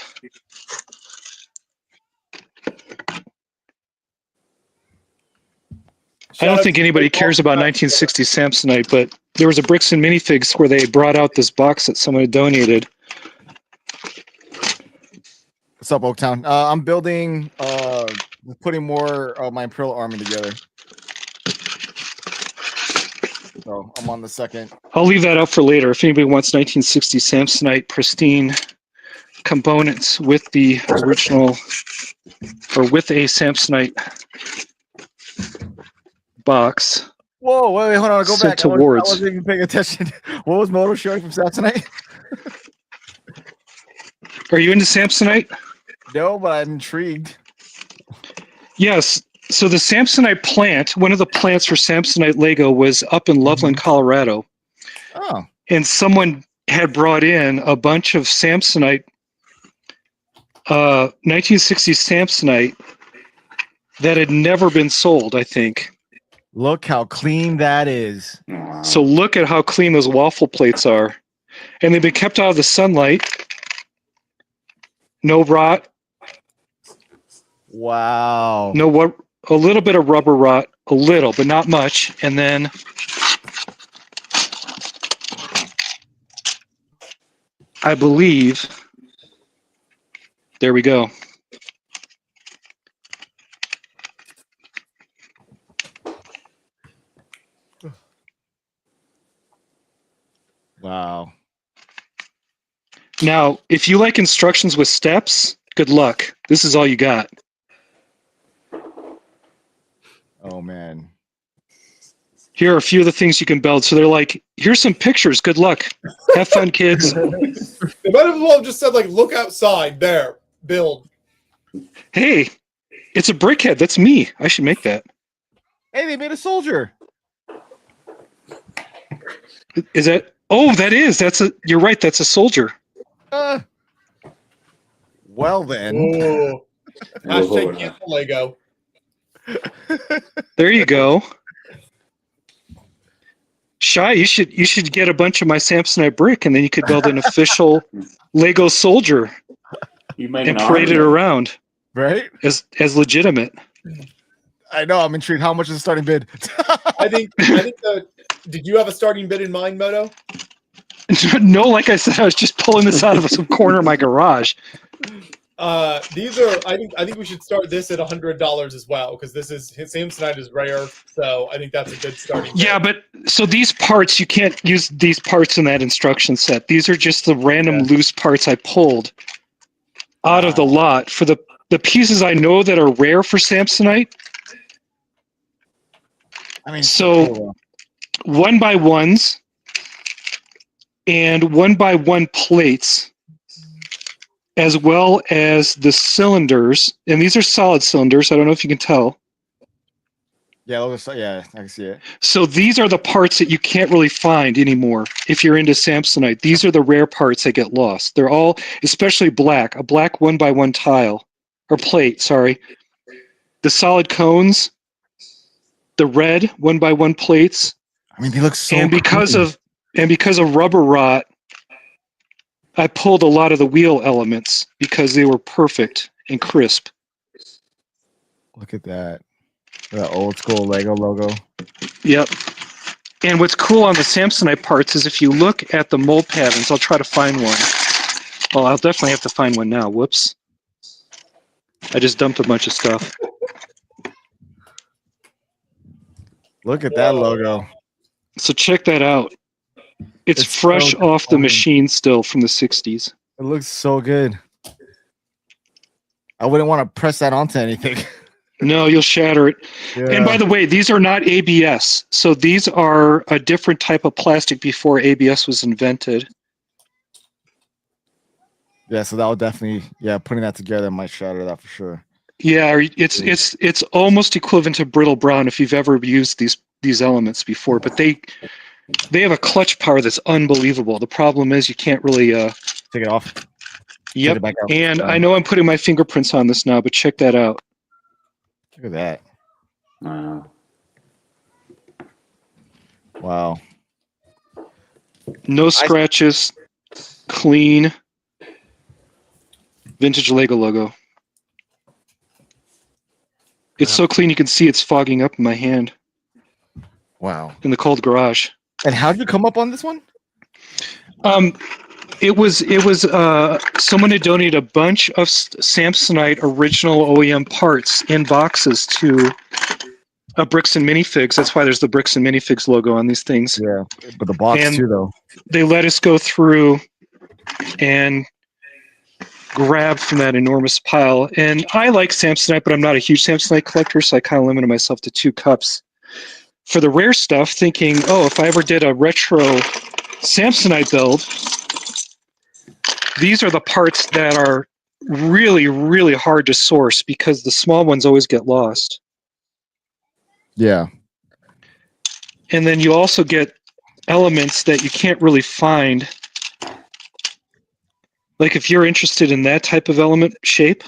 I don't think anybody cares about 1960 Samsonite, but there was a Bricks and Minifigs where they brought out this box that someone had donated. What's up, Oaktown? I'm building, putting more of my Imperial Army together. So I'm on the second. I'll leave that up for later. If anybody wants 1960 Samsonite pristine components with the original, or with a Samsonite box. Whoa, wait, hold on. Go Sent back. to I Wards. wasn't even paying attention. What was Moto showing from Samsonite? Are you into Samsonite? No, but I'm intrigued. Yes. So the Samsonite plant, one of the plants for Samsonite Lego was up in Loveland, Colorado. Oh. And someone had brought in a bunch of Samsonite, 1960s Samsonite that had never been sold, I think. Look how clean that is. So look at how clean those waffle plates are. And they've been kept out of the sunlight. No rot. Wow. No, what? A little bit of rubber rot, a little, but not much. And then I believe, there we go. Wow. Now, if you like instructions with steps, good luck. This is all you got. Oh, man. Here are a few of the things you can build. So they're like, here's some pictures. Good luck. Have fun, kids. They might as well have just said, like, look outside there, build. Hey, it's a brickhead. That's me. I should make that. Hey, they made a soldier. Is that? Oh, that is. That's a. You're right. That's a soldier. Well, then. Ooh. Hashtag cancel Lego. There you go. Shy, you should get a bunch of my Samsonite brick, and then you could build an official Lego soldier You make and an parade it army. around Right? as legitimate. I know. I'm intrigued. How much is the starting bid? I think did you have a starting bid in mind, Moto? No, like I said, I was just pulling this out of some corner of my garage. These are. I think we should start this at $100 as well because this is Samsonite is rare, so I think that's a good starting. Yeah, but so these parts you can't use these parts in that instruction set. These are just the random loose parts I pulled out of the lot for the pieces I know that are rare for Samsonite. I mean, so 1x1s and 1x1 plates, as well as the cylinders, and these are solid cylinders. I don't know if you can tell. Yeah, I can see it. So these are the parts that you can't really find anymore if you're into Samsonite. These are the rare parts that get lost. They're all, especially black, a black 1x1 tile or plate. Sorry, the solid cones, the red 1x1 plates. I mean, they look so. And because of rubber rot, I pulled a lot of the wheel elements because they were perfect and crisp. Look at that. The old school Lego logo. Yep. And what's cool on the Samsonite parts is if you look at the mold patterns, I'll try to find one. Well, I'll definitely have to find one now. Whoops. I just dumped a bunch of stuff. Look at that logo. So check that out. It's fresh so off the machine still from the 60s. It looks so good. I wouldn't want to press that onto anything. No, you'll shatter it. Yeah. And by the way, these are not ABS. So these are a different type of plastic before ABS was invented. Yeah, so that would definitely, putting that together might shatter that for sure. Yeah, it's almost equivalent to brittle brown if you've ever used these elements before, but they have a clutch power that's unbelievable. The problem is you can't really take it off. Yep. And I know I'm putting my fingerprints on this now, but check that out. Look at that. Wow. Wow. No scratches, clean, vintage Lego logo. It's so clean you can see it's fogging up in my hand. Wow. In the cold garage. And how did you come up on this one? It was someone had donated a bunch of Samsonite original OEM parts in boxes to Bricks and Minifigs. That's why there's the Bricks and Minifigs logo on these things. Yeah, but the box too, though. They let us go through and grab from that enormous pile. And I like Samsonite, but I'm not a huge Samsonite collector, so I kind of limited myself to 2 cups. For the rare stuff, thinking, oh, if I ever did a retro Samsonite build, these are the parts that are really, really hard to source because the small ones always get lost. Yeah. And then you also get elements that you can't really find. Like if you're interested in that type of element shape.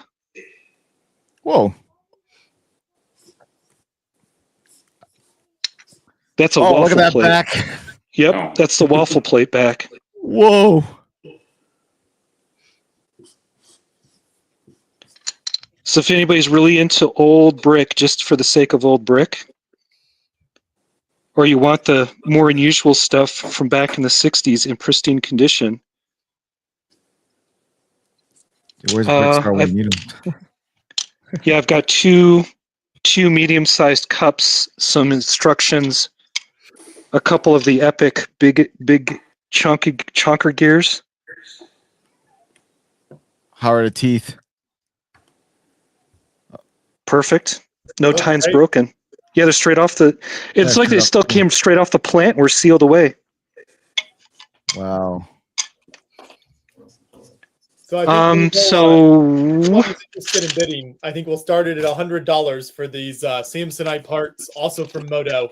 Whoa. That's a waffle look at that plate. back. Yep, that's the waffle plate back. Whoa. So if anybody's really into old brick, just for the sake of old brick, or you want the more unusual stuff from back in the 60s in pristine condition. Where's bricks when you need them? Yeah, I've got two medium-sized cups, some instructions, a couple of the epic big chonker gears. How are the teeth? Perfect. No time's broken. Yeah, they're straight off the. It's like they still came straight off the plant and were sealed away. Wow. So I think interested in bidding. I think we'll start it at $100 for these Samsonite parts, also from Moto,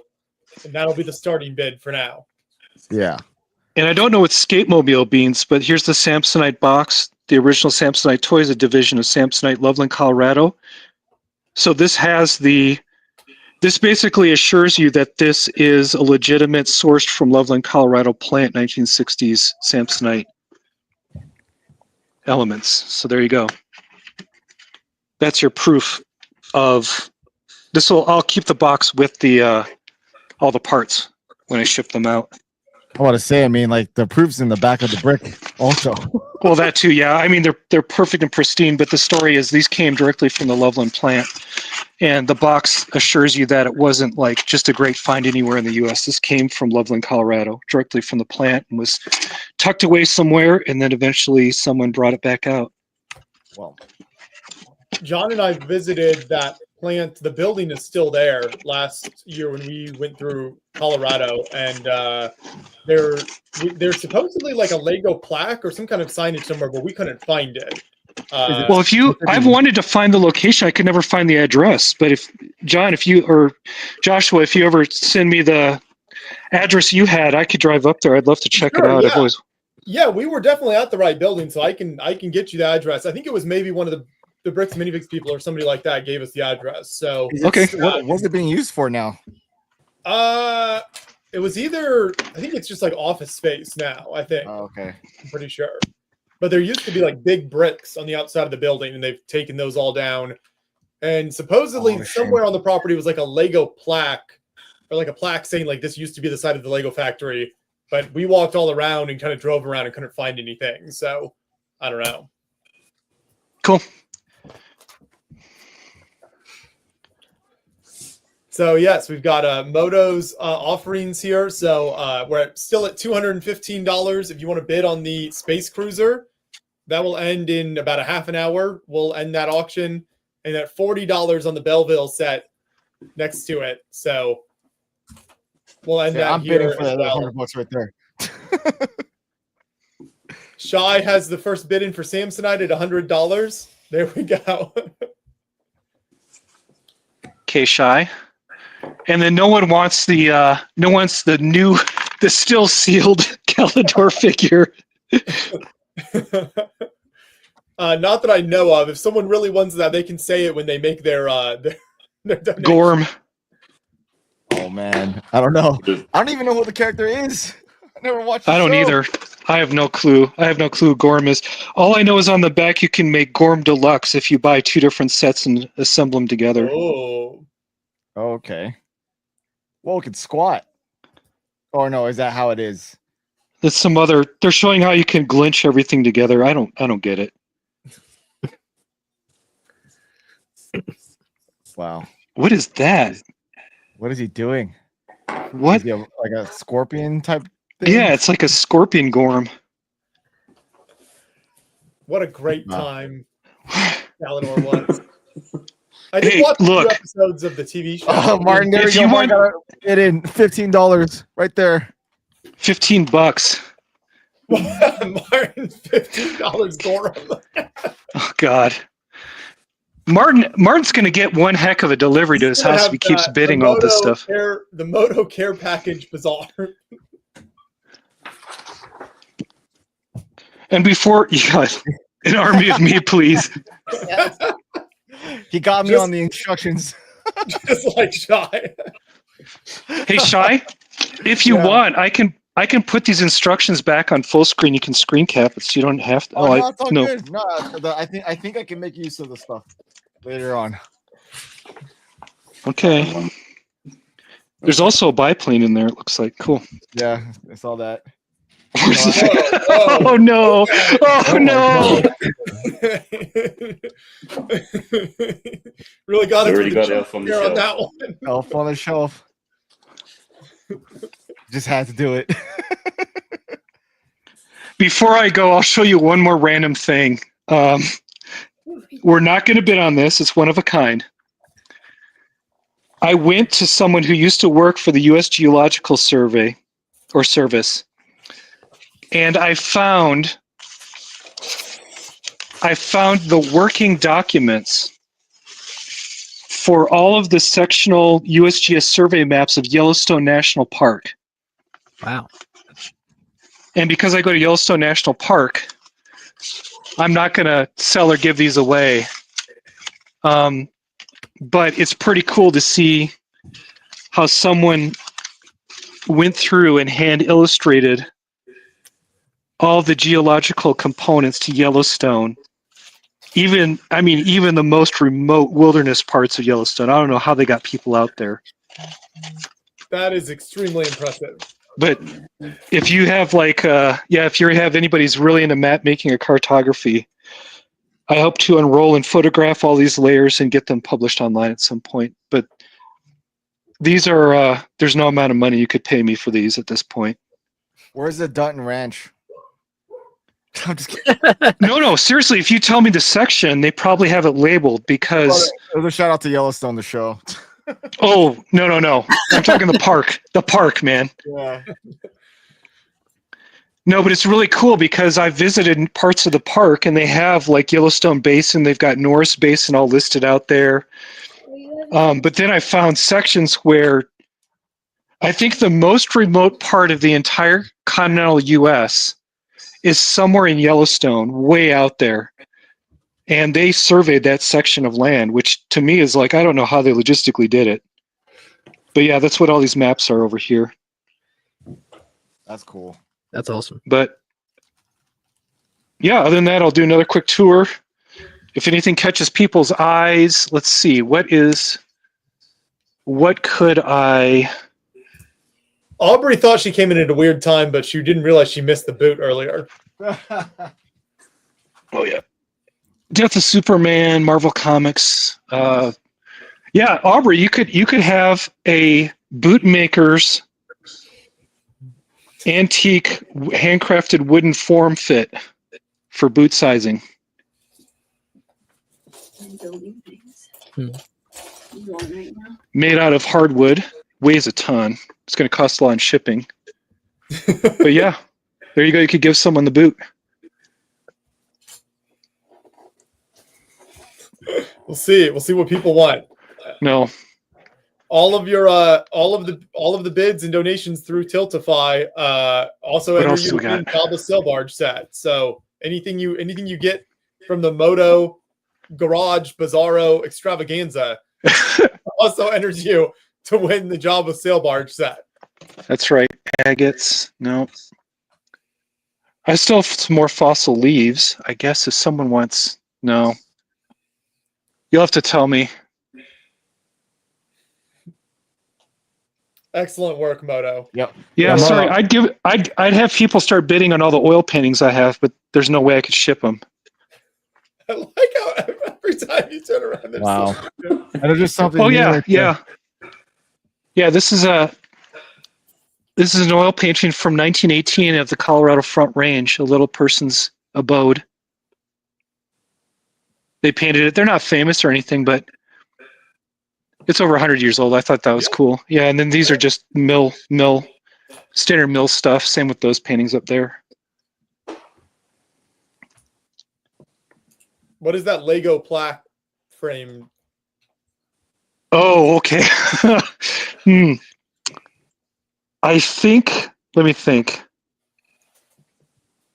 and that'll be the starting bid for now. Yeah. And I don't know what Skatemobile means, but here's the Samsonite box, the original Samsonite toys, a division of Samsonite Loveland, Colorado. So this has this basically assures you that this is a legitimate sourced from Loveland, Colorado plant 1960s Samsonite elements. So there you go. That's your proof of this. I'll keep the box with the all the parts when I ship them out. I want to say, I mean, like the proof's in the back of the brick also. Well, that too, yeah. I mean, they're perfect and pristine, but the story is these came directly from the Loveland plant, and the box assures you that it wasn't like just a great find anywhere in the U.S. This came from Loveland, Colorado, directly from the plant, and was tucked away somewhere, and then eventually someone brought it back out. Well, John and I visited that plant. The building is still there last year when we went through Colorado, and there's supposedly like a Lego plaque or some kind of signage somewhere, but we couldn't find it. Well, I've wanted to find the location. I could never find the address. But if John, or Joshua, if you ever send me the address you had, I could drive up there. I'd love to check it out. Yeah. Yeah, we were definitely at the right building, so I can get you the address. I think it was maybe one of the Bricks Minifix people or somebody like that gave us the address. So okay, what's it being used for now? It was either, I think it's just like office space now. I think. Oh, okay. I'm pretty sure. But there used to be like big bricks on the outside of the building, and they've taken those all down. And supposedly somewhere on the property was like a Lego plaque, or like a plaque saying like this used to be the site of the Lego factory. But we walked all around and kind of drove around and couldn't find anything. So I don't know. Cool. So yes, we've got Moto's offerings here. So we're still at $215 if you want to bid on the Space Cruiser. That will end in about a half an hour. We'll end that auction, and at $40 on the Belleville set next to it. So we'll end that I'm here. bidding for that $100 right there. Shy has the first bid in for Samsonite at $100. There we go. Okay, Shy. And then no one wants the still sealed Galador figure. Not that I know of. If someone really wants that, they can say it when they make their donation. Gorm. Oh man, I don't know. I don't even know who the character is. I never watched. I don't either. I have no clue. Who Gorm is. All I know is on the back you can make Gorm Deluxe if you buy 2 different sets and assemble them together. Oh. Okay. Well, it could squat. Or no, is that how it is? That's some other. They're showing how you can glinch everything together. I don't get it. Wow. What is that? What is he doing? What? Is he like a scorpion type thing? Yeah, it's like a scorpion Gorm. What a great time Galador was. I did watch 2 episodes of the TV show. Oh, Martin, there you go. I got it in $15 right there. $15. Martin, $15 Gorham. Oh God. Martin's going to get one heck of a delivery to his house if he keeps bidding all this stuff. The Moto Care Package Bazaar. And before you got an army of me, please. He got me on the instructions. Just like Shy. Hey, Shy, if you want, I can put these instructions back on full screen. You can screen cap it, so you don't have to. No, it's all good. No, I think I can make use of the stuff later on. Okay. There's also a biplane in there. It looks like cool. Yeah, I saw that. Oh no! Oh no! Really got it. Already got Elf on the shelf. On that one. Elf on the shelf. Just had to do it. Before I go, I'll show you one more random thing. We're not going to bid on this. It's one of a kind. I went to someone who used to work for the U.S. Geological Survey or Service, and I found the working documents for all of the sectional USGS survey maps of Yellowstone National Park. Wow. And because I go to Yellowstone National Park, I'm not going to sell or give these away. But it's pretty cool to see how someone went through and hand illustrated all the geological components to Yellowstone. Even the most remote wilderness parts of Yellowstone. I don't know how they got people out there. That is extremely impressive. But if you have if you have anybody's really into map making or cartography, I hope to enroll and photograph all these layers and get them published online at some point. But these are there's no amount of money you could pay me for these at this point. Where's the Dutton Ranch? I'm just kidding. No, seriously, if you tell me the section, they probably have it labeled because A shout out to Yellowstone, the show. oh, no. I'm talking the park. The park, man. Yeah. No, but it's really cool because I visited parts of the park and they have like Yellowstone Basin, they've got Norris Basin all listed out there. But then I found sections where I think the most remote part of the entire continental US is somewhere in Yellowstone, way out there. And they surveyed that section of land, which to me is like, I don't know how they logistically did it. But yeah, that's what all these maps are over here. That's cool. That's awesome. But yeah, other than that, I'll do another quick tour. If anything catches people's eyes, let's see, what could I... Aubrey thought she came in at a weird time, but she didn't realize she missed the boot earlier. Oh yeah, Death of Superman, Marvel Comics. Yeah, Aubrey, you could have a bootmaker's antique handcrafted wooden form fit for boot sizing. Made out of hardwood, weighs a ton. It's going to cost a lot in shipping. But yeah, there you go. You could give someone the boot. We'll see. We'll see what people want. No. All of your all of the bids and donations through Tiltify also What enter else do you we got? in Java Sail Barge set. So anything you get from the Moto Garage Bizarro Extravaganza also enters you to win the Java Sail Barge set. That's right. Agates. No. I still have some more fossil leaves. I guess if someone wants... No. You'll have to tell me. Excellent work, Moto. Yep. Yeah, sorry. I'd have people start bidding on all the oil paintings I have, but there's no way I could ship them. I like how every time you turn around, there's Wow. something new. And there's just something. Oh new yeah, right there. yeah. This is an oil painting from 1918 of the Colorado Front Range, a little person's abode. They painted it. They're not famous or anything, but it's over 100 years old. I thought that was cool. Yeah, and then these are just standard mill stuff. Same with those paintings up there. What is that Lego plaque frame? Oh, okay. I think, let me think.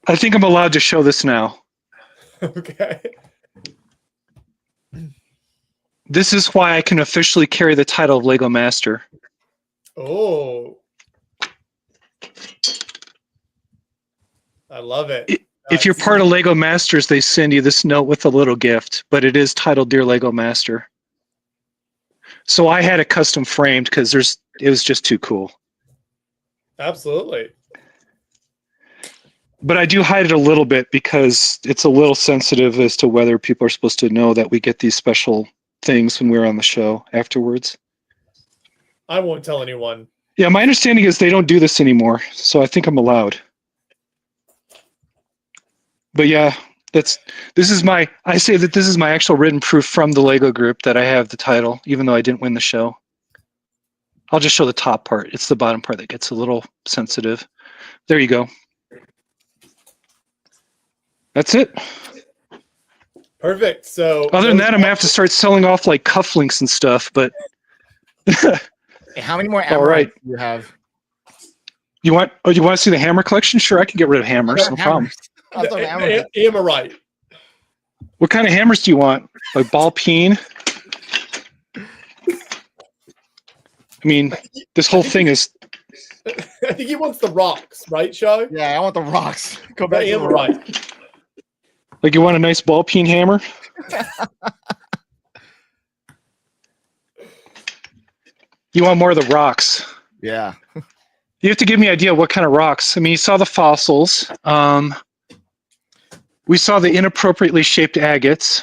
I think I'm allowed to show this now. Okay. This is why I can officially carry the title of Lego Master. Oh. I love it. If you're part of Lego Masters, they send you this note with a little gift, but it is titled Dear Lego Master. So I had it custom framed because it was just too cool. Absolutely. But I do hide it a little bit because it's a little sensitive as to whether people are supposed to know that we get these special things when we're on the show afterwards. I won't tell anyone. Yeah, my understanding is they don't do this anymore, so I think I'm allowed. But yeah, I say that this is my actual written proof from the Lego group that I have the title, even though I didn't win the show. I'll just show the top part. It's the bottom part that gets a little sensitive. There you go. That's it. Perfect. So other than that, I'm gonna have to start selling off like cufflinks and stuff, but How many more all right. do you have? You want to see the hammer collection? Sure, I can get rid of hammers, no problem. Amorite. What kind of hammers do you want? Like ball peen? I mean, this whole thing is... I think he wants the rocks, right, Shai? Yeah, I want the rocks. Go back The to the Amorite. Like you want a nice ball peen hammer? You want more of the rocks. Yeah. You have to give me an idea what kind of rocks. I mean, you saw the fossils. We saw the inappropriately shaped agates.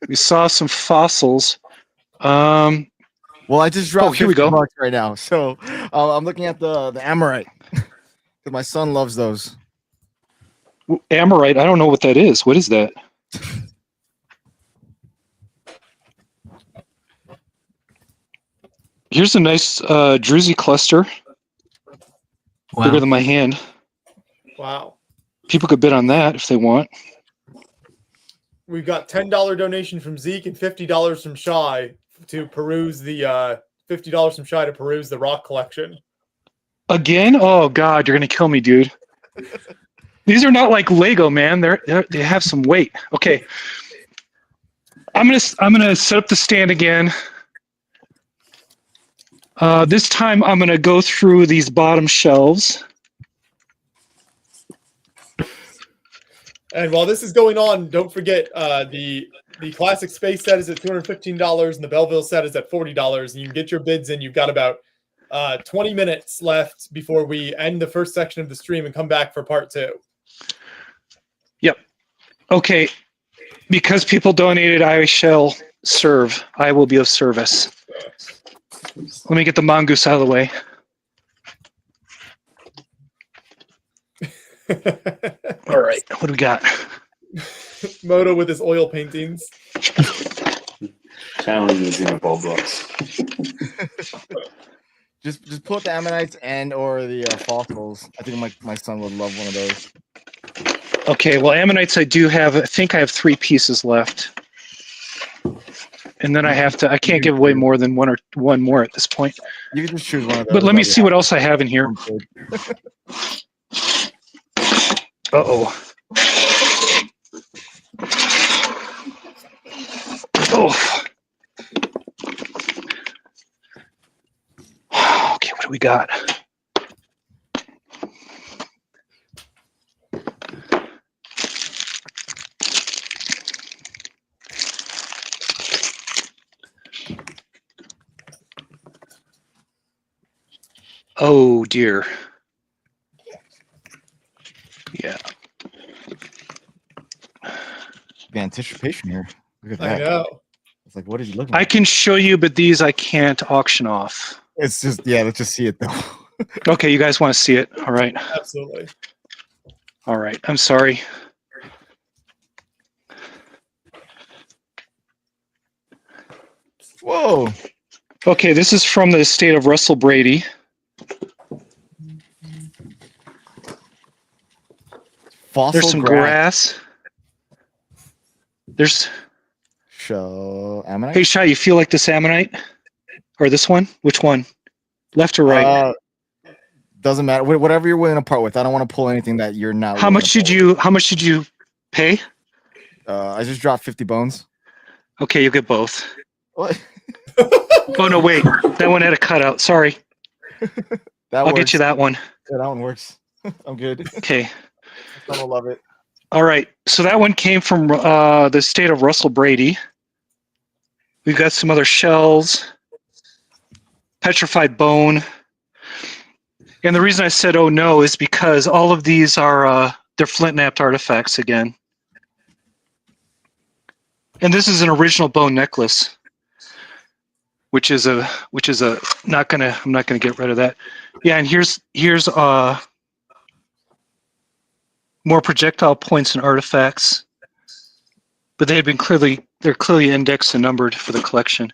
We saw some fossils. Well, I just dropped here we go. $50 right now. So I'm looking at the Amorite. Because my son loves those. Amorite, I don't know what that is. What is that? Here's a nice druzy cluster. Wow. Bigger than my hand. Wow. People could bid on that if they want. We've got $10 donation from Zeke and $50 from Shy to peruse the $50 from Shy to peruse the rock collection. Again? Oh God, you're gonna kill me, dude. These are not like Lego, man. They have some weight. Okay. I'm gonna set up the stand again. This time I'm gonna go through these bottom shelves. And while this is going on, don't forget the classic space set is at $215 and the Belleville set is at $40. And you can get your bids in. You've got about 20 minutes left before we end the first section of the stream and come back for part 2. Yep. Okay. Because people donated, I shall serve. I will be of service. Let me get the mongoose out of the way. All right, what do we got? Moto with his oil paintings. Channeling the Xenoball books. Just pull up the Ammonites and or the fossils. I think my son would love one of those. Okay, well, Ammonites I do have. I think I have 3 pieces left. And then I can't give away more than one more at this point. You can just choose one of those. But let me see what else I have in here. Uh-oh. Oh. Okay, what do we got? Oh dear. Yeah. The anticipation here. Look at I that. know. It's like, what is he looking I at? can show you, but these I can't auction off. It's just, yeah, let's just see it though. Okay, you guys want to see it? All right. Absolutely. All right. I'm sorry. Whoa. Okay, this is from the estate of Russell Brady. Fossil There's some grass. There's. Show Ammonite. Hey, Shai, you feel like this Ammonite? Or this one? Which one? Left or right? Doesn't matter. Whatever you're willing to part with. I don't want to pull anything that you're not. How much did you pay? I just dropped 50 bones. Okay, you get both. What? Oh no, wait. That one had a cutout. Sorry. I'll get you that one. Yeah, that one works. I'm good. Okay. I don't love it. All right. So that one came from the state of Russell Brady. We've got some other shells, petrified bone. And the reason I said, oh no, is because all of these are, they're flint-knapped artifacts again. And this is an original bone necklace, which is I'm not gonna get rid of that. Yeah, and here's more projectile points and artifacts, but they're clearly indexed and numbered for the collection.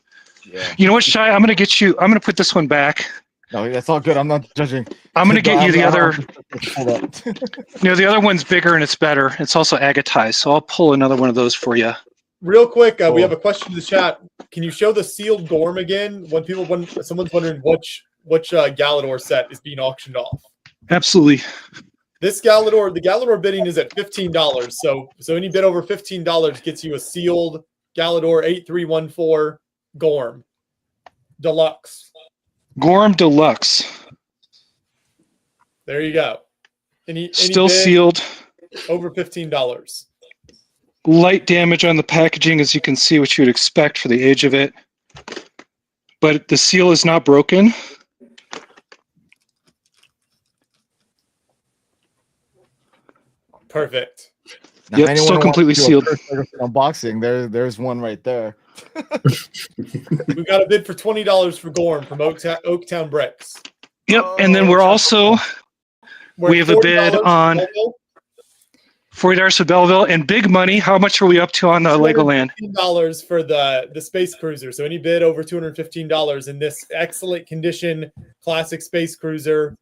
Yeah. You know what, Shai? I'm gonna put this one back. No, that's all good. I'm not judging. I'm gonna get you the other. The other one's bigger and it's better. It's also agatized, so I'll pull another one of those for you. Real quick, we have a question in the chat. Can you show the sealed Gorm again? Someone's wondering which Galador set is being auctioned off. Absolutely. This Galador, the Galador bidding is at $15. So any bid over $15 gets you a sealed Galador 8314 Gorm Deluxe. Gorm Deluxe. There you go. Any Still bid sealed. over $15. Light damage on the packaging, as you can see, which you would expect for the age of it. But the seal is not broken. Perfect. Now, Yep, anyone still who wants completely to do a sealed. Kurt Ferguson unboxing, there's one right there. We've got a bid for $20 for Gorm from Oaktown Bricks. Yep, and then we're also we have a bid on $40 for Belleville and big money. How much are we up to on Legoland? $215 for the Space Cruiser. So any bid over $215 in this excellent condition classic Space Cruiser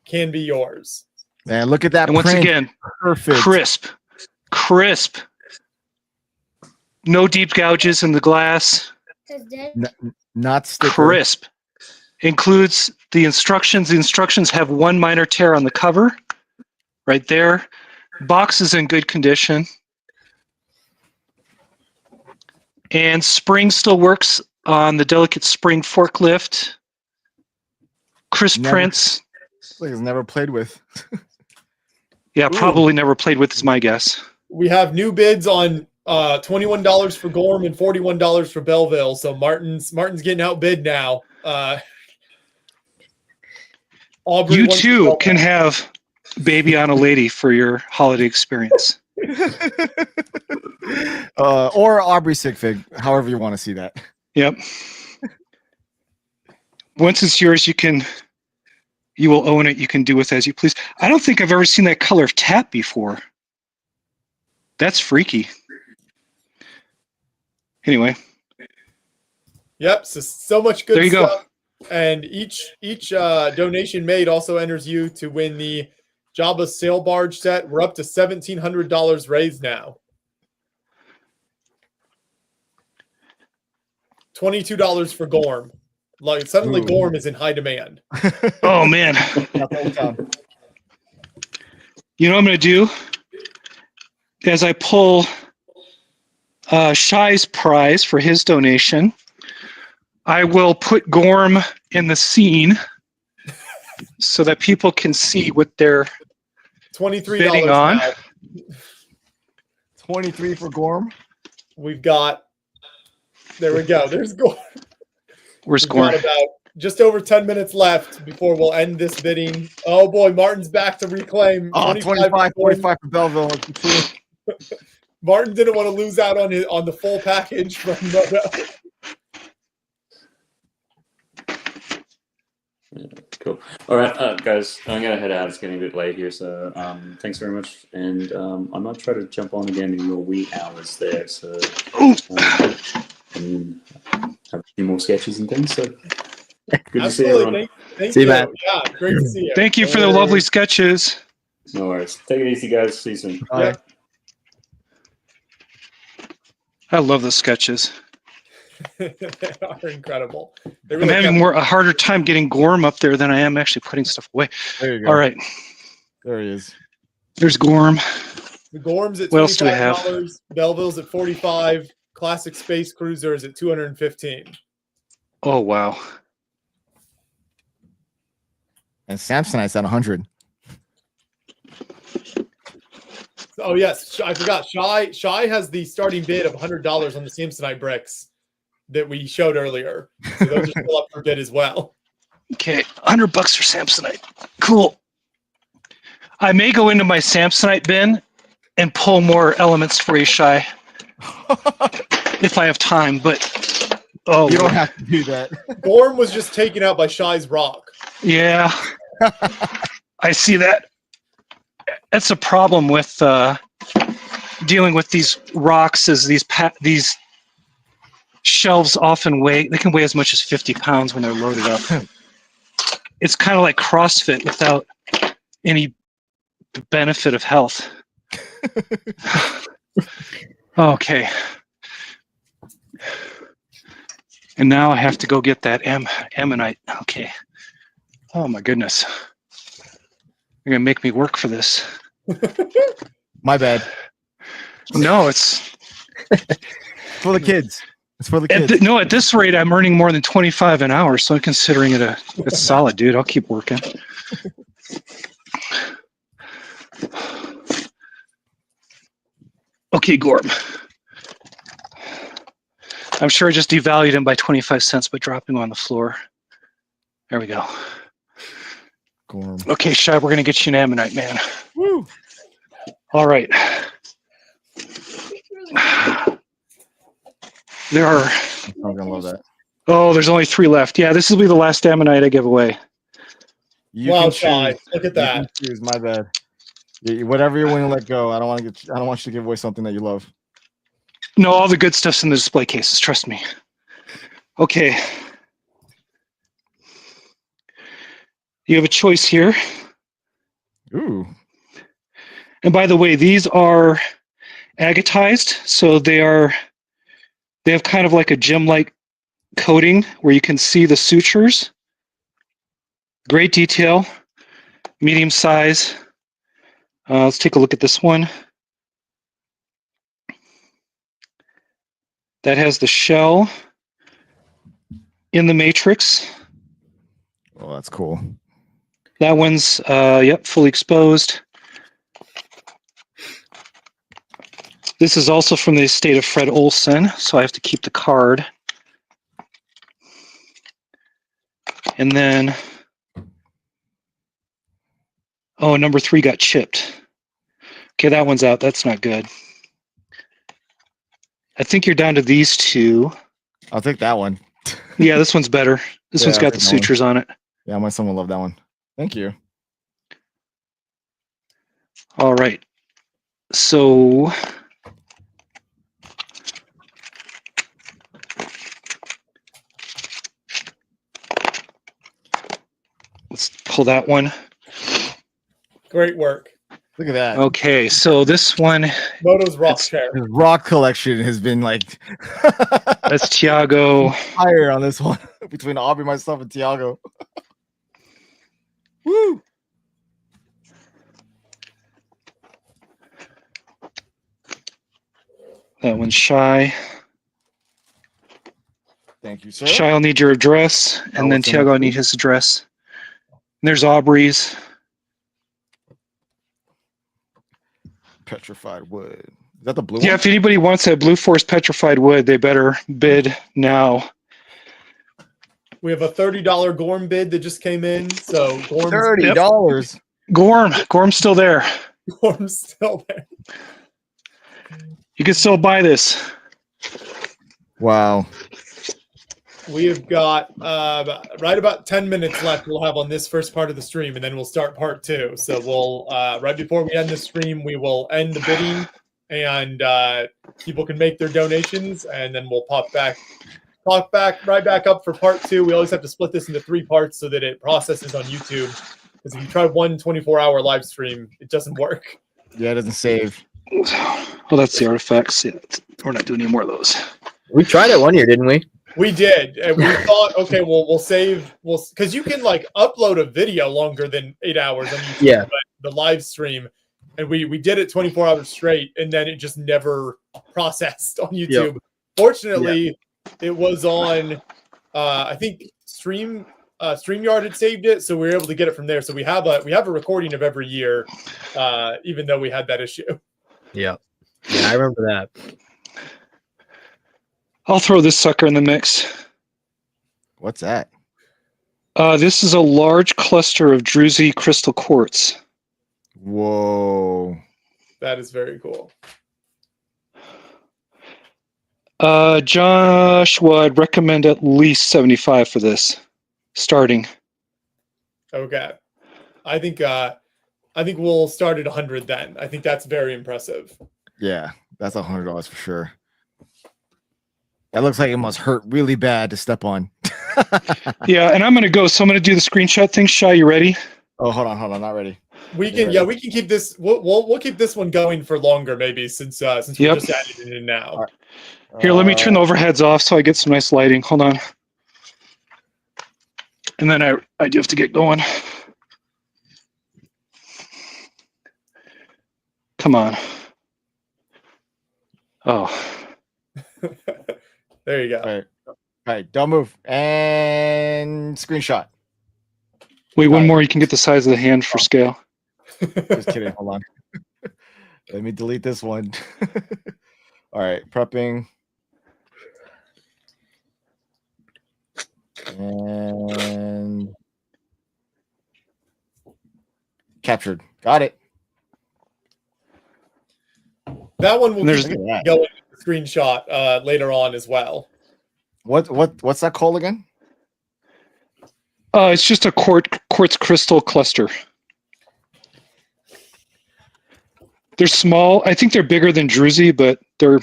can be yours. Man, look at that And once print. again, Perfect. crisp. No deep gouges in the glass. Not sticker. Crisp. Includes the instructions. The instructions have one minor tear on the cover right there. Box is in good condition. And spring still works on the delicate spring forklift. Crisp prints. Like it's never played with. Yeah, probably never played with is my guess. We have new bids on $21 for Gorm and $41 for Belleville. So Martin's getting outbid now. Aubrey, You too can have Baby on a Lady for your holiday experience. Or Aubrey Sigfig, however you want to see that. Yep. Once it's yours, you will own it. You can do with as you please. I don't think I've ever seen that color of tap before. That's freaky. Anyway. Yep. So much good there you stuff. go. And each donation made also enters you to win the Jabba sail barge set. We're up to $1,700 raised now. $22 for Gorm. Like suddenly, Gorm is in high demand. Oh man! You know what I'm going to do? As I pull Shai's prize for his donation, I will put Gorm in the scene so that people can see what they're bidding on. Now. 23 for Gorm. We've got. There we go. There's Gorm. Where's We've Gorm? got about just over 10 minutes left before we'll end this bidding. Oh boy, Martin's back to reclaim. 25, 45 for Belleville. Martin didn't want to lose out on the full package from Moto. Cool. All right, guys, I'm gonna head out. It's getting a bit late here, so thanks very much. And I might try to jump on again in your wee hours there. So and have a few more sketches and things. So good to see everyone. Thank you. Yeah, great to see you. Thank you for the lovely sketches. No worries. Take it easy, guys. See you soon. Bye. I love the sketches. They are incredible. I'm having a harder time getting Gorm up there than I am actually putting stuff away. There you go. All right. There he is. There's Gorm. The Gorm's at $25. What else do we have? Belleville's at $45. Classic Space Cruiser is at $215. Oh wow. And Samsonite's at 100. Oh yes, I forgot. Shy has the starting bid of $100 on the Samsonite bricks that we showed earlier. So those are still up for bid as well. Okay, $100 for Samsonite. Cool. I may go into my Samsonite bin and pull more elements for you, Shy, if I have time. But you don't have to do that. Gorm was just taken out by Shy's rock. Yeah, I see that. That's a problem with dealing with these rocks. Is these shelves often they can weigh as much as 50 pounds when they're loaded up. It's kind of like CrossFit without any benefit of health. Okay. And now I have to go get that ammonite. Okay. Oh my goodness. You're gonna make me work for this. My bad. No, it's for the kids. It's for the kids. No, at this rate, I'm earning more than 25 an hour, so I'm considering it it's solid, dude. I'll keep working. Okay, Gorm. I'm sure I just devalued him by 25 cents by dropping him on the floor. There we go. Gorm. Okay, Shy, we're gonna get you an ammonite, man. Woo! All right. There are. I'm gonna love that. Oh, there's only 3 left. Yeah, this will be the last Ammonite I give away. You Wow, can Shy, choose. look at You can that. choose. My bad. Whatever you're willing to let go. I don't want to get. I don't want you to give away something that you love. No, all the good stuff's in the display cases. Trust me. Okay. You have a choice here. Ooh. And by the way, these are agatized, so they have kind of like a gem-like coating where you can see the sutures. Great detail, medium size. Let's take a look at this one. That has the shell in the matrix. Oh, that's cool. That one's, yep, fully exposed. This is also from the estate of Fred Olson, so I have to keep the card. And then, oh, number 3 got chipped. Okay, that one's out. That's not good. I think you're down to these 2. I'll take that one. Yeah, this one's better. This one's I'll got take the that one. sutures on it. Yeah, my son will love that one. Thank you. All right. So let's pull that one. Great work. Look at that. Okay, so this one, Moto's rock It's- chair. His rock collection has been like that's Tiago. higher on this one between Aubrey, myself, and Tiago. Woo! That one's Shy. Thank you, sir. Shy will need your address, and then will send Tiago that will to need you. his address. And there's Aubrey's. Petrified wood. Is that the blue Yeah, one? if anybody wants that Blue Forest petrified wood, they better bid now. We have a $30 Gorm bid that just came in. So Gorm's, $30. Gorm's still there. Gorm's still there. You can still buy this. Wow. We have got right about 10 minutes left. We'll have on this first part of the stream, and then we'll start part 2. So we'll right before we end the stream, we will end the bidding, and people can make their donations, and then we'll pop back right back up for part 2. We always have to split this into 3 parts so that it processes on YouTube. Because if you try one 24-hour live stream, it doesn't work. Yeah, it doesn't save. Well, that's the artifacts. Yeah, we're not doing any more of those. We tried it one year, didn't we? We did, and we thought, okay, well, we'll save, because you can like upload a video longer than 8 hours on YouTube, Yeah. but the live stream, and we did it 24 hours straight, and then it just never processed on YouTube. Fortunately, it was on, I think StreamYard had saved it, so we were able to get it from there. So we have a recording of every year, even though we had that issue. Yeah, I remember that. I'll throw this sucker in the mix. What's that? This is a large cluster of Druzy crystal quartz. Whoa. That is very cool. Joshua, I'd recommend at least 75 for this, starting. Okay, I think we'll start at 100 then. I think that's very impressive. Yeah, that's $100 for sure. That looks like it must hurt really bad to step on. Yeah, and I'm going to go. So I'm going to do the screenshot thing. Shy, you ready? Oh, hold on, not ready. We can keep this. We'll keep this one going for longer, maybe since we're just adding it in now. All right. Here, let me turn the overheads off so I get some nice lighting. Hold on. And then I do have to get going. Come on. Oh. There you go. All right, don't move. And screenshot. Wait, one more. You can get the size of the hand for scale. Just kidding. Hold on. Let me delete this one. All right, prepping. And captured. Got it. That one will And there's- be going screenshot later on as well. What's that called again? It's just a quartz crystal cluster. They're small. I think they're bigger than Druzy, but they're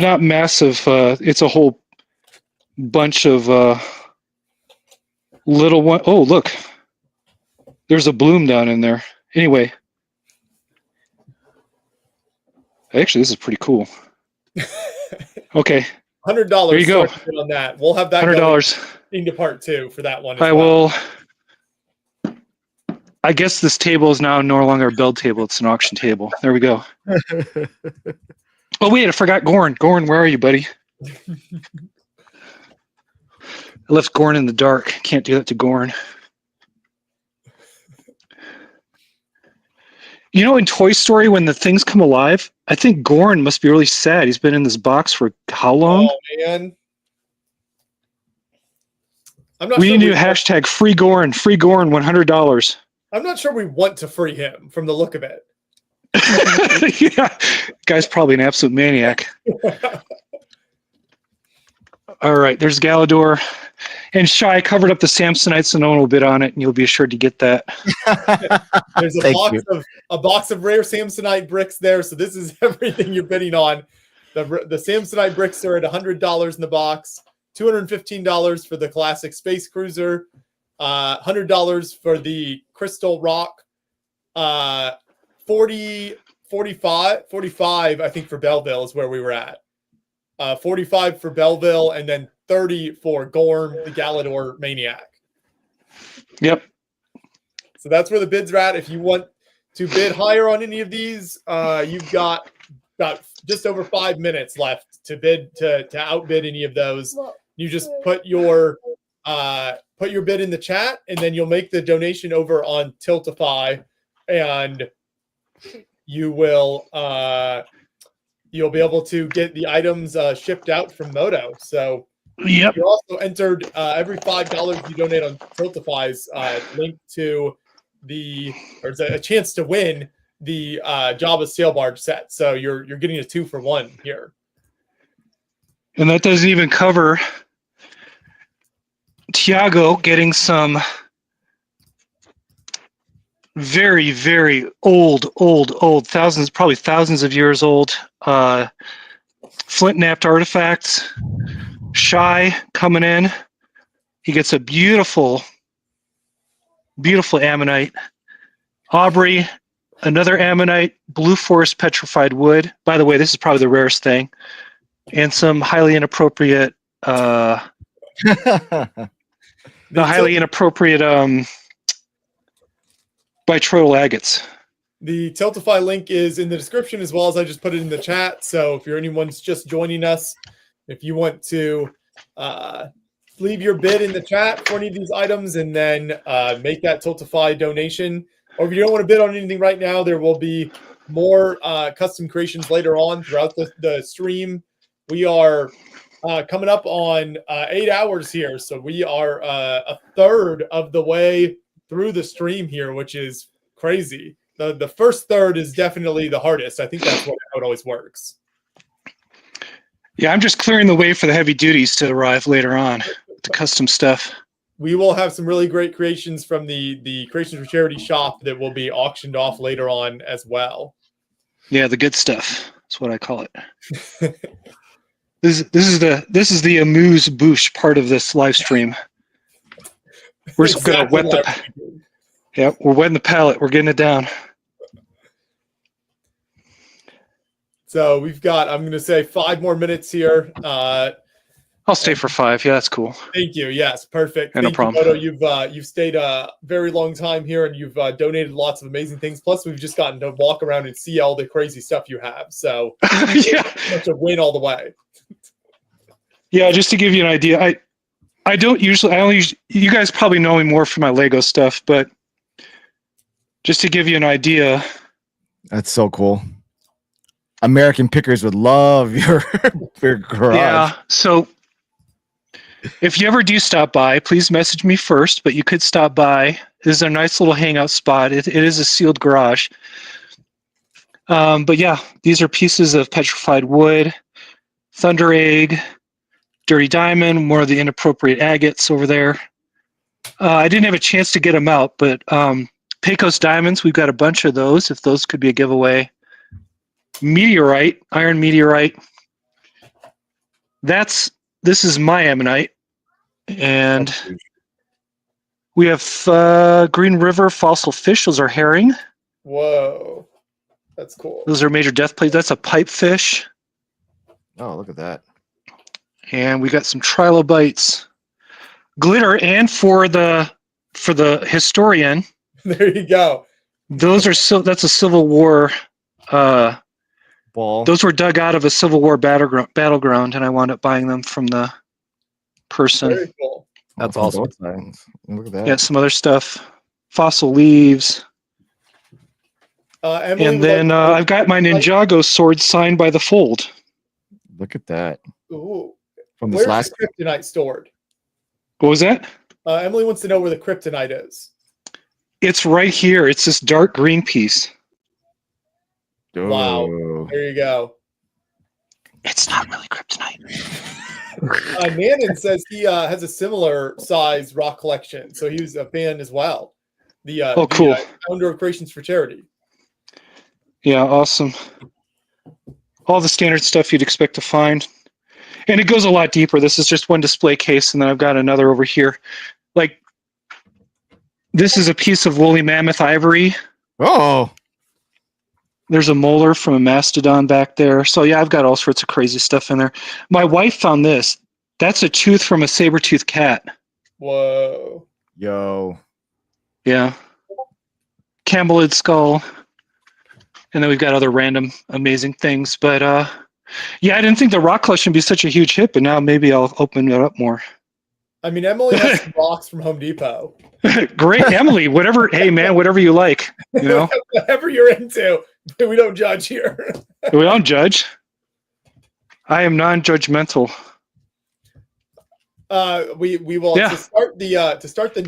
not massive. It's a whole bunch of little one. Oh, look, there's a bloom down in there. Anyway, actually, this is pretty cool. Okay, $100. There you go. On that, we'll have that $100. into part 2 for that one. As I well. will. I guess this table is now no longer a build table; it's an auction table. There we go. Oh wait, I forgot Gorn. Gorn, where are you, buddy? I left Gorn in the dark. Can't do that to Gorn. In Toy Story, when the things come alive, I think Gorn must be really sad. He's been in this box for how long? Oh man. I'm not We sure need to do hashtag free Gorn, $100. I'm not sure we want to free him from the look of it. Yeah, guy's probably an absolute maniac. All right, there's Galador. And Shy covered up the Samsonite so no one will bid on it, and you'll be assured to get that. There's a box of rare Samsonite bricks there, so this is everything you're bidding on. The Samsonite bricks are at $100 in the box, $215 for the classic Space Cruiser, $100 for the Crystal Rock, 45 I think for Belleville is where we were at. 45 for Belleville, and then 30 for Gorm, the Galador Maniac. Yep. So that's where the bids are at. If you want to bid higher on any of these, you've got about just over 5 minutes left to bid to outbid any of those. You just put your bid in the chat, and then you'll make the donation over on Tiltify, and you will you'll be able to get the items shipped out from Moto. So yep. You're also entered every $5 you donate on Tiltify's linked to there's a chance to win the Jabba Sail Barge set. So you're getting a 2-for-1 here. And that doesn't even cover Tiago getting some very, very old, probably thousands of years old, flint-napped artifacts. Shy coming in. He gets a beautiful, beautiful ammonite. Aubrey, another ammonite, blue forest petrified wood. By the way, this is probably the rarest thing. And some highly inappropriate bitroidal agates. The Tiltify link is in the description, as well as I just put it in the chat. So if anyone's just joining us, if you want to leave your bid in the chat for any of these items and then make that Tiltify donation, or if you don't want to bid on anything right now, there will be more custom creations later on throughout the stream. We are coming up on 8 hours here, so we are a third of the way through the stream here, which is crazy. The first third is definitely the hardest. I think that's how it always works. Yeah, I'm just clearing the way for the heavy duties to arrive later on, the custom stuff. We will have some really great creations from the Creations for Charity shop that will be auctioned off later on as well. Yeah, the good stuff. That's what I call it. This is the amuse bouche part of this live stream. We're just gonna wet we're wetting the palate. We're getting it down. So we've got, I'm going to say 5 more minutes here. I'll stay for 5. Yeah, that's cool. Thank you. Yes, perfect. Yeah, no problem. You, Moto. You've stayed a very long time here, and you've donated lots of amazing things. Plus, we've just gotten to walk around and see all the crazy stuff you have. So yeah, it's a win all the way. Yeah, just to give you an idea, I don't usually, you guys probably know me more for my Lego stuff, but just to give you an idea. That's so cool. American pickers would love your garage. Yeah, so if you ever do stop by, please message me first, but you could stop by. This is a nice little hangout spot. It is a sealed garage. But yeah, these are pieces of petrified wood, thunder egg, dirty diamond, more of the inappropriate agates over there. I didn't have a chance to get them out, but Pecos diamonds, we've got a bunch of those, if those could be a giveaway. Meteorite, iron meteorite. This is my ammonite. And we have Green River fossil fish. Those are herring. Whoa. That's cool. Those are major death plates. That's a pipefish. Oh, look at that. And we got some trilobites. Glitter, and for the historian. There you go. That's a Civil War Ball. those were dug out of a Civil War battleground, and I wound up buying them from the person. Very cool. That's awesome. Look at that. Yeah, some other stuff. Fossil leaves. Emily, And then I've got my Ninjago sword signed by the Fold. Look at that. Ooh. From this Where's last the kryptonite stored? What was that? Emily wants to know where the kryptonite is. It's right here. It's this dark green piece. Wow. Oh. There you go. It's not really kryptonite. Nannan says he has a similar size rock collection, so he was a fan as well. Cool. Founder of Creations for Charity. Yeah, awesome. All the standard stuff you'd expect to find. And it goes a lot deeper. This is just one display case, and then I've got another over here. Like, this is a piece of woolly mammoth ivory. Oh. There's a molar from a mastodon back there. So yeah, I've got all sorts of crazy stuff in there. My wife found this. That's a tooth from a saber-toothed cat. Whoa. Yo. Yeah. Camelid skull. And then we've got other random amazing things. But yeah, I didn't think the rock collection would be such a huge hit, but now maybe I'll open it up more. I mean, Emily has some rocks from Home Depot. Great, Emily. Whatever, hey man, whatever you like. You know, whatever you're into. We don't judge here. we don't judge. I am non-judgmental. We will to start the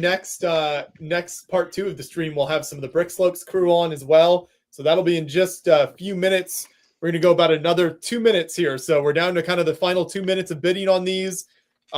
next part 2 of the stream. We'll have some of the Brick Slopes crew on as well. So that'll be in just a few minutes. We're going to go about another 2 minutes here. So we're down to kind of the final 2 minutes of bidding on these.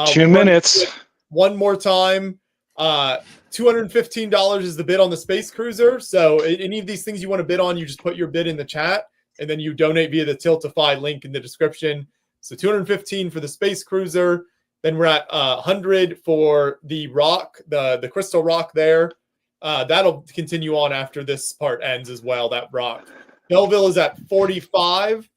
2 minutes. One more time. $215 is the bid on the Space Cruiser. So any of these things you want to bid on, you just put your bid in the chat, and then you donate via the Tiltify link in the description. So $215 for the Space Cruiser. Then we're at 100 for the rock, the crystal rock there. That'll continue on after this part ends as well, that rock. Belleville is at $45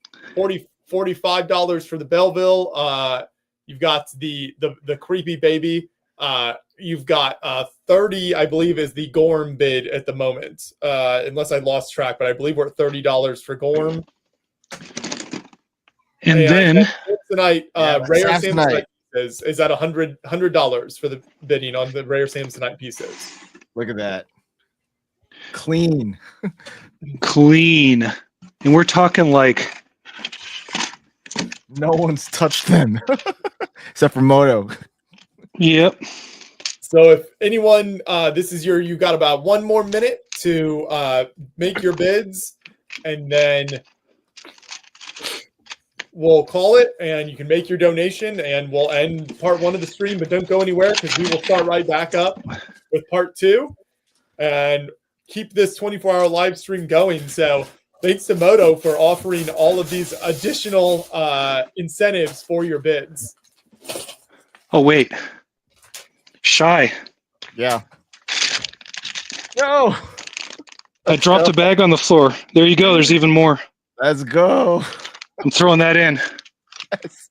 for the Belleville. You've got the creepy baby. You've got 30, I believe, is the Gorm bid at the moment. Unless I lost track, but I believe we're at $30 for Gorm. And then tonight, rare Samsonite pieces is at $100 for the bidding on the rare Samsonite pieces. Look at that. Clean. Clean. And we're talking like no one's touched them except for Moto. Yep. So if anyone, you've got about 1 more minute to make your bids, and then we'll call it, and you can make your donation, and we'll end part 1 of the stream, but don't go anywhere because we will start right back up with part 2 and keep this 24-hour live stream going. So thanks to Moto for offering all of these additional incentives for your bids. Oh, wait. Shy. Yeah. No. I dropped a bag on the floor. There you go. There's even more. Let's go. I'm throwing that in. Yes.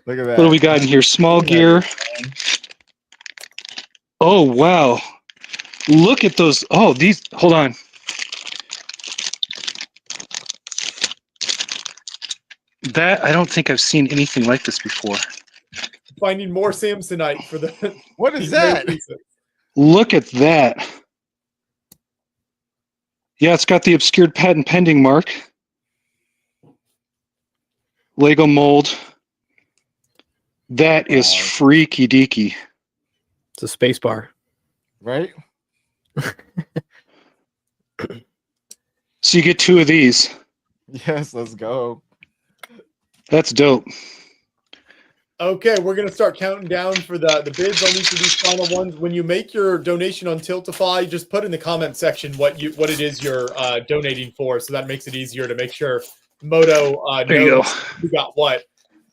Look at that. What do we got in here? Small gear. Oh, wow. Look at those. Oh, these. Hold on. That, I don't think I've seen anything like this before. Finding more Samsonite for the. What is that? Look at that. Yeah, it's got the obscured patent pending mark. Lego mold. That is freaky deaky. It's a space bar. Right? So you get 2 of these. Yes, let's go. That's dope. Okay, we're gonna start counting down for the bids on each of these final ones. When you make your donation on Tiltify, just put in the comment section what it is you're donating for, so that makes it easier to make sure Moto There you knows go. who got what.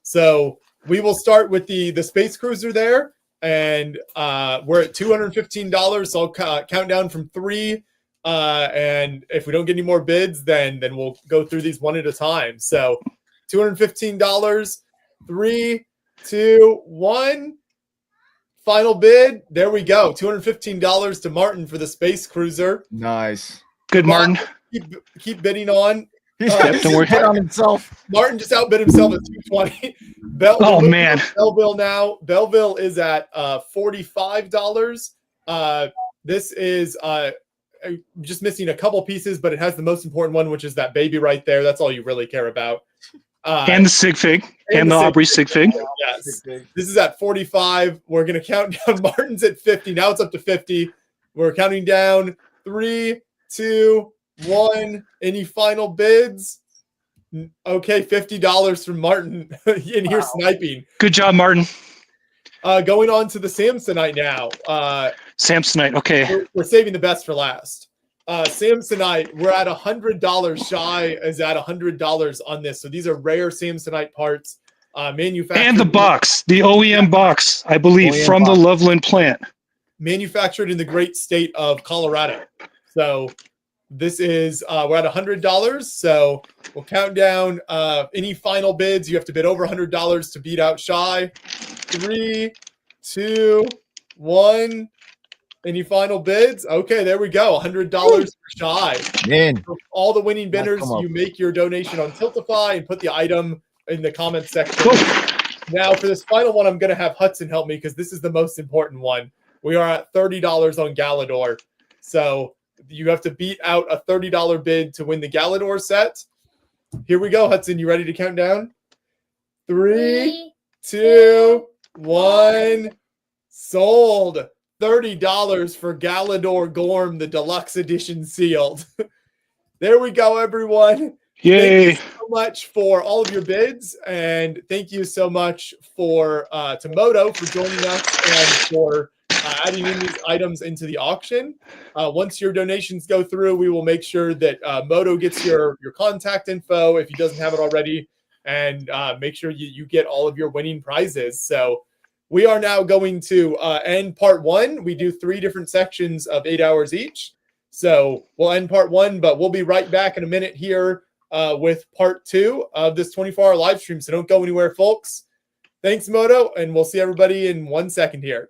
So we will start with the space cruiser there, and we're at $215. So I'll count down from 3, and if we don't get any more bids, then we'll go through these one at a time. So $215, 3, 2, 1. Final bid. There we go. $215 to Martin for the space cruiser. Nice. Good, Martin. Keep bidding on. Don't worry. Hit on himself. Martin just outbid himself at $220. Oh, man. Belleville now. Belleville is at $45. This is just missing a couple pieces, but it has the most important one, which is that baby right there. That's all you really care about. And the sig fig. And the Aubrey sig fig. Yes. This is at 45. We're going to count down. Martin's at 50. Now it's up to 50. We're counting down. 3, 2, 1. Any final bids? Okay, $50 from Martin in here sniping. Good job, Martin. Going on to the Samsonite now. Samsonite. Okay. We're saving the best for last. Samsonite, we're at $100 shy, is at $100 on this. So these are rare Samsonite parts, manufactured. And the box, the OEM box, I believe, OEM from box. the Loveland plant. Manufactured in the great state of Colorado. So this is, we're at $100. So we'll count down any final bids. You have to bid over $100 to beat out shy. 3, 2, 1. Any final bids? Okay, there we go. $100 for shy. Man. For all the winning Nice bidders, come up. you make your donation on Tiltify and put the item in the comment section. Cool. Now, for this final one, I'm going to have Hudson help me because this is the most important one. We are at $30 on Galador. So you have to beat out a $30 bid to win the Galador set. Here we go, Hudson. You ready to count down? 3, 2, 1. Sold. $30 for Galador Gorm, the deluxe edition sealed. There we go, everyone. Yay. Thank you so much for all of your bids, and thank you so much for to Moto for joining us and for adding in these items into the auction. Once your donations go through, we will make sure that Moto gets your contact info if he doesn't have it already, and make sure you get all of your winning prizes. So we are now going to end part 1. We do 3 different sections of 8 hours each. So we'll end part 1, but we'll be right back in a minute here with part 2 of this 24-hour live stream. So don't go anywhere, folks. Thanks, Moto, and we'll see everybody in 1 second here.